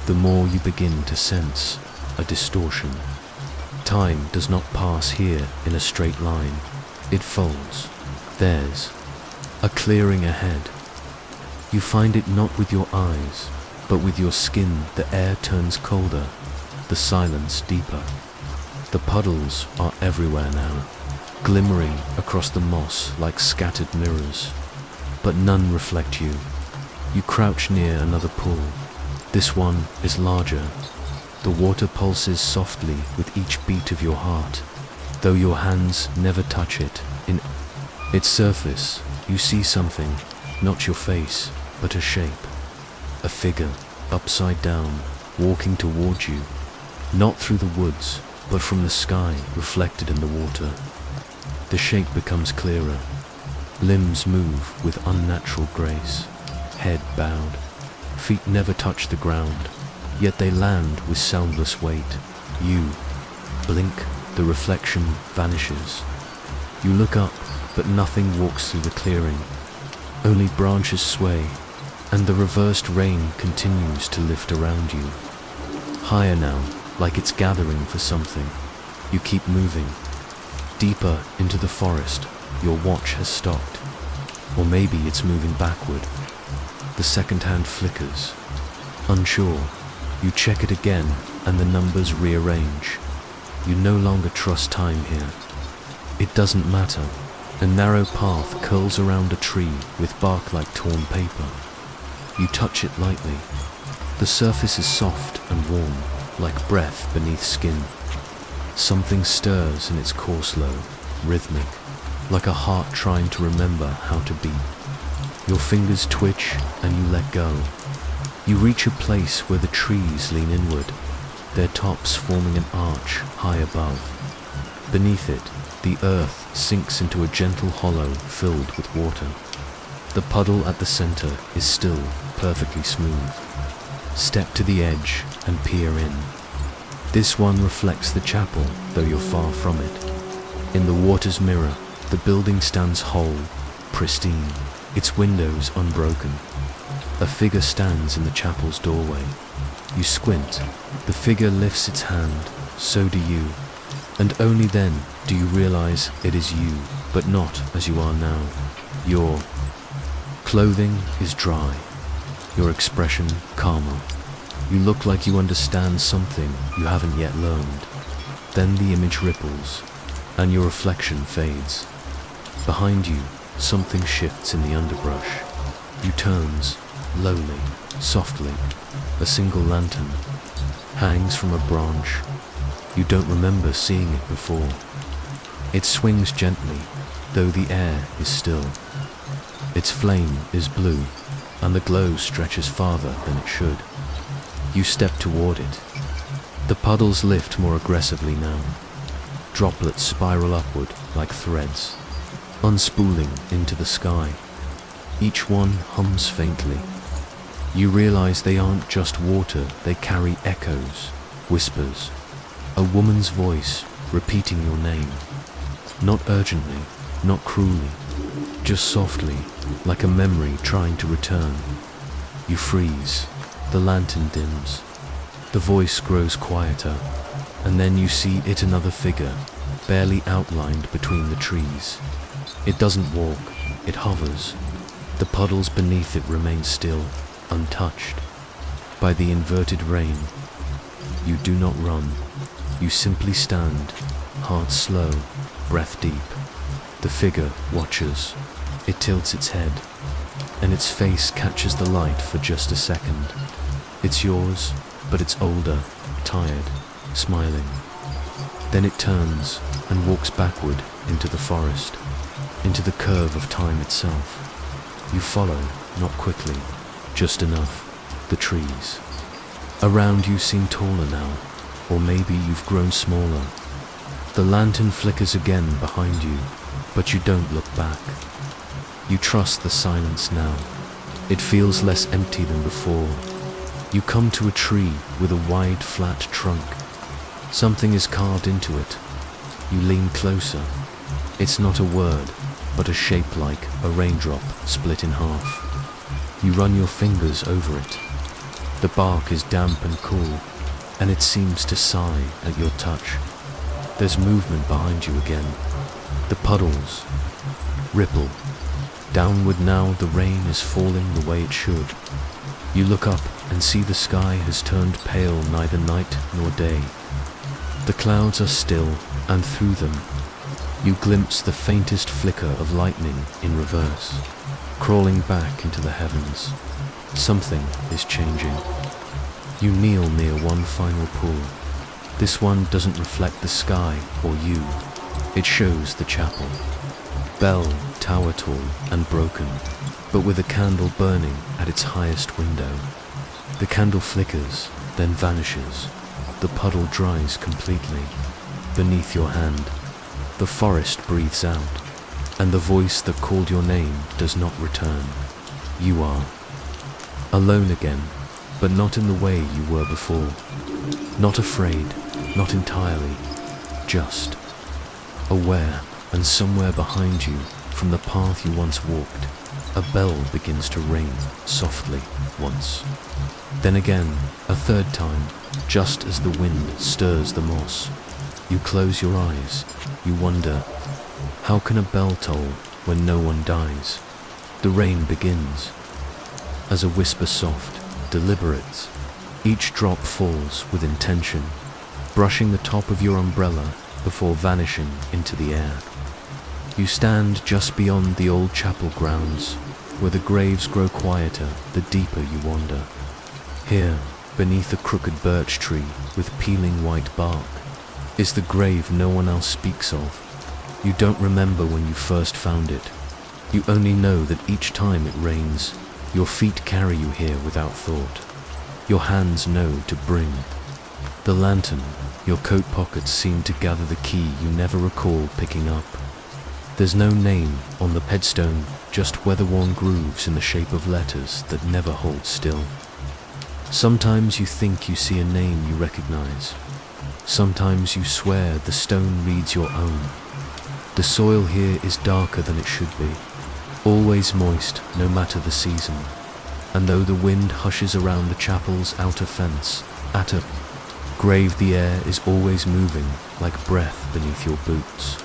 the more you begin to sense a distortion. Time does not pass here in a straight line. It folds. There's a clearing ahead. You find it not with your eyes, but with your skin. The air turns colder, the silence deeper. The puddles are everywhere now, glimmering across the moss like scattered mirrors, but none reflect you. You crouch near another pool. This one is larger. The water pulses softly with each beat of your heart, though your hands never touch it. In its surface, you see something, not your face, but a shape. A figure, upside down, walking toward you, not through the woods, but from the sky reflected in the water. The shape becomes clearer. Limbs move with unnatural grace, head bowed. Feet never touch the ground, yet they land with soundless weight. You blink, the reflection vanishes. You look up, but nothing walks through the clearing. Only branches sway, and the reversed rain continues to lift around you. Higher now, like it's gathering for something. You keep moving. Deeper into the forest, your watch has stopped. Or maybe it's moving backward. The second hand flickers. Unsure, you check it again, and the numbers rearrange. You no longer trust time here. It doesn't matter. A narrow path curls around a tree with bark like torn paper. You touch it lightly. The surface is soft and warm, like breath beneath skin. Something stirs in its course low, rhythmic, like a heart trying to remember how to beat. Your fingers twitch and you let go. You reach a place where the trees lean inward, their tops forming an arch high above. Beneath it, the earth sinks into a gentle hollow filled with water. The puddle at the center is still perfectly smooth. Step to the edge and peer in. This one reflects the chapel, though you're far from it. In the water's mirror, the building stands whole, pristine, its windows unbroken. A figure stands in the chapel's doorway. You squint. The figure lifts its hand, so do you. And only then do you realize it is you, but not as you are now. Your clothing is dry, your expression calmer. You look like you understand something you haven't yet learned. Then the image ripples, and your reflection fades. Behind you, something shifts in the underbrush. You turns, lowly, softly. A single lantern hangs from a branch. You don't remember seeing it before. It swings gently, though the air is still. Its flame is blue, and the glow stretches farther than it should. You step toward it. The puddles lift more aggressively now. Droplets spiral upward like threads, unspooling into the sky. Each one hums faintly. You realize they aren't just water, they carry echoes, whispers. A woman's voice repeating your name. Not urgently, not cruelly, just softly, like a memory trying to return. You freeze. The lantern dims. The voice grows quieter, and then you see it, another figure, barely outlined between the trees. It doesn't walk, it hovers. The puddles beneath it remain still, untouched by the inverted rain. You do not run. You simply stand, heart slow, breath deep. The figure watches. It tilts its head, and its face catches the light for just a second. It's yours, but it's older, tired, smiling. Then it turns and walks backward into the forest, into the curve of time itself. You follow, not quickly, just enough. The trees around you seem taller now, or maybe you've grown smaller. The lantern flickers again behind you, but you don't look back. You trust the silence now. It feels less empty than before. You come to a tree with a wide, flat trunk. Something is carved into it. You lean closer. It's not a word, but a shape like a raindrop split in half. You run your fingers over it. The bark is damp and cool, and it seems to sigh at your touch. There's movement behind you again. The puddles ripple. Downward now, the rain is falling the way it should. You look up and see the sky has turned pale, neither night nor day. The clouds are still, and through them you glimpse the faintest flicker of lightning in reverse, crawling back into the heavens. Something is changing. You kneel near one final pool. This one doesn't reflect the sky or you. It shows the chapel. Bell, tower tall and broken, but with a candle burning at its highest window. The candle flickers, then vanishes. The puddle dries completely. Beneath your hand, the forest breathes out, and the voice that called your name does not return. You are alone again, but not in the way you were before. Not afraid, not entirely, just aware, and somewhere behind you, from the path you once walked, a bell begins to ring softly once. Then again, a third time, just as the wind stirs the moss. You close your eyes. You wonder, how can a bell toll when no one dies? The rain begins. As a whisper soft, deliberate, each drop falls with intention, brushing the top of your umbrella before vanishing into the air. You stand just beyond the old chapel grounds, where the graves grow quieter the deeper you wander. Here, beneath a crooked birch tree with peeling white bark, is the grave no one else speaks of. You don't remember when you first found it. You only know that each time it rains, your feet carry you here without thought. Your hands know to bring. The lantern, your coat pockets seem to gather the key you never recall picking up. There's no name on the headstone, just weather-worn grooves in the shape of letters that never hold still. Sometimes you think you see a name you recognize. Sometimes you swear the stone reads your own. The soil here is darker than it should be, always moist no matter the season. And though the wind hushes around the chapel's outer fence, at a Grave, the air is always moving like breath beneath your boots.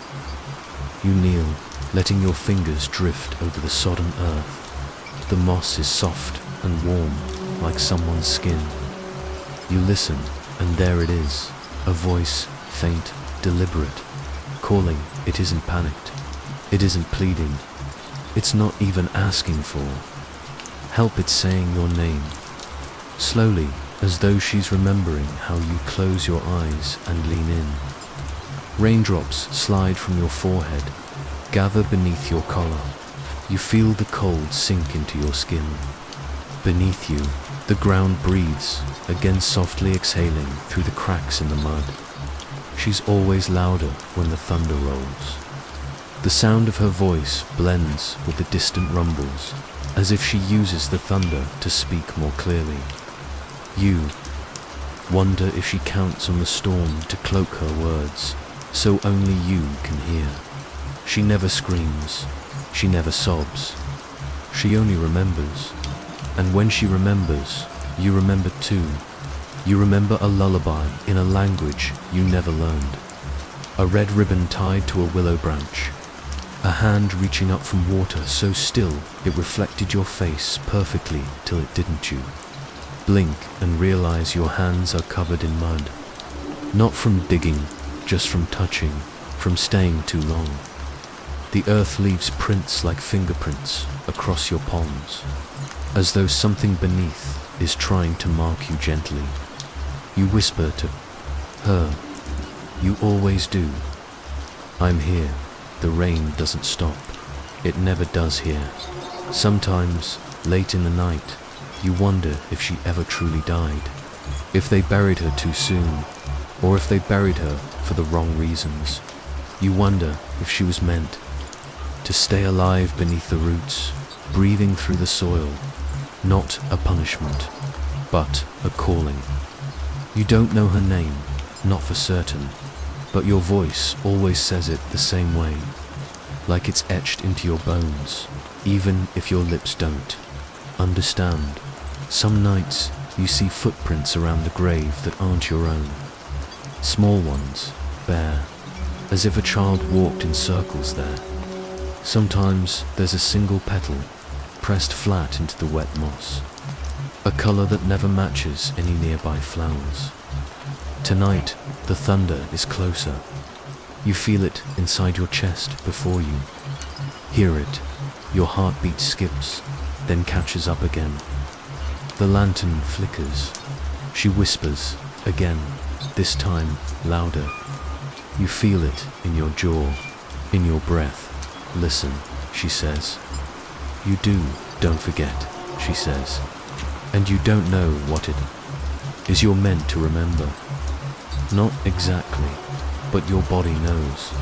You kneel, letting your fingers drift over the sodden earth. The moss is soft and warm, like someone's skin. You listen, and there it is, a voice, faint, deliberate, calling. It isn't panicked. It isn't pleading. It's not even asking for help. It's saying your name, slowly, as though she's remembering how you close your eyes and lean in. Raindrops slide from your forehead, gather beneath your collar. You feel the cold sink into your skin. Beneath you, the ground breathes, again softly exhaling through the cracks in the mud. She's always louder when the thunder rolls. The sound of her voice blends with the distant rumbles, as if she uses the thunder to speak more clearly. You wonder if she counts on the storm to cloak her words, so only you can hear. She never screams, she never sobs, she only remembers. And when she remembers, you remember too. You remember a lullaby in a language you never learned. A red ribbon tied to a willow branch. A hand reaching up from water so still it reflected your face perfectly till it didn't. You blink and realize your hands are covered in mud. Not from digging, just from touching, from staying too long. The earth leaves prints like fingerprints across your palms, as though something beneath is trying to mark you gently. You whisper to her, you always do. I'm here. The rain doesn't stop. It never does here. Sometimes, late in the night, you wonder if she ever truly died, if they buried her too soon, or if they buried her for the wrong reasons. You wonder if she was meant to stay alive beneath the roots, breathing through the soil, not a punishment, but a calling. You don't know her name, not for certain, but your voice always says it the same way, like it's etched into your bones, even if your lips don't understand. Some nights you see footprints around the grave that aren't your own. Small ones, bare, as if a child walked in circles there. Sometimes there's a single petal pressed flat into the wet moss, a color that never matches any nearby flowers. Tonight, the thunder is closer. You feel it inside your chest before you. Hear it. Your heartbeat skips, then catches up again. The lantern flickers. She whispers again, this time louder. You feel it in your jaw, in your breath. Listen, she says. You do, don't forget, she says. And you don't know what it is you're meant to remember. Not exactly, but your body knows.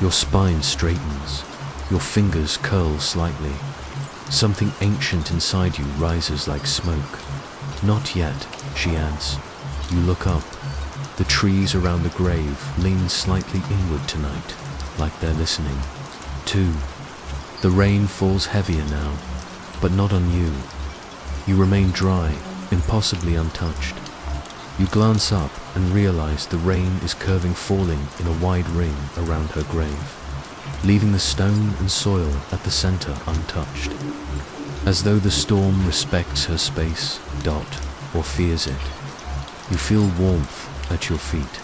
Your spine straightens, your fingers curl slightly. Something ancient inside you rises like smoke. Not yet, she adds. You look up. The trees around the grave lean slightly inward tonight, like they're listening. Too. The rain falls heavier now, but not on you. You remain dry, impossibly untouched. You glance up and realize the rain is curving, falling in a wide ring around her grave, leaving the stone and soil at the center untouched, as though the storm respects her space, or fears it. You feel warmth at your feet.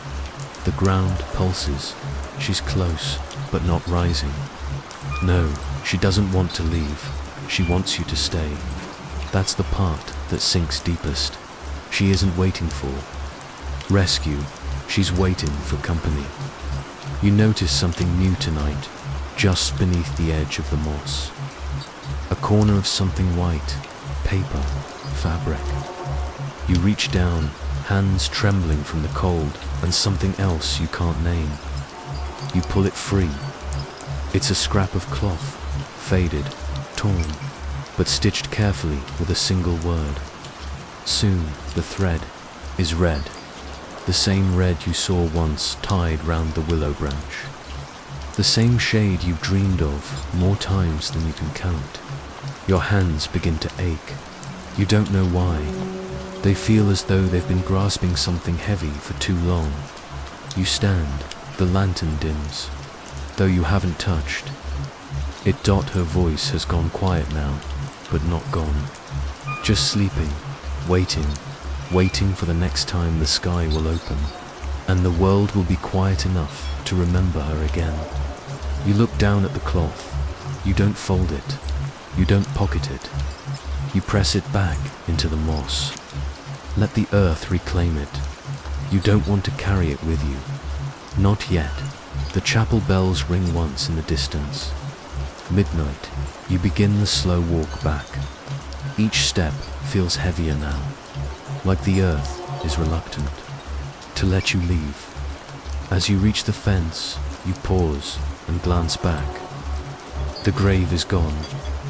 The ground pulses. She's close, but not rising. No, she doesn't want to leave. She wants you to stay. That's the part that sinks deepest. She isn't waiting for rescue. She's waiting for company. You notice something new tonight, just beneath the edge of the moss. A corner of something white, paper, fabric. You reach down, hands trembling from the cold, and something else you can't name. You pull it free. It's a scrap of cloth, faded, torn, but stitched carefully with a single word. Soon the thread is red, the same red you saw once tied round the willow branch. The same shade you've dreamed of more times than you can count. Your hands begin to ache. You don't know why. They feel as though they've been grasping something heavy for too long. You stand, the lantern dims, though you haven't touched it. Her voice has gone quiet now, but not gone. Just sleeping, waiting for the next time the sky will open, and the world will be quiet enough to remember her again. You look down at the cloth. You don't fold it. You don't pocket it. You press it back into the moss. Let the earth reclaim it. You don't want to carry it with you. Not yet. The chapel bells ring once in the distance. Midnight. You begin the slow walk back. Each step feels heavier now, like the earth is reluctant to let you leave. As you reach the fence, you pause and glance back. The grave is gone,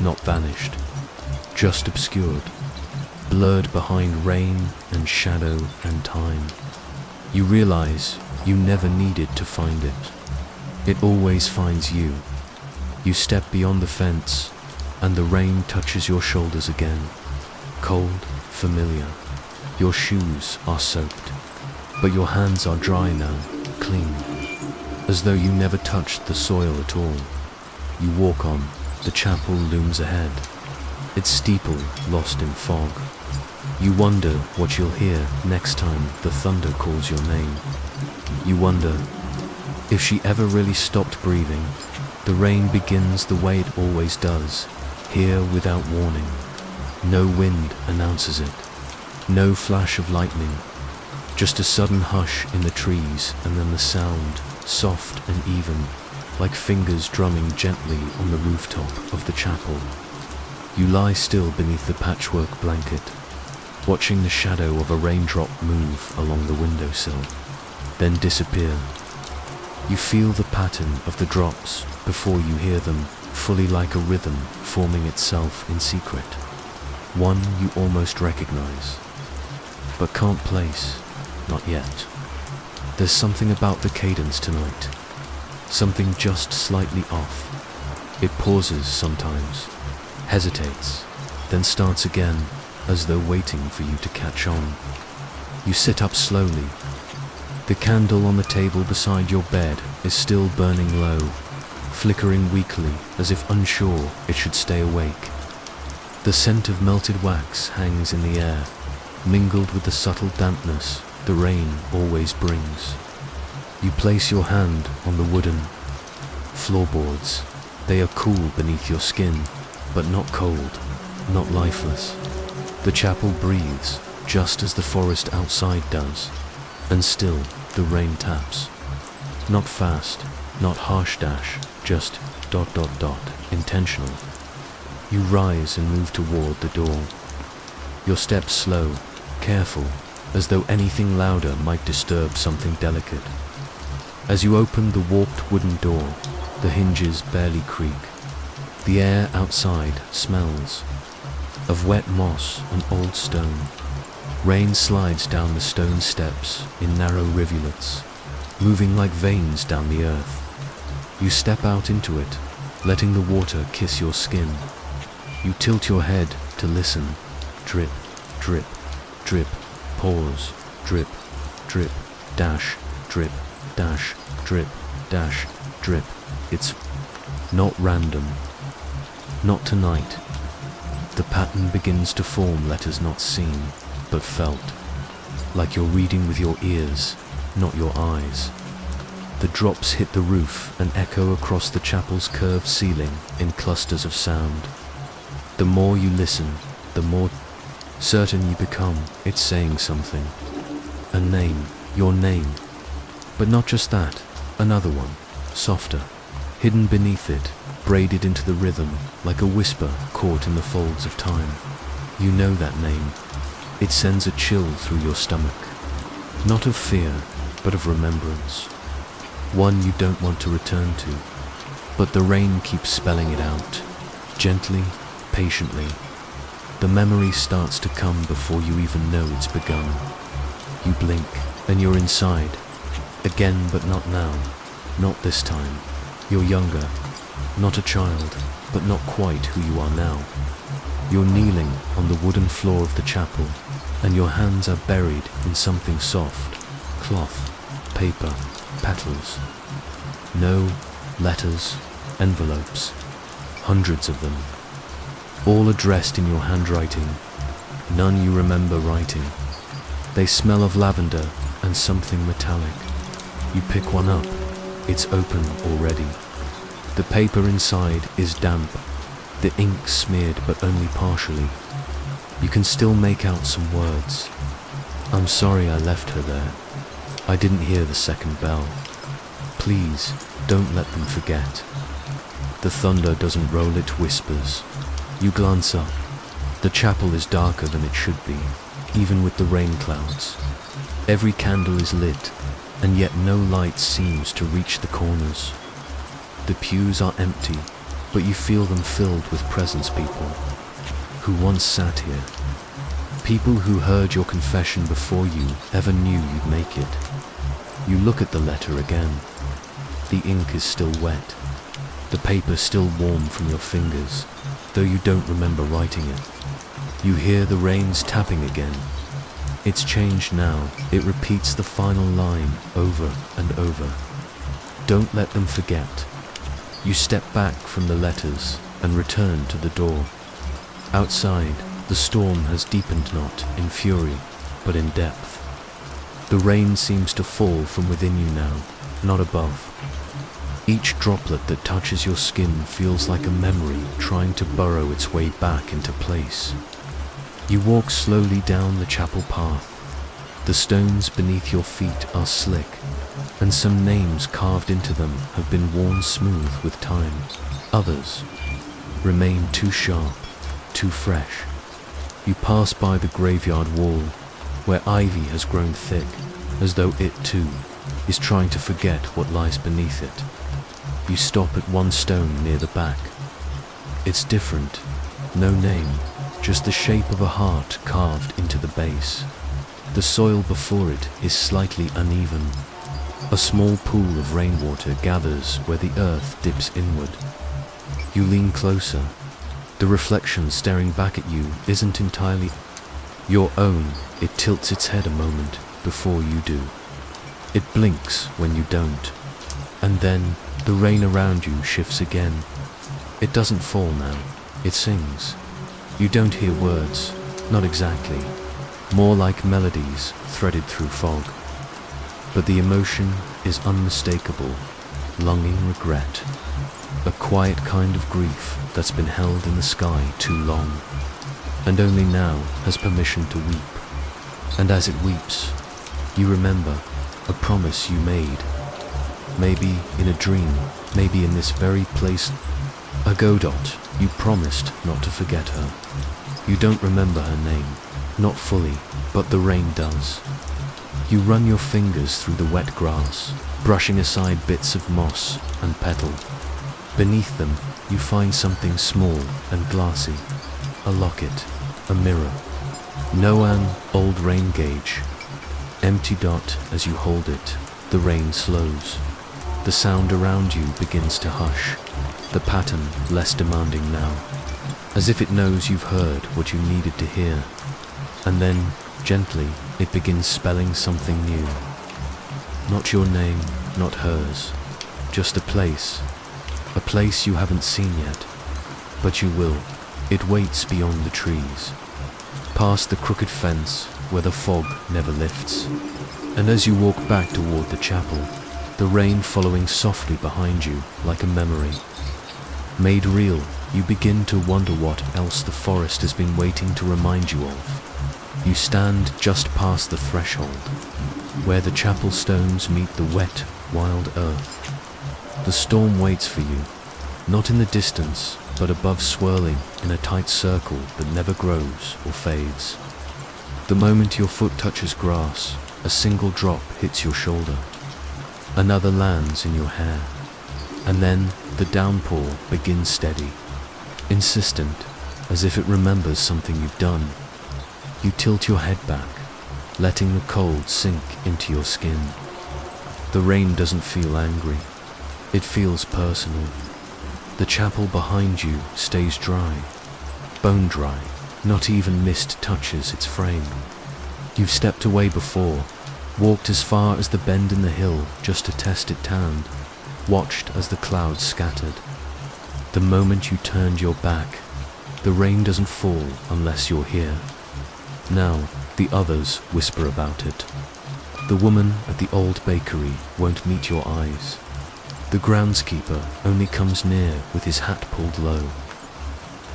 not vanished, just obscured, blurred behind rain and shadow and time. You realize you never needed to find it. It always finds you. You step beyond the fence, and the rain touches your shoulders again. Cold, familiar. Your shoes are soaked, but your hands are dry now, clean, as though you never touched the soil at all. You walk on. The chapel looms ahead, its steeple lost in fog. You wonder what you'll hear next time the thunder calls your name. You wonder if she ever really stopped breathing. The rain begins the way it always does, here without warning. No wind announces it, no flash of lightning, just a sudden hush in the trees, and then the sound, soft and even, like fingers drumming gently on the rooftop of the chapel. You lie still beneath the patchwork blanket, watching the shadow of a raindrop move along the windowsill, then disappear. You feel the pattern of the drops before you hear them, fully like a rhythm forming itself in secret. One you almost recognize, but can't place, not yet. There's something about the cadence tonight, something just slightly off. It pauses sometimes, hesitates, then starts again, as though waiting for you to catch on. You sit up slowly. The candle on the table beside your bed is still burning low, flickering weakly as if unsure it should stay awake. The scent of melted wax hangs in the air, mingled with the subtle dampness the rain always brings. You place your hand on the wooden floorboards. They are cool beneath your skin, but not cold, not lifeless. The chapel breathes, just as the forest outside does, and still the rain taps. Not fast, not harsh dash, just ... intentional. You rise and move toward the door. Your steps slow, careful, as though anything louder might disturb something delicate. As you open the warped wooden door, the hinges barely creak. The air outside smells of wet moss and old stone. Rain slides down the stone steps in narrow rivulets, moving like veins down the earth. You step out into it, letting the water kiss your skin. You tilt your head to listen. Drip, drip, drip, pause, drip, drip, dash, drip, dash, drip, dash, drip. It's not random. Not tonight. The pattern begins to form letters not seen, but felt, like you're reading with your ears, not your eyes. The drops hit the roof and echo across the chapel's curved ceiling in clusters of sound. The more you listen, the more certain you become it's saying something. A name, your name. But not just that, another one, softer, hidden beneath it, braided into the rhythm, like a whisper caught in the folds of time. You know that name. It sends a chill through your stomach. Not of fear, but of remembrance. One you don't want to return to. But the rain keeps spelling it out, gently, patiently. The memory starts to come before you even know it's begun. You blink, and you're inside. Again, but not now. Not this time. You're younger. Not a child, but not quite who you are now. You're kneeling on the wooden floor of the chapel, and your hands are buried in something soft: cloth, paper, petals. No letters, envelopes, hundreds of them, all addressed in your handwriting, none you remember writing. They smell of lavender and something metallic. You pick one up, it's open already. The paper inside is damp, the ink smeared but only partially. You can still make out some words. I'm sorry I left her there. I didn't hear the second bell. Please, don't let them forget. The thunder doesn't roll, it whispers. You glance up. The chapel is darker than it should be, even with the rain clouds. Every candle is lit, and yet no light seems to reach the corners. The pews are empty, but you feel them filled with presence, people who once sat here. People who heard your confession before you ever knew you'd make it. You look at the letter again. The ink is still wet. The paper still warm from your fingers, though you don't remember writing it. You hear the rains tapping again. It's changed now. It repeats the final line over and over. Don't let them forget. You step back from the letters and return to the door. Outside, the storm has deepened, not in fury, but in depth. The rain seems to fall from within you now, not above. Each droplet that touches your skin feels like a memory trying to burrow its way back into place. You walk slowly down the chapel path. The stones beneath your feet are slick, and some names carved into them have been worn smooth with time. Others remain too sharp, too fresh. You pass by the graveyard wall, where ivy has grown thick, as though it too is trying to forget what lies beneath it. You stop at one stone near the back. It's different. No name, just the shape of a heart carved into the base. The soil before it is slightly uneven. A small pool of rainwater gathers where the earth dips inward. You lean closer. The reflection staring back at you isn't entirely your own. It tilts its head a moment before you do. It blinks when you don't. And then the rain around you shifts again. It doesn't fall now, it sings. You don't hear words, not exactly. More like melodies threaded through fog. But the emotion is unmistakable, longing regret. A quiet kind of grief that's been held in the sky too long, and only now has permission to weep. And as it weeps, you remember a promise you made. Maybe in a dream, maybe in this very place. A Godot, you promised not to forget her. You don't remember her name, not fully, but the rain does. You run your fingers through the wet grass, brushing aside bits of moss and petal. Beneath them, you find something small and glassy. A locket, a mirror. Noan old rain gauge. Empty dot as you hold it, the rain slows. The sound around you begins to hush, the pattern less demanding now, as if it knows you've heard what you needed to hear. And then, gently, it begins spelling something new. Not your name, not hers, just a place you haven't seen yet, but you will. It waits beyond the trees, past the crooked fence where the fog never lifts. And as you walk back toward the chapel, the rain following softly behind you like a memory. Made real, you begin to wonder what else the forest has been waiting to remind you of. You stand just past the threshold, where the chapel stones meet the wet, wild earth. The storm waits for you, not in the distance, but above, swirling in a tight circle that never grows or fades. The moment your foot touches grass, a single drop hits your shoulder. Another lands in your hair, and then the downpour begins steady, insistent, as if it remembers something you've done. You tilt your head back, letting the cold sink into your skin. The rain doesn't feel angry, it feels personal. The chapel behind you stays dry, bone dry, not even mist touches its frame. You've stepped away before, walked as far as the bend in the hill just to test it tanned, watched as the clouds scattered. The moment you turned your back, the rain doesn't fall unless you're here. Now, the others whisper about it. The woman at the old bakery won't meet your eyes. The groundskeeper only comes near with his hat pulled low.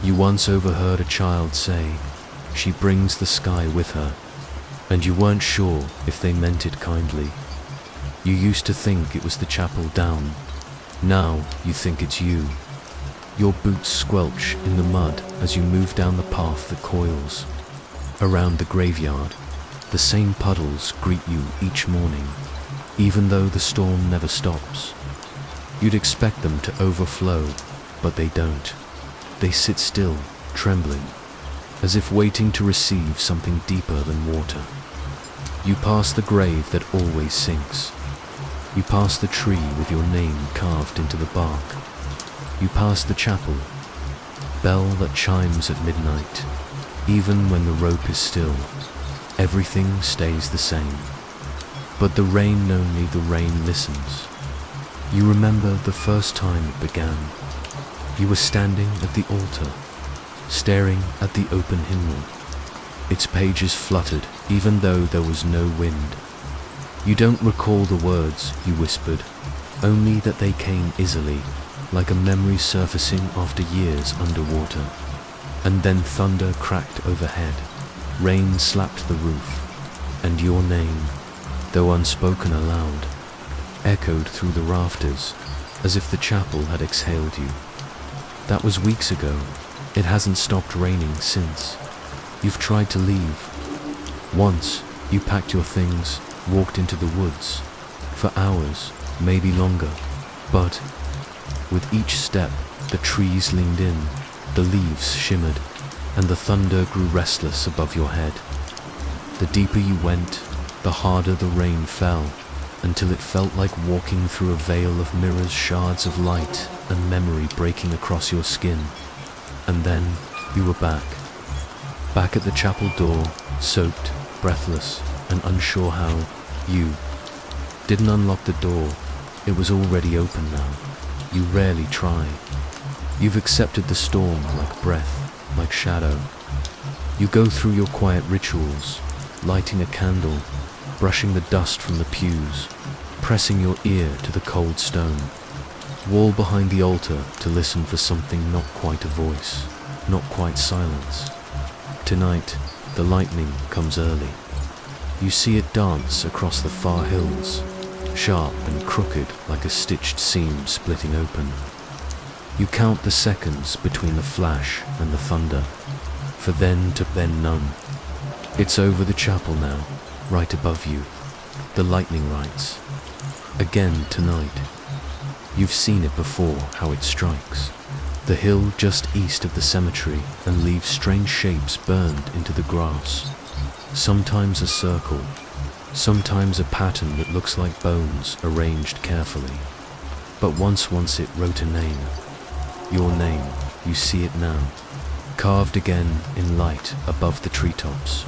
You once overheard a child say, "She brings the sky with her," and you weren't sure if they meant it kindly. You used to think it was the chapel down. Now you think it's you. Your boots squelch in the mud as you move down the path that coils. Around the graveyard, the same puddles greet you each morning, even though the storm never stops. You'd expect them to overflow, but they don't. They sit still, trembling, as if waiting to receive something deeper than water. You pass the grave that always sinks. You pass the tree with your name carved into the bark. You pass the chapel, bell that chimes at midnight. Even when the rope is still, everything stays the same. But the rain, only the rain listens. You remember the first time it began. You were standing at the altar, staring at the open hymnal. Its pages fluttered, even though there was no wind. You don't recall the words you whispered, only that they came easily, like a memory surfacing after years underwater. And then thunder cracked overhead, rain slapped the roof, and your name, though unspoken aloud, echoed through the rafters, as if the chapel had exhaled you. That was weeks ago. It hasn't stopped raining since. You've tried to leave. Once, you packed your things, walked into the woods, for hours, maybe longer, but with each step, the trees leaned in, the leaves shimmered, and the thunder grew restless above your head. The deeper you went, the harder the rain fell, until it felt like walking through a veil of mirrors, shards of light and memory breaking across your skin. And then you were back at the chapel door, soaked, breathless, and unsure how. You didn't unlock the door. It was already open now. You rarely try. You've accepted the storm like breath, like shadow. You go through your quiet rituals, lighting a candle, brushing the dust from the pews, pressing your ear to the cold stone. Wall behind the altar to listen for something not quite a voice, not quite silence. Tonight, the lightning comes early. You see it dance across the far hills, sharp and crooked like a stitched seam splitting open. You count the seconds between the flash and the thunder, for then to then none. It's over the chapel now, right above you. The lightning writes. Again tonight. You've seen it before, how it strikes. The hill just east of the cemetery and leaves strange shapes burned into the grass. Sometimes a circle, sometimes a pattern that looks like bones arranged carefully. But once it wrote a name. Your name, you see it now, carved again in light above the treetops.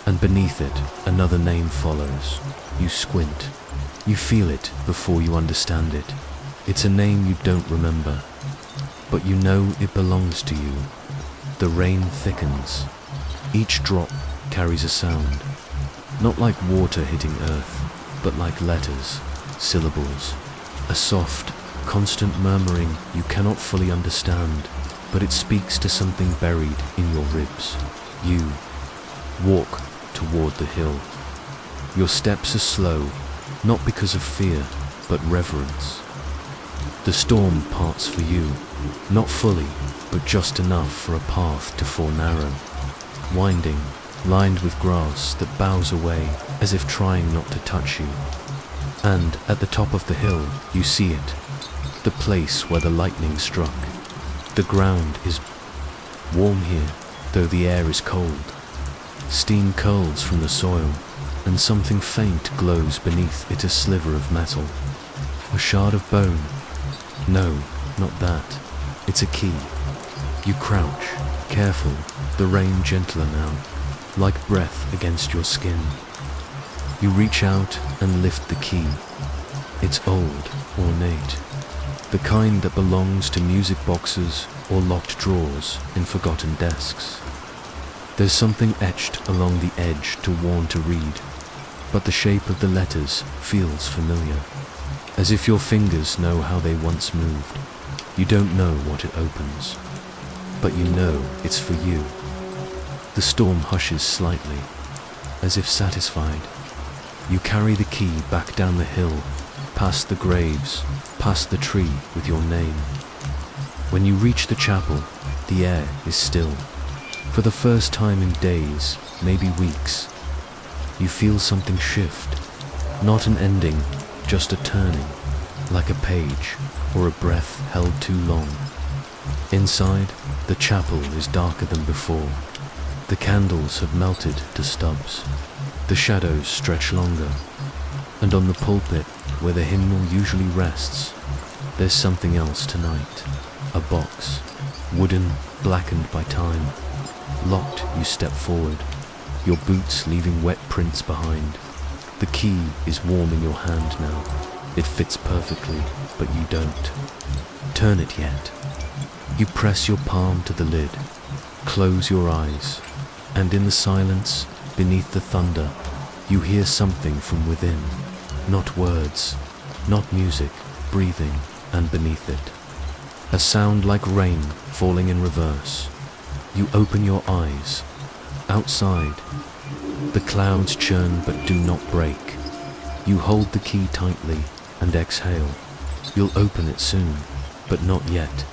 And beneath it, another name follows. You squint. You feel it before you understand it. It's a name you don't remember, but you know it belongs to you. The rain thickens. Each drop carries a sound, not like water hitting earth, but like letters, syllables, a soft, constant murmuring you cannot fully understand, but it speaks to something buried in your ribs. You walk toward the hill. Your steps are slow, not because of fear, but reverence. The storm parts for you, not fully, but just enough for a path to fall narrow, winding, lined with grass that bows away as if trying not to touch you. And at the top of the hill, you see it, the place where the lightning struck. The ground is warm here, though the air is cold. Steam curls from the soil, and something faint glows beneath it, a sliver of metal. A shard of bone. No, not that. It's a key. You crouch, careful, the rain gentler now. like breath against your skin. You reach out and lift the key. It's old, ornate, the kind that belongs to music boxes or locked drawers in forgotten desks. There's something etched along the edge to warn to read, but the shape of the letters feels familiar, as if your fingers know how they once moved. You don't know what it opens, but you know it's for you. The storm hushes slightly, as if satisfied. You carry the key back down the hill, past the graves, past the tree with your name. When you reach the chapel, the air is still. For the first time in days, maybe weeks, you feel something shift. Not an ending, just a turning, like a page or a breath held too long. Inside, the chapel is darker than before. The candles have melted to stubs. The shadows stretch longer. And on the pulpit, where the hymnal usually rests, there's something else tonight. A box, wooden, blackened by time. Locked, you step forward, your boots leaving wet prints behind. The key is warm in your hand now. It fits perfectly, but you don't turn it yet. You press your palm to the lid, close your eyes, and in the silence, beneath the thunder, you hear something from within. Not words, not music, breathing, and beneath it, a sound like rain falling in reverse. You open your eyes. Outside, the clouds churn but do not break. You hold the key tightly and exhale. You'll open it soon, but not yet.